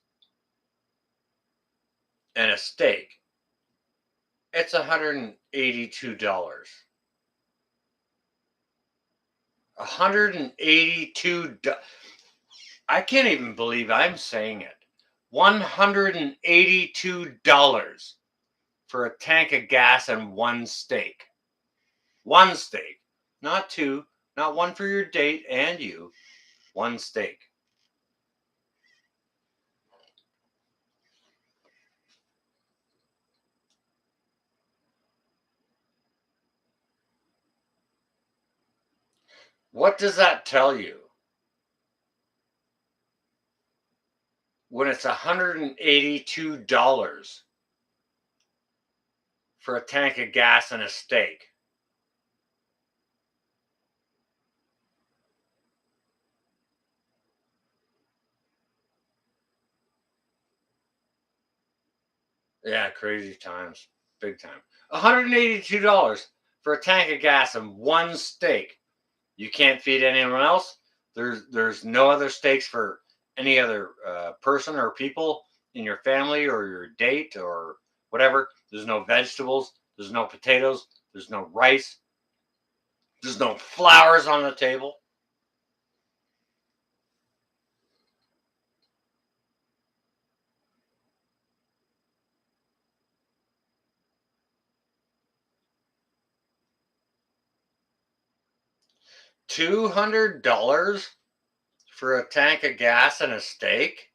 and a steak, it's $182. $182. I can't even believe I'm saying it. $182 for a tank of gas and one steak. One steak. Not two. Not one for your date and you. One steak. What does that tell you? When it's $182 for a tank of gas and a steak. Yeah, crazy times. Big time. $182 for a tank of gas and one steak. You can't feed anyone else. There's no other steaks for any other person or people in your family or your date or whatever. There's no vegetables. There's no potatoes. There's no rice. There's no flowers on the table. $200 for a tank of gas and a steak?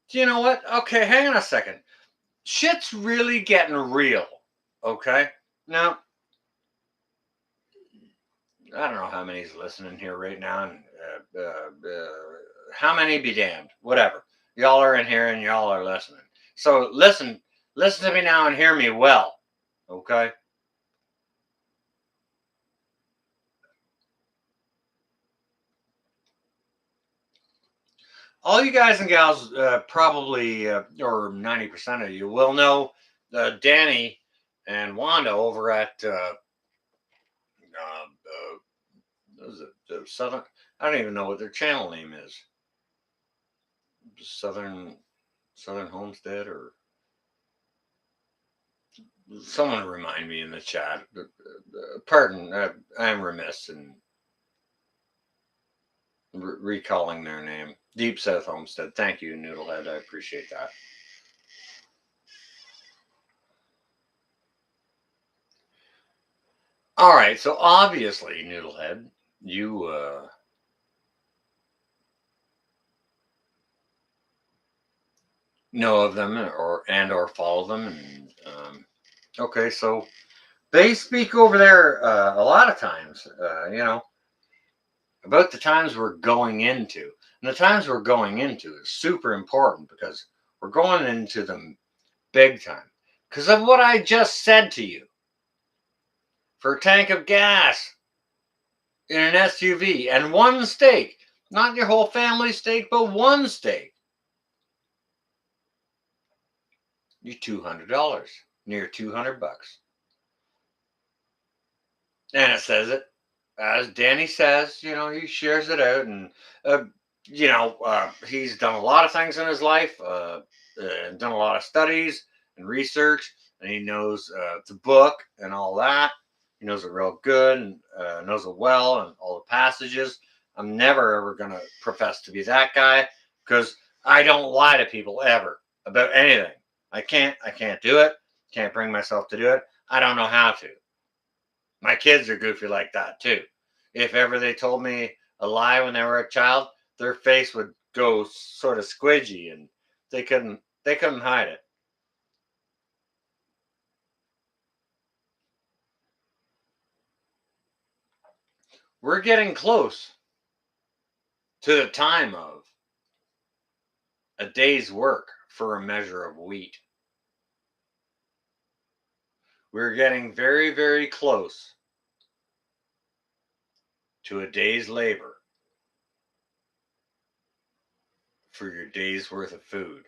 Do you know what? Okay, hang on a second. Shit's really getting real. Okay? Now, I don't know how many's listening here right now, and how many be damned. Whatever. Y'all are in here and y'all are listening. So listen to me now and hear me well. Okay? All you guys and gals probably, or 90% of you, will know Danny and Wanda over at what is it, Southern. I don't even know what their channel name is. Southern Homestead, or someone remind me in the chat. Pardon, I'm remiss in recalling their name. Deep South Homestead. Thank you, Noodlehead. I appreciate that. All right, so obviously, Noodlehead, you know of them or follow them, and okay, so they speak over there a lot of times, about the times we're going into, and the times we're going into is super important because we're going into them big time because of what I just said to you. For a tank of gas in an SUV and one steak, not your whole family steak, but one steak, you $200, near $200. And it says it, as Danny says, he shares it out, and he's done a lot of things in his life, and done a lot of studies and research, and he knows the book and all that. He knows it real good, and knows it well, and all the passages. I'm never ever gonna profess to be that guy because I don't lie to people ever about anything. I can't do it. Can't bring myself to do it. I don't know how to. My kids are goofy like that too. If ever they told me a lie when they were a child, their face would go sort of squidgy, and they couldn't hide it. We're getting close to the time of a day's work for a measure of wheat. We're getting very, very close to a day's labor for your day's worth of food.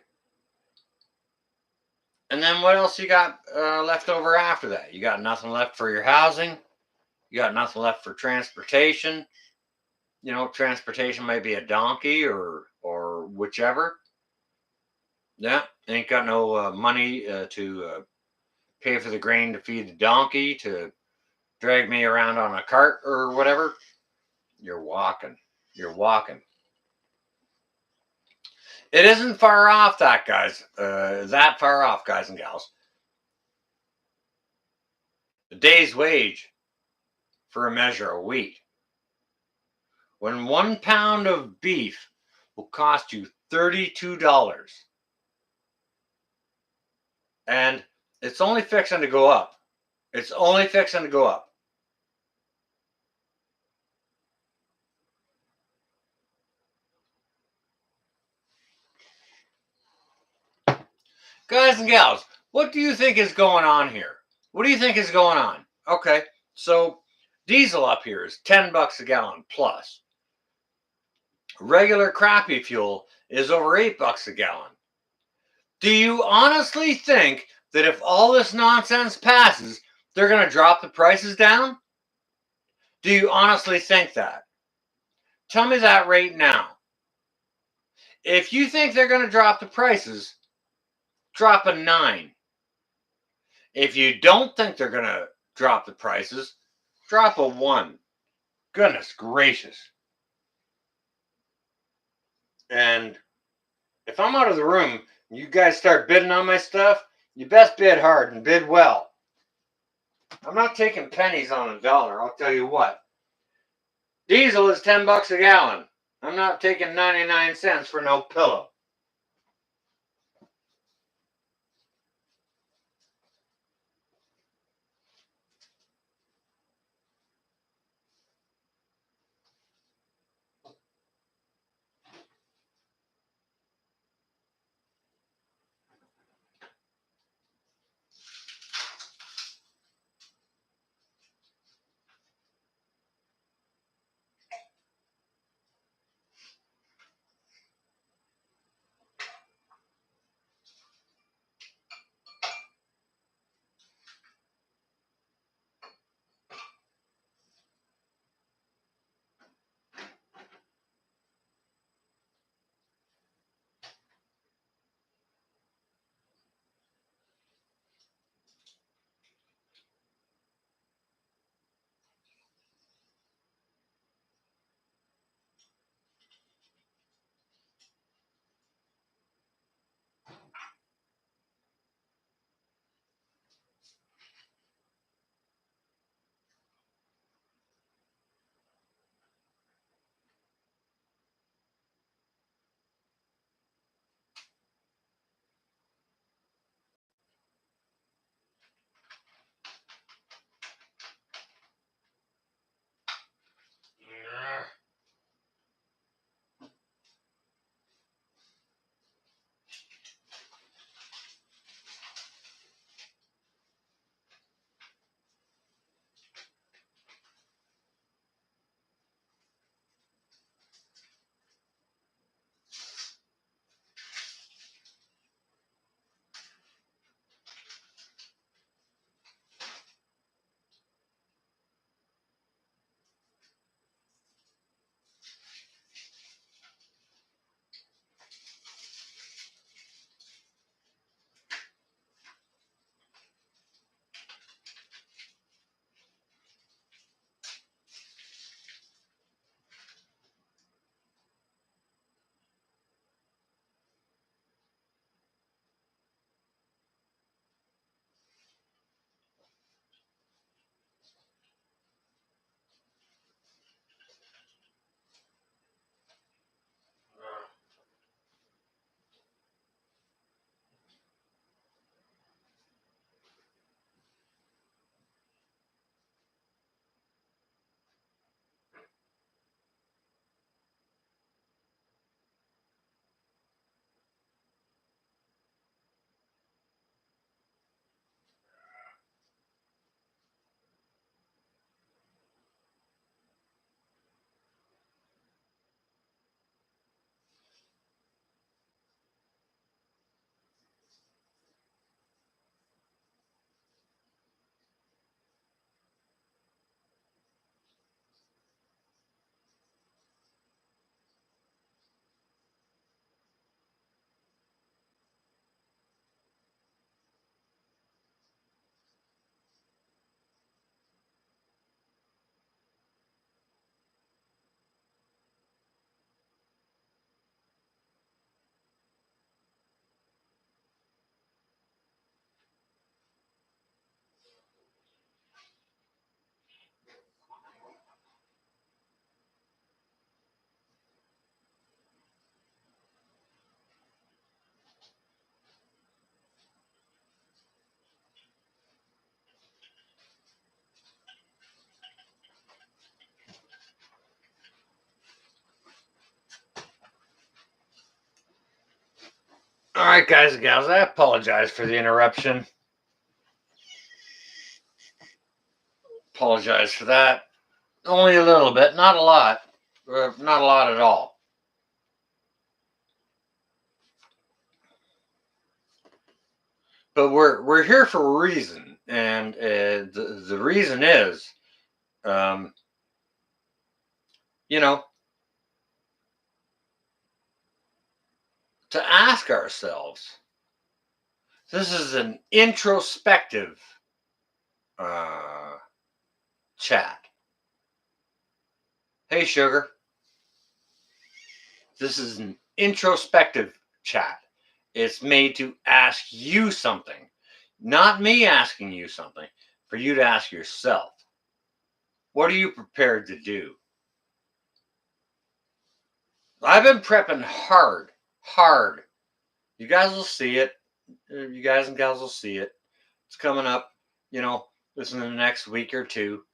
And then what else you got left over after that? You got nothing left for your housing. You got nothing left for transportation. Transportation might be a donkey or whichever. Yeah, ain't got no money to pay for the grain to feed the donkey, to drag me around on a cart or whatever. You're walking. You're walking. It isn't far off, that far off, guys and gals. A day's wage for a measure of wheat. When 1 pound of beef will cost you $32, and it's only fixing to go up. It's only fixing to go up. Guys and gals, what do you think is going on here? What do you think is going on? Okay, so diesel up here is $10 a gallon plus. Regular crappy fuel is over $8 a gallon. Do you honestly think that if all this nonsense passes, they're going to drop the prices down? Do you honestly think that? Tell me that right now. If you think they're going to drop the prices, drop a 9. If you don't think they're going to drop the prices, drop a 1. Goodness gracious. And if I'm out of the room, you guys start bidding on my stuff, you best bid hard and bid well. I'm not taking pennies on a dollar, I'll tell you what. Diesel is $10 a gallon. I'm not taking 99 cents for no pillow. All right, guys and gals, I apologize for the interruption. Apologize for that. Only a little bit, not a lot. Not a lot at all. But we're here for a reason, and the reason is, um, you know, to ask ourselves, This is an introspective chat. Hey, sugar. This is an introspective chat. It's made to ask you something, not me asking you something, for you to ask yourself. What are you prepared to do? I've been prepping hard. You guys will see it. You guys and gals will see it. It's coming up, within the next week or two.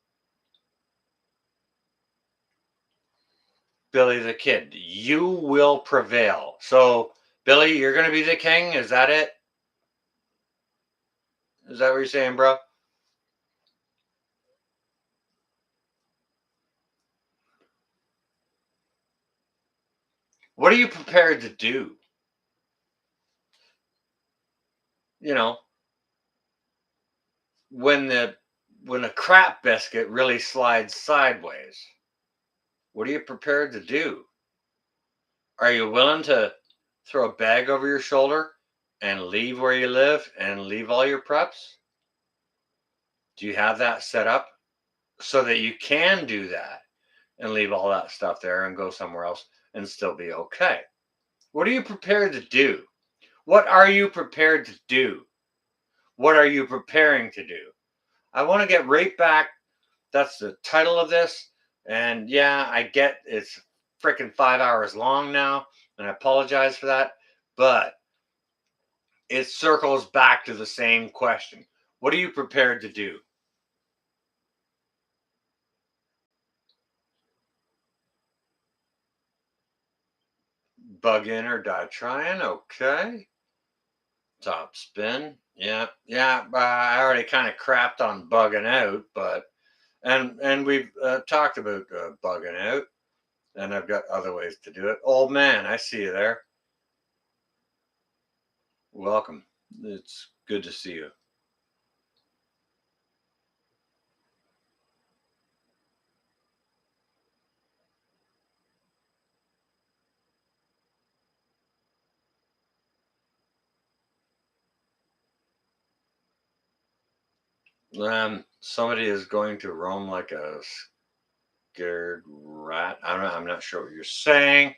Billy the Kid, you will prevail. So, Billy, you're going to be the king? Is that it? Is that what you're saying, bro? What are you prepared to do? You know, when the crap biscuit really slides sideways, what are you prepared to do? Are you willing to throw a bag over your shoulder and leave where you live and leave all your preps? Do you have that set up so that you can do that and leave all that stuff there and go somewhere else and still be okay? What are you prepared to do? What are you prepared to do? What are you preparing to do? I want to get right back. That's the title of this. And yeah, I get it's freaking 5 hours long now, and I apologize for that. But it circles back to the same question. What are you prepared to do? Bug in or die trying. Okay. Top spin. Yeah. Yeah. I already kind of crapped on bugging out, but and we've talked about bugging out, and I've got other ways to do it. Old man, I see you there. Welcome. It's good to see you. Somebody is going to roam like a scared rat. I'm not sure what you're saying.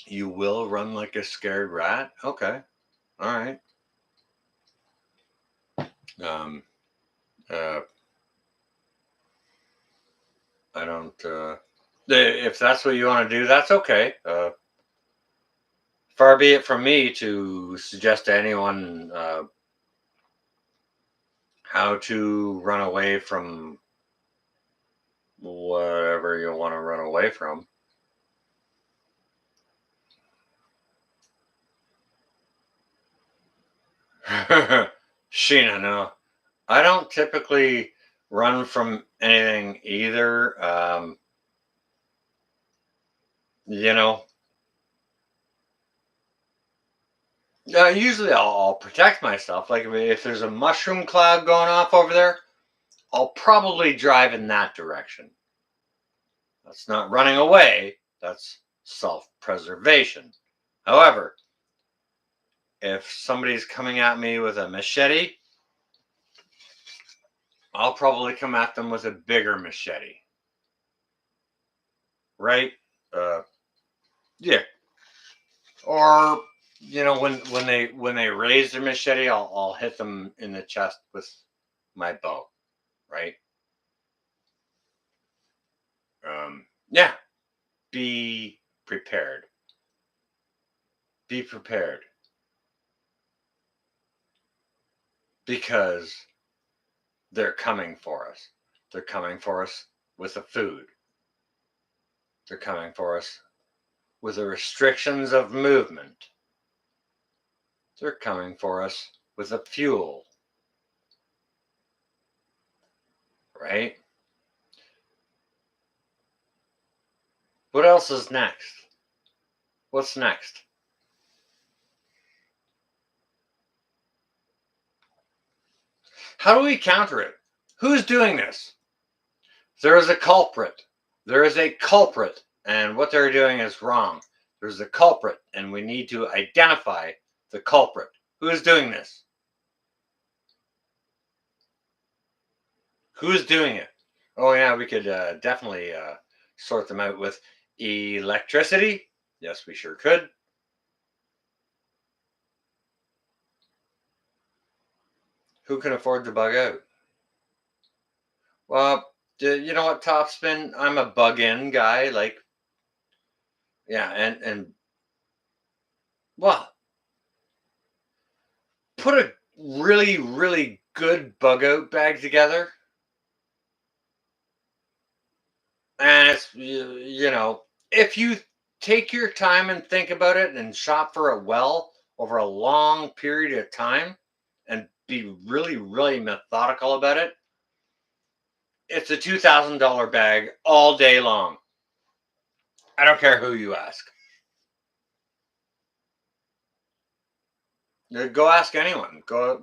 You will run like a scared rat. Okay. All right. Um. Uh. I don't. If that's what you want to do, that's okay. Far be it from me to suggest to anyone how to run away from whatever you want to run away from. Sheena, no. I don't typically run from anything either. You know, usually I'll protect myself. Like if there's a mushroom cloud going off over there, I'll probably drive in that direction. That's not running away. That's self-preservation. However, if somebody's coming at me with a machete, I'll probably come at them with a bigger machete. Right? Uh, yeah. Or when they raise their machete, I'll hit them in the chest with my bow. Right? Yeah. Be prepared. Be prepared. Because they're coming for us. They're coming for us with the food. They're coming for us with the restrictions of movement. They're coming for us with the fuel. Right? What else is next? What's next? How do we counter it? Who's doing this? There is a culprit. There is a culprit, and what they're doing is wrong. There's a culprit, and we need to identify the culprit. Who is doing this? Who's doing it? Oh, yeah, we could definitely sort them out with electricity. Yes, we sure could. Who can afford to bug out? Well, you know what, Topspin? I'm a bug in guy. Like, yeah, and well, put a really, really good bug out bag together, and it's if you take your time and think about it and shop for it well over a long period of time and be really, really methodical about it, it's a $2,000 bag all day long. I don't care who you ask. Go ask anyone. Go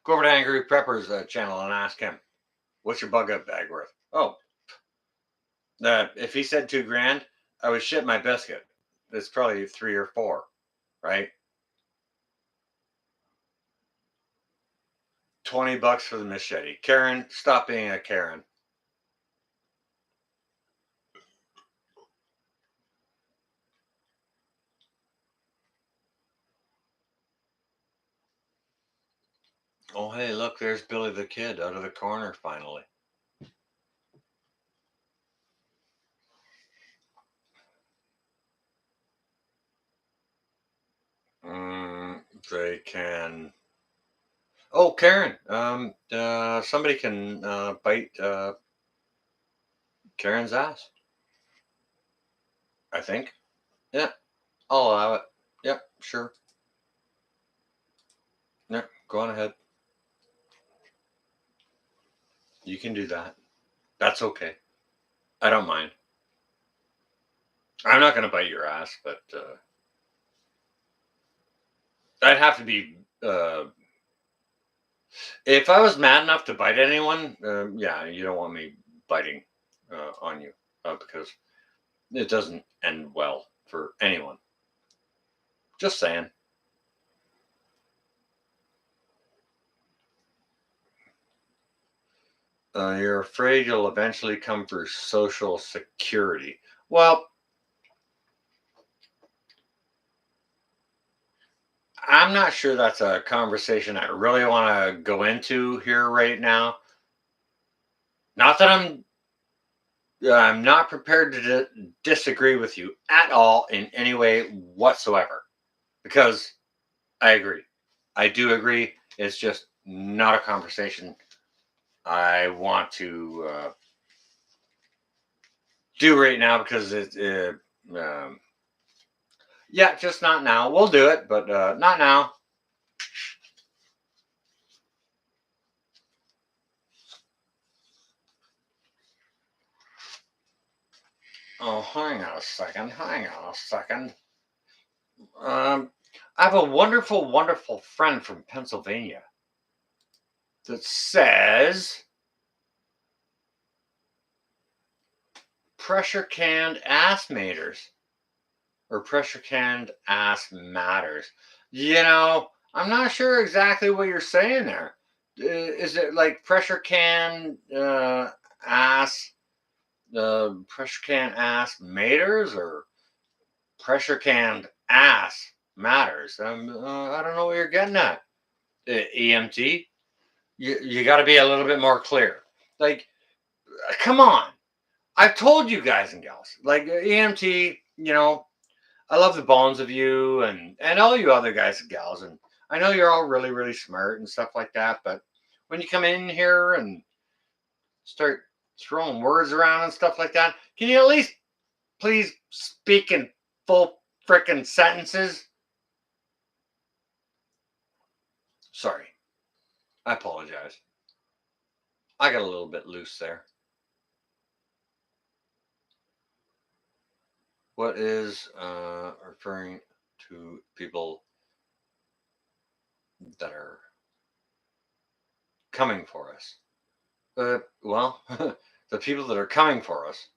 over to Angry Prepper's channel and ask him, "What's your bug out bag worth?" Oh, if he said 2 grand, I would shit my biscuit. It's probably 3 or 4, right? $20 for the machete. Karen, stop being a Karen. Oh, hey, look, there's Billy the Kid out of the corner finally. They can. Oh, Karen. Somebody can bite Karen's ass. I think. Yeah, I'll allow it. Yep, sure. Yeah, go on ahead. You can do that. That's okay. I don't mind. I'm not going to bite your ass, but I'd have to be. If I was mad enough to bite anyone, yeah, you don't want me biting on you because it doesn't end well for anyone. Just saying. You're afraid you'll eventually come for Social Security. Well, I'm not sure that's a conversation I really want to go into here right now. Not that I'm not prepared to disagree with you at all in any way whatsoever because I agree. I do agree. It's just not a conversation I want to do right now because yeah, just not now. We'll do it, but not now. Oh, hang on a second. Hang on a second. Um, I have a wonderful, wonderful friend from Pennsylvania that says pressure canned ass maters or pressure canned ass matters. I'm not sure exactly what you're saying there. Is it like pressure can ass, pressure can ass maters or pressure canned ass matters? I don't know what you're getting at. EMT, you got to be a little bit more clear. Like, come on. I've told you guys and gals, like EMT, I love the bones of you and all you other guys and gals, and I know you're all really really smart and stuff like that. But when you come in here and start throwing words around and stuff like that, can you at least please speak in full frickin' sentences? Sorry, I apologize. I got a little bit loose there. What is referring to people that are coming for us? Well, the people that are coming for us.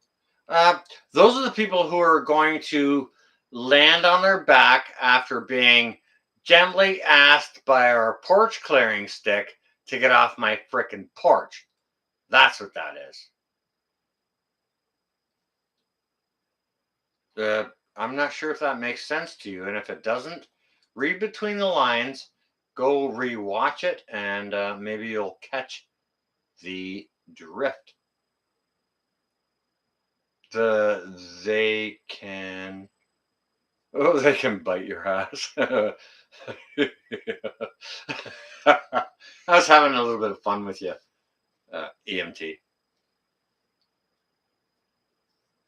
Uh, those are the people who are going to land on their back after being gently asked by our porch clearing stick to get off my frickin' porch. That's what that is. Uh, I'm not sure if that makes sense to you, and if it doesn't, read between the lines, go rewatch it, and maybe you'll catch the drift. They can they can bite your ass. I was having a little bit of fun with you, EMT.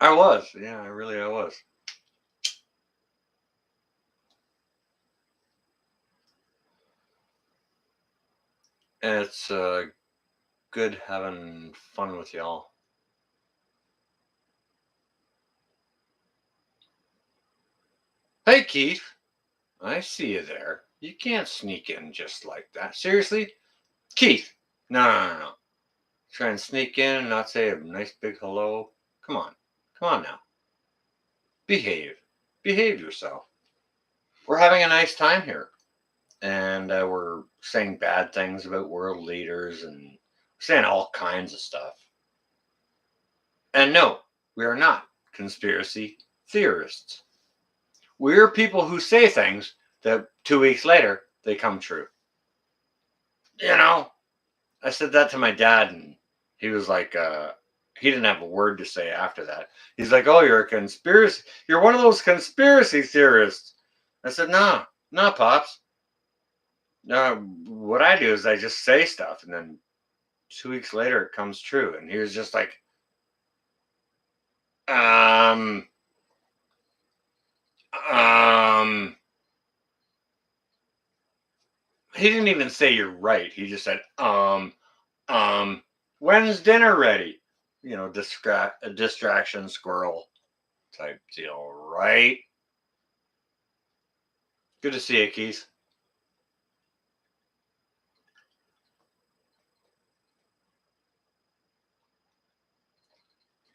I was, yeah, I was. And it's good having fun with y'all. Hey, Keith, I see you there. You can't sneak in just like that. Seriously, Keith? No, no, no, no. Try and sneak in and not say a nice big hello. Come on now. Behave, behave yourself. We're having a nice time here. And we're saying bad things about world leaders and saying all kinds of stuff. And no, we are not conspiracy theorists. We're people who say things that 2 weeks later they come true. You know, I said that to my dad, and he was like, he didn't have a word to say after that. He's like, "Oh, you're a conspiracy. You're one of those conspiracy theorists." I said, "No, no, pops. No, what I do is I just say stuff, and then 2 weeks later it comes true." And he was just like, um um he didn't even say you're right. He just said, um when's dinner ready? A distraction squirrel type deal, right? Good to see you, Keith.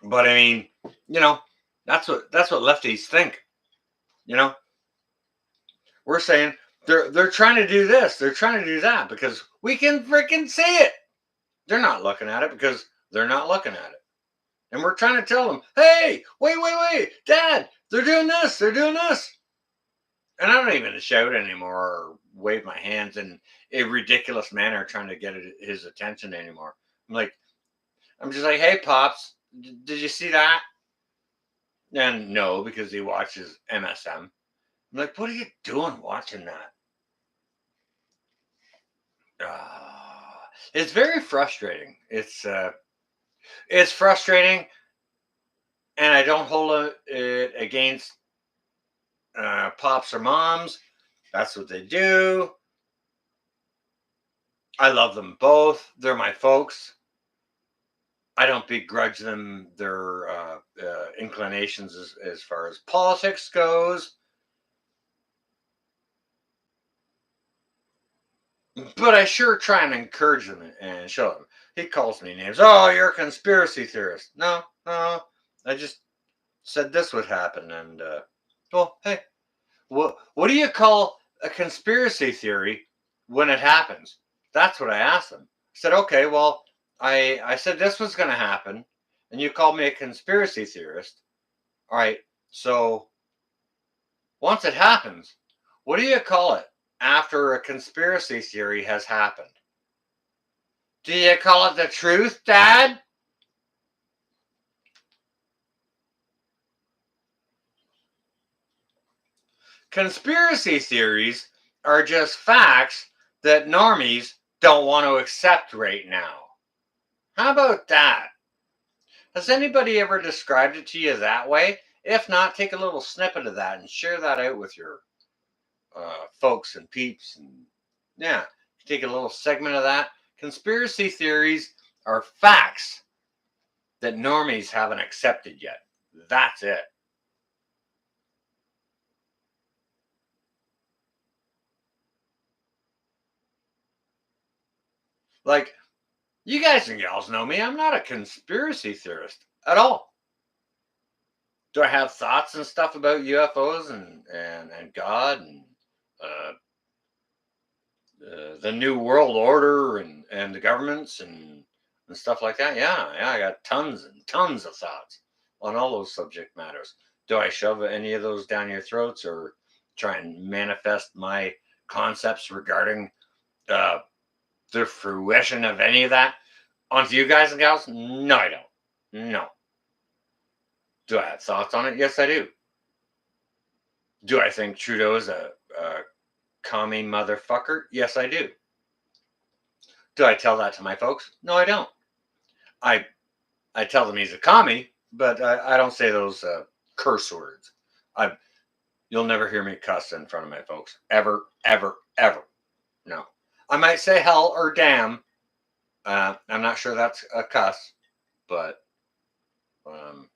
But I mean, you know that's what lefties think. you know we're saying they're trying to do this, they're trying to do that because we can freaking see it. They're not looking at it because they're not looking at it. And we're trying to tell them, hey, wait, Dad, they're doing this, they're doing this. And I don't even shout anymore or wave my hands in a ridiculous manner trying to get his attention anymore. I'm just like, hey, Pops, did you see that? And no, because he watches MSM. I'm like, what are you doing watching that? It's very frustrating. It's frustrating, and I don't hold it against pops or moms. That's what they do. I love them both. They're my folks. I don't begrudge them their inclinations as far as politics goes, but I sure try and encourage them and show them. He calls me names. Oh, you're a conspiracy theorist. No, no, I just said this would happen, and well, hey, what do you call a conspiracy theory when it happens? That's what I asked them. I said, okay, well, I said this was going to happen, and you called me a conspiracy theorist. All right, so once it happens, what do you call it after a conspiracy theory has happened? Do you call it the truth, Dad? Conspiracy theories are just facts that normies don't want to accept right now. How about that? Has anybody ever described it to you that way? If not, take a little snippet of that and share that out with your folks and peeps. And yeah, take a little segment of that. Conspiracy theories are facts that normies haven't accepted yet. That's it. Like, You guys and gals know me. I'm not a conspiracy theorist at all. Do I have thoughts and stuff about UFOs and God and uh, the new world order and the governments and stuff like that? Yeah, I got tons and tons of thoughts on all those subject matters. Do I shove any of those down your throats or try and manifest my concepts regarding uh, the fruition of any of that onto you guys and gals? No, I don't. No. Do I have thoughts on it? Yes, I do. Do I think Trudeau is a commie motherfucker? Yes, I do. Do I tell that to my folks? No, I don't. I I tell them he's a commie, but I don't say those curse words. I You'll never hear me cuss in front of my folks ever, ever, ever. No, I might say hell or damn. I'm not sure that's a cuss, but um,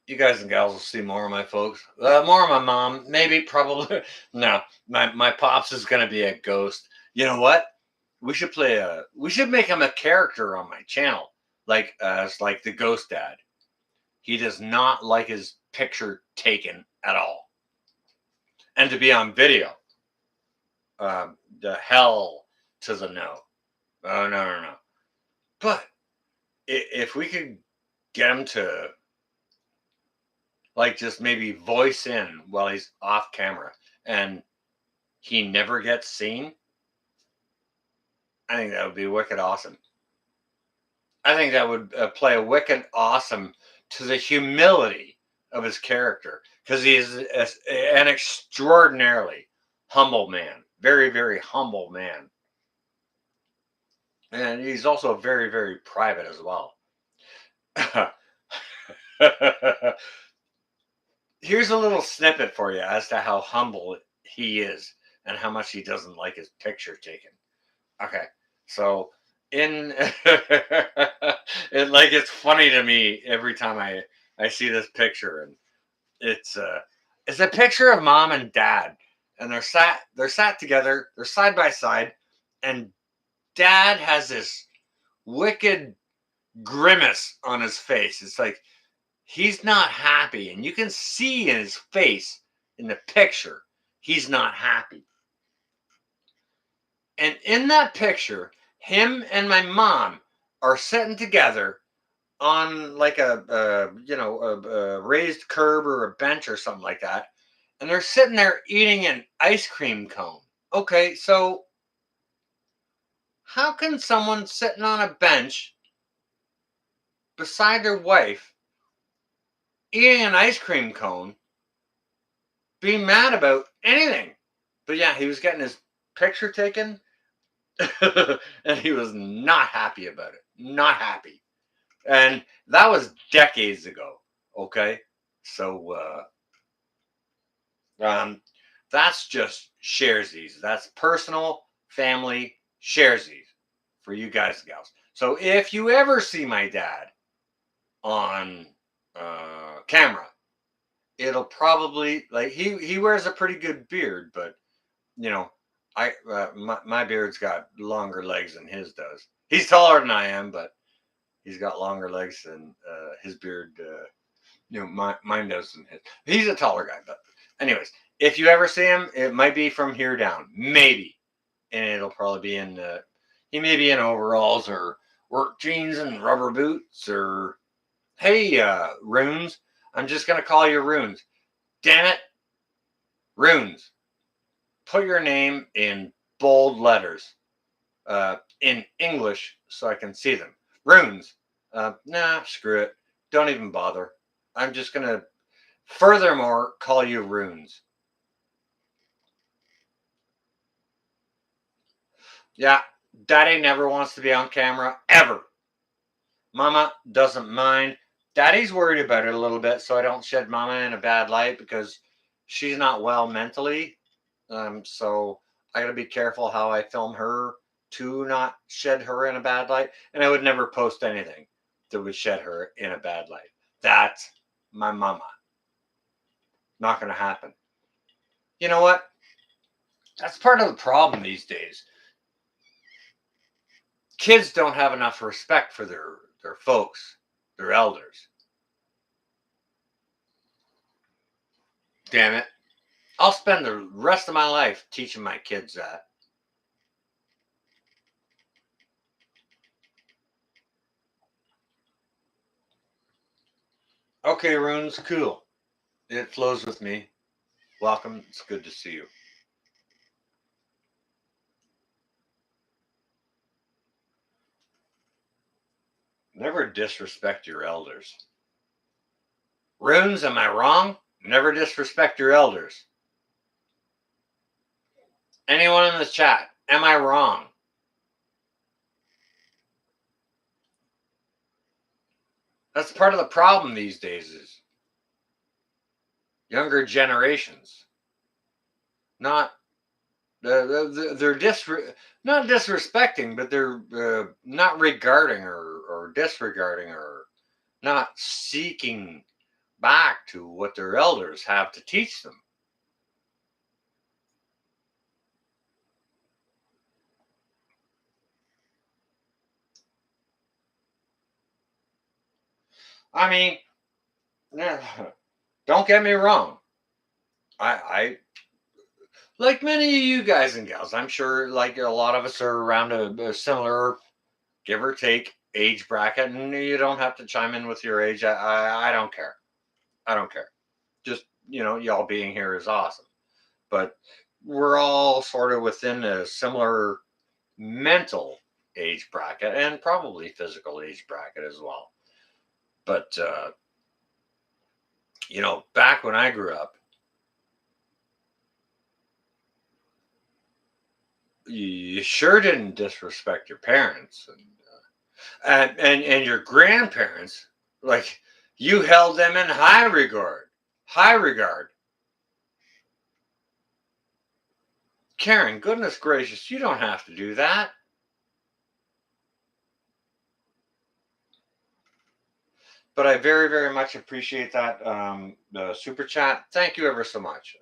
you guys and gals will see more of my folks, more of my mom, maybe, probably. No, my pops is gonna be a ghost. You know what? We should make him a character on my channel, like as like the ghost dad. He does not like his picture taken at all, and to be on video, the hell to the no. Oh no. But if we could get him to like just maybe voice in while he's off camera and he never gets seen, I think that would be wicked awesome. I think that would play a wicked awesome to the humility of his character because he's an extraordinarily humble man, very, very humble man. And he's also very, very private as well. Here's a little snippet for you as to how humble he is and how much he doesn't like his picture taken. Okay, so in it's funny to me every time I see this picture, and it's it's a picture of mom and dad, and they're sat together, they're side by side, and dad has this wicked grimace on his face. It's like he's not happy, and you can see in his face in the picture he's not happy. And in that picture, him and my mom are sitting together on like a raised curb or a bench or something like that, and they're sitting there eating an ice cream cone. Okay, so how can someone sitting on a bench beside their wife eating an ice cream cone be mad about anything? But yeah, he was getting his picture taken, and he was not happy about it. Not happy. And that was decades ago. Okay, so that's just sharesies. That's personal, family sharesies for you guys and gals. So if you ever see my dad on camera, it'll probably like he wears a pretty good beard, but you know, my beard's got longer legs than his does. He's taller than I am, but he's got longer legs than his beard. Mine does than his. He's a taller guy, but anyways, if you ever see him, it might be from here down, maybe, and it'll probably be in. He may be in overalls or work jeans and rubber boots, or hey, Runes. I'm just gonna call you Runes. Damn it, Runes. Put your name in bold letters in English so I can see them. Runes. Nah, screw it. Don't even bother. I'm just going to furthermore call you Runes. Yeah, Daddy never wants to be on camera ever. Mama doesn't mind. Daddy's worried about it a little bit so I don't shed Mama in a bad light because she's not well mentally. So I got to be careful how I film her to not shed her in a bad light. And I would never post anything that would shed her in a bad light. That's my mama. Not going to happen. You know what? That's part of the problem these days. Kids don't have enough respect for their folks, their elders. Damn it. I'll spend the rest of my life teaching my kids that. Okay, Runes, cool. It flows with me. Welcome. It's good to see you. Never disrespect your elders. Runes, am I wrong? Never disrespect your elders. Anyone in the chat, am I wrong? That's part of the problem these days is younger generations not they're not disrespecting, but they're not regarding or disregarding or not seeking back to what their elders have to teach them. I mean, don't get me wrong. I like many of you guys and gals. I'm sure, like a lot of us are around a similar, give or take, age bracket, and you don't have to chime in with your age. I don't care. I don't care. Just y'all being here is awesome. But we're all sort of within a similar mental age bracket and probably physical age bracket as well. But back when I grew up, you sure didn't disrespect your parents and your grandparents. Like you held them in high regard. High regard. Karen, goodness gracious, you don't have to do that. But I very, very much appreciate that the super chat. Thank you ever so much.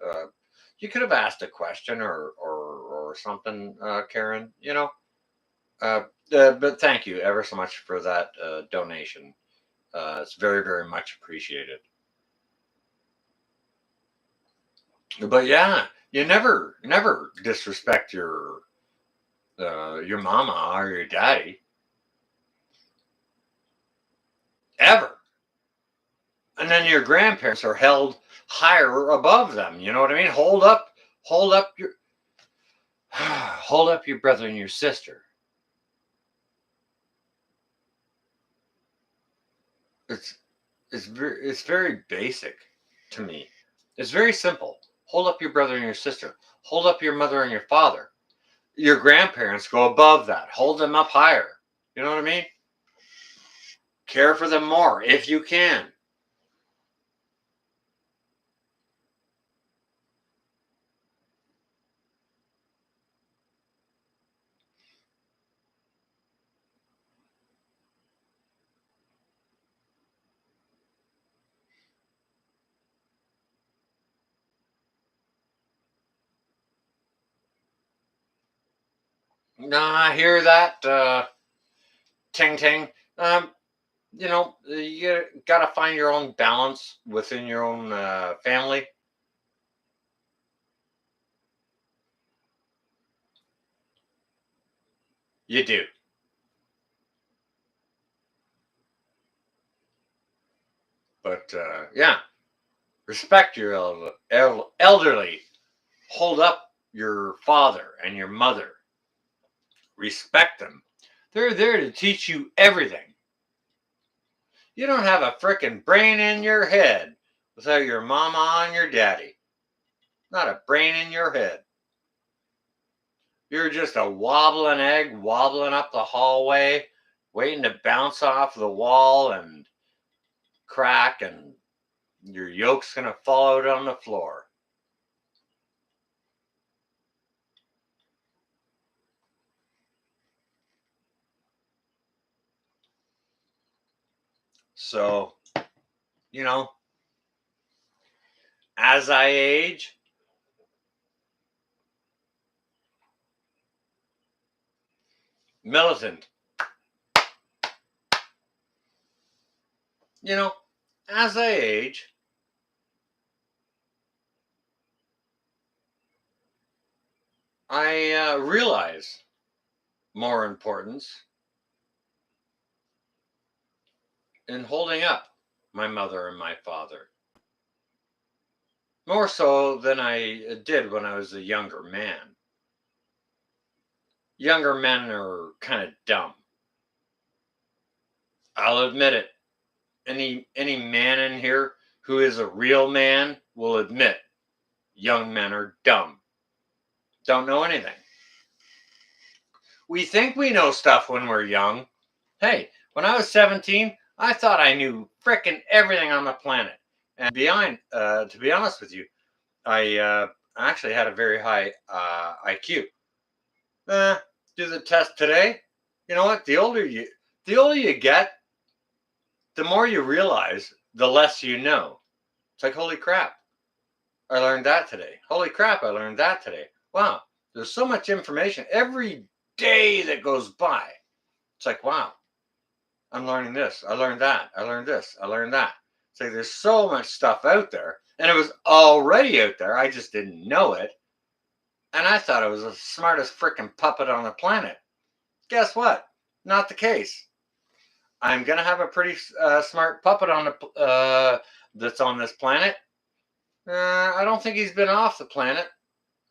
You could have asked a question or something, Karen. But thank you ever so much for that donation. It's very, very much appreciated. But yeah, you never disrespect your mama or your daddy ever. And then your grandparents are held higher above them. You know what I mean? Hold up your hold up your brother and your sister. It's it's very basic to me. It's very simple. Hold up your brother and your sister. Hold up your mother and your father. Your grandparents go above that. Hold them up higher. You know what I mean? Care for them more if you can. Nah, I hear that. Ting ting. Um, you gotta find your own balance within your own family. You do. But yeah, respect your elderly. Hold up your father and your mother. Respect them. They're there to teach you everything. You don't have a frickin' brain in your head without your mama and your daddy. Not a brain in your head. You're just a wobbling egg wobbling up the hallway, waiting to bounce off the wall and crack, and your yolk's gonna fall out on the floor. So, you know, as I age, militant. You know, as I age, I realize more importance in holding up my mother and my father. More so than I did when I was a younger man. Younger men are kind of dumb. I'll admit it. Any man in here who is a real man will admit young men are dumb. Don't know anything. We think we know stuff when we're young. Hey, when I was 17, I thought I knew frickin' everything on the planet. And to be honest with you, I actually had a very high IQ. Do the test today. You know what? The older you get, the more you realize, the less you know. It's like, holy crap, I learned that today. Holy crap, I learned that today. Wow, there's so much information every day that goes by. It's like, wow, I'm learning this. I learned that. I learned this. I learned that. It's like there's so much stuff out there, and it was already out there. I just didn't know it, and I thought I was the smartest freaking puppet on the planet. Guess what? Not the case. I'm gonna have a pretty smart puppet on the that's on this planet. I don't think he's been off the planet.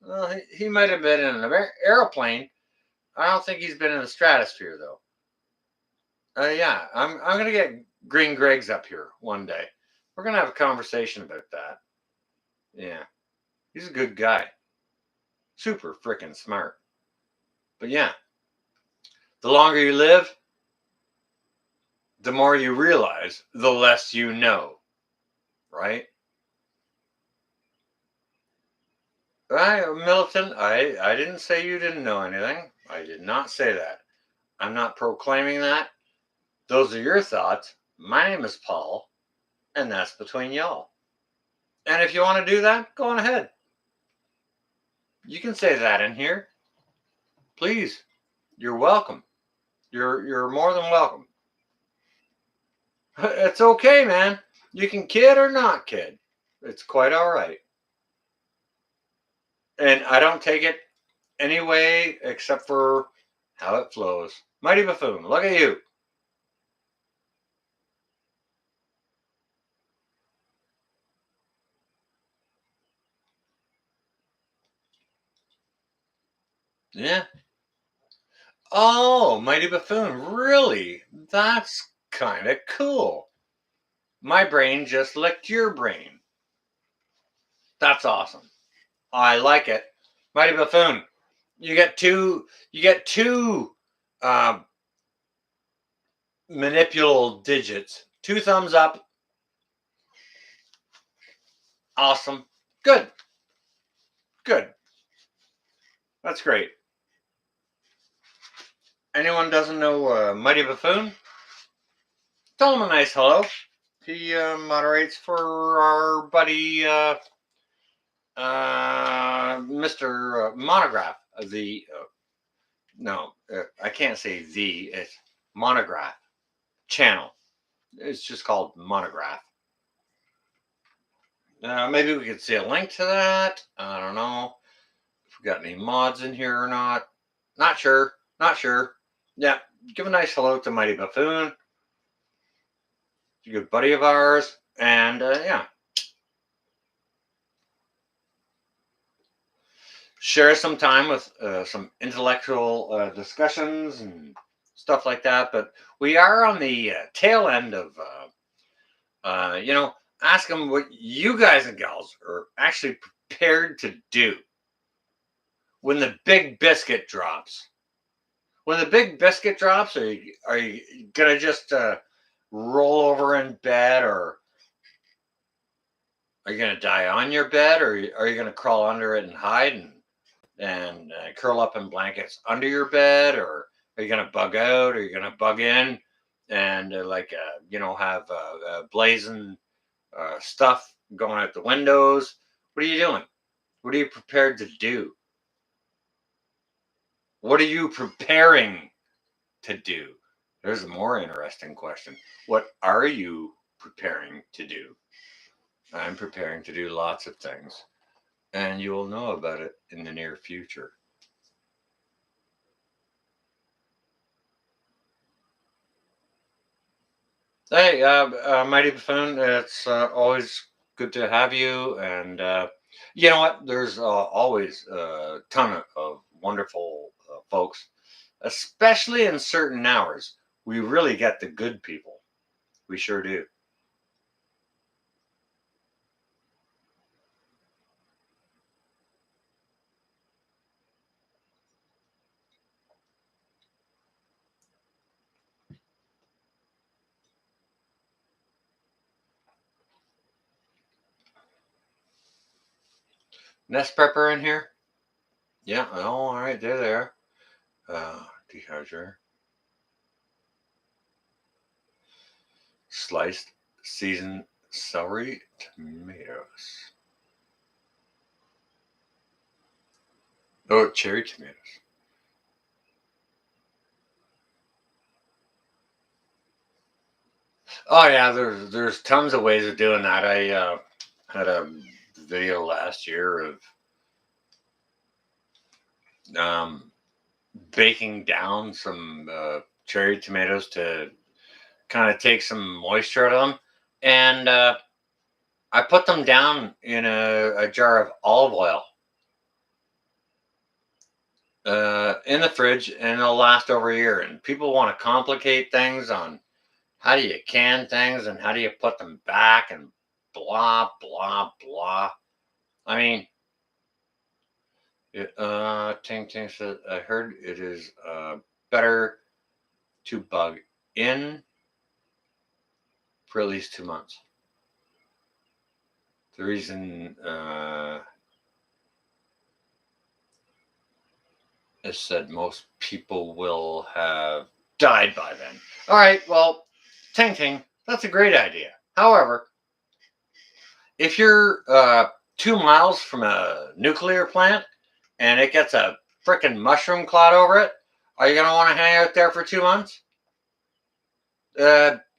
Well, he might have been in an airplane. I don't think he's been in the stratosphere though. Yeah, I'm gonna get Green Greg's up here one day. We're gonna have a conversation about that. Yeah, he's a good guy. Super freaking smart. But yeah, the longer you live, the more you realize, the less you know, right? Militant, I didn't say you didn't know anything. I did not say that. I'm not proclaiming that. Those are your thoughts. My name is Paul, and that's between y'all. And if you want to do that, go on ahead. You can say that in here. Please. You're welcome. You're more than welcome. It's okay, man. You can kid or not kid. It's quite all right. And I don't take it any way except for how it flows. Mighty Buffoon, look at you. Yeah. Oh, Mighty Buffoon, really? That's kind of cool. My brain just licked your brain. That's awesome. I like it. Mighty Buffoon, you get two uh, manipulable digits. Two thumbs up. Awesome. Good. Good. That's great. Anyone doesn't know Mighty Buffoon? Tell him a nice hello. He moderates for our buddy Mr. Monograph. No, I can't say the. It's Monograph channel. It's just called Monograph. Maybe we could see a link to that. I don't know if we got any mods in here or not. Not sure. Not sure. Yeah, give a nice hello to Mighty Buffoon. He's a good buddy of ours. And yeah, share some time with some intellectual discussions and stuff like that. But we are on the tail end of, ask them what you guys and gals are actually prepared to do when the big biscuit drops. When the big biscuit drops, are you gonna just roll over in bed, or are you gonna die on your bed, or are you gonna crawl under it and hide and curl up in blankets under your bed, or are you gonna bug out? Or are you gonna bug in and have blazing stuff going out the windows? What are you doing? What are you prepared to do? What are you preparing to do? There's a more interesting question. What are you preparing to do? I'm preparing to do lots of things, and you will know about it in the near future. Hey, Mighty Buffoon, it's always good to have you. And you know what? There's always a ton of wonderful folks, especially in certain hours. We really get the good people. We sure do. Nest prepper in here? Yeah. Oh, all right. They're there. Dehydrator. Sliced seasoned celery, tomatoes. Oh, cherry tomatoes. Oh yeah, there's tons of ways of doing that. I had a video last year of um, baking down some cherry tomatoes to kind of take some moisture out of them, and I put them down in a jar of olive oil in the fridge, and it'll last over a year. And people want to complicate things on how do you can things and how do you put them back and blah blah blah. I mean, Ting Ting said, I heard it is better to bug in for at least 2 months. The reason is said most people will have died by then. All right, well, Ting Ting, that's a great idea. However, if you're 2 miles from a nuclear plant and it gets a freaking mushroom cloud over it, are you going to want to hang out there for 2 months?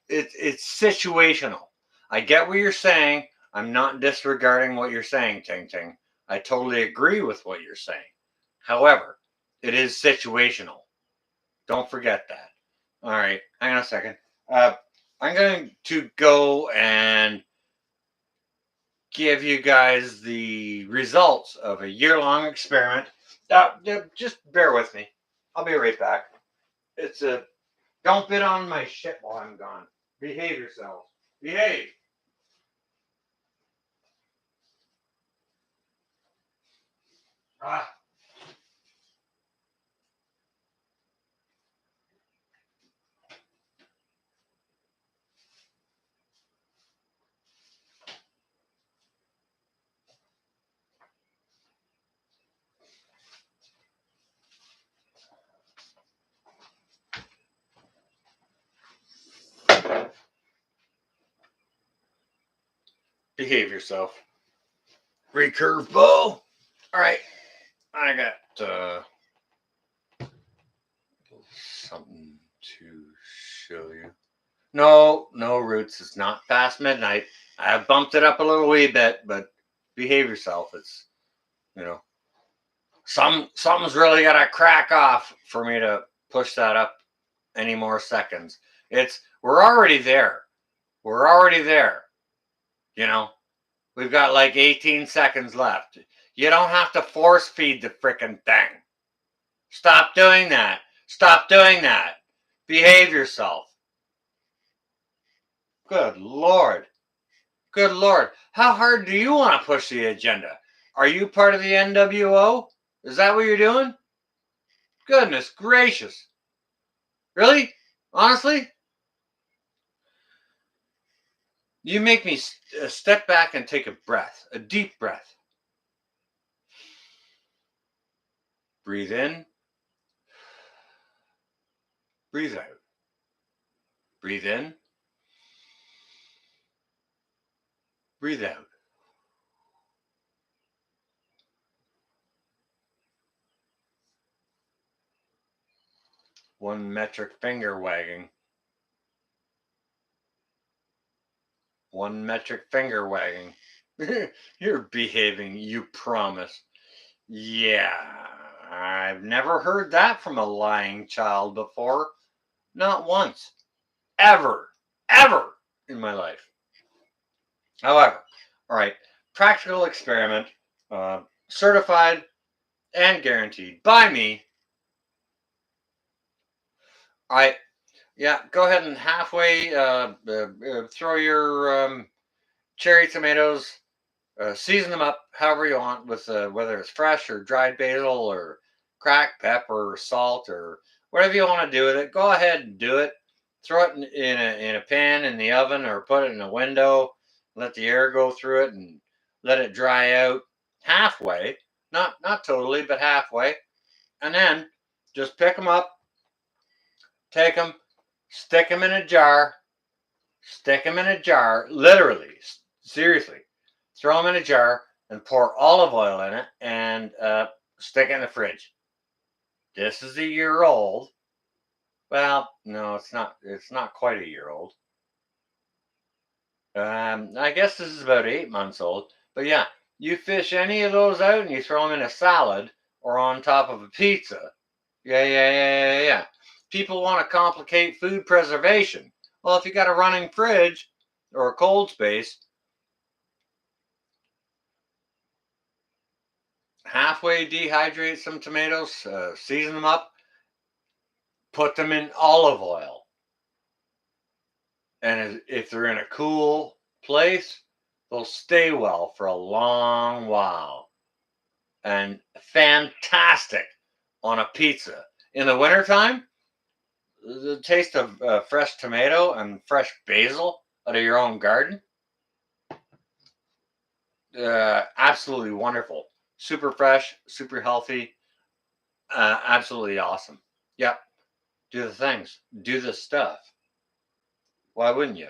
It's situational. I get what you're saying. I'm not disregarding what you're saying, Ting Ting. I totally agree with what you're saying. However, it is situational. Don't forget that. All right, hang on a second. I'm going to go and give you guys the results of a year-long experiment. Just bear with me. I'll be right back. It's a Don't bid on my shit while I'm gone. Behave yourselves. Behave. Ah. Behave yourself. Recurve bow. All right. I got something to show you. No, no, Roots. It's not past midnight. I have bumped it up a little wee bit, but behave yourself. It's, you know, something's really got to crack off for me to push that up any more seconds. We're already there. We're already there. You know, we've got like 18 seconds left. You don't have to force feed the frickin' thing. Stop doing that. Stop doing that. Behave yourself. Good Lord. Good Lord. How hard do you want to push the agenda? Are you part of the NWO? Is that what you're doing? Goodness gracious. Really? Honestly? You make me step back and take a breath, a deep breath. Breathe in. Breathe out. Breathe in. Breathe out. 1 metric finger wagging. 1 metric finger wagging. You're behaving, you promise. Yeah, I've never heard that from a lying child before. Not once. Ever. Ever in my life. However, all right, practical experiment, certified and guaranteed by me. All right, yeah, go ahead and halfway throw your cherry tomatoes, season them up however you want with whether it's fresh or dried basil or cracked pepper or salt or whatever you want to do with it. Go ahead and do it. Throw it in a pan in the oven or put it in a window. Let the air go through it and let it dry out halfway, not totally, but halfway. And then just pick them up, take them, stick them in a jar, stick them in a jar, literally, seriously. Throw them in a jar and pour olive oil in it and stick it in the fridge. This is a year old. Well, no, it's not. It's not quite a year old. I guess this is about 8 months old. But yeah, you fish any of those out and you throw them in a salad or on top of a pizza. Yeah. People want to complicate food preservation. Well, if you got a running fridge or a cold space, halfway dehydrate some tomatoes, season them up, put them in olive oil. And if they're in a cool place, they'll stay well for a long while. And fantastic on a pizza. In the wintertime, the taste of fresh tomato and fresh basil out of your own garden, absolutely wonderful. Super fresh, super healthy, absolutely awesome. Yep, do the things, do the stuff. Why wouldn't you?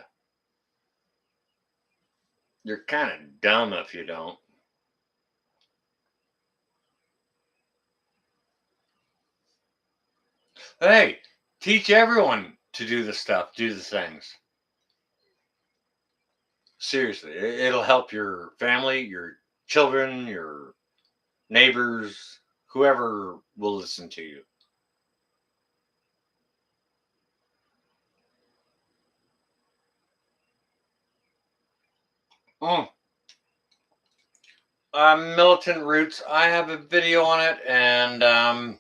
You're kind of dumb if you don't. Hey, teach everyone to do the stuff, do the things. Seriously, it'll help your family, your children, your neighbors, whoever will listen to you. Mm. Militant Roots, I have a video on it, and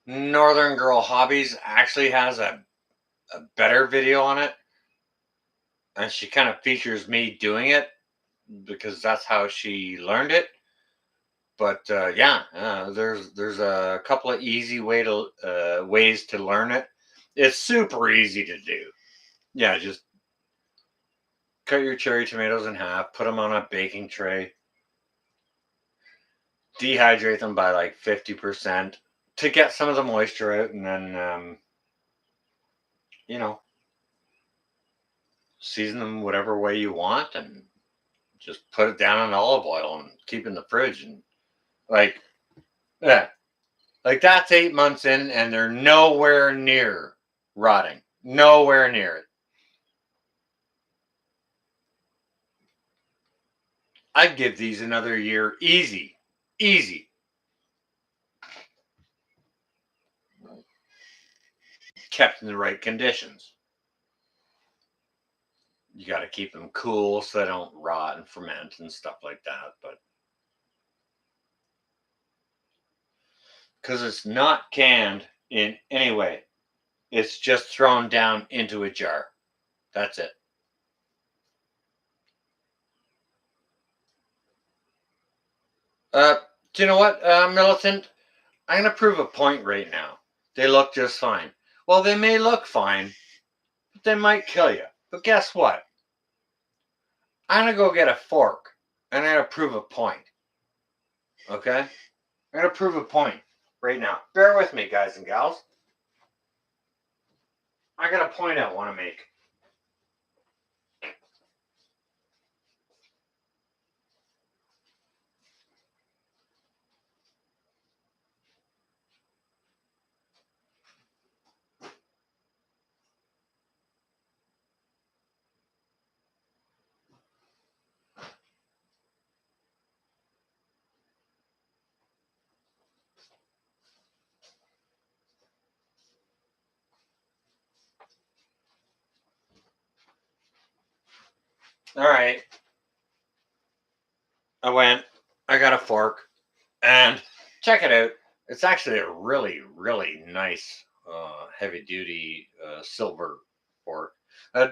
Northern Girl Hobbies actually has a better video on it, and she kind of features me doing it because that's how she learned it. But yeah, there's a couple of easy ways to learn it. It's super easy to do. Yeah, just cut your cherry tomatoes in half, put them on a baking tray, dehydrate them by like 50% to get some of the moisture out, and then you know, season them whatever way you want, and just put it down in olive oil and keep in the fridge. And like, yeah, like that's 8 months in, and they're nowhere near rotting. Nowhere near it. I'd give these another year easy. Easy. Kept in the right conditions. You got to keep them cool so they don't rot and ferment and stuff like that. But because it's not canned in any way, it's just thrown down into a jar. That's it. Uh, do you know what, Militant? I'm going to prove a point right now. They look just fine. Well, they may look fine, but they might kill you. But guess what? I'm going to go get a fork and I'm going to prove a point. Okay? I'm going to prove a point right now. Bear with me, guys and gals. I got a point I want to make. All right. I got a fork, and check it out. It's actually a really, really nice, heavy duty silver fork.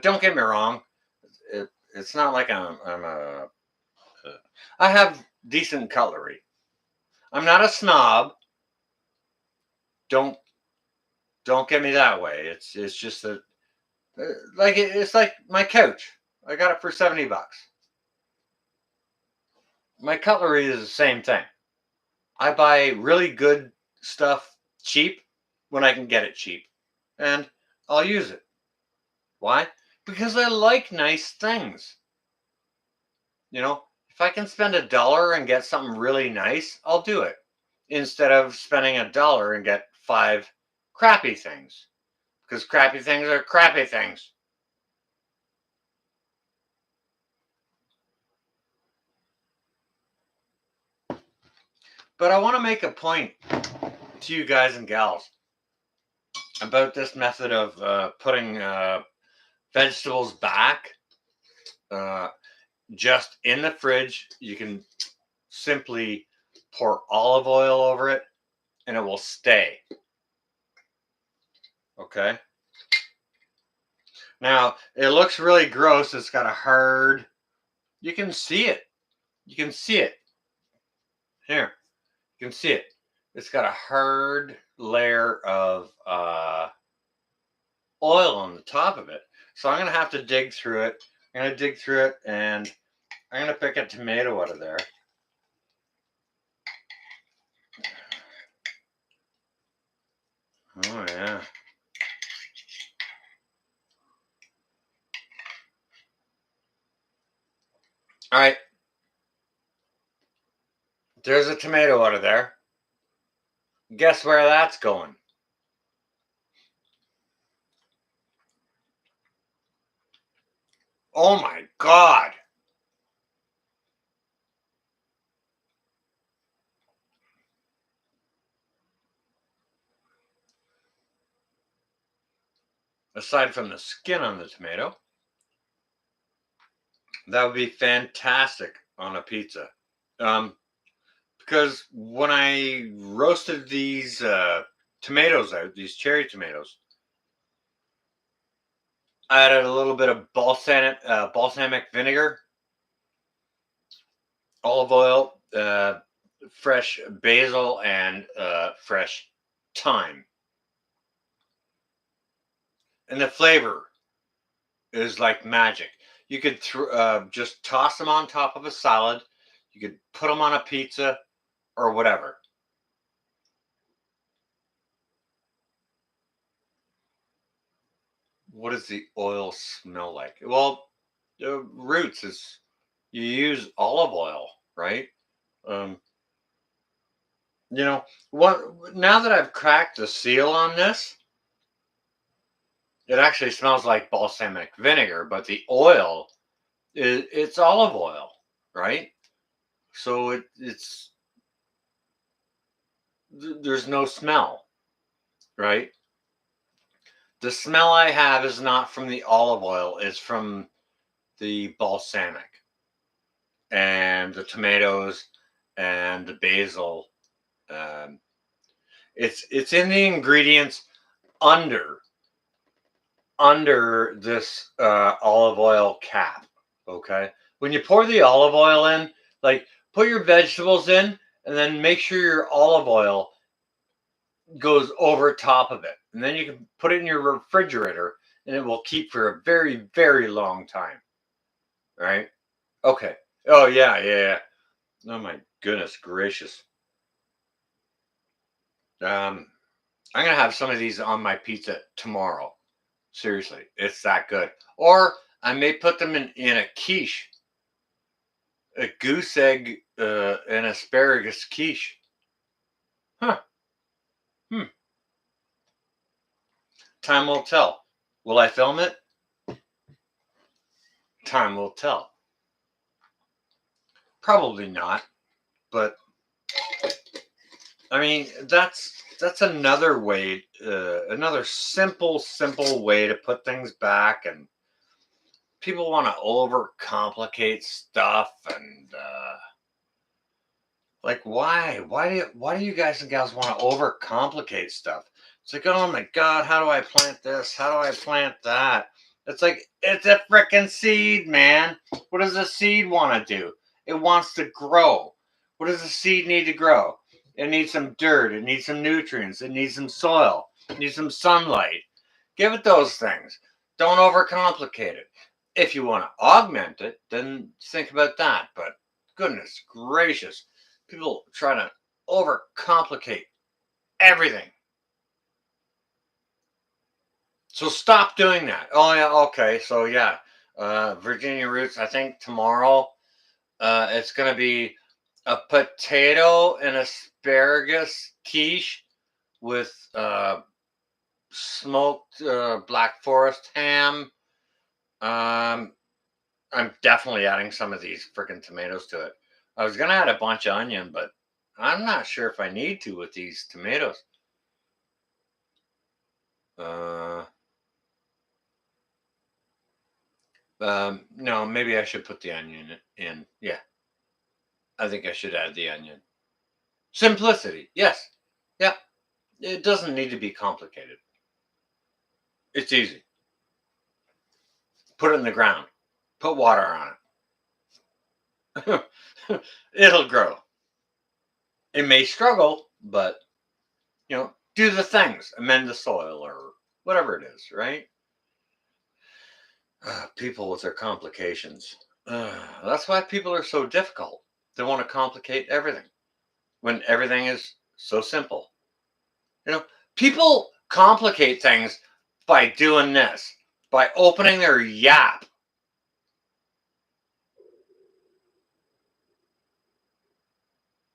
Don't get me wrong. It's not like I'm a. I have decent cutlery. I'm not a snob. Don't don't get me that way. It's just that it's like my couch. I got it for $70. My cutlery is the same thing. I buy really good stuff cheap when I can get it cheap, and I'll use it. Why? Because I like nice things. If I can spend $1 and get something really nice, I'll do it instead of spending $1 and get five crappy things. Because crappy things are crappy things. But I want to make a point to you guys and gals about this method of putting vegetables back uh, just in the fridge. You can simply pour olive oil over it and it will stay. Okay. Now, it looks really gross. It's got a hard, you can see it. You can see it. Here, you can see it. It's got a hard layer of oil on the top of it. So I'm going to have to dig through it. I'm going to dig through it and I'm going to pick a tomato out of there. Oh, yeah. All right. There's a tomato out of there. Guess where that's going? Oh my God. Aside from the skin on the tomato, that would be fantastic on a pizza. Because when I roasted these tomatoes out, these cherry tomatoes, I added a little bit of balsamic vinegar, olive oil, fresh basil, and fresh thyme. And the flavor is like magic. You could just toss them on top of a salad. You could put them on a pizza or whatever. What does the oil smell like? Well, the roots is you use olive oil, right? Um, what? Now that I've cracked the seal on this, it actually smells like balsamic vinegar, but the oil it's olive oil, right? So there's no smell, right? The smell I have is not from the olive oil; it's from the balsamic and the tomatoes and the basil. Um, it's in the ingredients under this olive oil cap. Okay, when you pour the olive oil in, like put your vegetables in, and then make sure your olive oil goes over top of it, and then you can put it in your refrigerator, and it will keep for a very, very long time. Right? Okay. Oh yeah, yeah, yeah. Oh my goodness gracious. Um, I'm gonna have some of these on my pizza tomorrow. Seriously, it's that good. Or I may put them in a quiche, a goose egg and asparagus quiche. Huh. Hmm. Time will tell. Will I film it? Time will tell. Probably not. But I mean, that's another way, another simple way to put things back. And people want to overcomplicate stuff, and like, why do you guys and gals want to overcomplicate stuff? It's like, oh my god, how do I plant this? How do I plant that? It's like, it's a freaking seed, man. What does a seed want to do? It wants to grow. What does a seed need to grow? It needs some dirt. It needs some nutrients. It needs some soil. It needs some sunlight. Give it those things. Don't overcomplicate it. If you want to augment it, then think about that. But goodness gracious, people trying to overcomplicate everything. So stop doing that. Oh yeah, okay. So yeah, Virginia roots. I think tomorrow, it's gonna be a potato and asparagus quiche with smoked black forest ham. Um, I'm definitely adding some of these freaking tomatoes to it. I was gonna add a bunch of onion, but I'm not sure if I need to with these tomatoes. Uh, no, maybe I should put the onion in. Yeah, I think I should add the onion. Simplicity. Yes. Yeah. It doesn't need to be complicated. It's easy. Put it in the ground. Put water on it. It'll grow. It may struggle, but do the things. Amend the soil or whatever it is, right? People with their complications. That's why people are so difficult. They want to complicate everything when everything is so simple. You know, people complicate things by doing this, by opening their yap.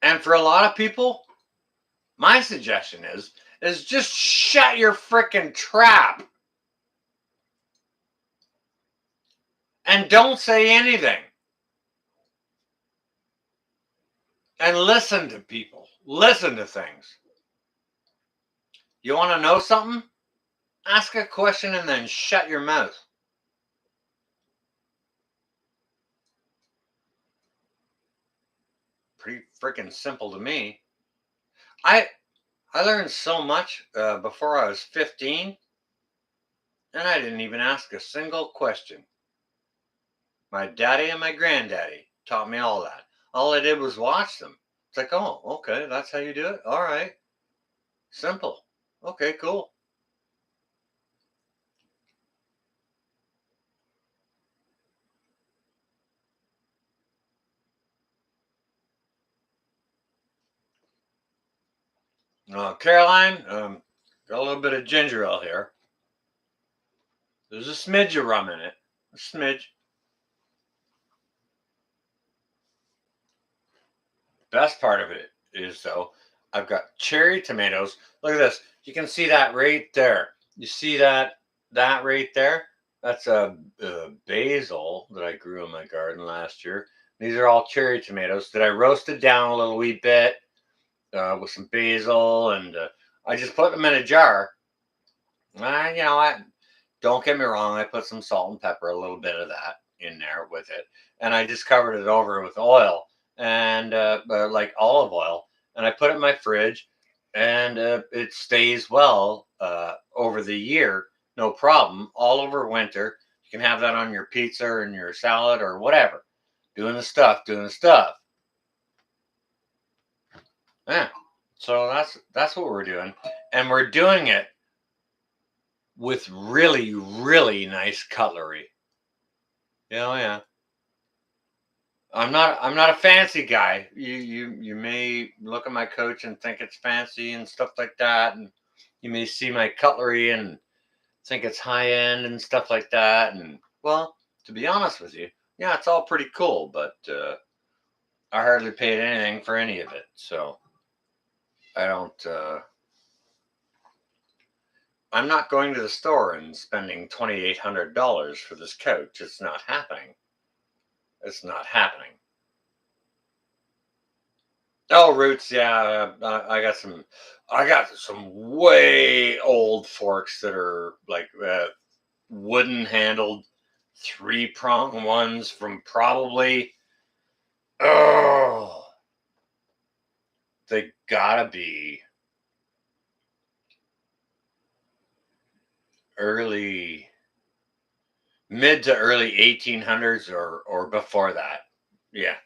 And for a lot of people, my suggestion is just shut your freaking trap and don't say anything. And listen to people. Listen to things. You want to know something? Ask a question and then shut your mouth. Pretty freaking simple to me. I I learned so much before I was 15, and I didn't even ask a single question. My daddy and my granddaddy taught me all that. All I did was watch them. It's like, oh, okay, that's how you do it. All right, simple. Okay, cool. Caroline, got a little bit of ginger ale here. There's a smidge of rum in it. A smidge. Best part of it is, though, I've got cherry tomatoes. Look at this. You can see that right there. You see that right there? That's a basil that I grew in my garden last year. These are all cherry tomatoes that I roasted down a little wee bit with some basil, and I just put them in a jar. I don't get me wrong. I put some salt and pepper, a little bit of that in there with it, and I just covered it over with oil and like olive oil, and I put it in my fridge, and it stays well over the year, no problem, all over winter. You can have that on your pizza and your salad or whatever. Doing the stuff. Yeah. So that's what we're doing, and we're doing it with really, really nice cutlery. Yeah, yeah. I'm not a fancy guy. You may look at my coach and think it's fancy and stuff like that, and you may see my cutlery and think it's high end and stuff like that. And well, to be honest with you, yeah, it's all pretty cool, but I hardly paid anything for any of it, so I don't. I'm not going to the store and spending $2,800 for this coach. It's not happening. It's not happening. Oh, roots. Yeah, I got some way old forks that are like wooden handled 3-prong ones from probably, oh, they gotta be early, mid to early 1800s or before that. Yeah,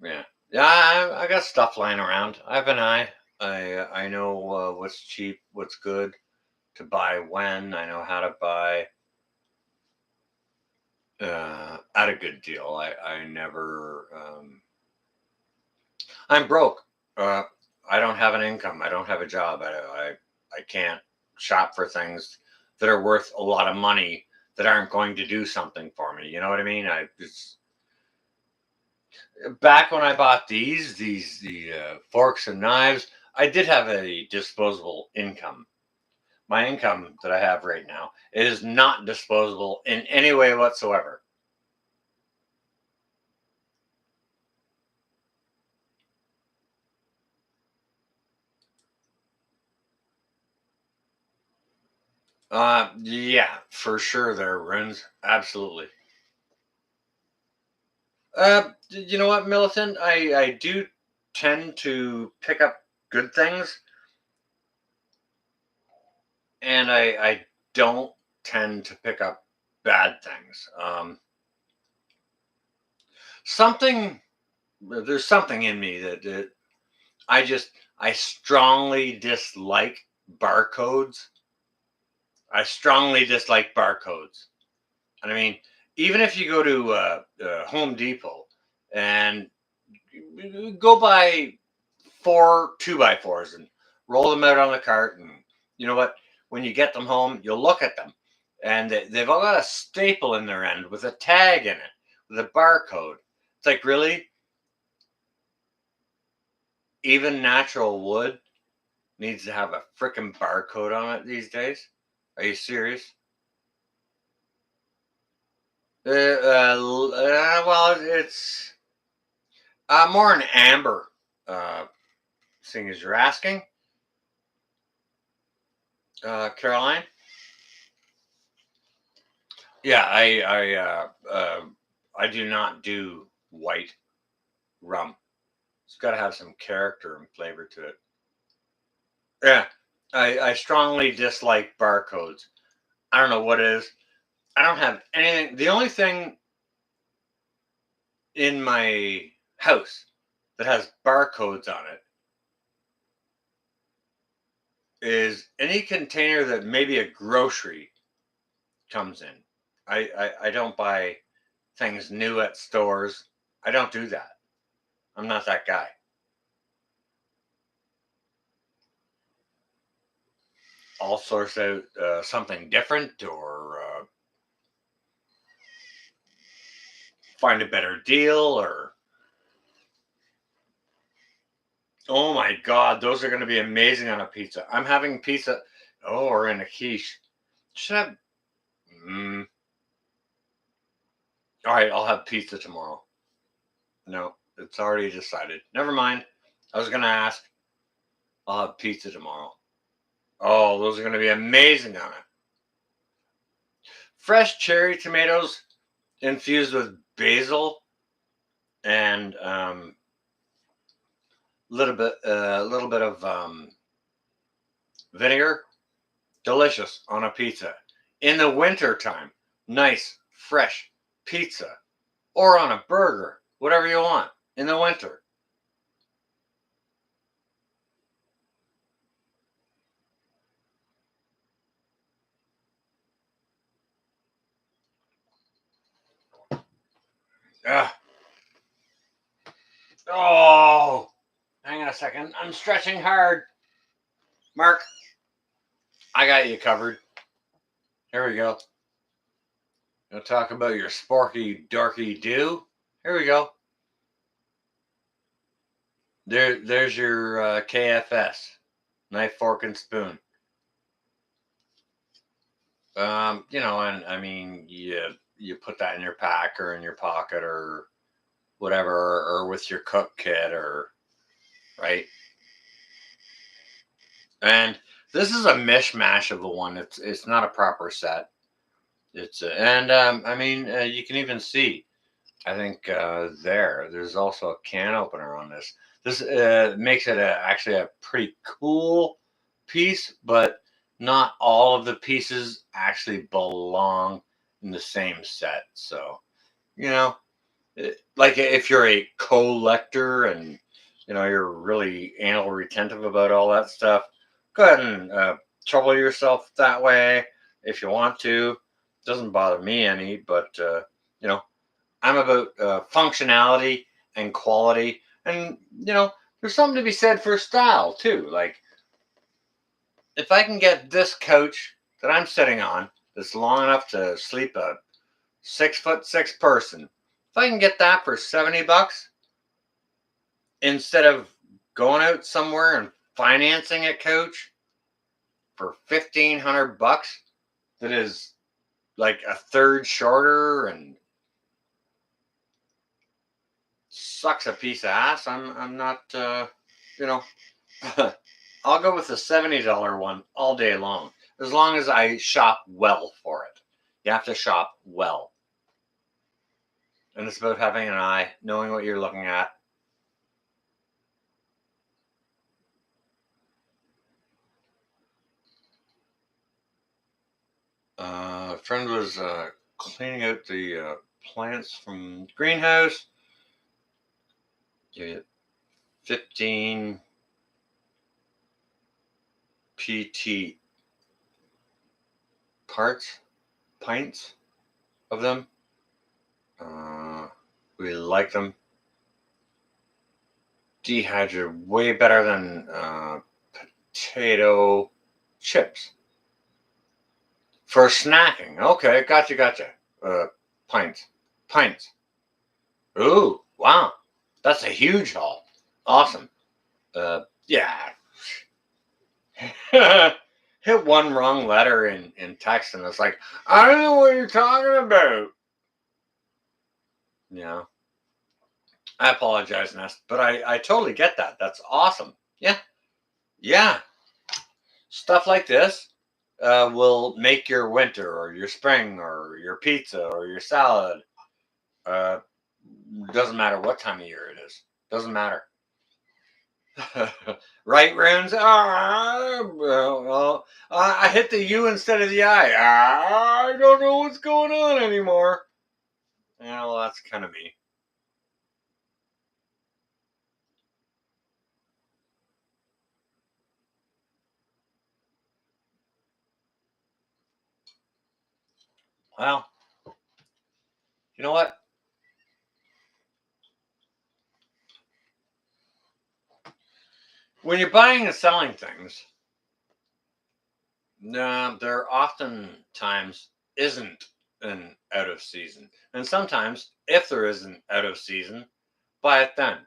yeah, yeah. I got stuff lying around. I have an eye. I know what's cheap, what's good to buy when. I know how to buy at a good deal. I never. I'm broke. Uh, I don't have an income. I don't have a job. I can't shop for things that are worth a lot of money that aren't going to do something for me. You know what I mean? I it's back when I bought the forks and knives. I did have a disposable income. My income that I have right now is not disposable in any way whatsoever. Yeah, for sure there are ruins. Absolutely. You know what, Militant? I do tend to pick up good things, and I don't tend to pick up bad things. Something there's something in me that I just I strongly dislike barcodes. I strongly dislike barcodes. And I mean, even if you go to Home Depot and go buy 4 2x4s and roll them out on the cart, and you know what? When you get them home, you'll look at them, and they've all got a staple in their end with a tag in it, with a barcode. It's like, really? Even natural wood needs to have a freaking barcode on it these days? Are you serious? Well, it's more an amber, uh, seeing as you're asking, Caroline. Yeah, I do not do white rum. It's got to have some character and flavor to it. Yeah, I strongly dislike barcodes. I don't know what it is. I don't have anything. The only thing in my house that has barcodes on it is any container that maybe a grocery comes in. I don't buy things new at stores. I don't do that. I'm not that guy. I'll source out something different or find a better deal or oh my god, those are going to be amazing on a pizza. I'm having pizza. Oh, or in a quiche. Should have. Mm, all right, I'll have pizza tomorrow. No, it's already decided. Never mind. I was going to ask. I'll have pizza tomorrow. Oh, those are going to be amazing on it. Fresh cherry tomatoes infused with basil and little bit of vinegar. Delicious on a pizza. In the winter time, nice fresh pizza or on a burger, whatever you want in the winter. Ah, oh, hang on a second. I'm stretching hard. Mark, I got you covered. Here we go. Gonna talk about your sporky dorky do. Here we go. There's your KFS, knife, fork, and spoon. And I mean, you put that in your pack or in your pocket or whatever, or with your cook kit, or right. And this is a mishmash of a one. It's not a proper set. It's I mean, you can even see. I think there's also a can opener on this. This makes it actually a pretty cool piece, but not all of the pieces actually belong in the same set. So, you know, like if you're a collector and you're really anal retentive about all that stuff, go ahead and trouble yourself that way if you want to. Doesn't bother me any, but you know, I'm about functionality and quality, and there's something to be said for style too. Like if I can get this couch that I'm sitting on that's long enough to sleep a 6'6" person, if I can get that for $70 instead of going out somewhere and financing a couch for $1,500 that is like a third shorter and sucks a piece of ass. I'm not you know I'll go with the $70 one all day long, as long as I shop well for it. You have to shop well, and it's about having an eye, knowing what you're looking at. A friend was cleaning out the plants from the greenhouse. You get 15 PT parts, pints of them. Uh, we like them dehydrated way better than potato chips for snacking. Okay, gotcha. Uh, pints, pints. Ooh, wow, that's a huge haul. Awesome. Yeah. Hit one wrong letter in text, and it's like, I don't know what you're talking about. Yeah. I apologize, Nest, but I totally get that. That's awesome. Yeah. Yeah. Stuff like this will make your winter or your spring or your pizza or your salad. Uh, doesn't matter what time of year it is. Doesn't matter. Right, Runes? Well, I hit the U instead of the I. I don't know what's going on anymore. Yeah, well, that's kind of me. Well, you know what? When you're buying and selling things, no, there oftentimes isn't an out of season. And sometimes, if there is an out of season, buy it then.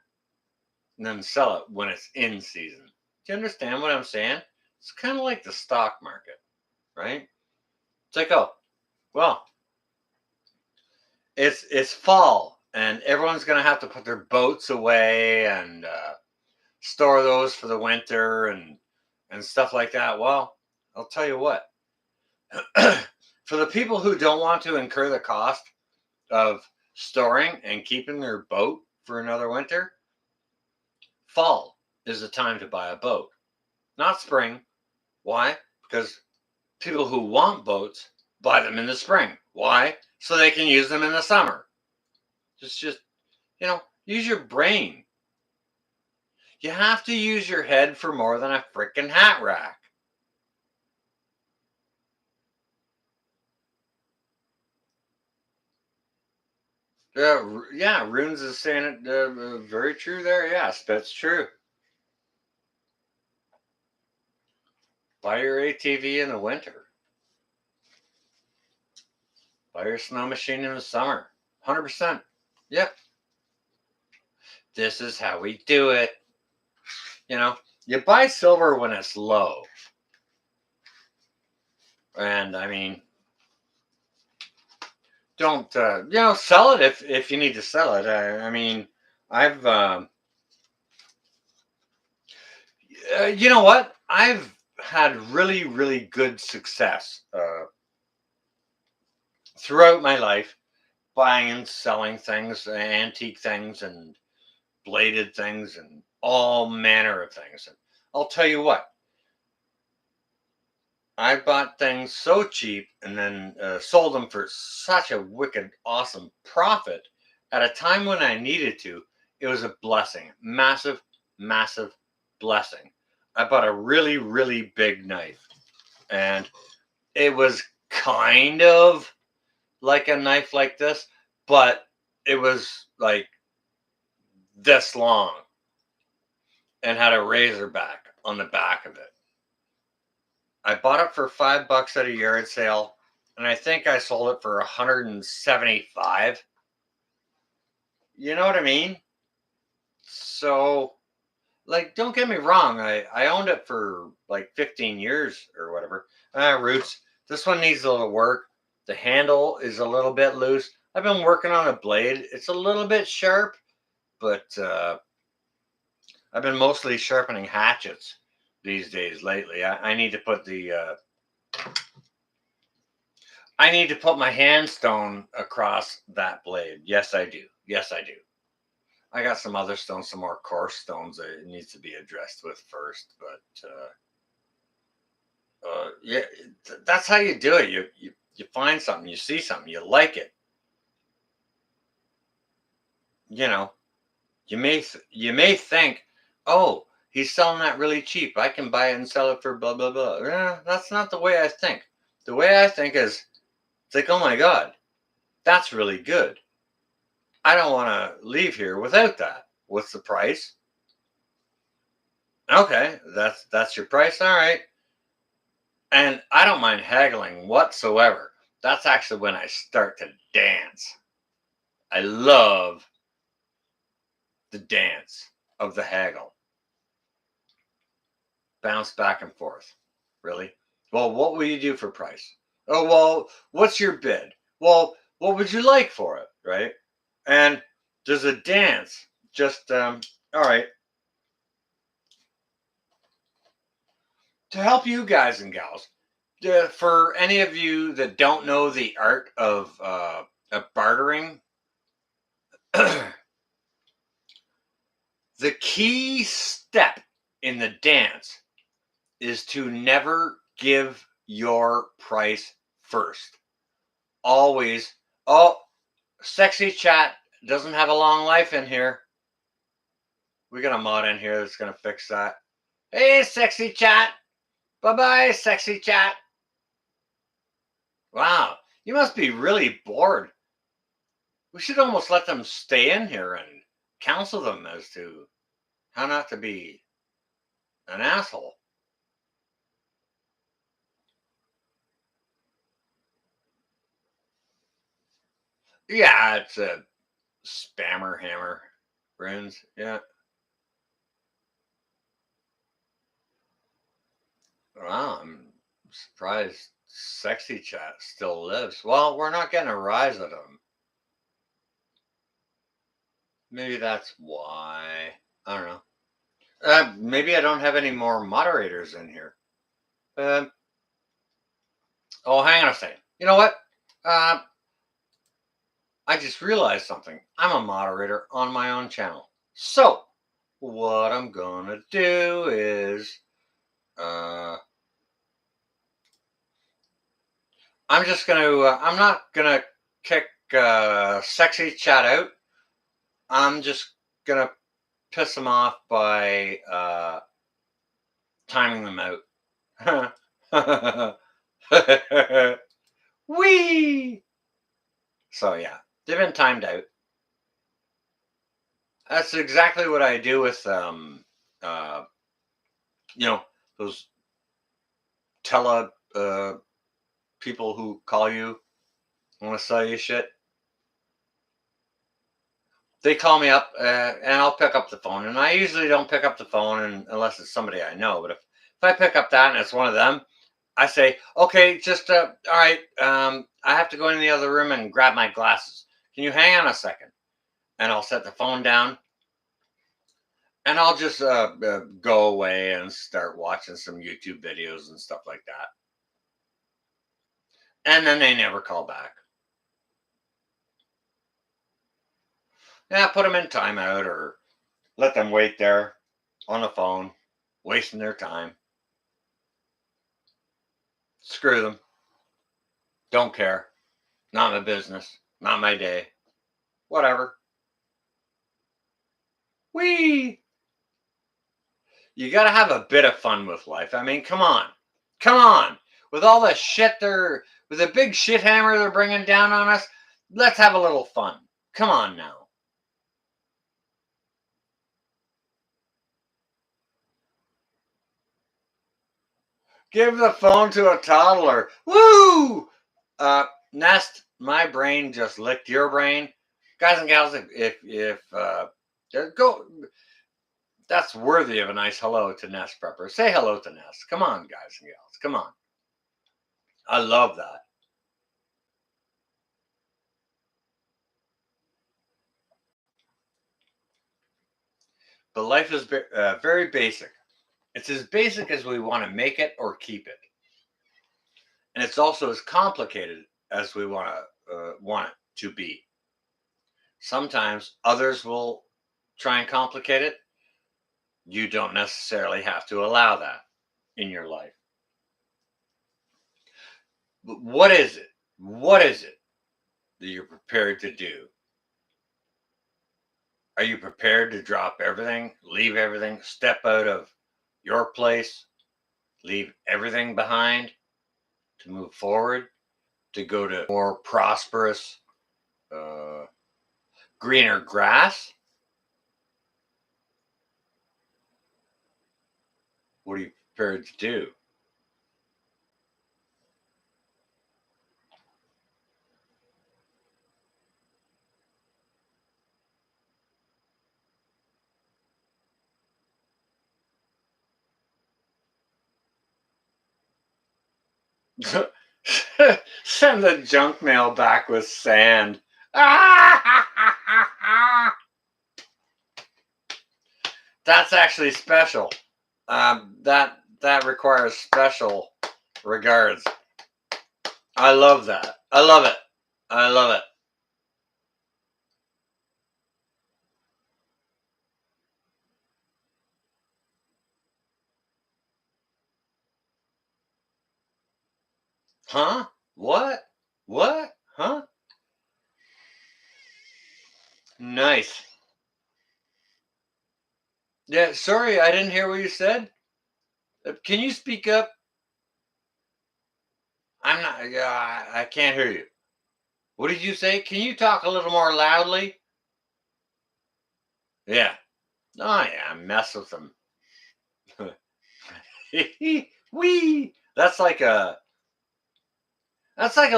And then sell it when it's in season. Do you understand what I'm saying? It's kind of like the stock market, right? It's like, oh, well, it's fall and everyone's gonna have to put their boats away and store those for the winter and stuff like that. Well, I'll tell you what. For the people who don't want to incur the cost of storing and keeping their boat for another winter, fall is the time to buy a boat, not spring. Why? Because people who want boats buy them in the spring. Why? So they can use them in the summer. Just use your brain. You have to use your head for more than a freaking hat rack. Yeah, Runes is saying it very true there. Yes, that's true. Buy your ATV in the winter. Buy your snow machine in the summer. 100%. Yep. This is how we do it. You know, you buy silver when it's low. And I mean, don't sell it if you need to sell it. I mean, I've you know what? I've had really good success throughout my life, buying and selling things, antique things, and bladed things, and all manner of things. And I'll tell you what, I bought things so cheap and then sold them for such a wicked, awesome profit at a time when I needed to. It was a blessing, massive, massive blessing. I bought a really, really big knife, and it was kind of like a knife like this, but it was like this long and had a razor back on the back of it. I bought it for $5 at a yard sale, and I think I sold it for 175. You know what I mean? So, like, don't get me wrong. I owned it for like 15 years or whatever. Roots. This one needs a little work. The handle is a little bit loose. I've been working on a blade. It's a little bit sharp, but I've been mostly sharpening hatchets these days lately. I need to put I need to put my hand stone across that blade. Yes, I do. Yes, I do. I got some other stones, some more coarse stones that it needs to be addressed with first. But yeah, that's how you do it. You find something, you see something, you like it. You know, you may think, oh, he's selling that really cheap. I can buy it and sell it for blah blah blah. That's not the way I think. The way I think is, it's like, oh my god, that's really good. I don't want to leave here without that. What's the price? Okay, that's your price. All right. And I don't mind haggling whatsoever. That's actually when I start to dance. I love the dance of the haggle. Bounce back and forth. Really? Well, what will you do for price? Oh, well, what's your bid? Well, what would you like for it? Right? And there's a dance. Just, all right. To help you guys and gals, for any of you that don't know the art of bartering, the key step in the dance is to never give your price first. Always, oh, sexy chat doesn't have a long life in here. We got a mod in here that's going to fix that. Hey, sexy chat. Bye bye, sexy chat. Wow, you must be really bored. We should almost let them stay in here and counsel them as to how not to be an asshole. Yeah, it's a spammer hammer. Friends, yeah. Wow, I'm surprised sexy chat still lives. Well, we're not getting a rise out of them. Maybe that's why. I don't know. Maybe I don't have any more moderators in here. Um, oh, hang on a second. You know what? Uh, I just realized something. I'm a moderator on my own channel. So, what I'm gonna do is, I'm just gonna, I'm not gonna kick sexy chat out. I'm just gonna piss them off by timing them out. Wee! So yeah, they've been timed out. That's exactly what I do with uh, you know, those tele people who call you want to sell you shit. They call me up and I'll pick up the phone. And I usually don't pick up the phone unless it's somebody I know. But if I pick up that and it's one of them, I say, okay, just all right. I have to go in the other room and grab my glasses. Can you hang on a second? And I'll set the phone down and I'll just go away and start watching some YouTube videos and stuff like that. And then they never call back. Yeah, put them in timeout or let them wait there on the phone, wasting their time. Screw them. Don't care. Not my business. Not my day. Whatever. Whee! You got to have a bit of fun with life. I mean, come on. Come on. With all the shit with the big shit hammer they're bringing down on us, let's have a little fun. Come on now. Give the phone to a toddler. Woo! Nest, my brain just licked your brain. Guys and gals, if go, that's worthy of a nice hello to Nest Prepper. Say hello to Nest. Come on, guys and gals. Come on. I love that. But life is very basic. It's as basic as we want to make it or keep it, and it's also as complicated as we want it to be. Sometimes others will try and complicate it. You don't necessarily have to allow that in your life. But what is it? What is it that you're prepared to do? Are you prepared to drop everything, leave everything, step out of your place, leave everything behind to move forward, to go to more prosperous, uh, greener grass? What are you prepared to do? Send the junk mail back with sand. That's actually special. That requires special regards. I love that. I love it. I love it. Huh? What? What? Huh? Nice. Yeah, sorry, I didn't hear what you said. Can you speak up? I'm not. Yeah, I can't hear you. What did you say? Can you talk a little more loudly? Yeah. Oh yeah, mess with them. Wee. That's like a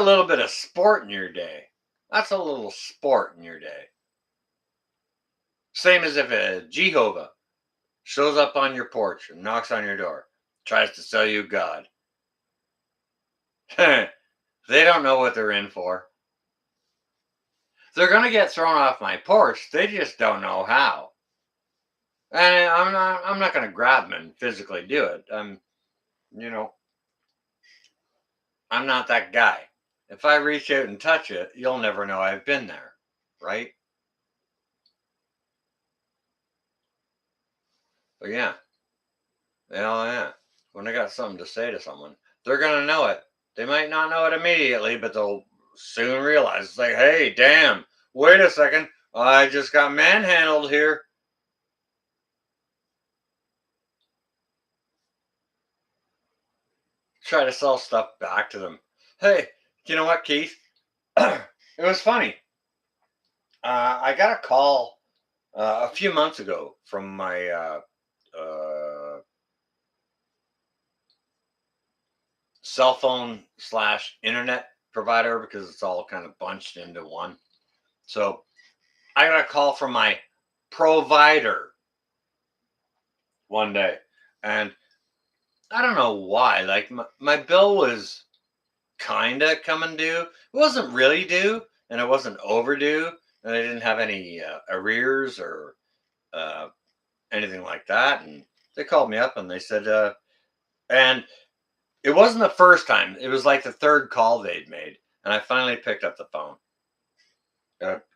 little bit of sport in your day. That's a little sport in your day. Same as if a Jehovah shows up on your porch and knocks on your door, tries to sell you God. They don't know what they're in for. They're gonna get thrown off my porch. They just don't know how. And I'm not gonna grab them and physically do it. You know, I'm not that guy. If I reach out and touch it, you'll never know I've been there, right? But yeah, yeah. When I got something to say to someone, they're gonna know it. They might not know it immediately, but they'll soon realize. It's like, hey, damn, wait a second, I just got manhandled here. Try to sell stuff back to them. Hey, you know what, Keith? It was funny. I got a call a few months ago from my cell phone slash internet provider because it's all kind of bunched into one. So I got a call from my provider one day, and I don't know why. Like my bill was kind of coming due. It wasn't really due, and it wasn't overdue, and I didn't have any arrears or uh, anything like that. And they called me up and they said, and it wasn't the first time. It was like the third call they'd made, and I finally picked up the phone.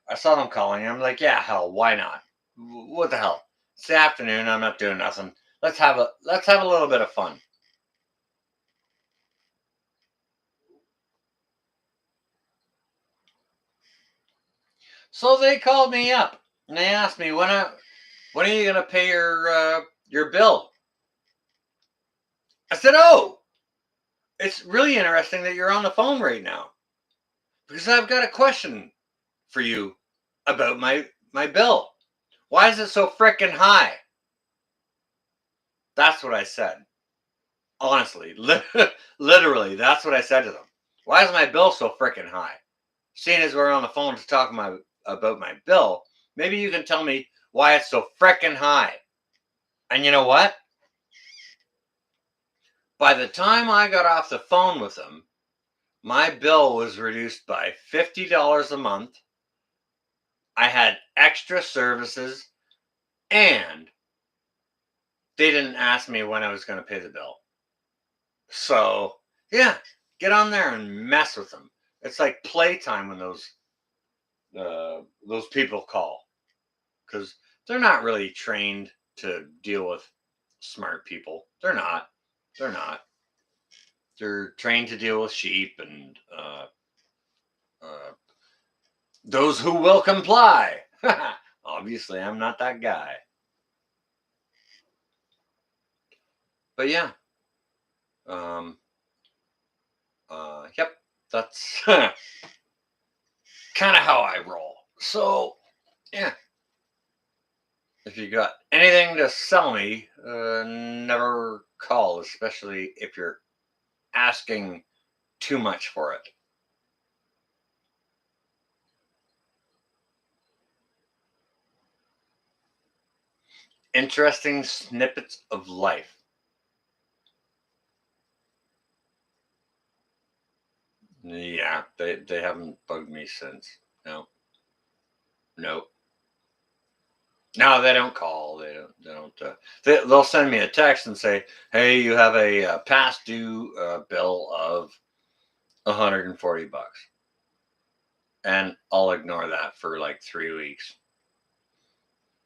I saw them calling. I'm like, yeah, hell, why not? What the hell? It's the afternoon. I'm not doing nothing. Let's have a little bit of fun. So they called me up and they asked me when are you gonna pay your bill? I said, oh, it's really interesting that you're on the phone right now because I've got a question for you about my bill. Why is it so frickin' high? That's what I said. Honestly, literally, that's what I said to them. Why is my bill so frickin' high? Seeing as we're on the phone to talk about my bill, maybe you can tell me why it's so frickin' high. And you know what? By the time I got off the phone with them, my bill was reduced by $50 a month. I had extra services, and they didn't ask me when I was going to pay the bill. So, yeah, get on there and mess with them. It's like playtime when those people call because they're not really trained to deal with smart people. They're not. They're not. They're trained to deal with sheep and uh, those who will comply. Obviously, I'm not that guy. But yeah, um, yep, that's kind of how I roll. So yeah, if you got anything to sell me, never call, especially if you're asking too much for it. Interesting snippets of life. Yeah, they haven't bugged me since. No, no, no. They don't call. They don't. They don't. They'll send me a text and say, "Hey, you have a past due bill of $140," and I'll ignore that for like 3 weeks.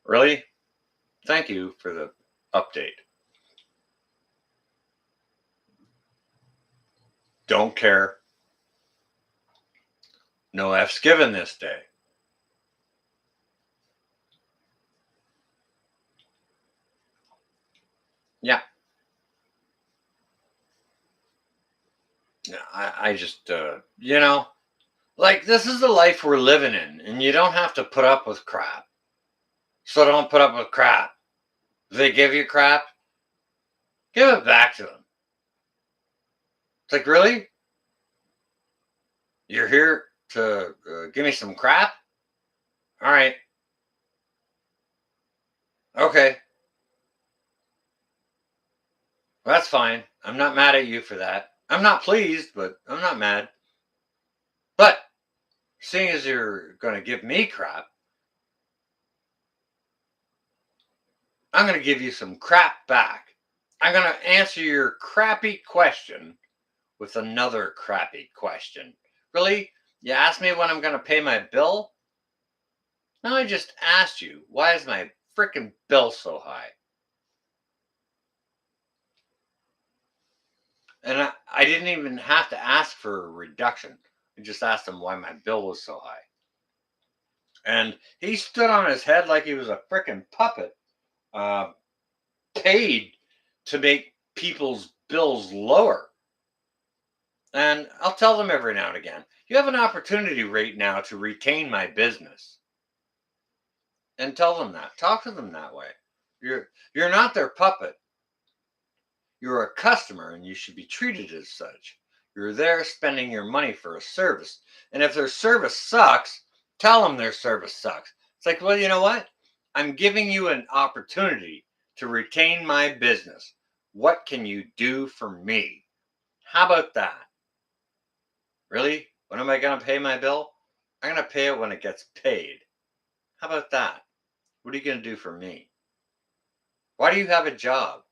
Really? Thank you for the update. Don't care. No F's given this day. Yeah. Yeah, I just, like this is the life we're living in, and you don't have to put up with crap. So don't put up with crap. If they give you crap, give it back to them. It's like, really? You're here to give me some crap? All right. Okay. Well, that's fine. I'm not mad at you for that. I'm not pleased, but I'm not mad. But seeing as you're going to give me crap, I'm going to give you some crap back. I'm going to answer your crappy question with another crappy question. Really? You asked me when I'm going to pay my bill? No, I just asked you, why is my freaking bill so high? And I didn't even have to ask for a reduction. I just asked him why my bill was so high. And he stood on his head like he was a freaking puppet, uh, paid to make people's bills lower. And I'll tell them every now and again, you have an opportunity right now to retain my business. And tell them that. Talk to them that way. You're not their puppet. You're a customer and you should be treated as such. You're there spending your money for a service. And if their service sucks, tell them their service sucks. It's like, well, you know what? I'm giving you an opportunity to retain my business. What can you do for me? How about that? Really? When am I going to pay my bill? I'm going to pay it when it gets paid. How about that? What are you going to do for me? Why do you have a job?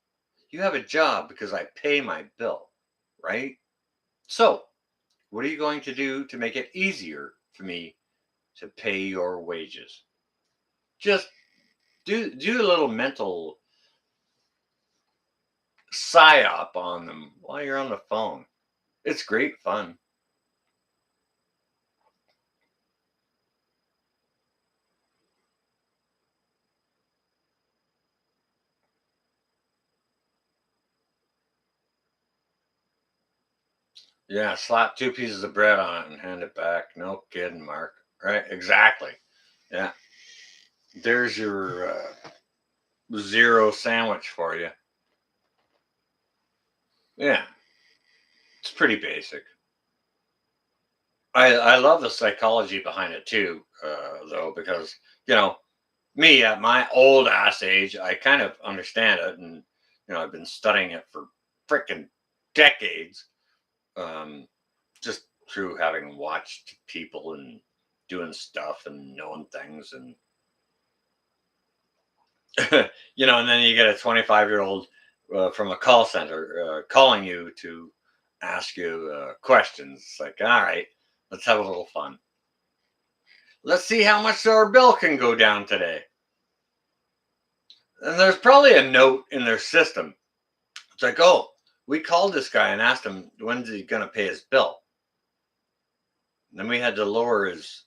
You have a job because I pay my bill, right? So, what are you going to do to make it easier for me to pay your wages. Just do a little mental psyop on them while you're on the phone. It's great fun. Yeah, slap two pieces of bread on it and hand it back. No kidding, Mark. Right? Exactly. Yeah. There's your zero sandwich for you. Yeah, it's pretty basic. I love the psychology behind it too, though, because me at my old ass age, I kind of understand it, and I've been studying it for freaking decades, um, just through having watched people and doing stuff and knowing things, and and then you get a 25-year-old from a call center calling you to ask you questions. It's like, all right, let's have a little fun. Let's see how much our bill can go down today. And there's probably a note in their system. It's like, oh, we called this guy and asked him when's he going to pay his bill. And then we had to lower his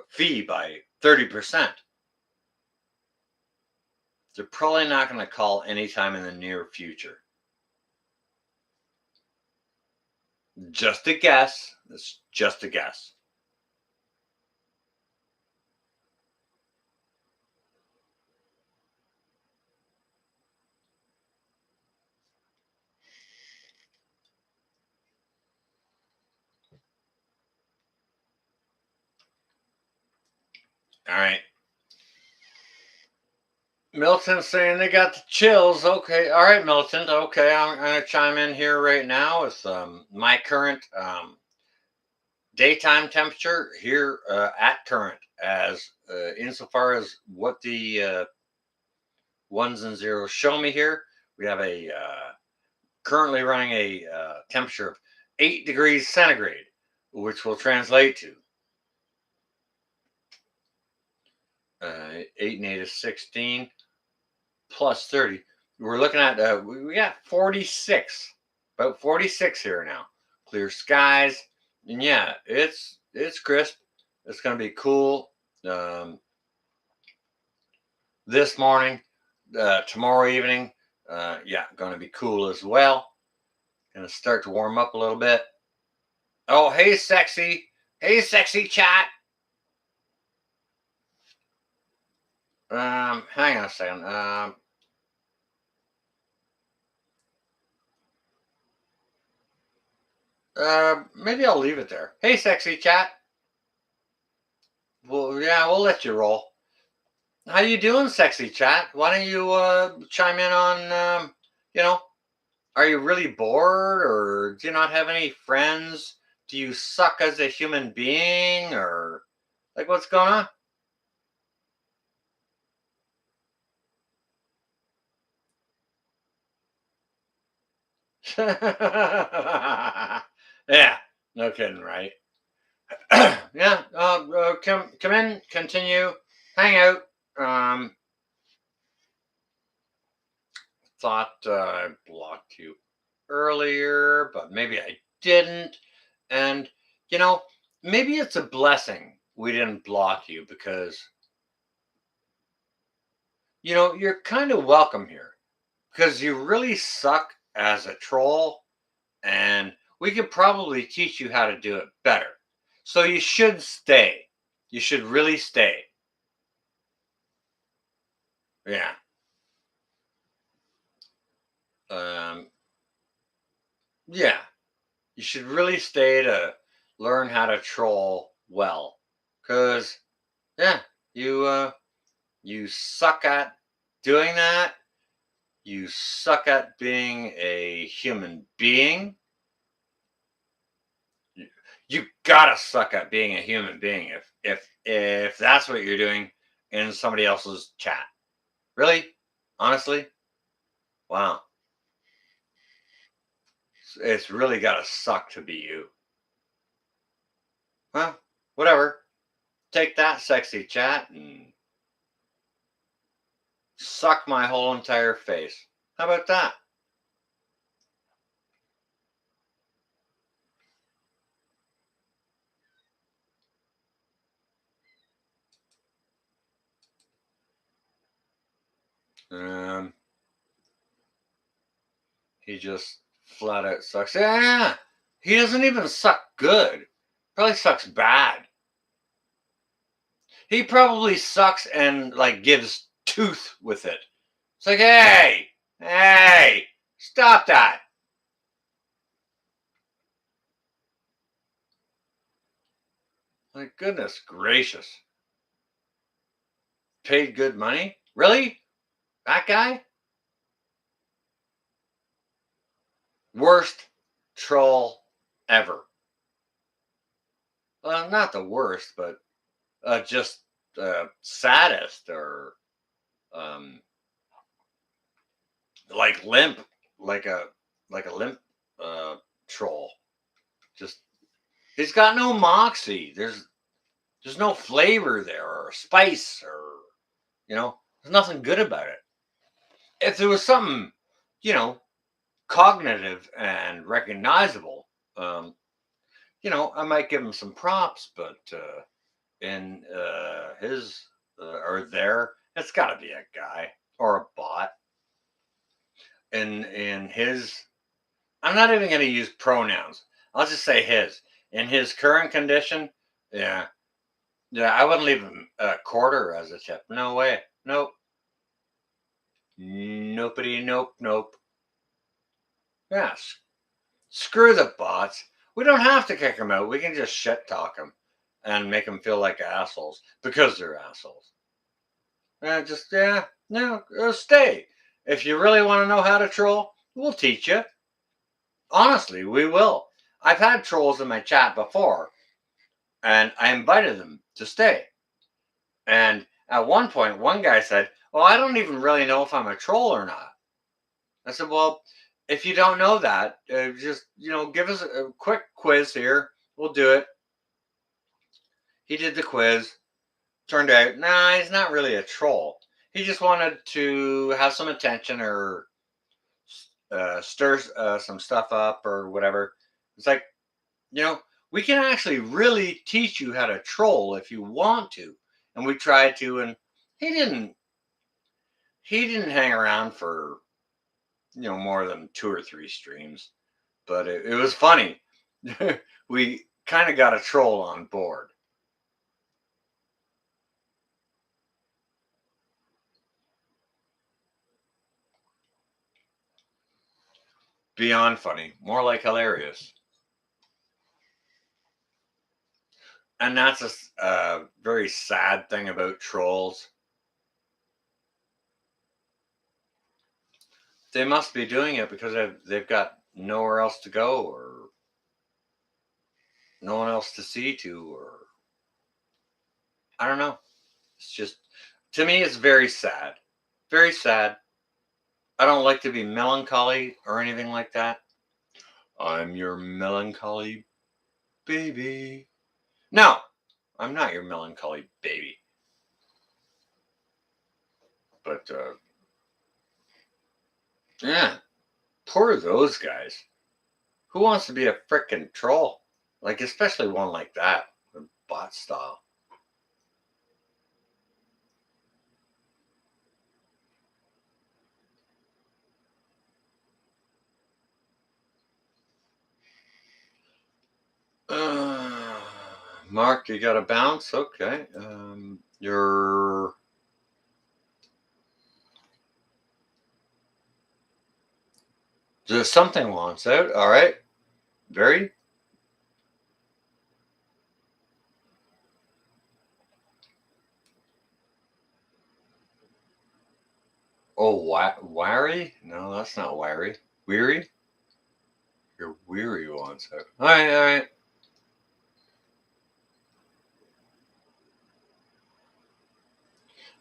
fee by 30%. They're probably not going to call anytime in the near future. Just a guess. It's just a guess. All right. Milton saying they got the chills. Okay. All right, Milton. Okay. I'm going to chime in here right now with my current daytime temperature here at current, as insofar as what the ones and zeros show me here. We have a currently running a temperature of 8 degrees centigrade, which will translate to 8 and 8 is 16 plus 30. We're looking at we got 46, about 46 here now. Clear skies, and yeah, it's crisp. It's going to be cool this morning, tomorrow evening. Yeah, going to be cool as well. Going to start to warm up a little bit. Oh, hey, sexy chat. Hang on a second. Maybe I'll leave it there. Hey, sexy chat. Well, yeah, we'll let you roll. How you doing, sexy chat? Why don't you chime in on, you know, are you really bored, or do you not have any friends? Do you suck as a human being, or like what's going on? Yeah, no kidding, right? Yeah, come in, continue, hang out. Um, thought I blocked you earlier, but maybe I didn't. And you know, maybe it's a blessing we didn't block you, because you're kind of welcome here, because you really suck as a troll, and we could probably teach you how to do it better. So you should stay. You should really stay. Yeah. Um, yeah. You should really stay to learn how to troll well. Cause yeah, you suck at doing that. You suck at being a human being. You gotta suck at being a human being if that's what you're doing in somebody else's chat. Really? Honestly? Wow. It's really gotta suck to be you. Well, whatever. take that sexy chat and suck my whole entire face. How about that? Um, he just flat out sucks. Yeah, he doesn't even suck good. Probably sucks bad. He probably sucks and like gives tooth with it. It's like, hey, stop that. Like, goodness gracious. Paid good money? Really? That guy? Worst troll ever. Well, not the worst, but just saddest or um, like limp, like a limp uh, troll. Just he's got no moxie. There's no flavor there or spice or there's nothing good about it. If there was something, you know, cognitive and recognizable, um, I might give him some props, but in his or there, it's got to be a guy or a bot. In his, I'm not even going to use pronouns. I'll just say his. In his current condition, yeah, yeah, I wouldn't leave him a quarter as a tip. No way. Nope. Nobody. Nope. Nope. Yes. Screw the bots. We don't have to kick them out. We can just shit talk them and make them feel like assholes because they're assholes. No, stay. If you really want to know how to troll, we'll teach you. Honestly, we will. I've had trolls in my chat before, and I invited them to stay. And at one point, one guy said, "Well, I don't even really know if I'm a troll or not." I said, "Well, if you don't know that, just give us a quick quiz here. We'll do it." He did the quiz. Turned out, nah, he's not really a troll. He just wanted to have some attention or stir some stuff up or whatever. It's like, you know, we can actually really teach you how to troll if you want to. And we tried to, and he didn't. He didn't hang around for more than 2 or 3 streams, but it was funny. We kind of got a troll on board. Beyond funny, more like hilarious. And that's a very sad thing about trolls. They must be doing it because they've got nowhere else to go or no one else to see to, or I don't know. It's just, to me, it's very sad. Very sad. I don't like to be melancholy or anything like that. I'm your melancholy baby. No, I'm not your melancholy baby. But yeah, poor those guys. Who wants to be a frickin' troll? Like, especially one like that, bot style. Uh, Mark, you got to bounce. Okay. You're. There's something wants out. All right. Very. Oh, wiry? No, that's not wiry. Weary? Your weary wants out. All right. All right.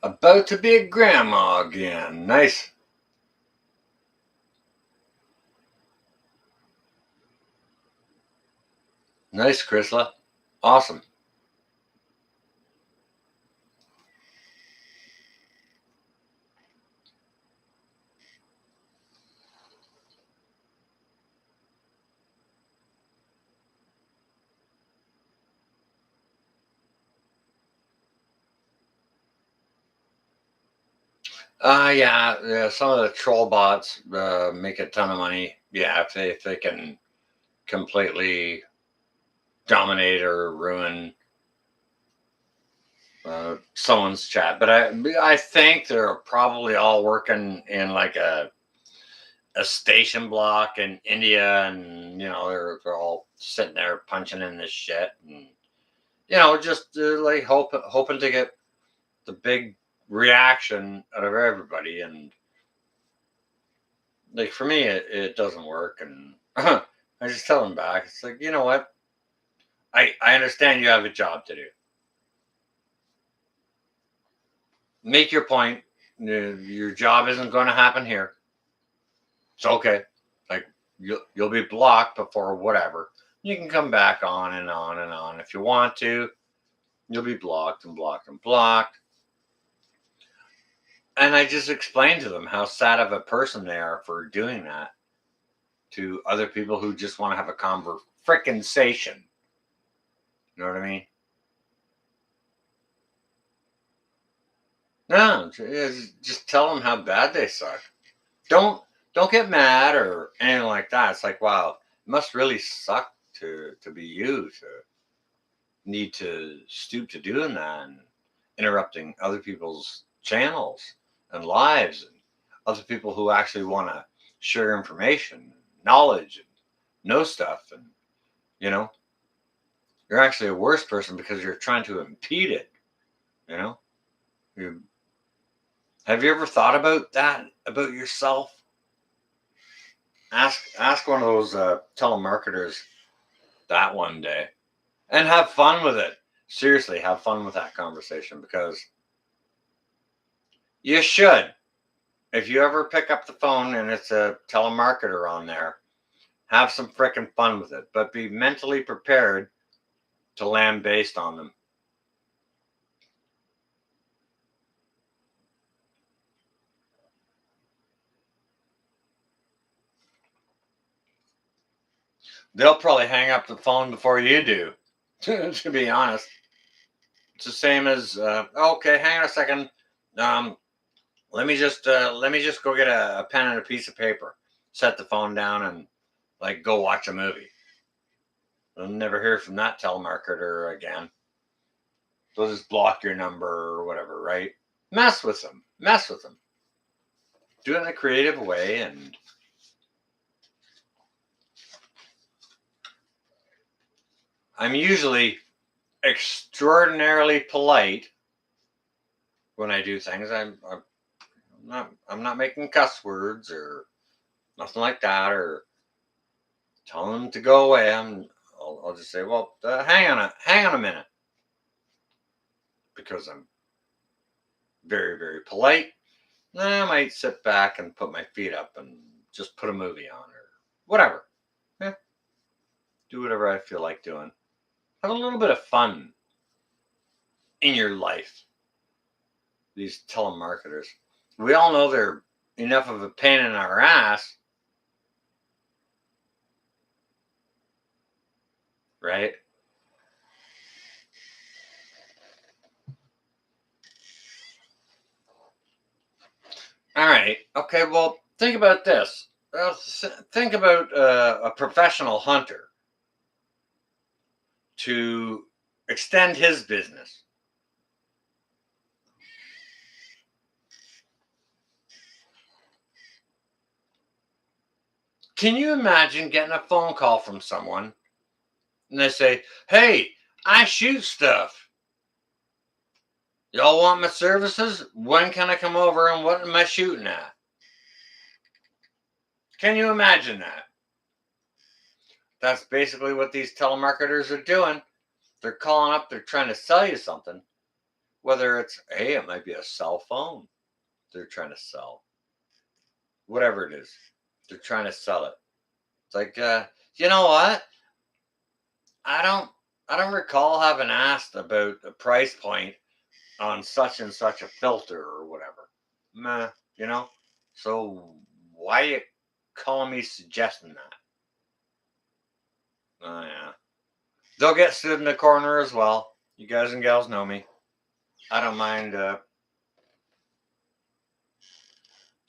About to be a grandma again. Nice. Nice, Chrysla. Awesome. Yeah, some of the troll bots make a ton of money. Yeah, if they can completely dominate or ruin someone's chat. But I think they're probably all working in like a station block in India, and they're all sitting there punching in this shit, and just like hoping to get the big reaction out of everybody. And like for me, it doesn't work, and I just tell them back. It's like, you know what? I understand you have a job to do. Make your point. Your job isn't going to happen here. It's okay. Like you'll be blocked before whatever. You can come back on and on and on if you want to. You'll be blocked and blocked and blocked. And I just explained to them how sad of a person they are for doing that to other people who just want to have a frickin' You know what I mean? No, just tell them how bad they suck. Don't don't get mad or anything like that. It's like, wow, it must really suck to be you to need to stoop to doing that and interrupting other people's channels and lives and other people who actually want to share information, knowledge, and know stuff. And you know, you're actually a worse person because you're trying to impede it. You know, you have you ever thought about that about yourself? Ask one of those telemarketers that one day and have fun with it. Seriously, have fun with that conversation because you should. If you ever pick up the phone and it's a telemarketer on there, have some freaking fun with it, but be mentally prepared to land based on them. They'll probably hang up the phone before you do, to be honest. It's the same as, okay, hang on a second. Um, let me just go get a pen and a piece of paper. Set the phone down and like go watch a movie. I'll never hear from that telemarketer again. They'll just block your number or whatever, right? Mess with them. Mess with them. Do it in a creative way. And I'm usually extraordinarily polite when I do things. I'm not making cuss words or nothing like that, or telling them to go away. I'll just say, well, hang on a minute, because I'm very, very polite. Then I might sit back and put my feet up and just put a movie on or whatever. Yeah, do whatever I feel like doing. Have a little bit of fun in your life. These telemarketers, we all know they're enough of a pain in our ass, right? All right. Okay. Well, think about this. Think about a professional hunter to extend his business. Can you imagine getting a phone call from someone and they say, "Hey, I shoot stuff. Y'all want my services? When can I come over and what am I shooting at?" Can you imagine that? That's basically what these telemarketers are doing. They're calling up, they're trying to sell you something. Whether it's, hey, it might be a cell phone they're trying to sell. Whatever it is, they're trying to sell it. It's like, you know what? I don't I don't recall having asked about the price point on such and such a filter or whatever. Meh, you know? So why you calling me suggesting that? Oh yeah. They'll get stood in the corner as well. You guys and gals know me. I don't mind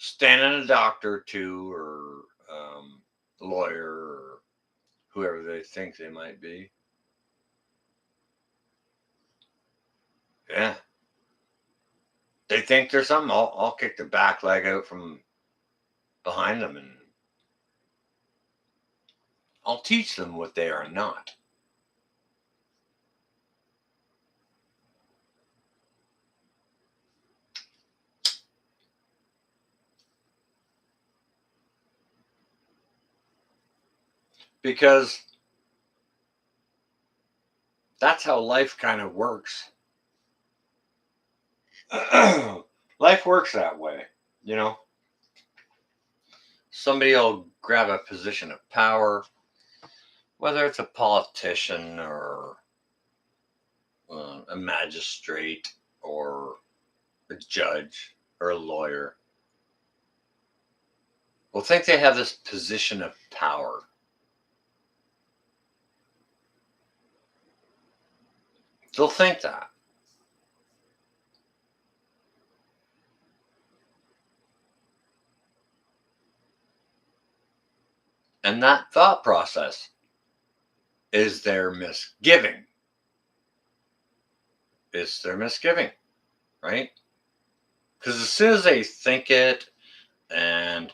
standing a doctor to, or lawyer, or whoever they think they might be. Yeah. They think there's something. I'll kick the back leg out from behind them, and I'll teach them what they are not. Because that's how life kind of works. Life works that way, you know. Somebody will grab a position of power, whether it's a politician or a magistrate or a judge or a lawyer. Will think they have this position of power. They'll think that. And that thought process is their misgiving. It's their misgiving, right? Because as soon as they think it and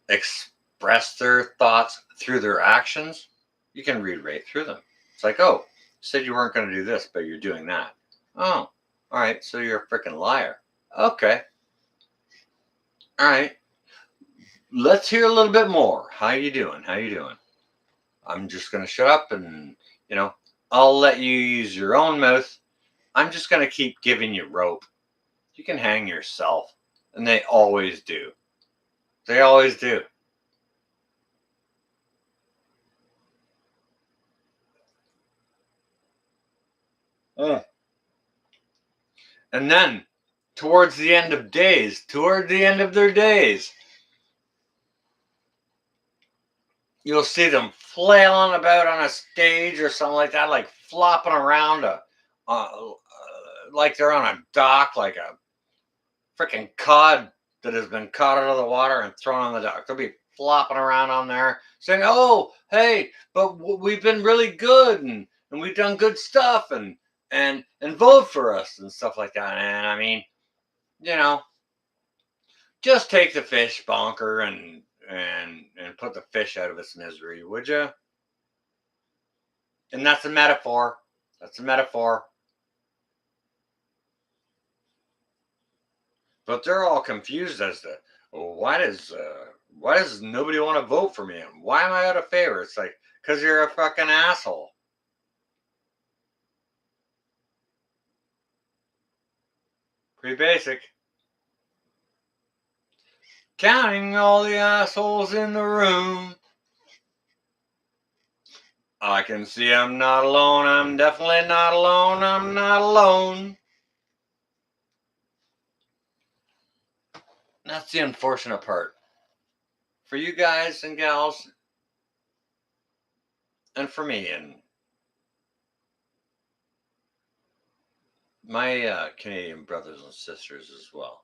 express their thoughts through their actions, you can read right through them. It's like, oh, you said you weren't going to do this, but you're doing that. Oh, all right, so you're a freaking liar. Okay. All right. Let's hear a little bit more. How you doing? How you doing? I'm just going to shut up and, I'll let you use your own mouth. I'm just going to keep giving you rope. You can hang yourself. And they always do. They always do. Mm. And then, toward the end of their days, you'll see them flailing about on a stage or something like that, like flopping around, like they're on a dock, like a freaking cod that has been caught out of the water and thrown on the dock. They'll be flopping around on there saying, oh, hey, but we've been really good, and we've done good stuff, and vote for us and stuff like that. And I mean, just take the fish bonker and put the fish out of its misery, would you? And that's a metaphor. That's a metaphor. But they're all confused as to, well, why does nobody want to vote for me? And why am I out of favor? It's like, because you're a fucking asshole. Pretty basic. Counting all the assholes in the room. I can see I'm not alone. I'm definitely not alone. I'm not alone. That's the unfortunate part. For you guys and gals, and for me, and my Canadian brothers and sisters as well.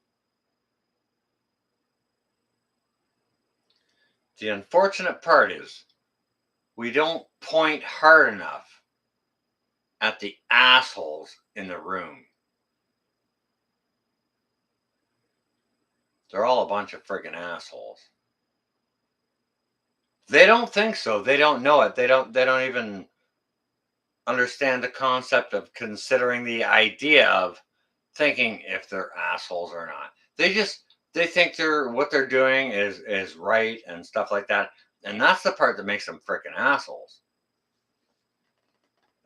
The unfortunate part is we don't point hard enough at the assholes in the room. They're all a bunch of friggin' assholes. They don't think so. They don't know it. They don't even understand the concept of considering the idea of thinking if they're assholes or not. They think what they're doing is right and stuff like that. And that's the part that makes them freaking assholes.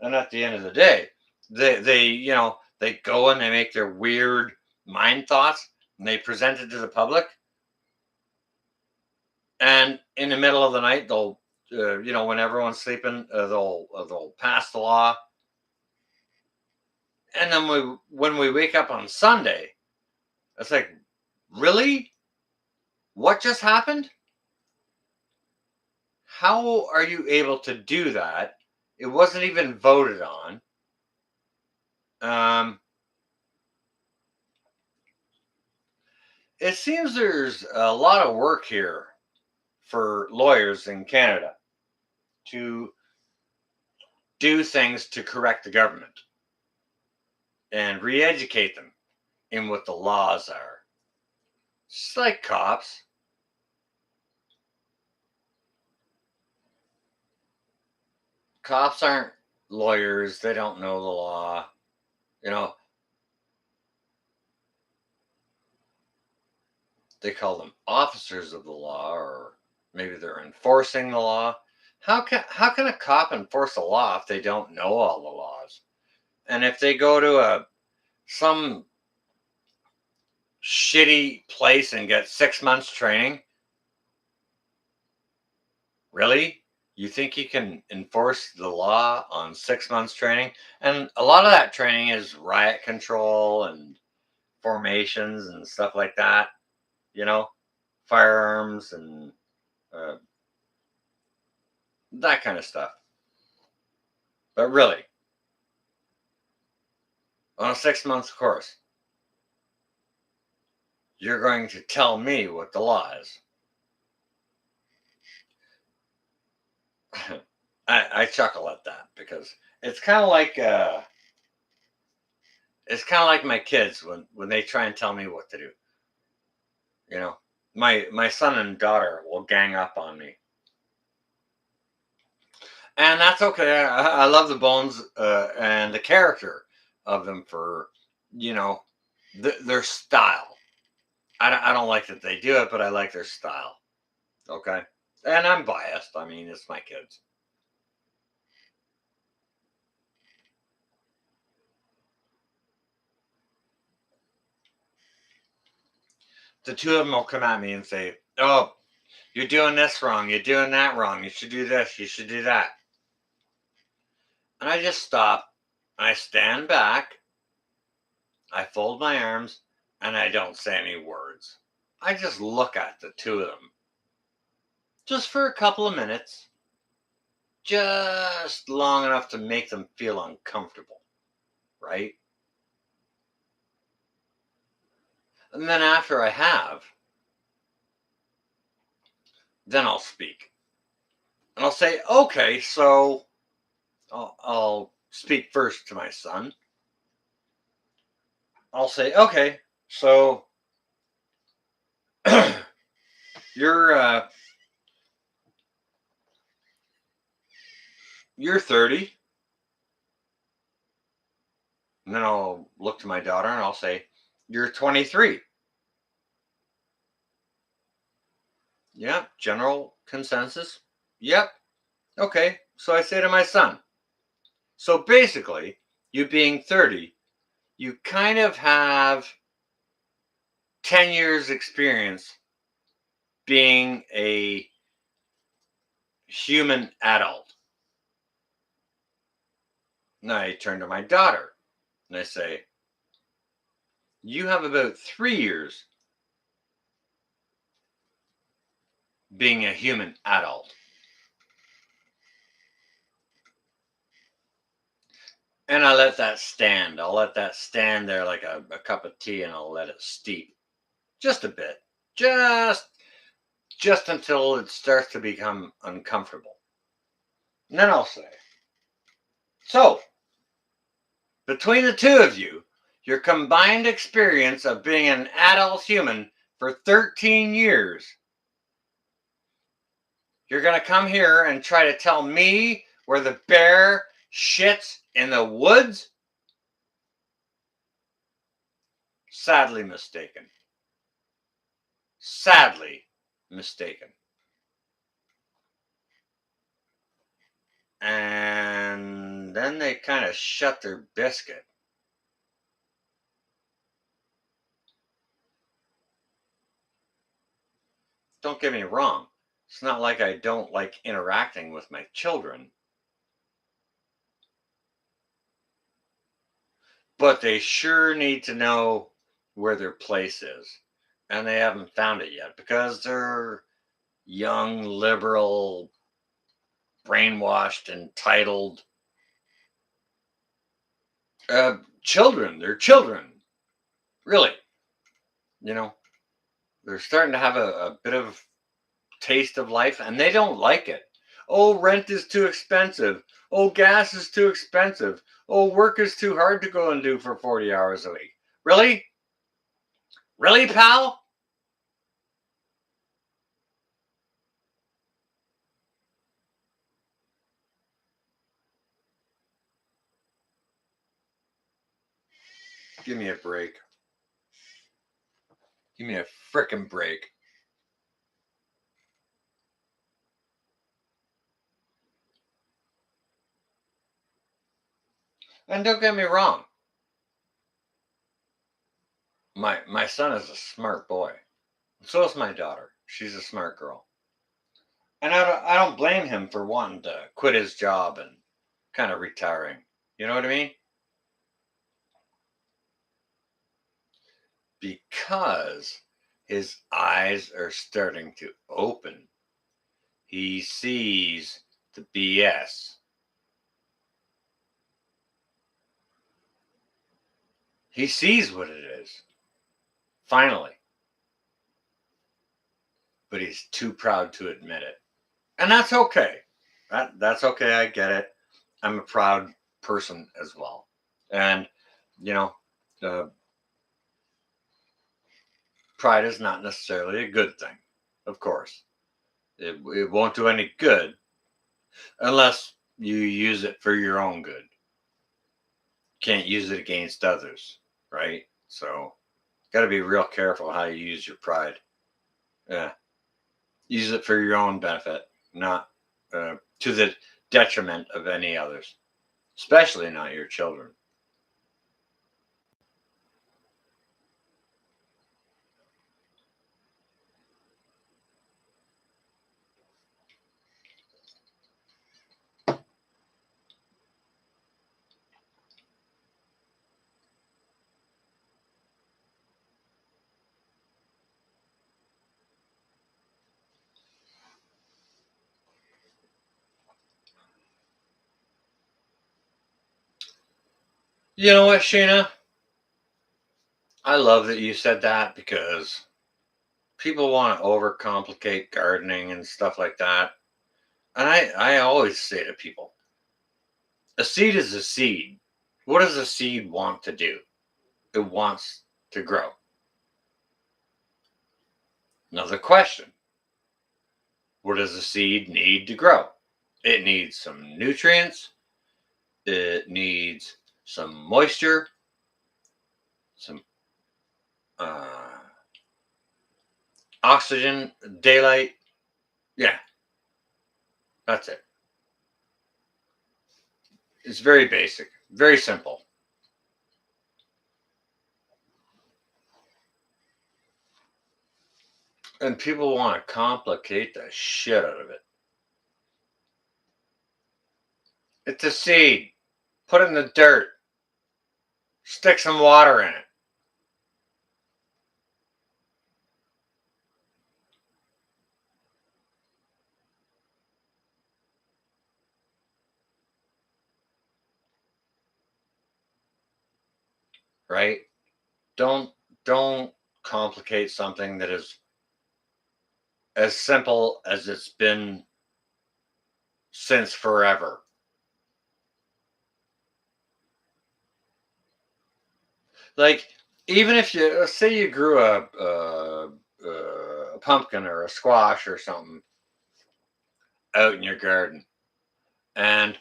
And at the end of the day, they go and they make their weird mind thoughts and they present it to the public. And in the middle of the night, they'll when everyone's sleeping, they'll pass the law. And then when we wake up on Sunday, it's like, really? What just happened? How are you able to do that? It wasn't even voted on. it seems there's a lot of work here for lawyers in Canada to do things to correct the government and re-educate them in what the laws are. Just like cops. Cops aren't lawyers. They don't know the law. You know, they call them officers of the law, or maybe they're enforcing the law. How can a cop enforce a law if they don't know all the laws? And if they go to a some shitty place and get 6 months training, really? You think you can enforce the law on 6 months training? And a lot of that training is riot control and formations and stuff like that, you know, firearms and uh, that kind of stuff. But really, on a 6 months course, you're going to tell me what the law is. I chuckle at that because it's kind of like my kids when they try and tell me what to do. You know, my son and daughter will gang up on me, and that's okay. I love the bones and the character of them for their style. I don't like that they do it, but I like their style. Okay, and I'm biased. I mean, it's my kids. The two of them will come at me and say, "Oh, you're doing this wrong. You're doing that wrong. You should do this. You should do that." And I just stop. I stand back. I fold my arms, and I don't say any words. I just look at the two of them just for a couple of minutes, just long enough to make them feel uncomfortable, right? And then after I have, then I'll speak. And I'll say, okay, so I'll speak first to my son. I'll say, okay, so you're you're 30. And then I'll look to my daughter and I'll say, you're 23. Yep, general consensus. Yep. Okay. So I say to my son, so basically, you being 30, you kind of have 10 years experience being a human adult. Now I turn to my daughter and I say, you have about 3 years being a human adult. And I let that stand. I'll let that stand there like a cup of tea and I'll let it steep just a bit. Just just until it starts to become uncomfortable. And then I'll say, so between the two of you, your combined experience of being an adult human for 13 years, you're going to come here and try to tell me where the bear shits in the woods? Sadly mistaken. Sadly mistaken. And then they kind of shut their biscuit. Don't get me wrong. It's not like I don't like interacting with my children, but they sure need to know where their place is. And they haven't found it yet because they're young, liberal, brainwashed, entitled children. They're children, really, you know. They're starting to have a bit of taste of life, and they don't like it. Oh, rent is too expensive. Oh, gas is too expensive. Oh, work is too hard to go and do for 40 hours a week. Really? Really, pal? Give me a break. Give me a frickin' break. And don't get me wrong, my son is a smart boy. So is my daughter. She's a smart girl. And I don't blame him for wanting to quit his job and kind of retiring. You know what I mean? Because his eyes are starting to open. He sees the BS. He sees what it is. Finally. But he's too proud to admit it. And that's okay. That's okay. I get it. I'm a proud person as well. And, you know, uh, pride is not necessarily a good thing, of course. It won't do any good unless you use it for your own good. Can't use it against others, right? So, got to be real careful how you use your pride. Yeah, use it for your own benefit, not to the detriment of any others, especially not your children. You know what, Sheena? I love that you said that because people want to overcomplicate gardening and stuff like that. And I always say to people, a seed is a seed. What does a seed want to do? It wants to grow. Another question. What does a seed need to grow? It needs some nutrients. It needs some moisture, some uh, oxygen, daylight. Yeah, that's it. It's very basic, very simple. And people want to complicate the shit out of it. It's a seed. Put it in the dirt. Stick some water in it. Right? Don't don't complicate something that is as simple as it's been since forever. Like, even if you say you grew a pumpkin or a squash or something out in your garden, and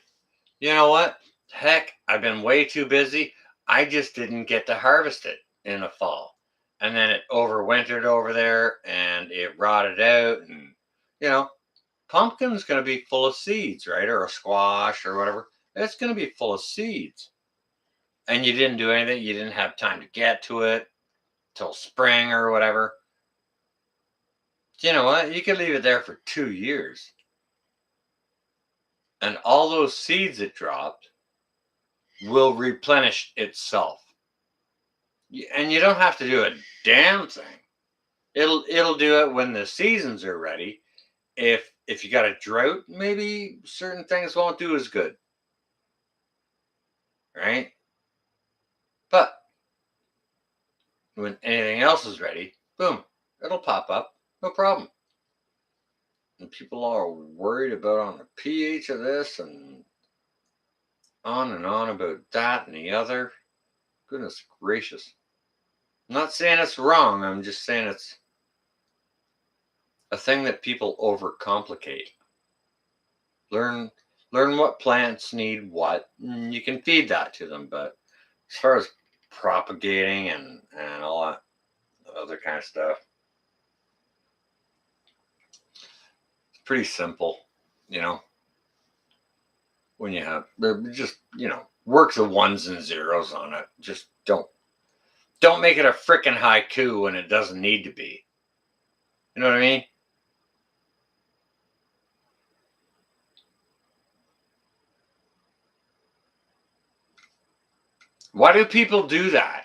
you know what? Heck, I've been way too busy. I just didn't get to harvest it in the fall, and then it overwintered over there, and it rotted out, and you know, pumpkin's going to be full of seeds, right? Or a squash or whatever. It's going to be full of seeds, and you didn't do anything. You didn't have time to get to it till spring or whatever. You know what? You could leave it there for 2 years. And all those seeds it dropped will replenish itself. And you don't have to do a damn thing. It'll do it when the seasons are ready. If you got a drought, maybe certain things won't do as good. Right? But when anything else is ready, boom, It'll pop up. No problem. And people are worried about on the pH of this and on about that and the other. Goodness gracious. I'm not saying it's wrong. I'm just saying it's a thing that people overcomplicate. Learn what plants need what, and you can feed that to them. But as far as propagating and all that other kind of stuff, it's pretty simple, you know. When you have just work the ones and zeros on it. Just don't make it a freaking haiku when it doesn't need to be. You know what I mean? Why do people do that?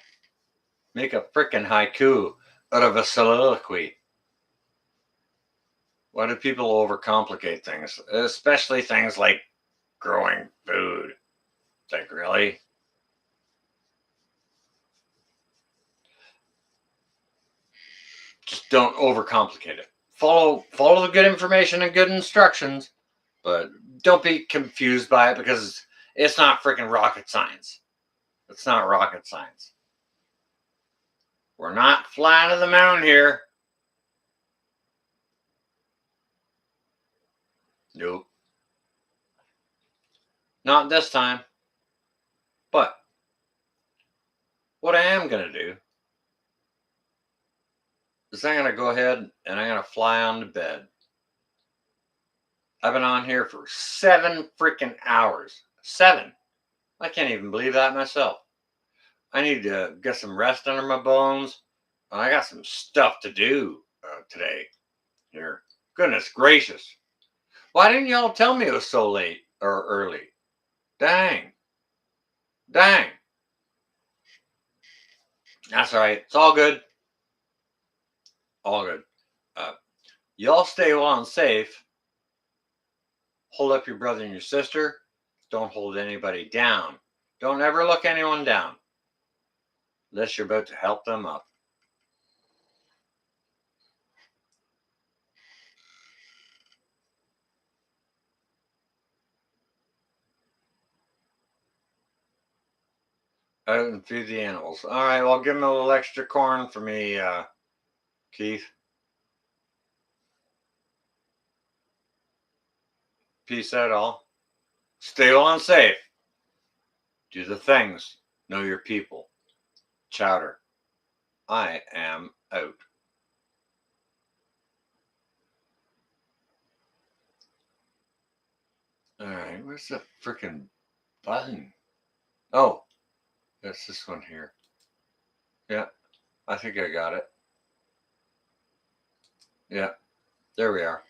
Make a freaking haiku out of a soliloquy. Why do people overcomplicate things? Especially things like growing food. Like, really? Just don't overcomplicate it. Follow the good information and good instructions, but don't be confused by it because it's not freaking rocket science. It's not rocket science. We're not flying to the moon here. Nope. Not this time. But what I am going to do is I'm going to go ahead and I'm going to fly on to bed. I've been on here for 7 freaking hours. 7. I can't even believe that myself. I need to get some rest under my bones. I got some stuff to do today. Here. Goodness gracious. Why didn't y'all tell me it was so late or early? Dang. Dang. That's all right. It's all good. All good. Y'all stay well and safe. Hold up your brother and your sister. Don't hold anybody down. Don't ever look anyone down unless you're about to help them up. Out and feed the animals. All right, well, give them a little extra corn for me, Keith. Peace out, all. Stay well and safe. Do the things. Know your people. Chowder. I am out. All right, where's the freaking button? Oh, that's this one here. Yeah, I think I got it. Yeah, there we are.